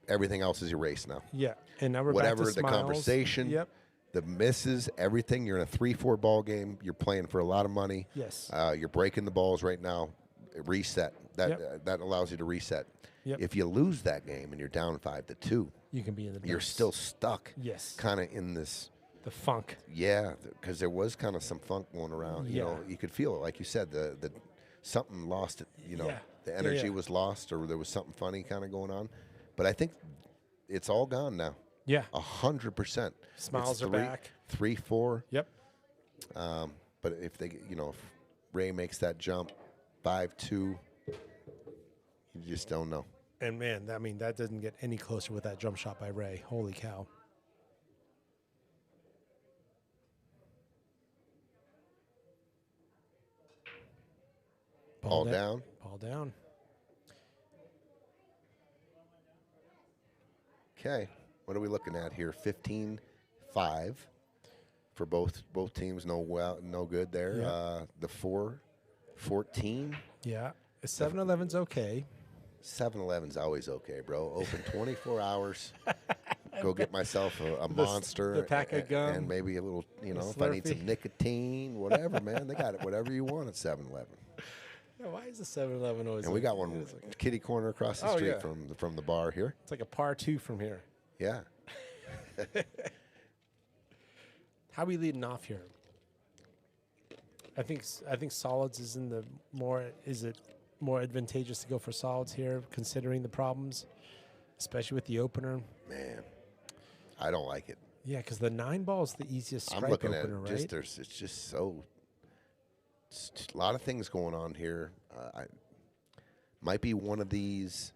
everything else is erased now. Yeah. And now we're Whatever back to the smiles. conversation, Yep. the misses, everything. You're in a 3-4 ball game. You're playing for a lot of money. Yes. You're breaking the balls right now. Reset. That Yep. that allows you to reset. Yep. If you lose that game and you're down 5-2, You can be in the you're dumps. still stuck. Yes. Kind of in this. The funk. Yeah, because there was kind of some funk going around. You Yeah. know, you could feel it, like you said. The something lost it. You know, Yeah. the Yeah, energy yeah. was lost, or there was something funny kind of going on. But I think it's all gone now. Yeah. 100%. Smiles are back. 3-4. Yep. But if if Ray makes that jump, 5-2, you just don't know. And man, I mean, that doesn't get any closer with that jump shot by Ray. Holy cow. Ball down. Ball down. Okay, what are we looking at here? 15-5 for both teams. No good there. Yeah. The 4-14. Yeah. 7-Eleven's okay. 7-Eleven's always okay, bro. Open 24 hours. Go get myself a monster, the pack of gum, and maybe a little, if I need Slurpee. some nicotine, whatever, man. They got it, whatever you want at 7-Eleven. Yeah, why is the 7-Eleven always? And we like- got one kitty corner across the Oh, street yeah. from the bar here. It's like a par 2 from here. Yeah. How are we leading off here? I think solids is in the more. Is it more advantageous to go for solids here, considering the problems, especially with the opener? Man, I don't like it. Yeah, because the 9 ball is the easiest stripe I'm looking at opener, it. right? It's just so. It's just a lot of things going on here. I might be one of these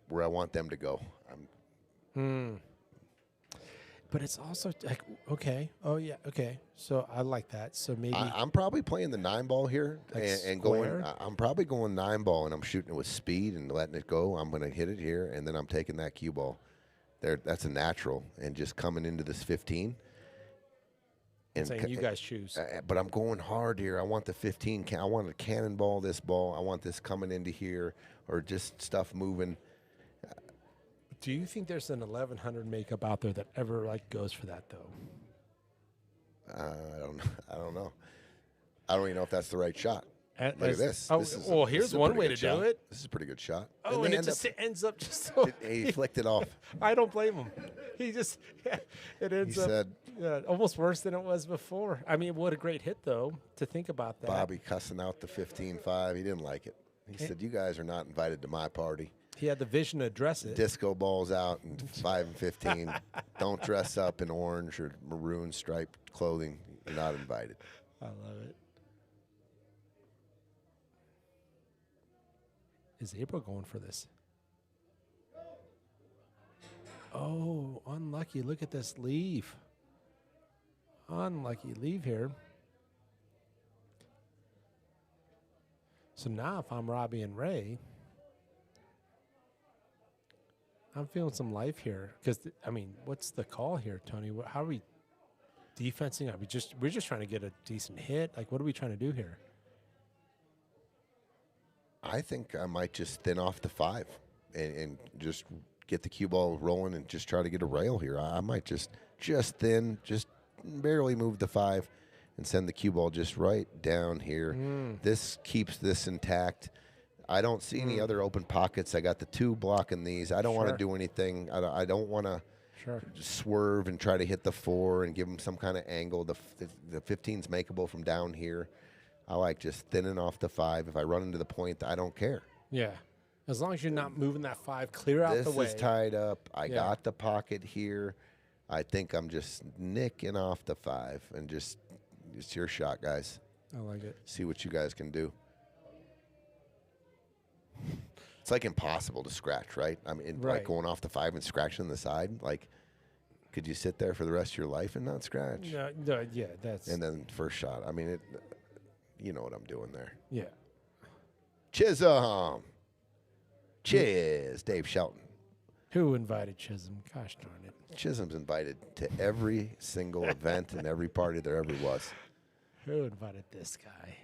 where I want them to go. But it's also like, okay, oh yeah, okay. So I like that. So maybe I'm probably playing the 9 ball here Like and going. square? I'm probably going 9 ball and I'm shooting it with speed and letting it go. I'm going to hit it here and then I'm taking that cue ball. There, that's a natural, and just coming into this 15. And saying you guys choose. But I'm going hard here. I want the 15. I want to cannonball this ball. I want this coming into here, or just stuff moving. Do you think there's an 1100 makeup out there that ever like goes for that though? I don't know. I don't even know if that's the right shot. Look at this. Oh, This is well, this here's is a one pretty way good to shot. do it. This is a pretty good shot. Oh, they and it end just up- ends up just so. he flicked it off. I don't blame him. He just it ends He up said, almost worse than it was before. I mean, what a great hit though to think about that. Bobby cussing out the 15-5. He didn't like it. He said, "You guys are not invited to my party. He had the vision to address it. Disco balls out and 5 and 15. Don't dress up in orange or maroon striped clothing. You're not invited." I love it. Is April going for this? Oh, unlucky. Look at this leave. Unlucky leave here. So So now if I'm Robbie and Ray, I'm feeling some life here. Because, I mean, what's the call here, Tony? How are we defensing? We're just trying to get a decent hit? Like, what are we trying to do here? I think I might just thin off the 5 and just get the cue ball rolling and just try to get a rail here. I might just thin, just barely move the 5 and send the cue ball just right down here. This keeps this intact. I don't see any other open pockets. I got the 2 blocking these. I don't want to do anything. I don't want to swerve and try to hit the 4 and give them some kind of angle. The 15's makeable from down here. I like just thinning off the 5. If I run into the point, I don't care. Yeah. As long as you're not moving that 5 clear out the way. This is tied up. I got the pocket here. I think I'm just nicking off the 5 and just it's your shot, guys. I like it. See what you guys can do. It's like impossible to scratch, right? I mean, like going off the 5 and scratching the side. Like, could you sit there for the rest of your life and not scratch? No, yeah, that's. And then first shot. I mean, you know what I'm doing there. Yeah. Chisholm. Cheers, Dave Shelton. Who invited Chisholm? Gosh darn it. Chisholm's invited to every single event and every party there ever was. Who invited this guy?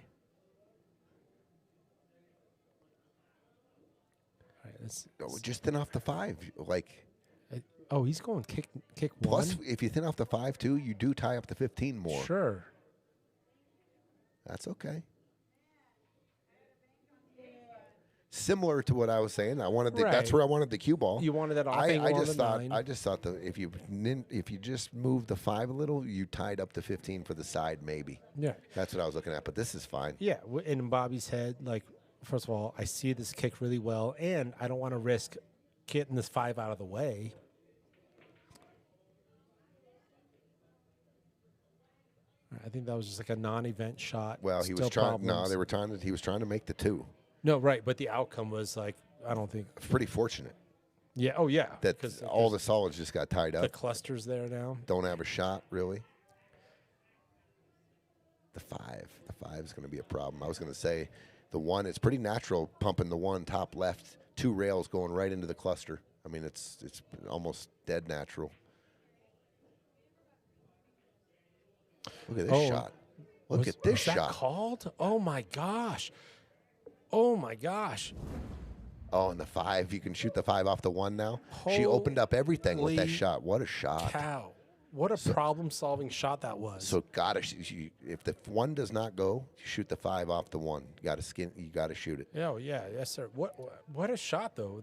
All right, let's just thin off the 5. Like, he's going kick plus, 1. if you thin off the 5 too, you do tie up the 15 more. Sure. That's okay. Similar to what I was saying, I wanted that's where I wanted the cue ball. You wanted that off angle on the 9. I just thought that if you just moved the 5 a little, you tied up the 15 for the side maybe. Yeah, that's what I was looking at. But this is fine. Yeah, in Bobby's head, like first of all, I see this kick really well, and I don't want to risk getting this 5 out of the way. I think that was just like a non-event shot. Well, he was trying. No, they were trying to. He was trying to make the 2. No, right, but the outcome was like I don't think pretty fortunate. Yeah. Oh, yeah. That all the solids just got tied up. The cluster's there now. Don't have a shot really. The 5 is going to be a problem. I was going to say the 1. It's pretty natural pumping the 1 top left, 2 rails going right into the cluster. I mean, it's almost dead natural. Look at this shot. Look at this shot. Was that called? Oh, my gosh. Oh, my gosh. Oh, and the 5. You can shoot the 5 off the 1 now. She opened up everything with that shot. What a shot. Cow. What a problem-solving shot that was. So, if the 1 does not go, you shoot the 5 off the 1. You got to shoot it. Oh, yeah. Yes, sir. What a shot, though.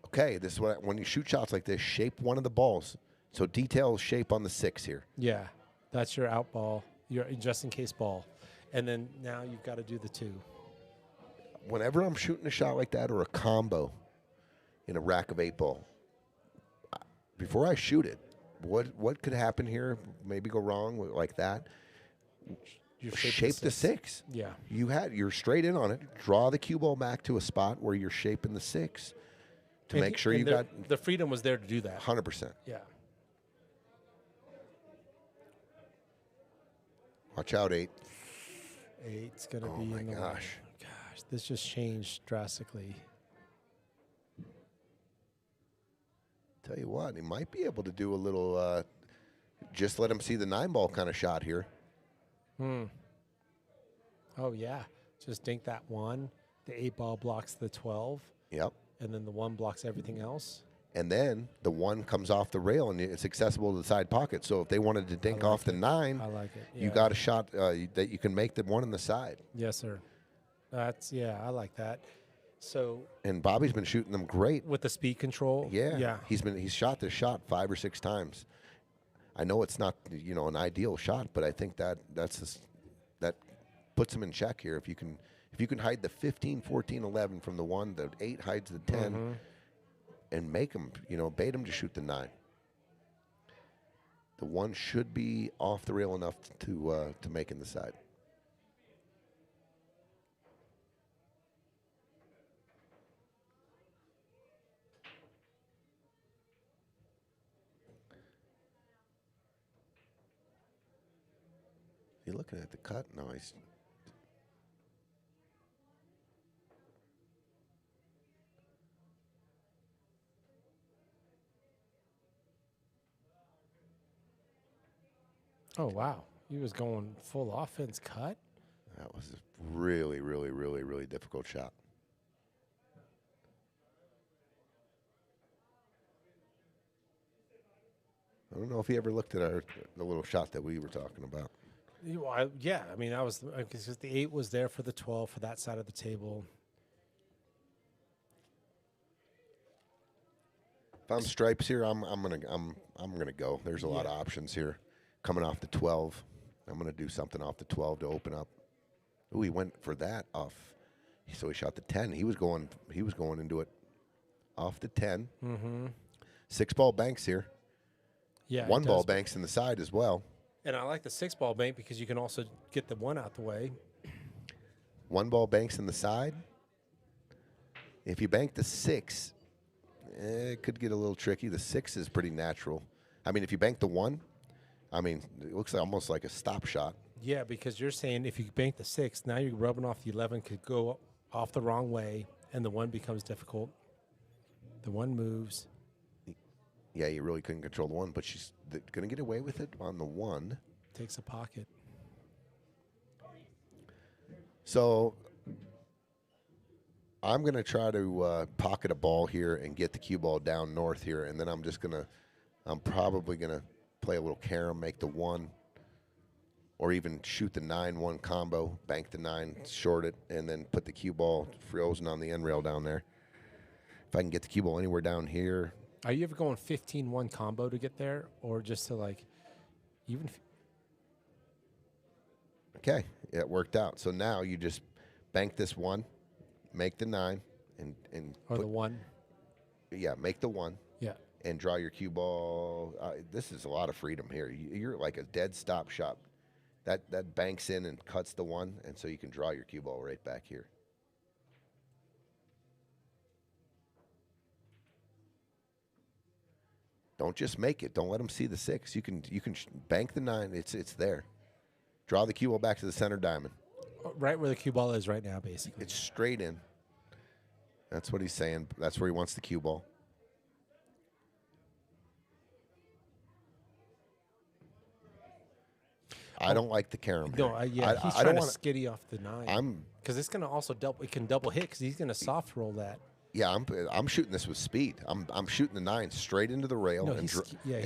Okay, this is when you shoot shots like this, shape one of the balls. So, detail shape on the 6 here. Yeah. That's your out ball, your just-in-case ball. And then now you've got to do the 2. Whenever I'm shooting a shot like that or a combo in a rack of 8 ball, before I shoot it, what could happen here? Maybe go wrong like that. You shape the 6. Yeah. You're straight in on it. Draw the cue ball back to a spot where you're shaping the 6 to make sure you got the freedom was there to do that. 100%. Yeah. Watch out, 8. 8's gonna be in the way. Oh my gosh. Gosh, this just changed drastically. Tell you what, he might be able to do a little. Just let him see the 9 ball kind of shot here. Oh yeah, just dink that 1. The 8 ball blocks the 12. Yep. And then the 1 blocks everything else. And then the 1 comes off the rail and it's accessible to the side pocket. So if they wanted to dink off the 9, I like it. Yeah. You got a shot that you can make the 1 in the side. Yes, sir. I like that. So. And Bobby's been shooting them great with the speed control. Yeah. Yeah. He's shot this shot 5 or 6 times. I know it's not an ideal shot, but I think that puts him in check here. If you can hide the 15, 14, 11 from the 1, the 8 hides the 10. Mm-hmm. And make him, bait him to shoot the 9. The 1 should be off the rail enough to make in the side. You looking at the cut? No, he's. Oh, wow. He was going full offense cut. That was a really, really, really, really difficult shot. I don't know if he ever looked at the little shot that we were talking about. Yeah, I mean, that was because the 8 was there for the 12 for that side of the table. If I'm stripes here, I'm gonna go. There's a lot of options here. Coming off the 12, I'm gonna do something off the 12 to open up. Ooh, he went for that off. So he shot the 10. He was going into it off the 10. Mm-hmm. 6-ball banks here. Yeah, 1-ball banks in the side as well. And I like the 6-ball bank because you can also get the 1 out the way. 1-ball banks in the side. If you bank the 6, it could get a little tricky. The 6 is pretty natural. I mean, if you bank the 1, I mean, it looks almost like a stop shot. Yeah, because you're saying if you bank the 6, now you're rubbing off the 11, could go off the wrong way, and the 1 becomes difficult. The 1 moves. Yeah, you really couldn't control the 1, but she's going to get away with it on the 1. Takes a pocket. So I'm going to try to pocket a ball here and get the cue ball down north here, and then I'm probably going to play a little carom, make the 1, or even shoot the 9-1 combo, bank the 9, short it, and then put the cue ball frozen on the end rail down there. If I can get the cue ball anywhere down here. Are you ever going 15-1 combo to get there, or just to like even? Okay, it worked out. So now you just bank this 1, make the 9, and Or the 1. Yeah, make the 1. Yeah. And draw your cue ball. This is a lot of freedom here. You're like a dead stop shot. That banks in and cuts the 1, and so you can draw your cue ball right back here. Don't just make it. Don't let them see the 6. You can bank the 9. It's there. Draw the cue ball back to the center diamond. Right where the cue ball is right now, basically. It's straight in. That's what he's saying. That's where he wants the cue ball. I don't like the carom. No, he's trying to skiddy off the 9. Because it's going to also double hit because he's going to soft roll that. Yeah, I'm shooting this with speed. I'm shooting the 9 straight into the rail and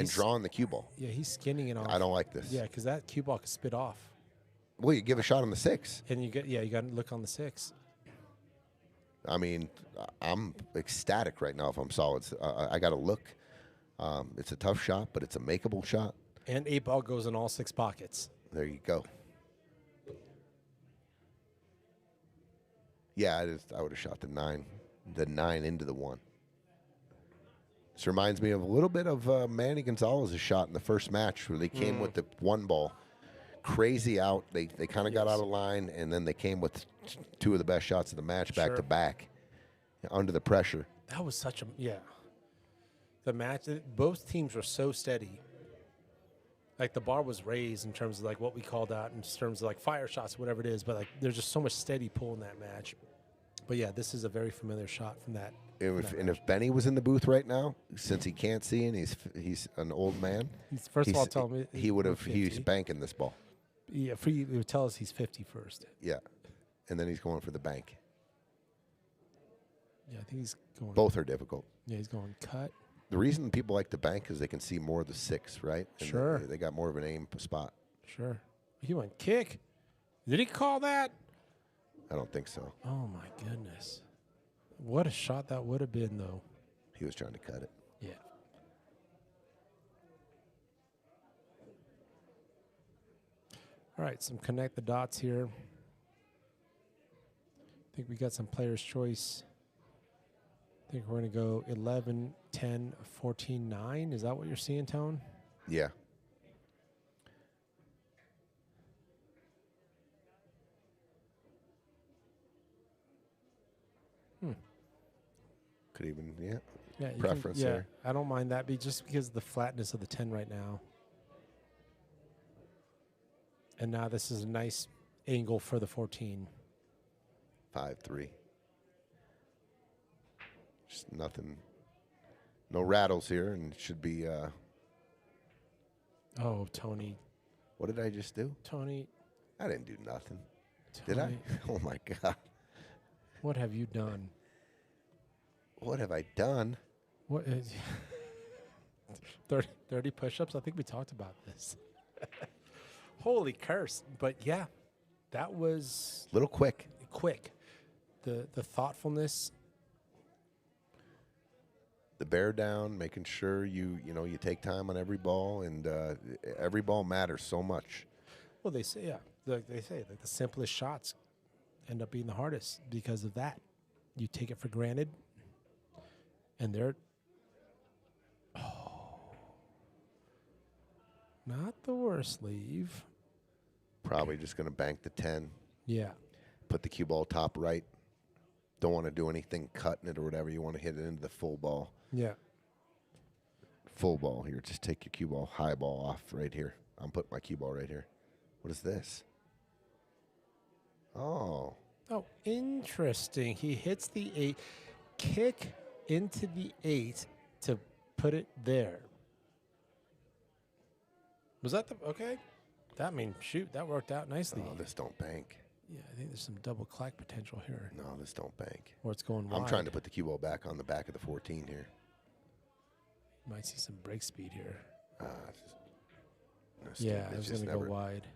drawing the cue ball. Yeah, he's skinning it off. I don't like this. Yeah, because that cue ball could spit off. Well, you give a shot on the 6. And you got to look on the 6. I mean, I'm ecstatic right now if I'm solid. I got to look. It's a tough shot, but it's a makeable shot. And 8-ball goes in all 6 pockets. There you go. Yeah, I would have shot the 9 into the 1. This reminds me of a little bit of Manny Gonzales' shot in the first match where they came with the 1 ball. Crazy out. They kind of got out of line, and then they came with 2 of the best shots of the match back to back under the pressure. That was such a, The match, both teams were so steady. Like the bar was raised in terms of like what we called out in terms of like fire shots, whatever it is, but like there's just so much steady pull in that match. But yeah, this is a very familiar shot from that. If Benny was in the booth right now, since he can't see and he's an old man, first of all, tell me he's banking this ball. Yeah, he would tell us he's 50 first. Yeah, and then he's going for the bank. Yeah, I think he's going. Both are difficult. Yeah, he's going cut. The reason people like the bank is they can see more of the 6, right? And sure. They got more of an aim spot. Sure. He went kick. Did he call that? I don't think so. Oh, my goodness. What a shot that would have been, though. He was trying to cut it. Yeah. All right, some connect the dots here. I think we got some player's choice. I think we're going to go 11, 10, 14, 9. Is that what you're seeing, Tone? Yeah. Could even, yeah, preference there. I don't mind that, just because of the flatness of the 10 right now. And now this is a nice angle for the 14. 5-3. Just nothing. No rattles here, and it should be. Oh, Tony. What did I just do? Tony. I didn't do nothing. Did I? Tony, Oh, my God. what have you done? What have I done? What is 30 push-ups? I think we talked about this. Holy curse. But, yeah, that was A little quick. quick. The thoughtfulness. The bear down, making sure you take time on every ball, and every ball matters so much. Well, they say, like the simplest shots end up being the hardest because of that. You take it for granted, and they're not the worst leave. Probably just going to bank the 10, Yeah. put the cue ball top right. Don't want to do anything cutting it or whatever. You want to hit it into the full ball. Yeah. Full ball here. Just take your cue ball, high ball off right here. I'm putting my cue ball right here. What is this? Oh. Oh, interesting. He hits the 8, kick into the 8 to put it there. Was that the okay? That means shoot, that worked out nicely. Oh, this don't bank. Yeah, I think there's some double clack potential here. No, this don't bank. Or it's going wide. I'm trying to put the cue ball back on the back of the 14 here. Might see some break speed here. Yeah, I was going to go wide.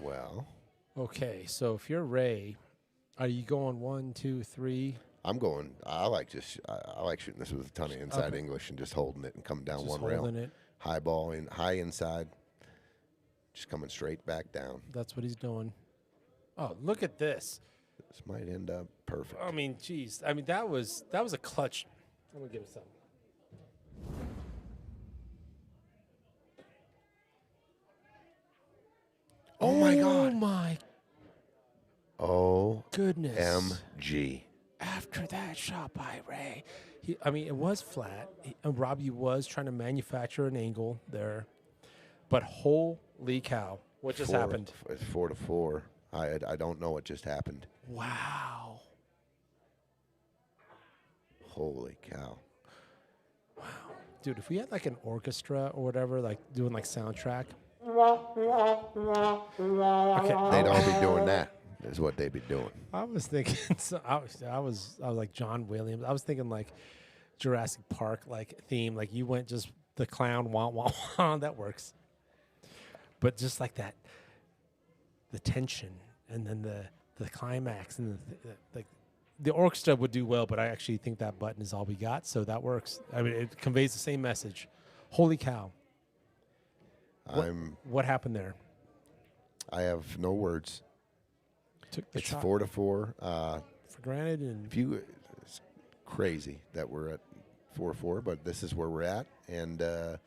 Well, Okay, so if you're Ray, are you going 1, 2, 3? I'm going. I like shooting this with a ton of inside English and just holding it and coming down Just one rail. holding it. High ball in, high inside, just coming straight back down. That's what he's doing. Oh, look at this. This might end up perfect. I mean, geez. I mean, that was a clutch. I'm gonna give it something. Oh my Oh God. my Oh, goodness. MG. After that shot by Ray, it was flat. And Robbie was trying to manufacture an angle there, but holy cow, what just happened? It's 4-4. I don't know what just happened. Wow. Holy cow. Dude, if we had like an orchestra or whatever, like doing like soundtrack. Okay. They'd all be doing that. Is what they'd be doing. I was thinking, I was like John Williams. I was thinking like Jurassic Park like theme. Like you went just the clown, wah wah wah. That works. But just like that, the tension and then the climax and the orchestra would do well. But I actually think that button is all we got, so that works. I mean, it conveys the same message. Holy cow! What happened there? I have no words. Took the It's shot 4-4. for granted, and It's crazy that we're at 4-4, but this is where we're at, and a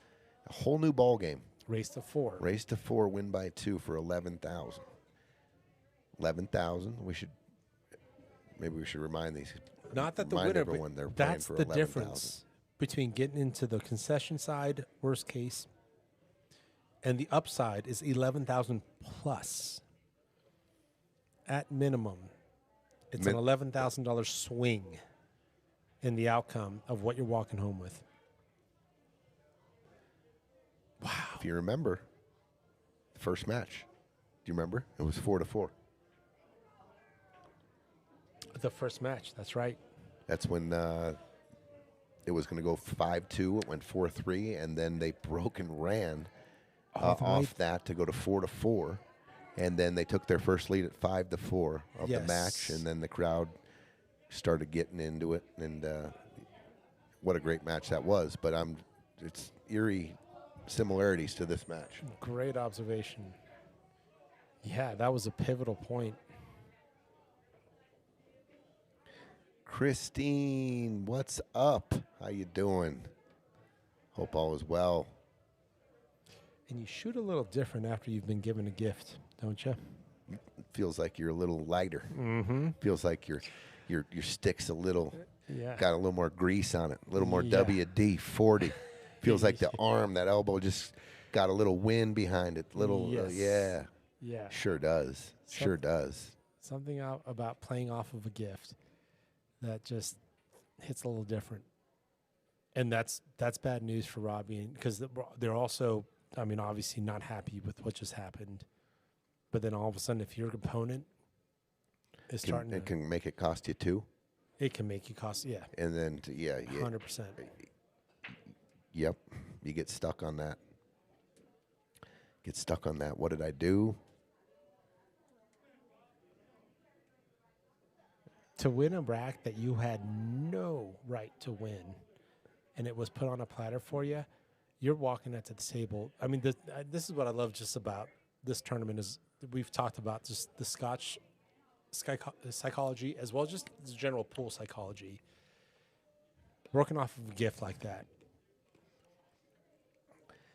whole new ball game. race to 4. Race to 4, win by 2 for 11,000. 11,000. Maybe we should remind these. Not that the remind winner, everyone but they're playing that's for the 11,000. difference between getting into the concession side, worst case, and the upside is 11,000 plus. At minimum, it's an $11,000 swing in the outcome of what you're walking home with. Wow. If you remember, the first match, do you remember? It was 4-4. The first match, that's right. That's when it was going to go 5-2. It went 4-3, and then they broke and ran off that to go to 4-4. And then they took their first lead at 5-4 of the match, and then the crowd started getting into it. And what a great match that was! But it's eerie similarities to this match. Great observation. Yeah, that was a pivotal point. Christine, what's up? How you doing? Hope all is well. And you shoot a little different after you've been given a gift, don't you? Feels like you're a little lighter. Mm-hmm. Feels like your stick's a little Yeah. got a little more grease on it, a little more Yeah. WD-40. Feels like the arm, that elbow just got a little wind behind it. Yes. Yeah. Yeah. Sure does. Sure does. Something about playing off of a gift that just hits a little different. And that's bad news for Robbie because they're also, I mean, obviously not happy with what just happened. But then all of a sudden, if your opponent is starting it can make it cost you 2. it can make you cost, yeah, And then, 100%. Yep, you get stuck on that. What did I do? To win a rack that you had no right to win, and it was put on a platter for you, you're walking at the table. I mean, this is what I love just about this tournament is we've talked about just the Scotch psychology as well as just the general pool psychology. Working off of a gift like that,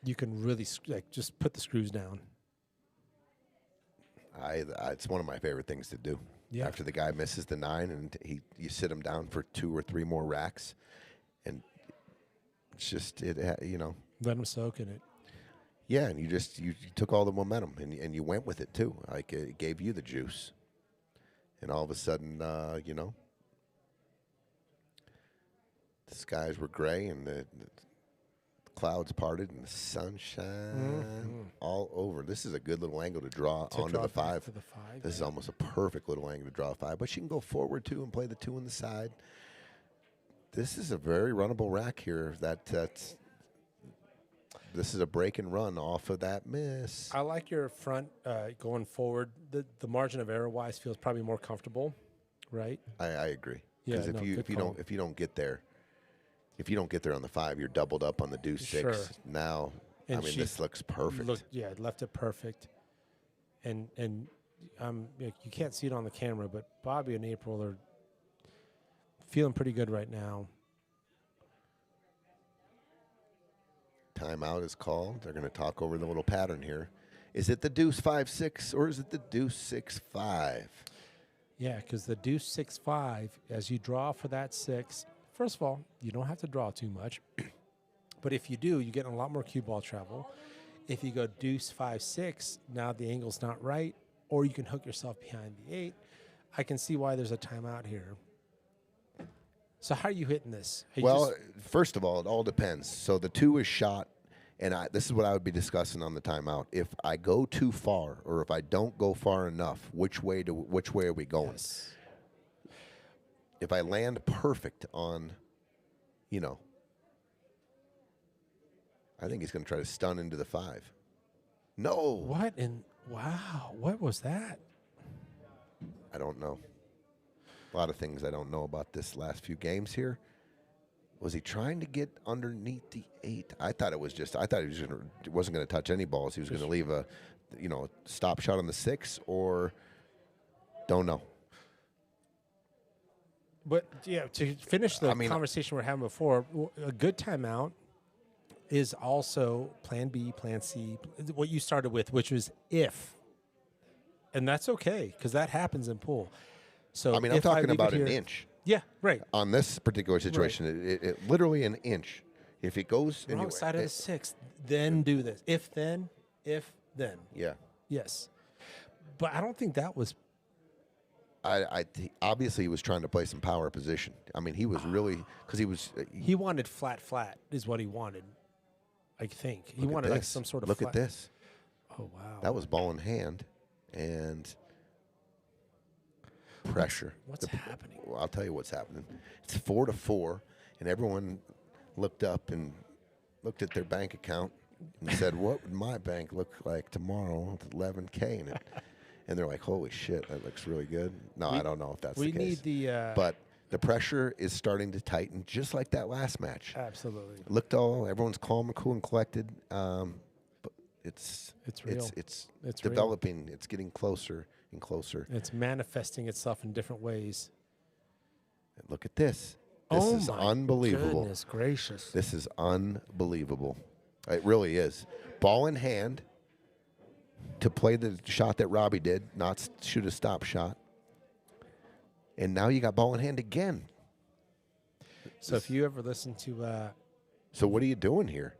you can really just put the screws down. It's one of my favorite things to do. Yeah. After the guy misses the 9 and you sit him down for 2 or 3 more racks, and it's just Let him soak in it. Yeah, and you took all the momentum and you went with it too. Like it gave you the juice, and all of a sudden, the skies were gray and the clouds parted and the sunshine all over. This is a good little angle to draw onto the 5. To the 5. This is almost a perfect little angle to draw a 5, but you can go forward too and play the 2 on the side. This is a very runnable rack here. This is a break and run off of that miss. I like your front going forward. The margin of error wise feels probably more comfortable, right? I agree. Yeah, Because if you don't get there on the 5, you're doubled up on the deuce 6. Sure. Now, And this looks perfect. Left it perfect. And you can't see it on the camera, but Bobby and April are feeling pretty good right now. Timeout is called. They're going to talk over the little pattern here. Is it the deuce 5-6 or is it the deuce 6-5? Yeah, because the deuce 6-5, as you draw for that 6, first of all, you don't have to draw too much. But if you do, you get a lot more cue ball travel. If you go deuce 5-6, now the angle's not right, or you can hook yourself behind the 8. I can see why there's a timeout here. So how are you hitting this? First of all, it all depends. So the 2 is shot, and this is what I would be discussing on the timeout. If I go too far, or if I don't go far enough, which way are we going? Yes. If I land perfect on, I think he's going to try to stun into the 5. No. What what was that? I don't know. A lot of things I don't know about this last few games here. Was he trying to get underneath the 8? I thought he wasn't going to touch any balls. He was going to leave a, stop shot on the 6, or don't know. But yeah, to finish the conversation we're having before, a good timeout is also plan B, plan C, what you started with, which was if. And that's okay, because that happens in pool. So I'm talking about an inch. Yeah, right. On this particular situation, it literally an inch. If it goes wrong side of the 6, then do this. If then. Yeah. Yes. But I don't think that was. Obviously he was trying to play some power position. I mean, he was really, because he was. He wanted flat is what he wanted. I think he wanted like some sort of. Look at this. Oh wow. That was ball in hand, and pressure. What's happening? Well, I'll tell you what's happening. It's 4-4, and everyone looked up and looked at their bank account and said, "What would my bank look like tomorrow with 11K?" And they're like, "Holy shit, that looks really good." No, I don't know if that's the case. We need the. But the pressure is starting to tighten, just like that last match. Absolutely. Everyone's calm and cool and collected. But it's real. It's It's developing. real. It's getting closer and closer. It's manifesting itself in different ways. And look at this. This is unbelievable. Goodness gracious. This is unbelievable. It really is. Ball in hand to play the shot that Robbie did, not shoot a stop shot. And now you got ball in hand again. So if you ever listen to... So what are you doing here?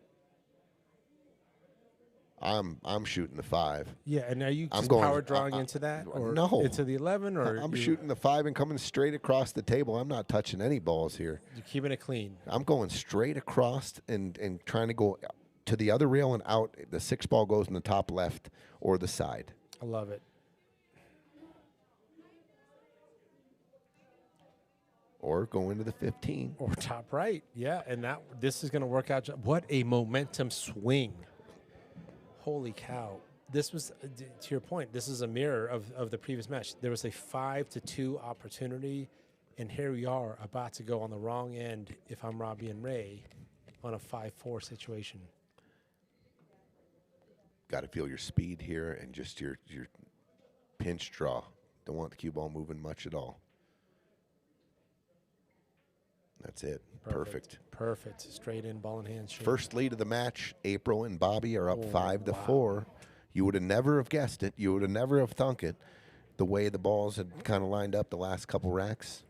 I'm shooting the 5. Yeah, and are you I'm just going- power drawing into that, or no. into the 11, or I'm you- shooting the 5 and coming straight across the table. I'm not touching any balls here. You're keeping it clean. I'm going straight across and trying to go to the other rail and out. The 6 ball goes in the top left or the side. I love it. Or go into the 15. Or top right, yeah, and this is going to work out. What a momentum swing! Holy cow! This was, to your point, this is a mirror of the previous match. There was a 5-2 opportunity, and here we are about to go on the wrong end. If I'm Robbie and Ray, on a 5-4 situation. Got to feel your speed here and just your pinch draw. Don't want the cue ball moving much at all. That's it. Perfect. Perfect. Straight in, ball in hand. Shoot. First lead of the match. April and Bobby are up 5-4. You would have never have guessed it. You would have never have thunk it. The way the balls had kind of lined up the last couple racks.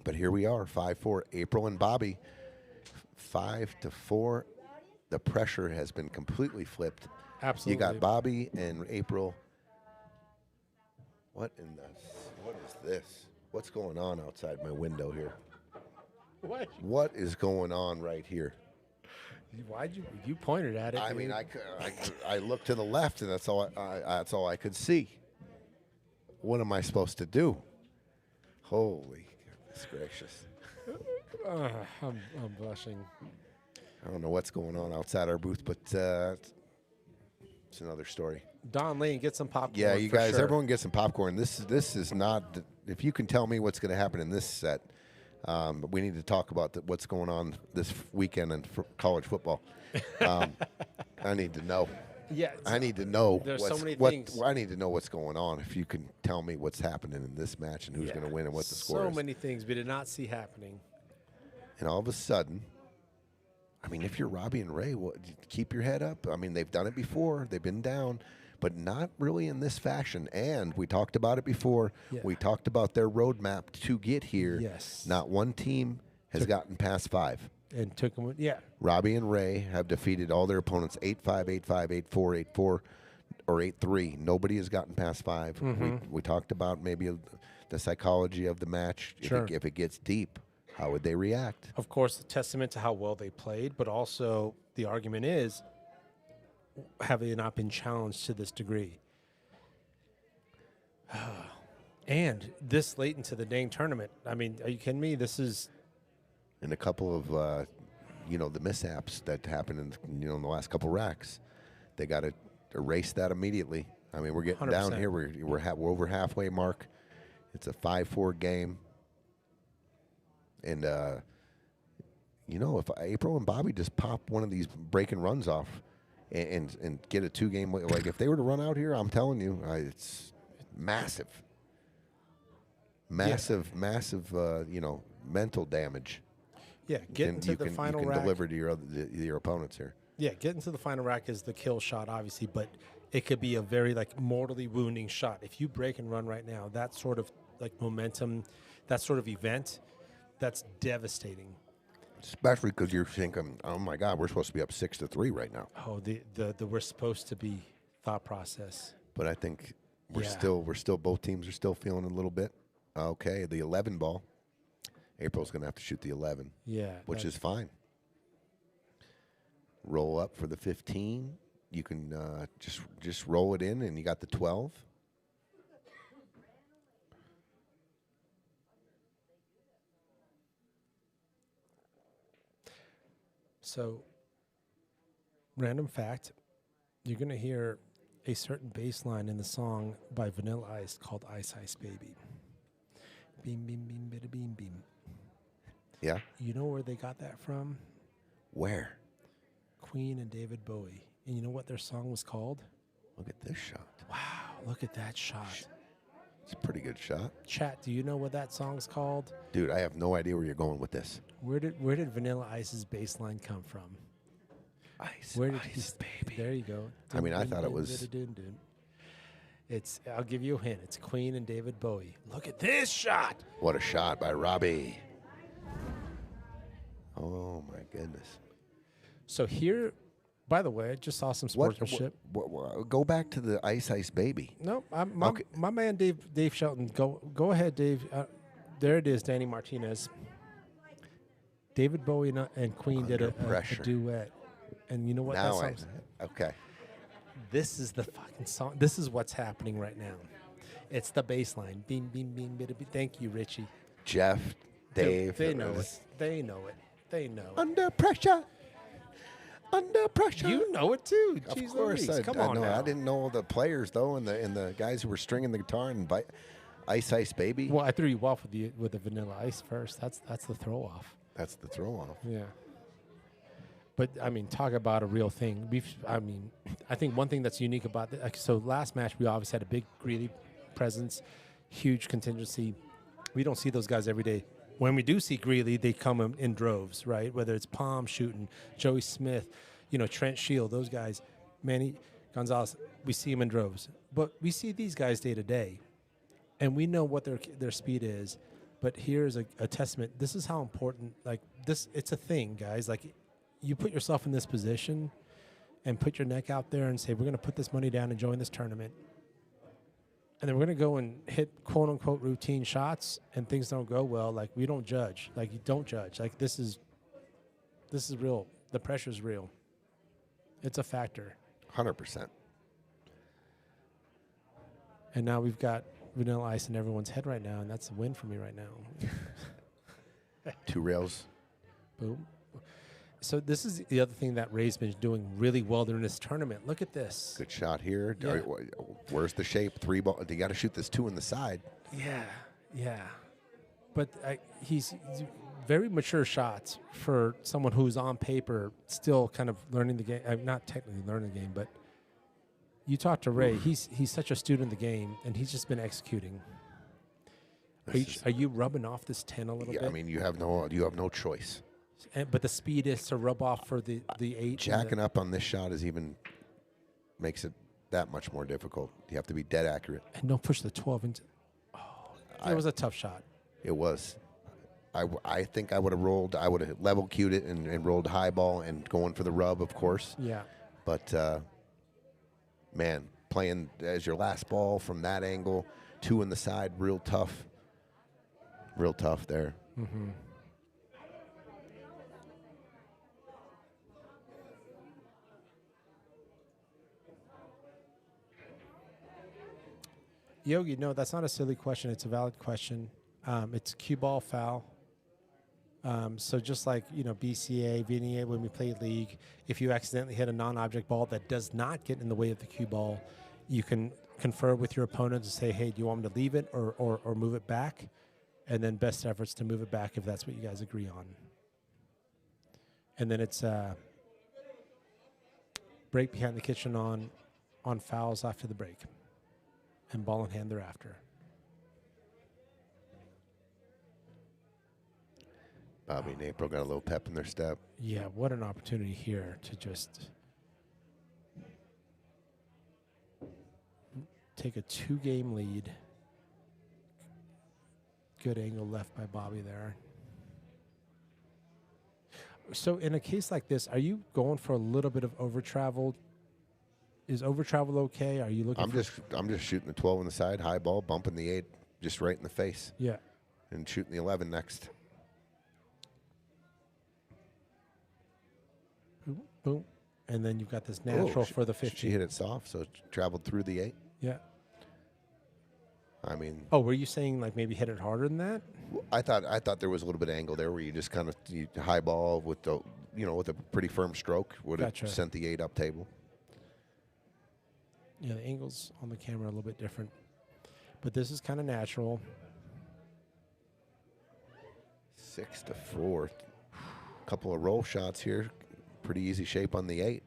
But here we are, 5-4. April and Bobby, 5-4. The pressure has been completely flipped. Absolutely. You got Bobby and April. What is this? What's going on outside my window here? What is going on right here? Why'd you pointed at it? I mean, I looked to the left, and that's all I could see. What am I supposed to do? Holy goodness gracious! I'm blushing. I don't know what's going on outside our booth, but it's another story. Don Lane, get some popcorn. Yeah, you guys, sure. everyone get some popcorn. This is not. If you can tell me what's going to happen in this set. But we need to talk about what's going on this weekend in college football. I need to know. Yeah, I need to know. There's so many things. I need to know what's going on. If you can tell me what's happening in this match and who's going to win and what the score is. So many things we did not see happening. And all of a sudden, I mean, if you're Robbie and Ray, keep your head up. I mean, they've done it before. They've been down. But not really in this fashion. And we talked about it before. Yeah. We talked about their roadmap to get here. Yes. Not one team has gotten past 5. And took them, yeah. Robbie and Ray have defeated all their opponents 8-5, 8-5, 8-4, 8-4, or 8-3. Nobody has gotten past 5. We talked about maybe the psychology of the match. Sure. If it gets deep, how would they react? Of course, a testament to how well they played, but also the argument is, have they not been challenged to this degree? And this late into the dang tournament. I mean, are you kidding me? This is... And a couple of, the mishaps that happened in the last couple racks. They got to erase that immediately. I mean, we're getting 100%. down here. We're over halfway mark. It's a 5-4 game. And, if April and Bobby just pop one of these breaking runs off, and get a 2-game, like if they were to run out here, I'm telling you, it's massive, mental damage. Yeah, get into the final you can rack. deliver to your opponents here. Yeah, getting to the final rack is the kill shot, obviously, but it could be a very mortally wounding shot. If you break and run right now, that sort of momentum, that sort of event, that's devastating. Especially because you're thinking, oh my God, we're supposed to be up 6-3 right now. Oh, the we're supposed to be thought process. But I think we're still both teams are still feeling a little bit. Okay, the 11 ball. April's going to have to shoot the 11. Yeah, which is fine. Roll up for the 15. You can just roll it in, and you got the 12. So, random fact, you're going to hear a certain bass line in the song by Vanilla Ice called Ice Ice Baby. Beam, beam, beam, bada, beam, beam. Yeah? You know where they got that from? Where? Queen and David Bowie. And you know what their song was called? Look at this shot. Wow, look at that shot. It's a pretty good shot. Chat, do you know what that song's called? Dude, I have no idea where you're going with this. Where did Vanilla Ice's bass line come from? Ice, Where did ice, baby. There you go. I mean, I thought it was... It's. I'll give you a hint. It's Queen and David Bowie. Look at this shot. What a shot by Robbie. Oh, my goodness. So here, By the way, I just saw some sportsmanship. Go back to the Ice Baby. No, Okay. my man Dave Shelton. Go ahead, Dave. There it is, Danny Martinez. David Bowie and Queen did a duet, and you know what? Now that song, okay. this is the fucking song. This is what's happening right now. It's the bass line. Beam, beam, beam, bida, beam. Thank you, Richie. Jeff, Dave. They know it. They know it. They know it. Under pressure. Under pressure. You know it too. Of Jeez course, Louise. Come on know. now. I didn't know the players though, and the guys who were stringing the guitar and Ice Baby. Well, I threw you off with the Vanilla Ice first. That's the throw off. That's the throw off. Yeah. But I mean, talk about a real thing. I think one thing that's unique about so last match we obviously had a big Greeley presence, huge contingency. We don't see those guys every day. When we do see Greeley, they come in droves, right? Whether it's Palm shooting, Joey Smith, Trent Shield, those guys, Manny, Gonzales, we see them in droves. But we see these guys day to day, and we know what their speed is. But here's a testament. This is how important, it's a thing, guys. Like, you put yourself in this position and put your neck out there and say, we're going to put this money down and join this tournament. And then we're going to go and hit quote-unquote routine shots, and things don't go well. Like, we don't judge. Like, you don't judge. Like, this is real. The pressure's real. It's a factor. 100%. And now we've got Vanilla Ice in everyone's head right now, and that's a win for me right now. 2 rails. Boom. So this is the other thing that Ray's been doing really well during this tournament. Look at this. Good shot here. Yeah. Where's the shape? 3 ball. You got to shoot this 2 in the side. Yeah. But he's very mature shots for someone who's on paper still kind of learning the game. Not technically learning the game, but you talk to Ray. He's such a student of the game, and he's just been executing. Are you rubbing off this 10 a little bit? I mean, you have no choice. But the speed is to rub off for the 8. Jacking up on this shot makes it that much more difficult. You have to be dead accurate. And don't push the 12 into. Oh, it was a tough shot. It was. I think I would have rolled. I would have level cued it and rolled high ball and going for the rub, of course. Yeah. But man, playing as your last ball from that angle, 2 in the side, real tough. Real tough there. Mm-hmm. Yogi, no, that's not a silly question. It's a valid question. It's cue ball foul. So just like, BCA, VNA, when we play league, if you accidentally hit a non-object ball that does not get in the way of the cue ball, you can confer with your opponent to say, hey, do you want me to leave it or move it back? And then best efforts to move it back if that's what you guys agree on. And then it's break behind the kitchen on fouls after the break. And ball in hand thereafter. Bobby and April got a little pep in their step. Yeah, what an opportunity here to just take a 2-game lead. Good angle left by Bobby there. So in a case like this, are you going for a little bit of over travel? Is over travel okay? Are you looking? I'm just shooting the 12 on the side, high ball, bumping the 8 just right in the face. Yeah. And shooting the 11 next. Boom, boom. And then you've got this natural for the 15. She hit it soft, so it traveled through the 8. Yeah. I mean. Oh, were you saying like maybe hit it harder than that? I thought there was a little bit of angle there where you just kind of high ball with the with a pretty firm stroke would have sent the 8 up table. Yeah, the angles on the camera are a little bit different. But this is kind of natural. 6-4. Couple of roll shots here. Pretty easy shape on the 8.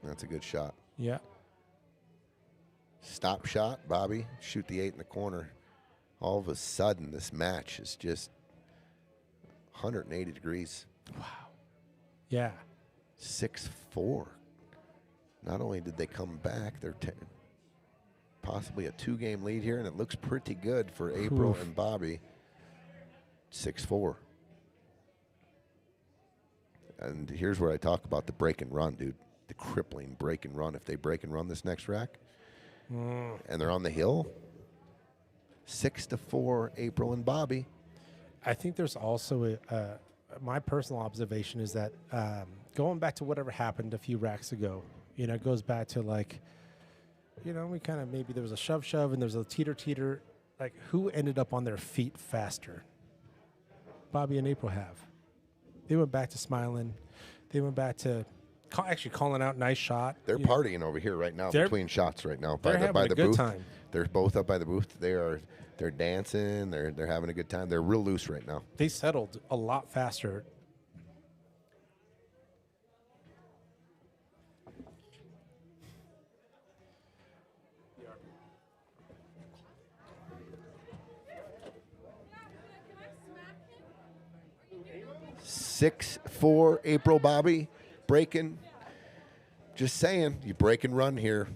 That's a good shot. Yeah. Stop shot, Bobby. Shoot the 8 in the corner. All of a sudden, this match is just 180 degrees. Wow. Yeah. 6-4. Not only did they come back, they're possibly a 2-game lead here, and it looks pretty good for April and Bobby. 6-4. And here's where I talk about the break and run, dude. The crippling break and run. If they break and run this next rack, and they're on the hill, 6-4, April and Bobby. I think there's also my personal observation is that going back to whatever happened a few racks ago, it goes back to like, we kind of maybe there was a shove and there's a teeter. Like, who ended up on their feet faster? Bobby and April have. They went back to smiling. They went back to actually calling out nice shot. They're partying over here right now between shots right now. They're having a good booth. time. They're both up by the booth. They're dancing. They're having a good time. They're real loose right now. They settled a lot faster. Six, 4, April, Bobby, breaking. Just saying, you break and run here.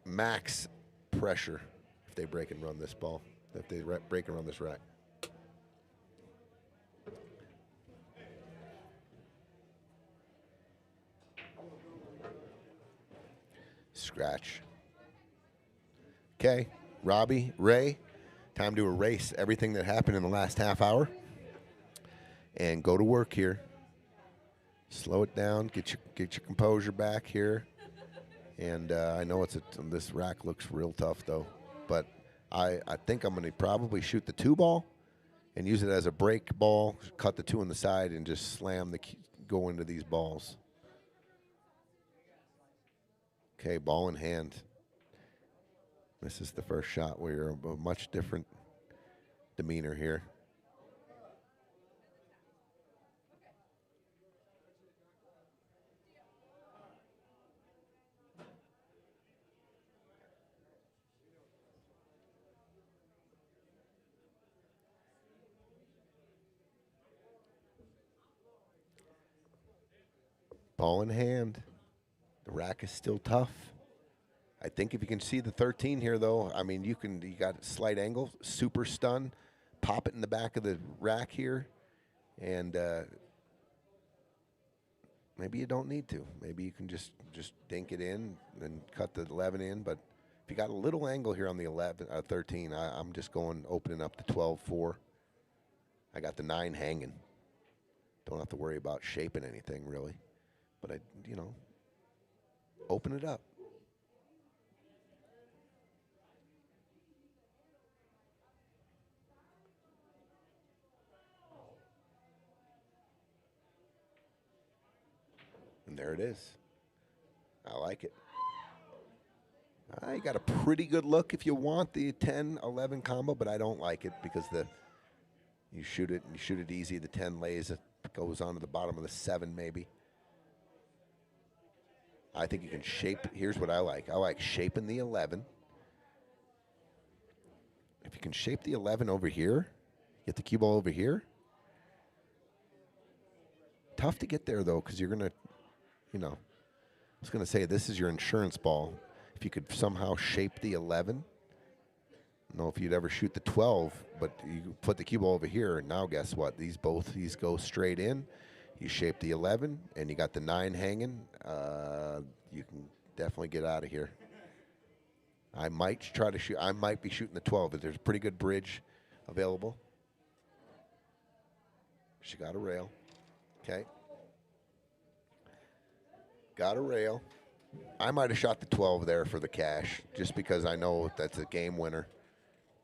Max pressure if they break and run this ball. If they break and run this rack. Scratch. Okay, Robbie, Ray, time to erase everything that happened in the last half hour and go to work here. Slow it down, get your composure back here. And I know this rack looks real tough though, but I think I'm going to probably shoot the 2-ball and use it as a break ball, cut the 2 on the side, and just slam go into these balls. Okay, ball in hand. This is the first shot where you're a much different demeanor here. Ball in hand. The rack is still tough. I think if you can see the 13 here, though, I mean, you got a slight angle, super stun, pop it in the back of the rack here, and maybe you don't need to. Maybe you can just dink it in and cut the 11 in. But if you got a little angle here on the 13, I'm just opening up the 12-4. I got the 9 hanging. Don't have to worry about shaping anything, really. But open it up. And there it is. I like it. I got a pretty good look if you want the 10-11 combo, but I don't like it because you shoot it easy. The 10 lays, it goes onto the bottom of the 7 maybe. I think you can shape. Here's what I like. I like shaping the 11. If you can shape the 11 over here, get the cue ball over here. Tough to get there, though, because you're going to, I was going to say this is your insurance ball. If you could somehow shape the 11. I don't know if you'd ever shoot the 12, but you put the cue ball over here, and now guess what? These go straight in. You shape the 11, and you got the 9 hanging. You can definitely get out of here. I might try to shoot. I might be shooting the 12, but there's a pretty good bridge available. She got a rail. Okay. Got a rail. I might have shot the 12 there for the cash, just because I know that's a game winner.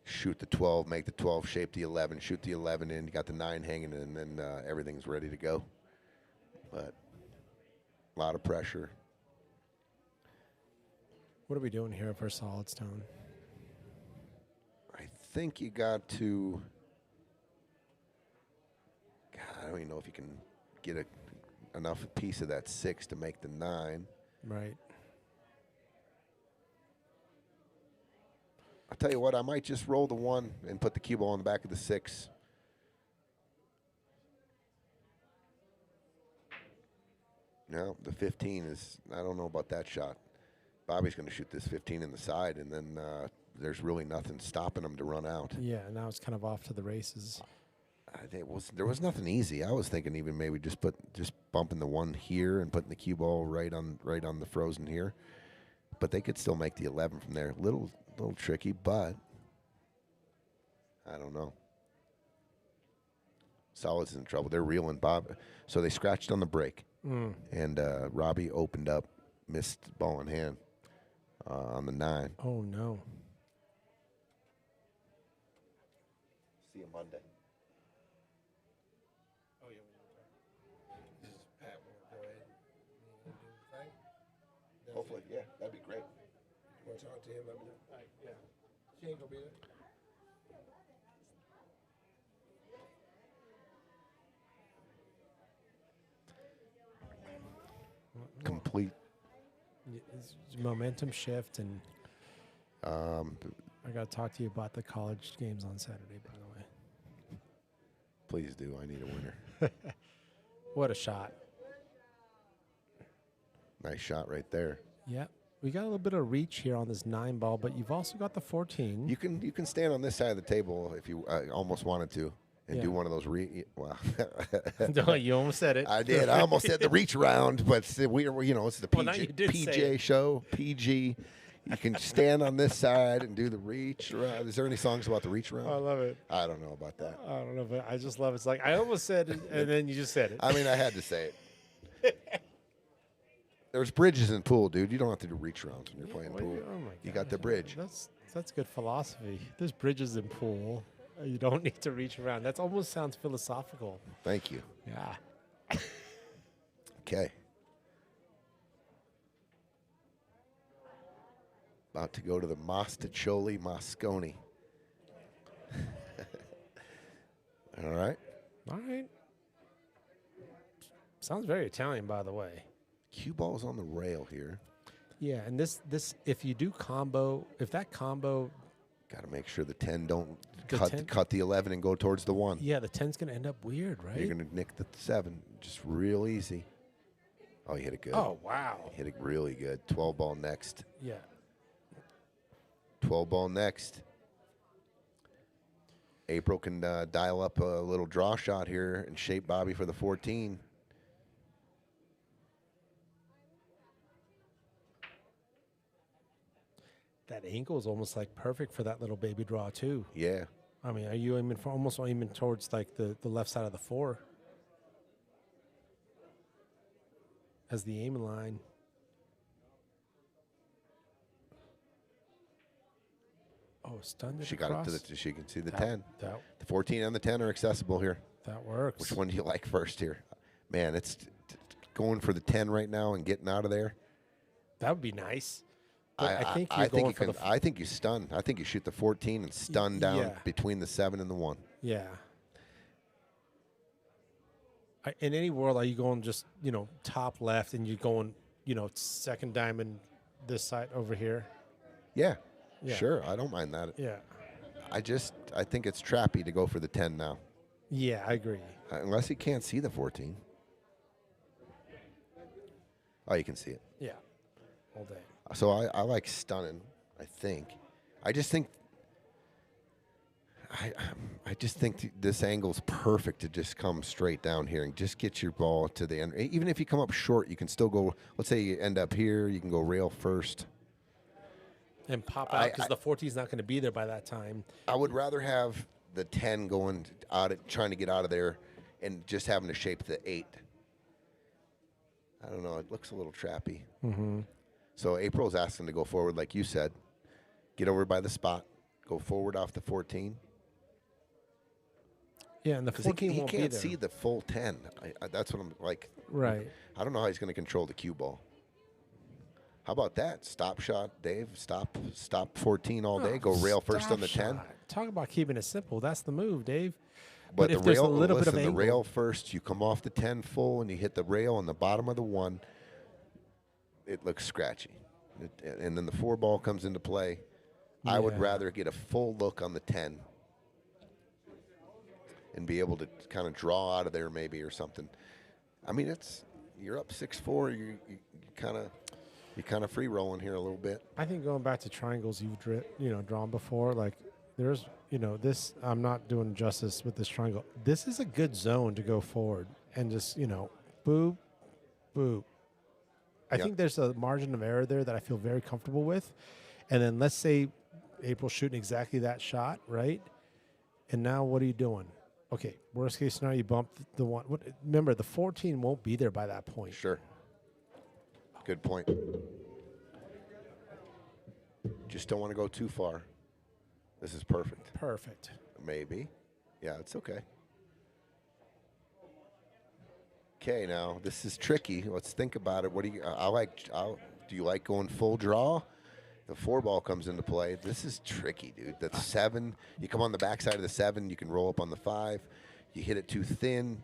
Shoot the 12, make the 12, shape the 11, shoot the 11 in. You got the 9 hanging, and then everything's ready to go. But a lot of pressure. What are we doing here for solid stone? I think you got to. God, I don't even know if you can get enough piece of that 6 to make the 9. Right. I'll tell you what, I might just roll the 1 and put the cue ball on the back of the 6. No, the 15 is, I don't know about that shot. Bobby's going to shoot this 15 in the side, and then there's really nothing stopping him to run out. Yeah, now it's kind of off to the races. there was nothing easy. I was thinking even maybe just bumping the 1 here and putting the cue ball right on the frozen here. But they could still make the 11 from there. Little tricky, but I don't know. Solid's in trouble. They're reeling Bob. So they scratched on the break. And Robbie opened up, missed ball in hand on the 9. Oh, no. See you Monday. Oh, yeah. Just Pat will go ahead and do the thing. Hopefully, yeah, that'd be great. You want to talk to him? Yeah. She ain't going to be there. Complete. It's momentum shift, and I got to talk to you about the college games on Saturday, by the way. Please do. I need a winner. What a shot. Nice shot right there. Yeah. We got a little bit of reach here on this 9 ball, but you've also got the 14. You can stand on this side of the table if you almost wanted to and do one of those wow. No, you almost said it. I did. I almost said the reach around, but it's the Well, now you did say PJ it. show, PG. You can stand on this side and do the reach around. Is there any songs about the reach around? I love it. I don't know about that. I don't know, but I just love it. It's like I almost said it, and then you just said it. I mean, I had to say it. There's bridges in pool, dude. You don't have to do reach rounds when you're playing pool. Oh my You got the gosh, bridge. That's good philosophy. There's bridges in pool. You don't need to reach around. That almost sounds philosophical. Thank you. Yeah. Okay. About to go to the Mostaccioli Mosconi. All right. All right. Sounds very Italian, by the way. Cue ball's on the rail here. Yeah, and this if you do combo, if that combo, Got to make sure the 10 don't The cut 10 cut the 11 and go towards the 1. yeah, the 10's going to end up weird, right? You're going to nick the 7. Just real easy. Oh, you hit it good. Oh, wow. Hit it really good. 12 ball next. Yeah. 12 ball next. April can dial up a little draw shot here and shape Bobby for the 14. That angle is almost like perfect for that little baby draw, too. Yeah. I mean, are you aiming for almost aiming towards like the left side of the 4 as the aiming line? Oh, stunned it She got it across. to she can see the 10. That The 14 and the 10 are accessible here. that works. Which one do you like first here? Man, it's going for the 10 right now and getting out of there. That would be nice. But I think you're I going think for you can, I think you stun. I think you shoot the 14 and stun down yeah. between the 7 and the 1. Yeah. In any world, are you going just, top left and you're going, second diamond this side over here? Yeah, Yeah. sure. I don't mind that. Yeah. I think it's trappy to go for the 10 now. Yeah, I agree. Unless he can't see the 14. Oh, you can see it. Yeah. All day. So I like stunning, I think. I just think this angle's perfect to just come straight down here and just get your ball to the end. Even if you come up short, you can still go. Let's say you end up here, you can go rail first. And pop out because the 14's not going to be there by that time. I would rather have the 10 going out, trying to get out of there, and just having to shape the 8. I don't know. It looks a little trappy. Mm-hmm. So April's asking to go forward, like you said. Get over by the spot. Go forward off the 14. Yeah, and the 14 he won't be can't there. see the full 10. That's what I'm like. Right. I don't know how he's going to control the cue ball. How about that? Stop shot, Dave. Stop 14 all day. Go rail first on the 10. Talk about keeping it simple. That's the move, Dave. But if the there's rail, a little bit of the angle, rail first, you come off the 10 full and you hit the rail on the bottom of the 1. It looks scratchy. And then the 4 ball comes into play. I would Yeah. rather get a full look on the 10 and be able to kind of draw out of there maybe or something. I mean, you're up 6-4. You kind of free rolling here a little bit. I think going back to triangles you've drawn before, like There's, this, I'm not doing justice with this triangle. This is a good zone to go forward and just, boop, boop. I Yeah. think there's a margin of error there that I feel very comfortable with. And then let's say April's shooting exactly that shot, right? And now what are you doing? Okay, worst case scenario, you bump the one. Remember, the 14 won't be there by that point. Sure. Good point. Just don't want to go too far. This is perfect. Perfect. Maybe. Yeah, it's okay. Okay, now this is tricky. Let's think about it. What do you? Do you like going full draw? The 4 ball comes into play. This is tricky, dude. That's 7. You come on the backside of the 7. You can roll up on the 5. You hit it too thin.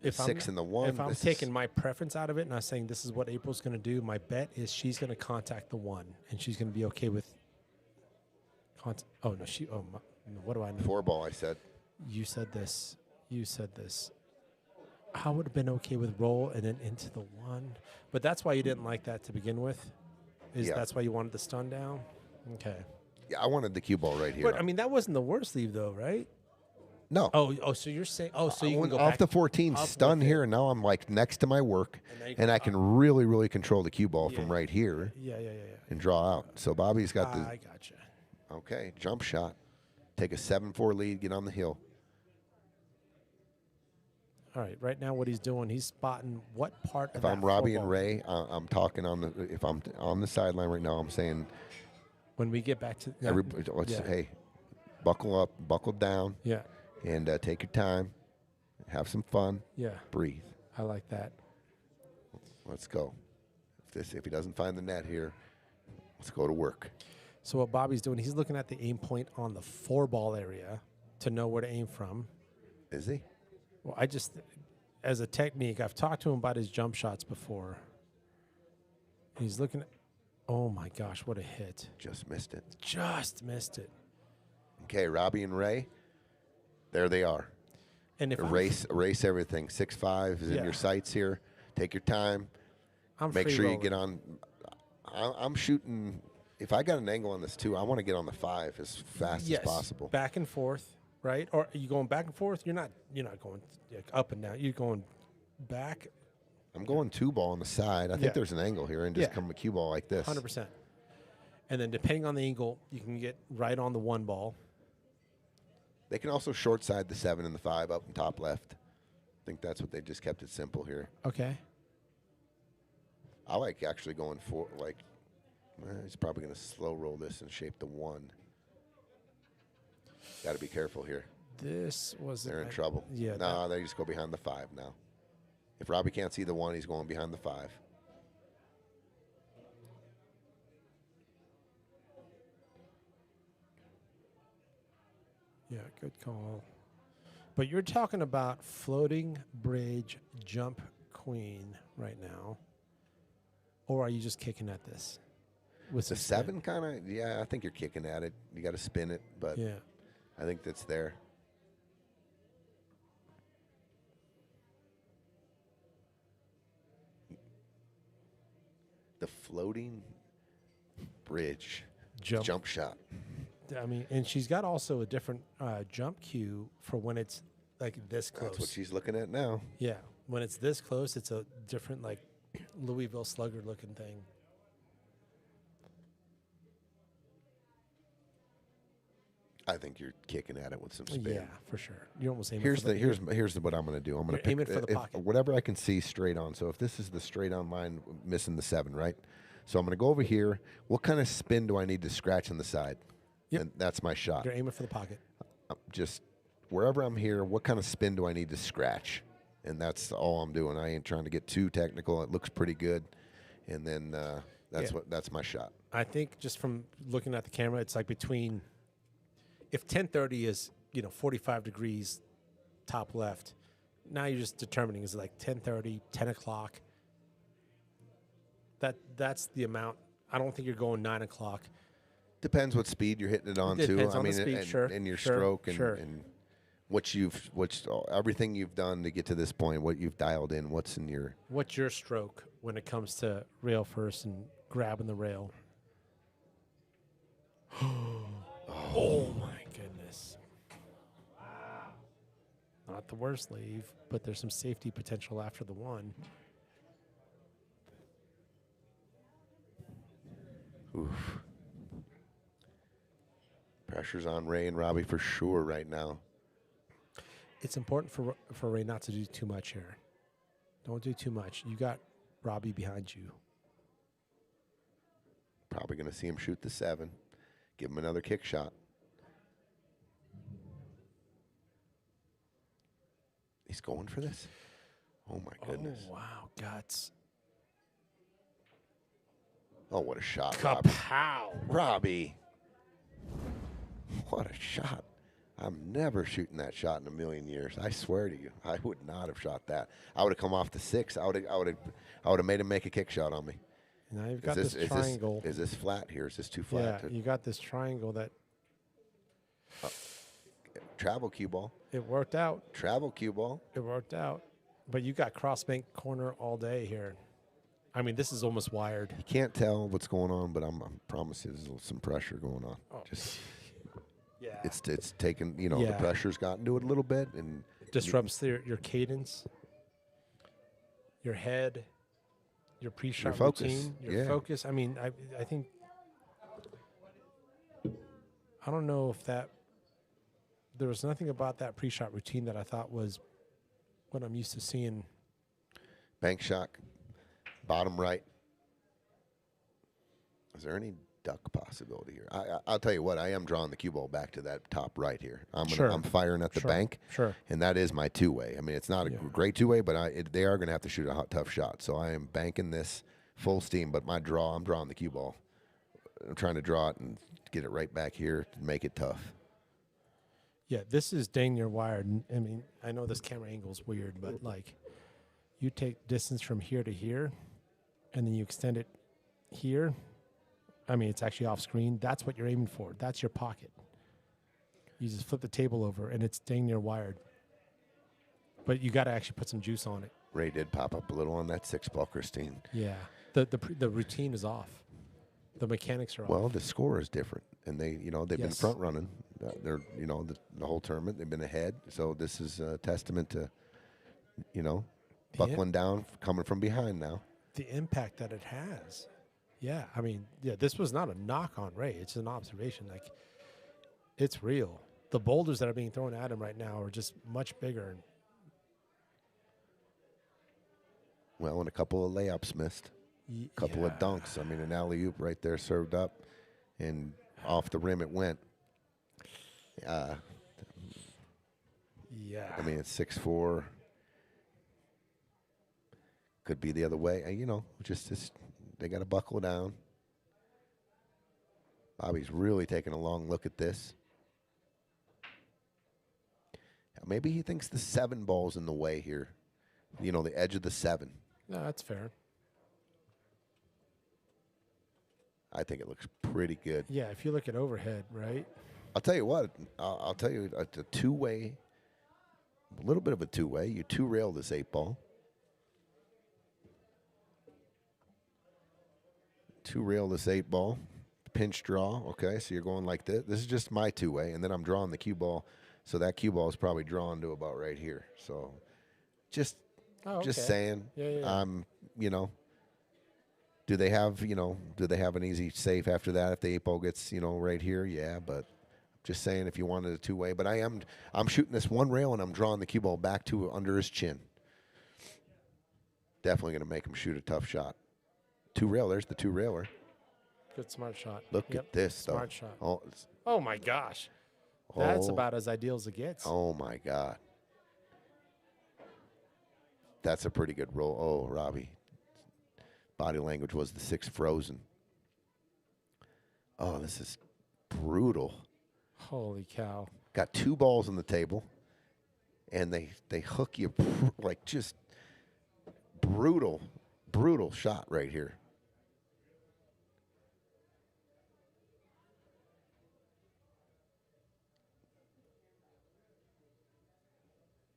If 6 and the 1. If I'm taking my preference out of it and I'm saying this is what April's going to do, my bet is she's going to contact the 1 and she's going to be okay with. What do I know? 4 ball, I said. You said this. I would have been okay with roll and then into the 1, but that's why you didn't like that to begin with. Yeah. That's why you wanted the stun down? Okay. Yeah, I wanted the cue ball right here. But, I mean, that wasn't the worst leave, though, right? No. Oh, so you're saying, so you can went go off back the 14, up stun with here, it. and now I'm like next to my work, now you and I can really, really control the cue ball from Yeah. right here Yeah. and draw out. So Bobby's got I gotcha. okay, jump shot. Take a 7-4 lead, get on the hill. All right, right now what he's doing, he's spotting what part If of I'm that Robbie football. and Ray, I'm talking if I'm on the sideline right now, I'm saying, When we get back to everybody, hey, buckle up, buckle down, Yeah, and take your time, have some fun, yeah, breathe. I like that. Let's go. If he doesn't find the net here, let's go to work. So what Bobby's doing, he's looking at the aim point on the 4 ball area to know where to aim from. Is he? Well, as a technique, I've talked to him about his jump shots before. He's looking at, oh my gosh, what a hit. Just missed it. Just missed it. Okay, Robbie and Ray, there they are. And if Erase everything. 6-5 is in Yeah. your sights here. Take your time. I'm Make free sure you rolling. get on. I'm shooting. If I got an angle on this too, I want to get on the 5 as fast as possible. Back and forth, right? Or are you going back and forth? You're not going up and down. You're going back I'm going 2 ball on the side. I think Yeah. there's an angle here, and just Yeah. come a cue ball like this. 100%. And then depending on the angle, you can get right on the 1 ball. They can also short side the 7 and the 5 up and top left. I think that's what they just kept it simple here. Okay. I like actually going for he's probably going to slow roll this and shape the 1. Got to be careful here. This was They're in trouble. Yeah. No, they just go behind the 5 now. If Robbie can't see the 1, he's going behind the 5. Yeah, good call. But you're talking about floating bridge jump queen right now. Or are you just kicking at this? With The some 7 spin? kind of, yeah, I think you're kicking at it. You got to spin it, but Yeah. I think that's there. The floating bridge jump shot. I mean, and she's got also a different jump cue for when it's like this close. That's what she's looking at now. Yeah. When it's this close, it's a different, like, Louisville slugger looking thing. I think you're kicking at it with some spin. Yeah, for sure. You're almost aiming Here's for the here's what I'm going to do. I'm going to You're pick aiming for the pocket. whatever I can see straight on. So if this is the straight on line, missing the 7, right? So I'm going to go over here. What kind of spin do I need to scratch on the side? Yep. And that's my shot. You're aiming for the pocket. Just wherever I'm here, what kind of spin do I need to scratch? And that's all I'm doing. I ain't trying to get too technical. It looks pretty good, and then that's my shot. I think just from looking at the camera, it's like between, if 10:30 is 45 degrees top left, now you're just determining is it like 10:30, 10 o'clock. That's the amount. I don't think you're going 9 o'clock. Depends what speed you're hitting it on too. Depends I on the mean, speed, and, sure, and your sure, stroke and, sure. and everything you've done to get to this point, what you've dialed in, what's in your. What's your stroke when it comes to rail first and grabbing the rail? Oh my goodness. not the worst leave, but there's some safety potential after the one. Oof. Pressure's on Ray and Robbie for sure right now. It's important for Ray not to do too much here. Don't do too much. You got Robbie behind you. Probably going to see him shoot the 7. Give him another kick shot. He's going for this? Oh, my goodness. Oh, wow. Guts. Oh, what a shot, Robbie. Kapow. Robbie. What a shot. I'm never shooting that shot in a million years. I swear to you, I would not have shot that. I would have come off the 6. I would have made him make a kick shot on me. Now you've got this triangle. Is this flat here? Is this too flat? Yeah, you got this triangle that travel cue ball. it worked out. Travel cue ball. It worked out. But you got cross bank corner all day here. I mean, this is almost wired. You can't tell what's going on, but I promise you, there's some pressure going on. Oh. Just Yeah. it's taken. You know, the Yeah. pressure's gotten to it a little bit, and Disrupts your cadence, your head, your pre-shot Your focus. routine, your Yeah. focus. I mean, I think I don't know if there was nothing about that pre-shot routine that I thought was what I'm used to seeing. bank shot, bottom right. Is there any duck possibility here? I'll tell you what, I am drawing the cue ball back to that top right here. I'm firing at the bank, Sure. and that is my two-way. I mean, it's not a great two-way, but they are going to have to shoot a tough shot. So I am banking this full steam, but I'm drawing the cue ball. I'm trying to draw it and get it right back here to make it tough. Yeah, this is dang near wired. I mean, I know this camera angle is weird, but like you take distance from here to here and then you extend it here. I mean, it's actually off screen. That's what you're aiming for. That's your pocket. You just flip the table over and it's dang near wired. But you got to actually put some juice on it. Ray did pop up a little on that 6 ball, Christine. Yeah. The routine is off. The mechanics are off. Well, the score is different, and they've been Yes. front running. They're the whole tournament. They've been ahead. So this is a testament to buckling down, coming from behind now. The impact that it has. Yeah, I mean, this was not a knock on Ray. It's an observation. Like, it's real. The boulders that are being thrown at him right now are just much bigger. Well, and a couple of layups missed. A couple of dunks. I mean, an alley-oop right there served up, and off the rim it went. Yeah. I mean, it's 6-4. Could be the other way. Just they got to buckle down. Bobby's really taking a long look at this. Maybe he thinks the 7 ball's in the way here. The edge of the 7. No, that's fair. I think it looks pretty good. Yeah, if you look at overhead, right? I'll tell you what. I'll tell you it's a two-way, a little bit of a two-way. You two-rail this 8 ball. Two-rail this 8 ball. Pinch draw. Okay, so you're going like this. This is just my two-way, and then I'm drawing the cue ball. So that cue ball is probably drawn to about right here. So just saying. Yeah. Do they have an easy safe after that if the 8 ball gets, right here? Yeah, but just saying if you wanted a two-way. But I'm shooting this one rail and I'm drawing the cue ball back to under his chin. Definitely going to make him shoot a tough shot. Two-rail, there's the two-railer. Good smart shot. Look at this, smart though. shot. Oh, my gosh. That's about as ideal as it gets. Oh, my God. That's a pretty good roll. Oh, Robbie. Body language was the 6 frozen. Oh, this is brutal. Holy cow. Got 2 balls on the table, and they hook you like just brutal shot right here.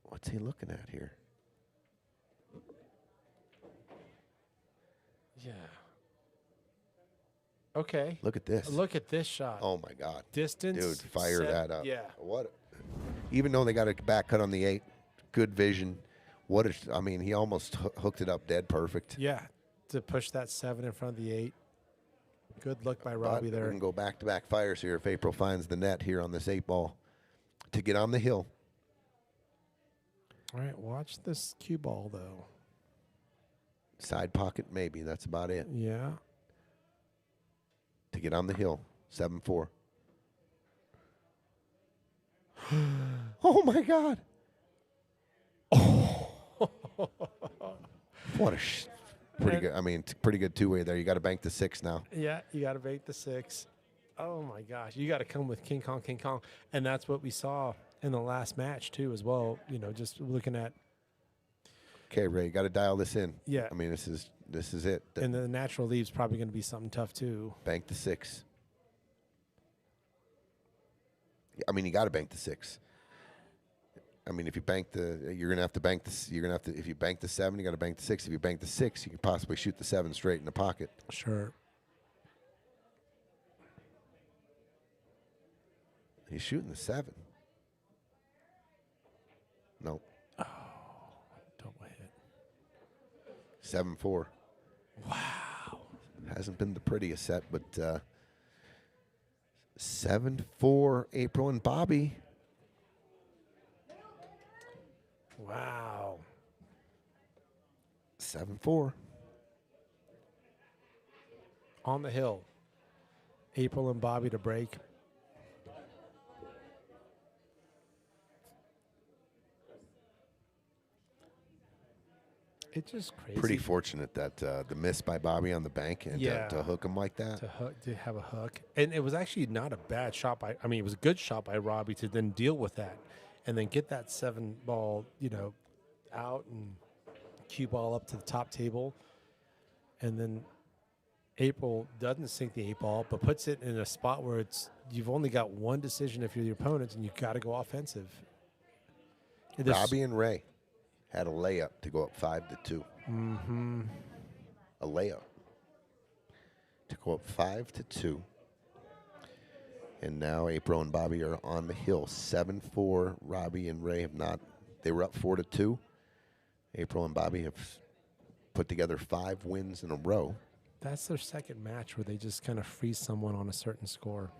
What's he looking at here? Yeah. Okay. Look at this. Look at this shot. Oh, my God. Distance. Dude, fire set, that up. Yeah. What? Even though they got a back cut on the 8, good vision. I mean, he almost hooked it up dead perfect. Yeah, to push that 7 in front of the 8. Good look by Robbie But there. we can go back-to-back fires here if April finds the net here on this 8 ball to get on the hill. All right, watch this cue ball, though. Side pocket, maybe. That's about it. Yeah. To get on the hill, 7-4. Oh, my God. Oh. What a pretty good. I mean, pretty good two-way there. You got to bank the 6 now. Yeah, you got to bait the 6. Oh, my gosh. You got to come with King Kong, King Kong. And that's what we saw in the last match, too, as well. You know, just looking at. Okay, Ray, you got to dial this in. Yeah. I mean, this is it. And the natural leave's probably going to be something tough, too. Bank the 6. I mean, you got to bank the 6. I mean, if you bank you're gonna have to bank this. You're gonna have to. If you bank the 7, you got to bank the 6. If you bank the 6, you can possibly shoot the 7 straight in the pocket. Sure. He's shooting the 7. No. Oh, double hit. 7-4. Wow. Hasn't been the prettiest set, but 7-4. April and Bobby. Wow. 7-4. On the hill. April and Bobby to break. It's just crazy. Pretty fortunate that the miss by Bobby on the bank and to hook him like that. To have a hook. And it was actually not a bad shot by, I mean, it was a good shot by Robbie to then deal with that and then get that 7 ball, you know, out and cue ball up to the top table. And then April doesn't sink the 8 ball, but puts it in a spot where you've only got one decision if you're the opponent and you've got to go offensive. Robbie and Ray had a layup to go up 5-2. Mm-hmm. A layup to go up 5-2. And now April and Bobby are on the hill. 7-4. Robbie and Ray have not. They were up 4-2. April and Bobby have put together 5 wins in a row. That's their second match where they just kind of freeze someone on a certain score.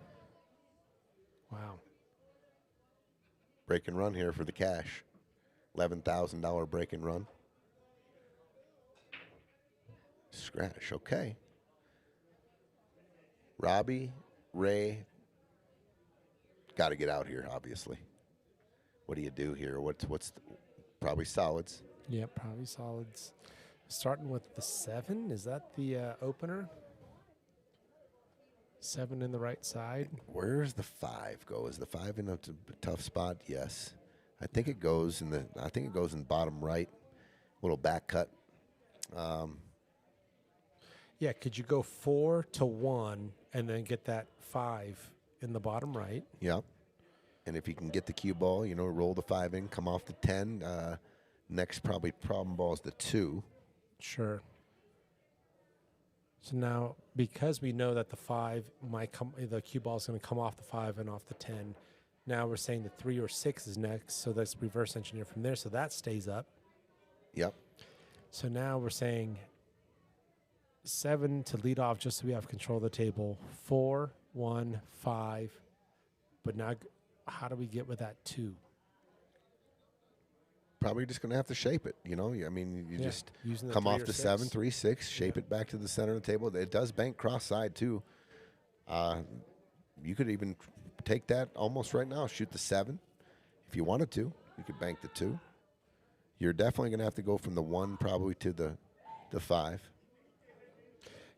Wow. Break and run here for the cash. $11,000 break and run. Scratch, okay. Robbie, Ray, got to get out here, obviously. What do you do here? Probably solids. Yeah, probably solids. Starting with the 7, is that the opener? 7 in the right side. Where's the 5 go? Is the 5 in a tough spot? Yes. I think it goes in bottom right, little back cut. Yeah, could you go 4-1 and then get that 5 in the bottom right? Yep. And if you can get the cue ball, roll the 5 in, come off the 10. Next probably problem ball is the 2. Sure. So now, because we know that the 5 might come, the cue ball is going to come off the 5 and off the 10. Now we're saying the 3 or 6 is next, so let's reverse engineer from there, so that stays up. Yep. So now we're saying 7 to lead off, just so we have control of the table. 4, 1, 5. But now, how do we get with that 2? Probably just going to have to shape it, I mean, you just come off the 7, 3, 6, shape it back to the center of the table. It does bank cross-side, too. You could even take that almost right now, shoot the 7. If you wanted to, you could bank the 2. You're definitely going to have to go from the 1 probably to the 5.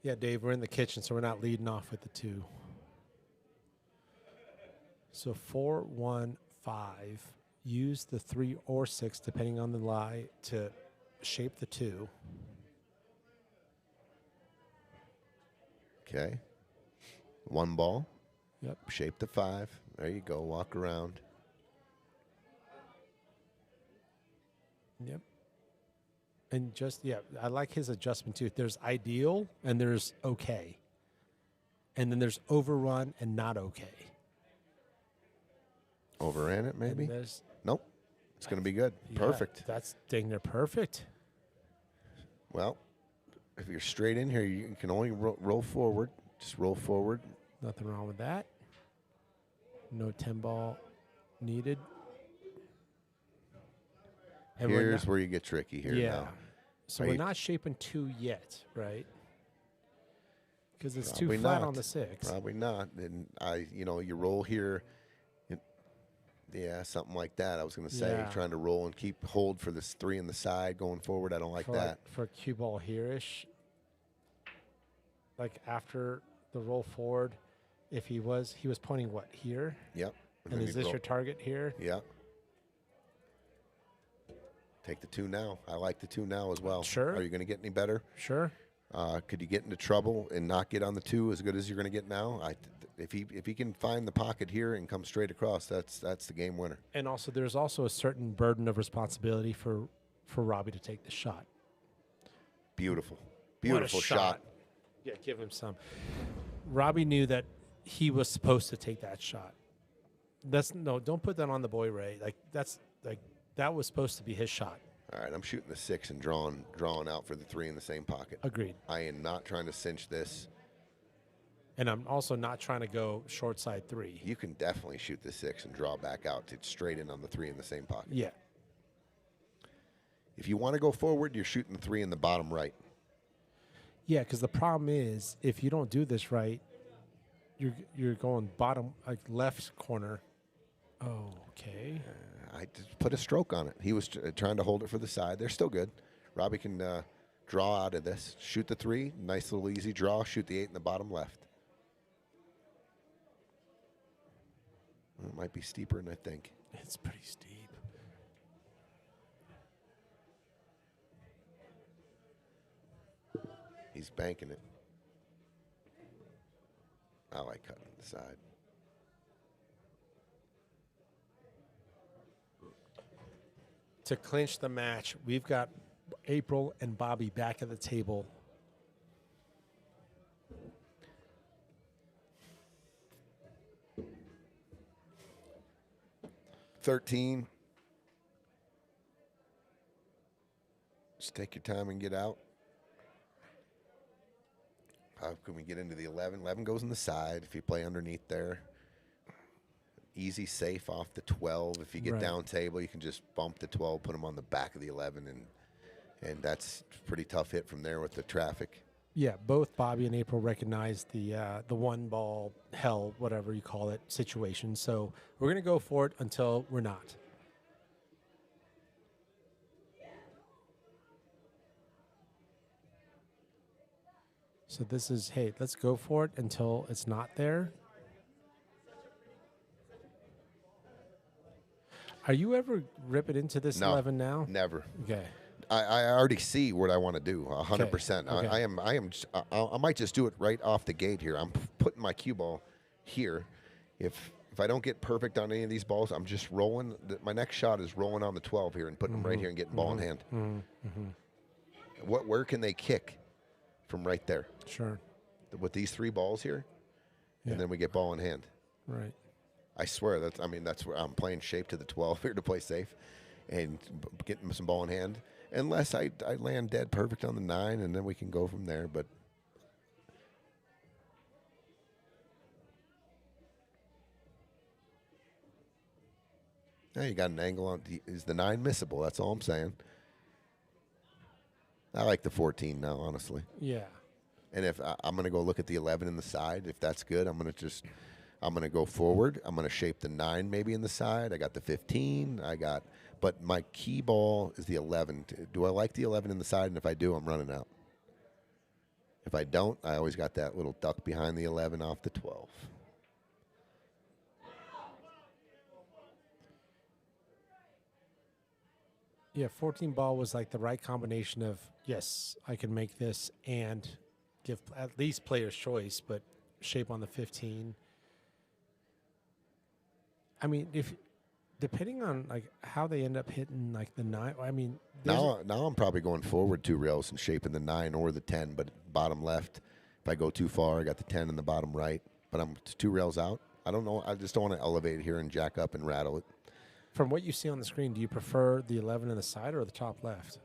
Yeah, Dave, we're in the kitchen, so we're not leading off with the 2. So 4, 1, 5. Use the 3 or 6, depending on the lie, to shape the 2. Okay. 1 ball. Yep. Shape the 5. There you go. Walk around. Yep. And I like his adjustment too. There's ideal and there's okay. And then there's overrun and not okay. Overran it, maybe? There's Nope. It's going to be good. Yeah, Perfect. That's dang near perfect. Well, if you're straight in here, you can only roll forward. Just roll forward. Nothing wrong with that. No 10 ball needed. And Here's where you get tricky here now. So Are we're you- not shaping 2 yet, right? Because it's Probably too flat not. on the 6. Probably not. And you roll here. Yeah, something like that. I was going to say, Yeah. trying to roll and keep hold for this 3 in the side going forward. I don't like for that. for a cue ball here-ish. Like after the roll forward, if he was pointing what, here? Yep. And then is you this roll. your target here? Yeah. Take the 2 now. I like the 2 now as well. Sure. Are you going to get any better? Sure. Could you get into trouble and not get on the 2 as good as you're going to get now? If he can find the pocket here and come straight across, that's the game winner. And also, there's also a certain burden of responsibility for Robbie to take the shot. Beautiful. What a Beautiful shot. Yeah, give him some. Robbie knew that he was supposed to take that shot. Don't put that on the boy, Ray. That was supposed to be his shot. All right, I'm shooting the 6 and drawing out for the 3 in the same pocket. Agreed. I am not trying to cinch this. And I'm also not trying to go short side 3. You can definitely shoot the 6 and draw back out to straight in on the 3 in the same pocket. Yeah. If you want to go forward, you're shooting the 3 in the bottom right. Yeah, because the problem is if you don't do this right, you're going bottom, like left corner. Oh, okay. I just put a stroke on it. He was trying to hold it for the side. They're still good. Robbie can draw out of this. Shoot the 3. Nice little easy draw. Shoot the 8 in the bottom left. It might be steeper than I think. It's pretty steep. He's banking it. I like cutting the side. To clinch the match, we've got April and Bobby back at the table. $13. Just take your time and get out. How can we get into the 11? 11 goes in the side if you play underneath there. Easy, safe off the 12. If you get Right. down table, you can just bump the 12, put them on the back of the 11, and that's a pretty tough hit from there with the traffic. Yeah, both Bobby and April recognized the 1 ball hell, whatever you call it, situation. So we're going to go for it until we're not. So this is, hey, let's go for it until it's not there. Are you ever ripping into this No, 11 now? Never. Okay. I already see what I want to do, 100%. Okay. I might just do it right off the gate here. I'm putting my cue ball here. If I don't get perfect on any of these balls, I'm just rolling. My next shot is rolling on the 12 here and putting them right here and getting ball in hand. Where can they kick from right there? Sure. With these 3 balls here, Yeah. and then we get ball in hand. Right. I swear that's where I'm playing shape to the 12 here to play safe and getting some ball in hand. Unless I land dead perfect on the 9, and then we can go from there. But yeah, you got an angle on. Is the 9 missable? That's all I'm saying. I like the 14 now, honestly. Yeah. And if I'm going to go look at the 11 in the side, if that's good, I'm going to go forward. I'm going to shape the 9 maybe in the side. I got the 15. But my key ball is the 11. Do I like the 11 in the side? And if I do, I'm running out. If I don't, I always got that little duck behind the 11 off the 12. Yeah, 14 ball was like the right combination of, yes, I can make this and give at least player's choice, but shape on the 15. I mean, depending on like how they end up hitting like the 9, I mean, Now I'm probably going forward 2 rails and shaping the 9 or the 10, but bottom left. If I go too far, I got the 10 in the bottom right, but I'm 2 rails out. I don't know. I just don't want to elevate it here and jack up and rattle it. From what you see on the screen, do you prefer the 11 in the side or the top left?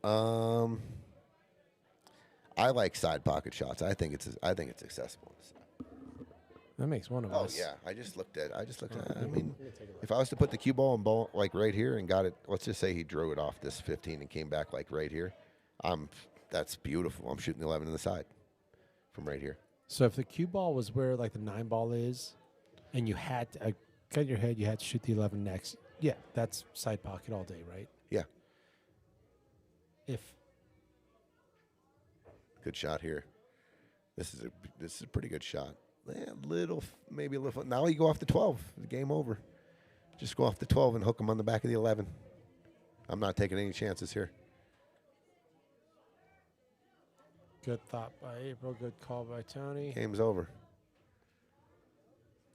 I like side pocket shots. I think it's accessible. That makes one of Oh us. yeah, I just looked at. I mean, if I was to put the cue ball and ball like right here and got it, let's just say he drew it off this 15 and came back like right here. That's beautiful. I'm shooting the 11 in the side from right here. So if the cue ball was where like the 9 ball is, and you had to cut your head, you had to shoot the 11 next. Yeah, that's side pocket all day, right? Yeah, If good shot here. This is a pretty good shot. Yeah, maybe a little. Now you go off the 12. The game over. Just go off the 12 and hook him on the back of the 11. I'm not taking any chances here. good thought by April, good call by Tony. Game's over.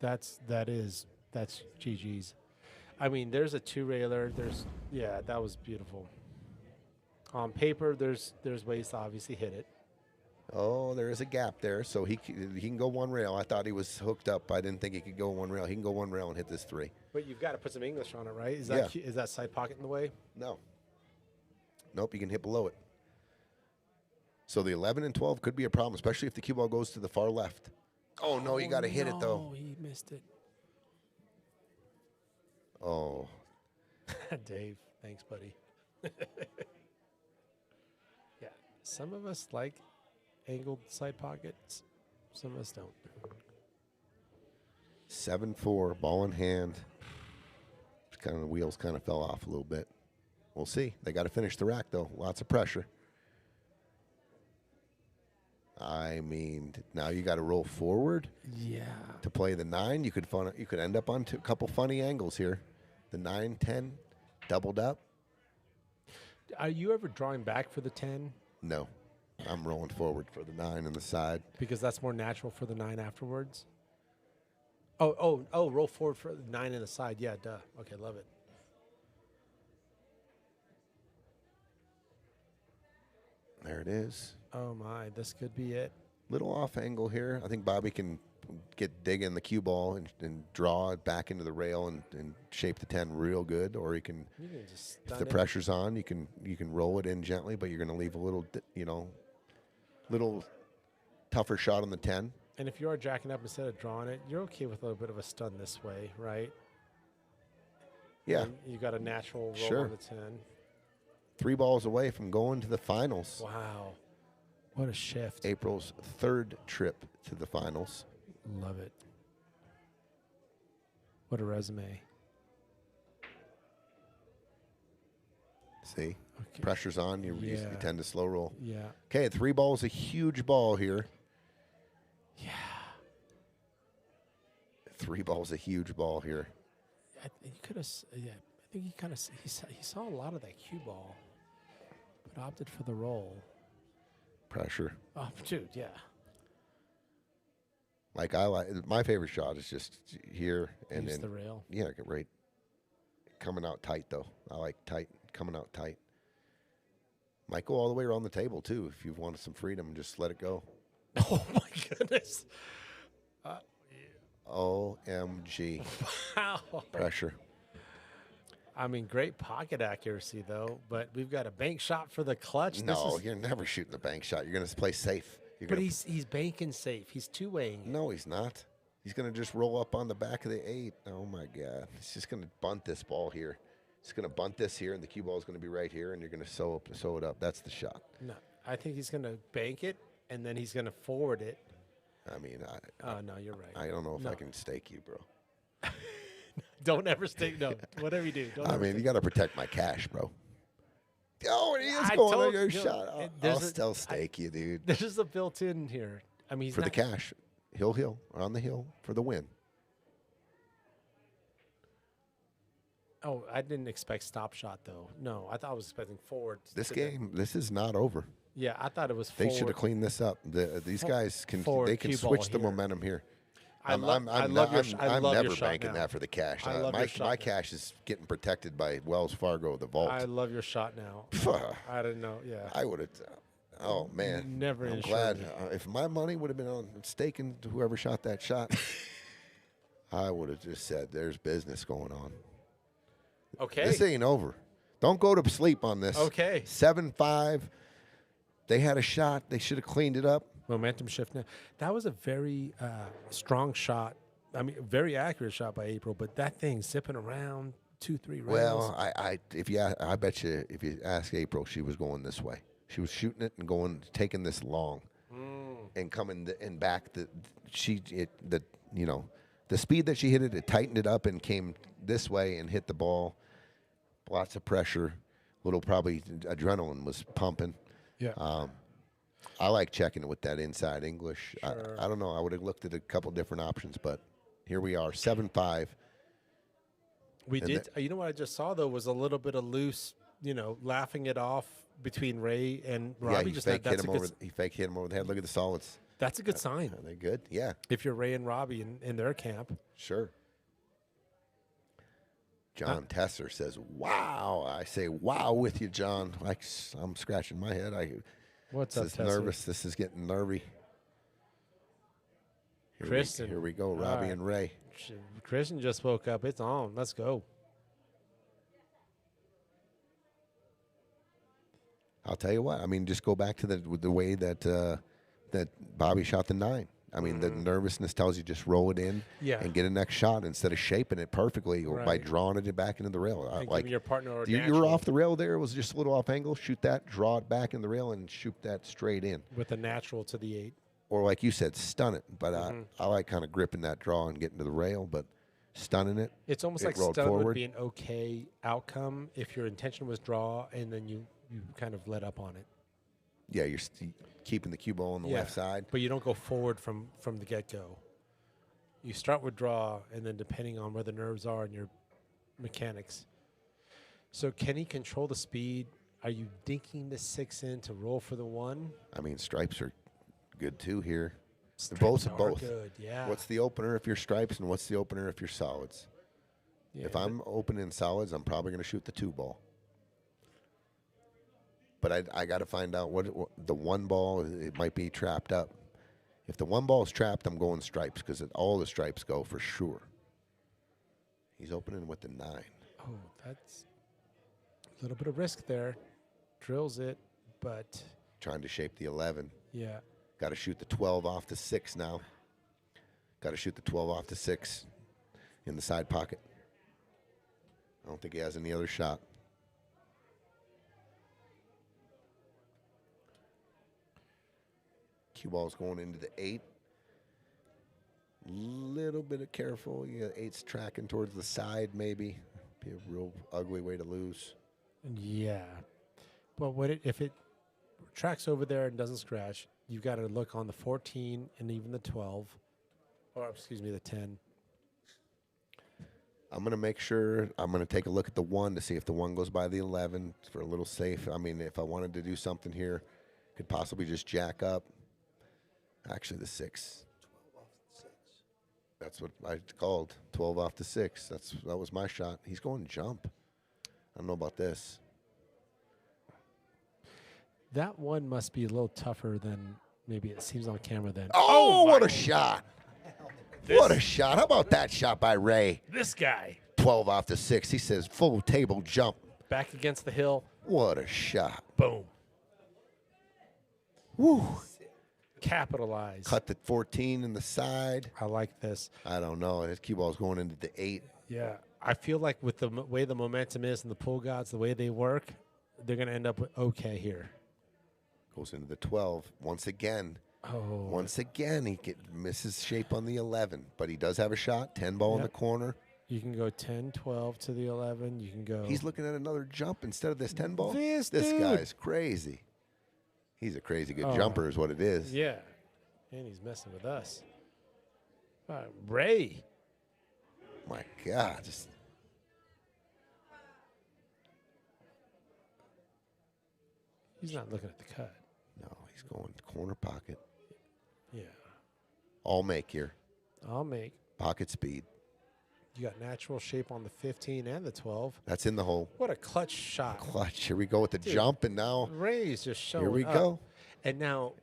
That's GG's. I mean, there's a 2-railer. That was beautiful. On paper, there's ways to obviously hit it. Oh, there is a gap there, so he can go one rail. I thought he was hooked up. I didn't think he could go one rail. He can go one rail and hit this 3. But you've got to put some English on it, right? Is that side pocket in the way? No. Nope, you can hit below it. So the 11 and 12 could be a problem, especially if the cue ball goes to the far left. Oh, no, you got to hit it, though. Oh, he missed it. Oh. Dave, thanks, buddy. Yeah, some of us like angled side pockets. Some of us don't. 7-4, ball in hand. The wheels kind of fell off a little bit. We'll see. They got to finish the rack, though. Lots of pressure. I mean, now you got to roll forward. Yeah. To play the 9, you could end up on a couple funny angles here. The 9, 10, doubled up. Are you ever drawing back for the 10? No, I'm rolling forward for the 9 on the side. Because that's more natural for the 9 afterwards? Oh, roll forward for the 9 in the side. Yeah, duh. Okay, love it. There it is. Oh, my. This could be it. Little off angle here. I think Bobby can dig in the cue ball and draw it back into the rail and shape the 10 real good. Or you can just if the pressure's on, you can roll it in gently, but you're going to leave a little, little tougher shot on the 10. And if you are jacking up instead of drawing it, you're okay with a little bit of a stun this way, right? Yeah. And you got a natural roll Sure. on the 10. 3 balls away from going to the finals. Wow. What a shift. April's 3rd trip to the finals. Love it. What a resume. See? Okay. Pressure's on. You tend to slow roll. Yeah. Okay, 3 balls, a huge ball here. Yeah. 3 balls, a huge ball here. I think he kind of he saw a lot of that cue ball, but opted for the roll. Pressure. Oh, dude, yeah. Like my favorite shot is just here and Use then the rail. Yeah, right. Coming out tight though. I like tight, coming out tight. Might go all the way around the table too if you wanted some freedom. Just let it go. Oh my goodness. OMG. Wow. Pressure. I mean, great pocket accuracy though, but we've got a bank shot for the clutch. No, you're never shooting the bank shot. You're going to play safe. But he's banking safe. He's 2-weighing. No, he's not. He's going to just roll up on the back of the 8. Oh, my God. He's just going to bunt this ball here. He's going to bunt this here, and the cue ball is going to be right here, and you're going to sew it up. That's the shot. No, I think he's going to bank it, and then he's going to forward it. I mean, no, you're right. I don't know if I can stake you, bro. Don't ever stake. No, whatever you do. You got to protect my cash, bro. Oh, he is going on your shot. I'll still stake you, dude. There's a built-in here. I mean, for the cash, hill, on the hill for the win. Oh, I didn't expect stop shot though. No, I thought I was expecting forward. This is not over. Yeah, I thought it was. They should have cleaned this up. These guys can switch the momentum here. I'm never banking that for the cash. My cash is getting protected by Wells Fargo, the vault. I love your shot now. I didn't know. Yeah, I would have. Oh man, never. I'm glad. If my money would have been on staking whoever shot that shot, I would have just said, there's business going on. Okay. This ain't over. Don't go to sleep on this. Okay. 7-5. They had a shot. They should have cleaned it up. Momentum shift now. That was a very strong shot. I mean, very accurate shot by April, but that thing zipping around 2-3 rails. Well, I bet you if you ask April, she was going this way. She was shooting it and taking this long, and coming and back. The speed that she hit it, it tightened it up and came this way and hit the ball. Lots of pressure. Probably adrenaline was pumping. Yeah. I like checking it with that inside English. Sure. I don't know. I would have looked at a couple different options, but here we are, 7-5. We did. You know what I just saw though was a little bit of loose, laughing it off between Ray and Robbie. He fake hit him over the head. Look at the solids. That's a good sign. Are they good? Yeah. If you're Ray and Robbie in their camp. Sure. John Tesser says, wow. I say, wow with you, John. I'm scratching my head. What's up, Tesser? Nervous. This is getting nervy. Here we go, Robbie and Ray. Christian just woke up. It's on. Let's go. I'll tell you what. I mean, just go back to the way that Bobby shot the 9. I mean, the nervousness tells you just roll it in and get a next shot instead of shaping it perfectly or by drawing it back into the rail. Like your partner you were off the rail there. It was just a little off angle. Shoot that, draw it back in the rail, and shoot that straight in. With a natural to the 8. Or like you said, stun it. But I like kind of gripping that draw and getting to the rail, but stunning it. It's almost like stun would be an okay outcome if your intention was draw and then you kind of let up on it. Yeah, you're keeping the cue ball on the left side. But you don't go forward from the get-go. You start with draw, and then depending on where the nerves are and your mechanics. So can he control the speed? Are you dinking the 6 in to roll for the 1? I mean, stripes are good too here. Stripes both. Good, yeah. What's the opener if you're stripes, and what's the opener if you're solids? Yeah, if I'm opening solids, I'm probably going to shoot the 2 ball. But I got to find out what the 1 ball, it might be trapped up. If the 1 ball is trapped, I'm going stripes because all the stripes go for sure. He's opening with the 9. Oh, that's a little bit of risk there. Drills it, but. Trying to shape the 11. Yeah. Got to shoot the 12 off the 6 now. Got to shoot the 12 off the 6 in the side pocket. I don't think he has any other shot. Cue ball's going into the 8. Little bit of careful. Yeah, 8's tracking towards the side, maybe. Be a real ugly way to lose. Yeah. But if it tracks over there and doesn't scratch, you've got to look on the 14 and even the 12. Or, excuse me, the 10. I'm going to make sure. I'm going to take a look at the 1 to see if the 1 goes by the 11 for a little safe. I mean, if I wanted to do something here, could possibly just jack up. Actually, the 6. 12 off the 6. That's what I called. 12 off the 6. That was my shot. He's going jump. I don't know about this. That 1 must be a little tougher than maybe it seems on camera then. Oh, what a shot. What a shot. How about that shot by Ray? This guy. 12 off the 6. He says full table jump. Back against the hill. What a shot. Boom. Woo. Capitalize. Cut the 14 in the side. I like this. I don't know. His cue ball's going into the 8. Yeah. I feel like with the way the momentum is and the pull gods, the way they work, they're going to end up with okay here. Goes into the 12. Once again, he misses shape on the 11. But he does have a shot. 10 ball in the corner. You can go 10, 12 to the 11. You can go. He's looking at another jump instead of this 10 ball. This guy's crazy. He's a crazy good jumper is what it is. Yeah. And he's messing with us. Ray. My God. He's not looking at the cut. No, he's going corner pocket. Yeah. All make here. I'll make. Pocket speed. You got natural shape on the 15 and the 12. That's in the hole. What a clutch shot. Clutch. Here we go with the jump, and now Ray's just showing here we up. go. And now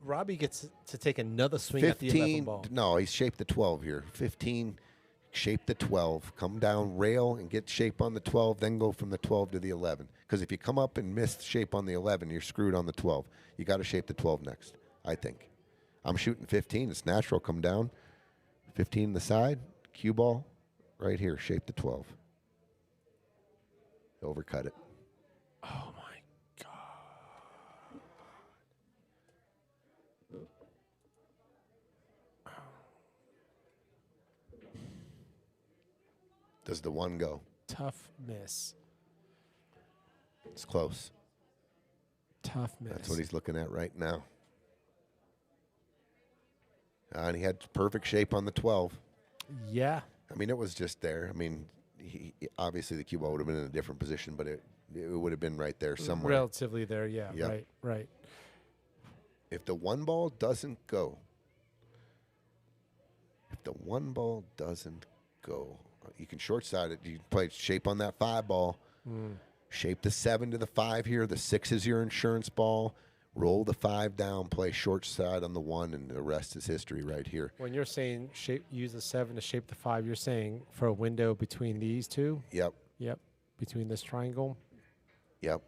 Robbie gets to take another swing at the 11 ball. No, he's shaped the 12 here. 15 shape the 12, come down, rail, and get shape on the 12, then go from the 12 to the 11. Because if you come up and miss shape on the 11, you're screwed on the 12. You got to shape the 12 next, I think. I'm shooting 15. It's natural. Come down. 15 the side. Cue ball right here. Shape the 12. Overcut it. Oh, my God. Does the 1 go? Tough miss. It's close. Tough miss. That's what he's looking at right now. And he had perfect shape on the 12. Yeah. I mean, it was just there. I mean, obviously the cue ball would have been in a different position, but it would have been right there somewhere. Relatively there, yeah. Yep. Right. If the 1 ball doesn't go, you can short side it. You can play shape on that 5 ball. Shape the 7 to the 5 here. The 6 is your insurance ball. Roll the 5 down, play short side on the 1, and the rest is history right here. When you're saying use the 7 to shape the 5, you're saying for a window between these two? Yep. Between this triangle? Yep.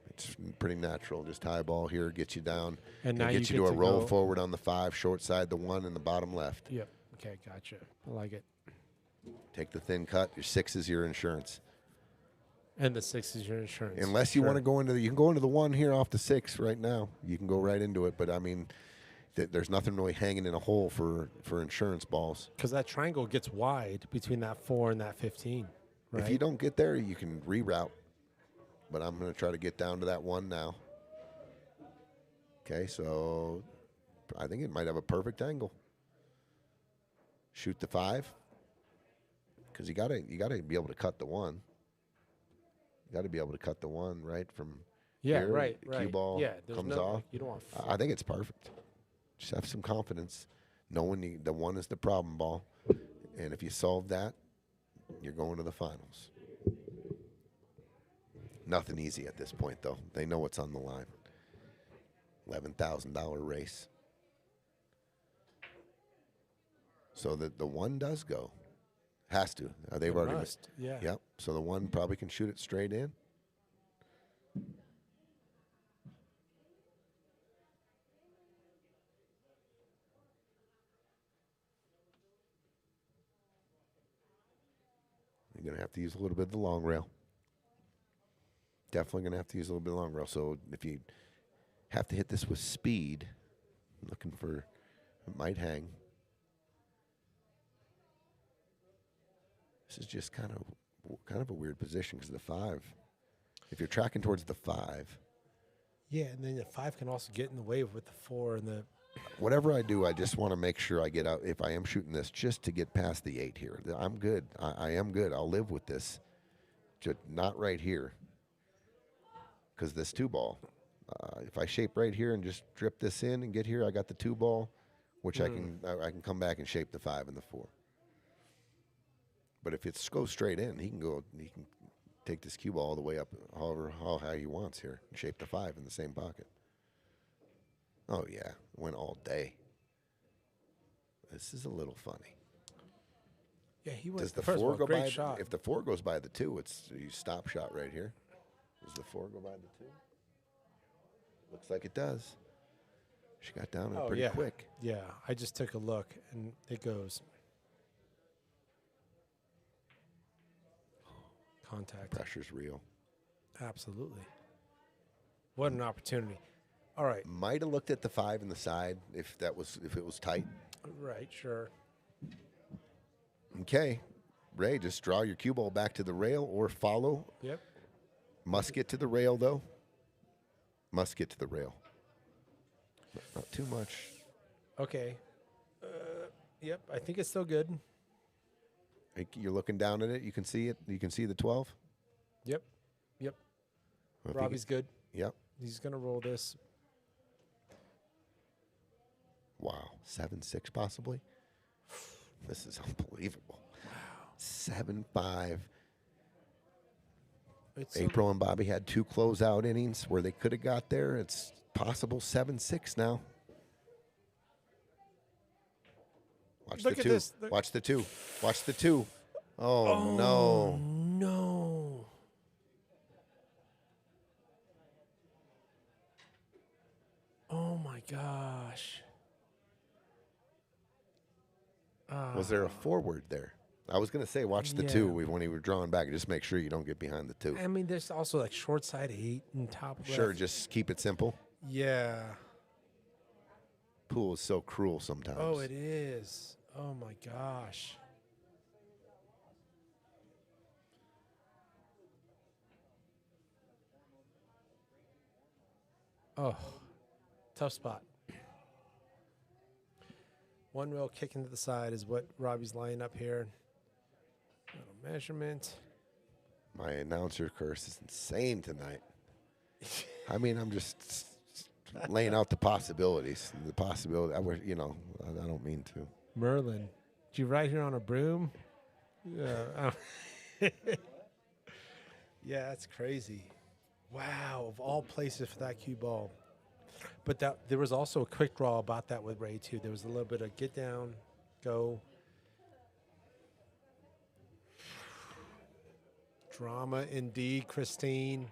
It's pretty natural. Just high ball here, get you down. And now get you you get to a to roll go- forward on the 5, short side the 1, and the bottom left. Yep. Okay, gotcha. I like it. Take the thin cut. Your 6 is your insurance. And the 6 is your insurance. Unless you want to go into you can go into the 1 here off the 6 right now. You can go right into it, but I mean, there's nothing really hanging in a hole for insurance balls. Because that triangle gets wide between that 4 and that 15. Right? If you don't get there, you can reroute. But I'm going to try to get down to that 1 now. Okay, so I think it might have a perfect angle. Shoot the 5, because you got to be able to cut the 1. You got to be able to cut the 1 right from here. Right. Cue ball comes off. You don't want. I think it's perfect. Just have some confidence, knowing the 1 is the problem ball, and if you solve that, you're going to the finals. Nothing easy at this point, though. They know what's on the line. $11,000 race. So the 1 does go. Has to. They've already must, yeah. Yep. So the 1 probably can shoot it straight in. You're going to have to use a little bit of the long rail. Definitely going to have to use a little bit of the long rail. So if you have to hit this with speed, looking for, it might hang. This is just kind of a weird position because the 5. If you're tracking towards the 5. Yeah, and then the 5 can also get in the way with the 4 and the. Whatever I do, I just want to make sure I get out. If I am shooting this, just to get past the 8 here. I'm good. I am good. I'll live with this. Just not right here. Because this 2 ball. If I shape right here and just drip this in and get here, I got the 2 ball, which I can come back and shape the 5 and the 4. But if it goes straight in, he can take this cue ball all the way up, how high he wants here, and shape the 5 in the same pocket. Oh yeah, went all day. This is a little funny. Yeah, he was. Does the first 4 of all, go great by? shot. If the 4 goes by the 2, it's you stop shot right here. Does the 4 go by the 2? Looks like it does. She got down it pretty quick. Yeah, I just took a look, and it goes. Contact. Pressure's real. Absolutely. What an opportunity. All right. Might have looked at the 5 in the side if it was tight. Right, sure. Okay. Ray, just draw your cue ball back to the rail or follow. Yep. Must get to the rail, though. Must get to the rail. Not too much. Okay. Yep, I think it's still good. You're looking down at it. You can see it. You can see the 12. Yep. Robbie's good. Yep. He's going to roll this. Wow. 7-6 possibly. This is unbelievable. Wow. 7-5. April and Bobby had 2 closeout innings where they could have got there. It's possible 7-6 now. Watch Look the at two. this. Watch the two. Watch the two. Oh, Oh, no. no. Oh, my gosh. Was there a forward there? I was going to say watch the Yeah. two when he were drawing back. Just make sure you don't get behind the two. I mean, there's also like short side 8 and top left. Sure, just keep it simple. Yeah. Pool is so cruel sometimes. Oh, it is. Oh, my gosh. Oh, tough spot. One real kick into the side is what Robbie's lining up here. Little measurement. My announcer curse is insane tonight. I mean, I'm just laying out the possibilities. The possibility, I don't mean to. Merlin. Did you ride here on a broom? Yeah. Yeah, that's crazy. Wow, of all places for that cue ball. But there was also a quick draw about that with Ray, too. There was a little bit of get down, go. Drama indeed, Christine.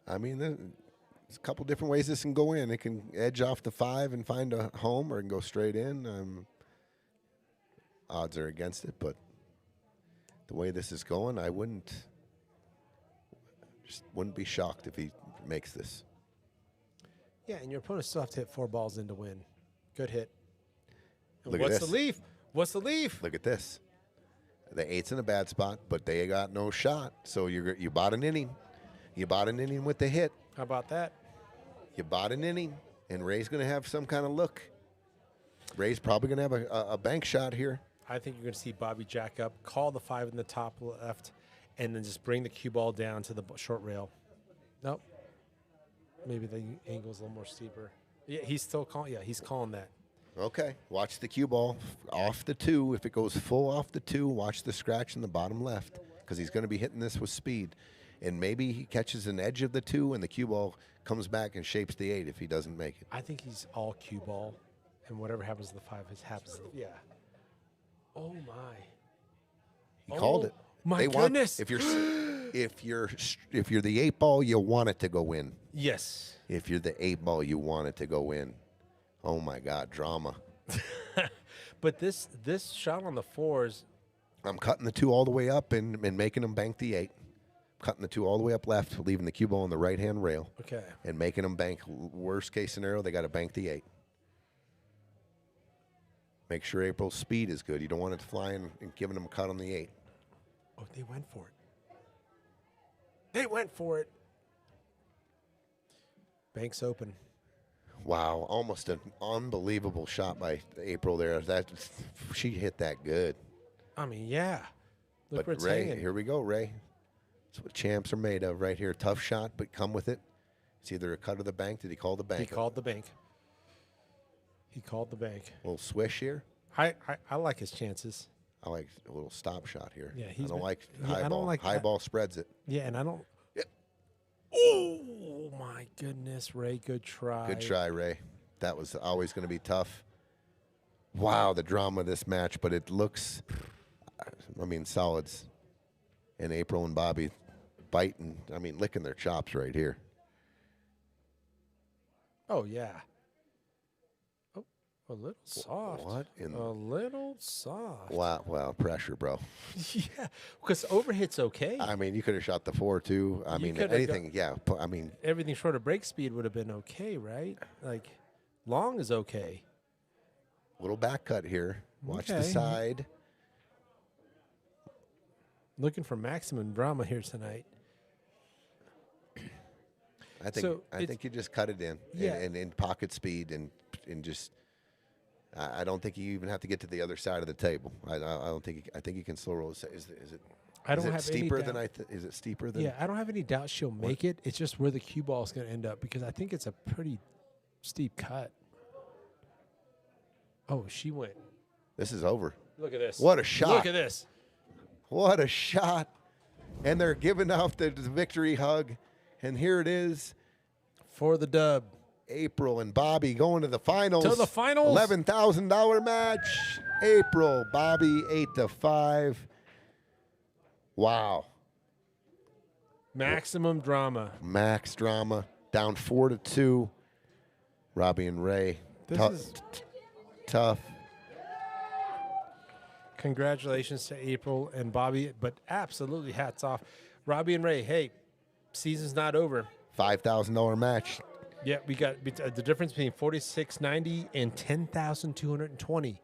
I mean, there's a couple different ways this can go in. It can edge off the 5 and find a home, or it can go straight in. Odds are against it, but the way this is going, I wouldn't be shocked if he makes this. Yeah, and your opponent still have to hit 4 balls in to win. Good hit. And Look at what's this. the leaf? What's the leaf? Look at this. The 8's in a bad spot, but they got no shot. So you bought an inning. You bought an inning with the hit. How about that? You bought an inning, and Ray's going to have some kind of look. Ray's probably going to have a bank shot here. I think you're going to see Bobby jack up, call the 5 in the top left, and then just bring the cue ball down to the short rail. Nope. Maybe the angle's a little more steeper. Yeah, he's still calling. Yeah, he's calling that. Okay, watch the cue ball off the 2. If it goes full off the 2, watch the scratch in the bottom left, because he's going to be hitting this with speed. And maybe he catches an edge of the 2, and the cue ball comes back and shapes the 8 if he doesn't make it. I think he's all cue ball, and whatever happens to the 5 happens to yeah. Oh, my. He called it. My goodness. If you're the 8 ball, you want it to go in. Yes. If you're the 8 ball, you want it to go in. Oh my God, drama. But this shot on the 4s. I'm cutting the 2 all the way up and making them bank the 8. Cutting the 2 all the way up left, leaving the cue ball on the right-hand rail. Okay. And making them bank. Worst case scenario, they got to bank the 8. Make sure April's speed is good. You don't want it flying and giving them a cut on the 8. Oh, they went for it. They went for it. Bank's open. Wow, almost an unbelievable shot by April there. She hit that good. I mean, yeah. Look where But it's Ray, hanging. here we go, Ray. That's what champs are made of right here. Tough shot, but come with it. It's either a cut or the bank. Did he call the bank? He called the bank. He called the bank. A little swish here. I like his chances. I like a little stop shot here. Yeah, I don't like yeah, high I don't ball. like High that. ball spreads it. Yeah, and I don't. Yeah. Oh my goodness, Ray! Good try. Good try, Ray. That was always going to be tough. Wow, the drama of this match, but it looks, I mean, solids. And April and Bobby biting, I mean, licking their chops right here. Oh yeah. Oh, a little soft. What in A little soft. Wow, pressure, bro. Yeah, because overhit's okay. I mean, you could have shot the 4 too. I You mean, coulda anything. Yeah, I mean, Everything short of break speed would have been okay, right? Like, long is okay. little back cut here. Watch the Okay. side. Looking for maximum drama here tonight. I think So I think you just cut it in, Yeah. and pocket speed and just. I don't think you even have to get to the other side of the table. I don't think. I think you can slow roll. Is it? I don't is it have steeper any than doubt. Is it steeper than? Yeah, I don't have any doubt she'll make it. It's just where the cue ball is going to end up because I think it's a pretty steep cut. Oh, she went. This is over. Look at this. What a shot. Look at this. What a shot! And they're giving out the victory hug, and here it is. For the dub. April and Bobby going to the finals. To the finals. $11,000 match. April, Bobby, 8-5. Wow. Maximum drama. Max drama. Down 4-2. Robbie and Ray. This is Tough. Congratulations to April and Bobby, but absolutely hats off. Robbie and Ray, hey, season's not over. $5,000 match. Yeah, we got the difference between $46.90 and $10,220.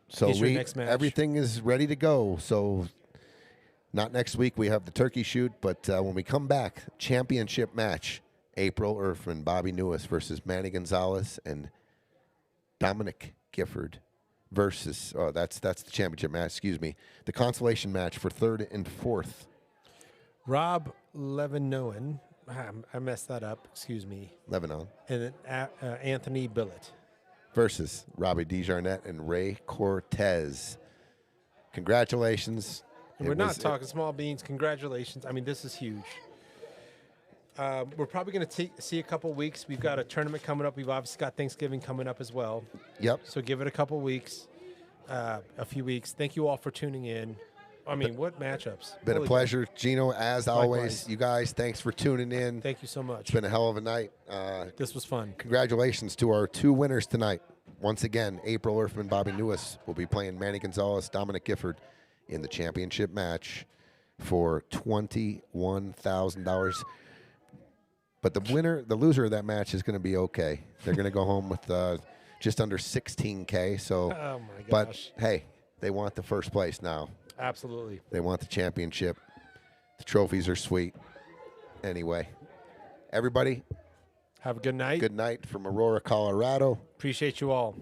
So is your next match. everything is ready to go. So not next week. We have the turkey shoot, but when we come back, championship match. April Erfman, Bobby Neues versus Manny Gonzales and Dominick Gifford versus, that's the championship match, excuse me. The consolation match for third and fourth. Rob Leivonen, I messed that up, excuse me. Leivonen. And then Anthony Billot. Versus Robbie DeJarnette and Ray Cortez. Congratulations. And we're not talking small beans. Congratulations. I mean, this is huge. We're probably going to see a couple weeks. We've got a tournament coming up. We've obviously got Thanksgiving coming up as well. Yep. So give it a couple weeks, a few weeks. Thank you all for tuning in. I mean, what matchups? Been a pleasure, Gino, as always. You guys, thanks for tuning in. Thank you so much. It's been a hell of a night. This was fun. Congratulations to our two winners tonight. Once again, April Erfman, Bobby Neues will be playing Manny Gonzales, Dominick Gifford in the championship match for $21,000. But the loser of that match is going to be okay. They're going to go home with just under $16K. So, oh my gosh. But hey, they want the first place now. Absolutely. They want the championship. The trophies are sweet. Anyway, everybody, have a good night. Good night from Aurora, Colorado. Appreciate you all.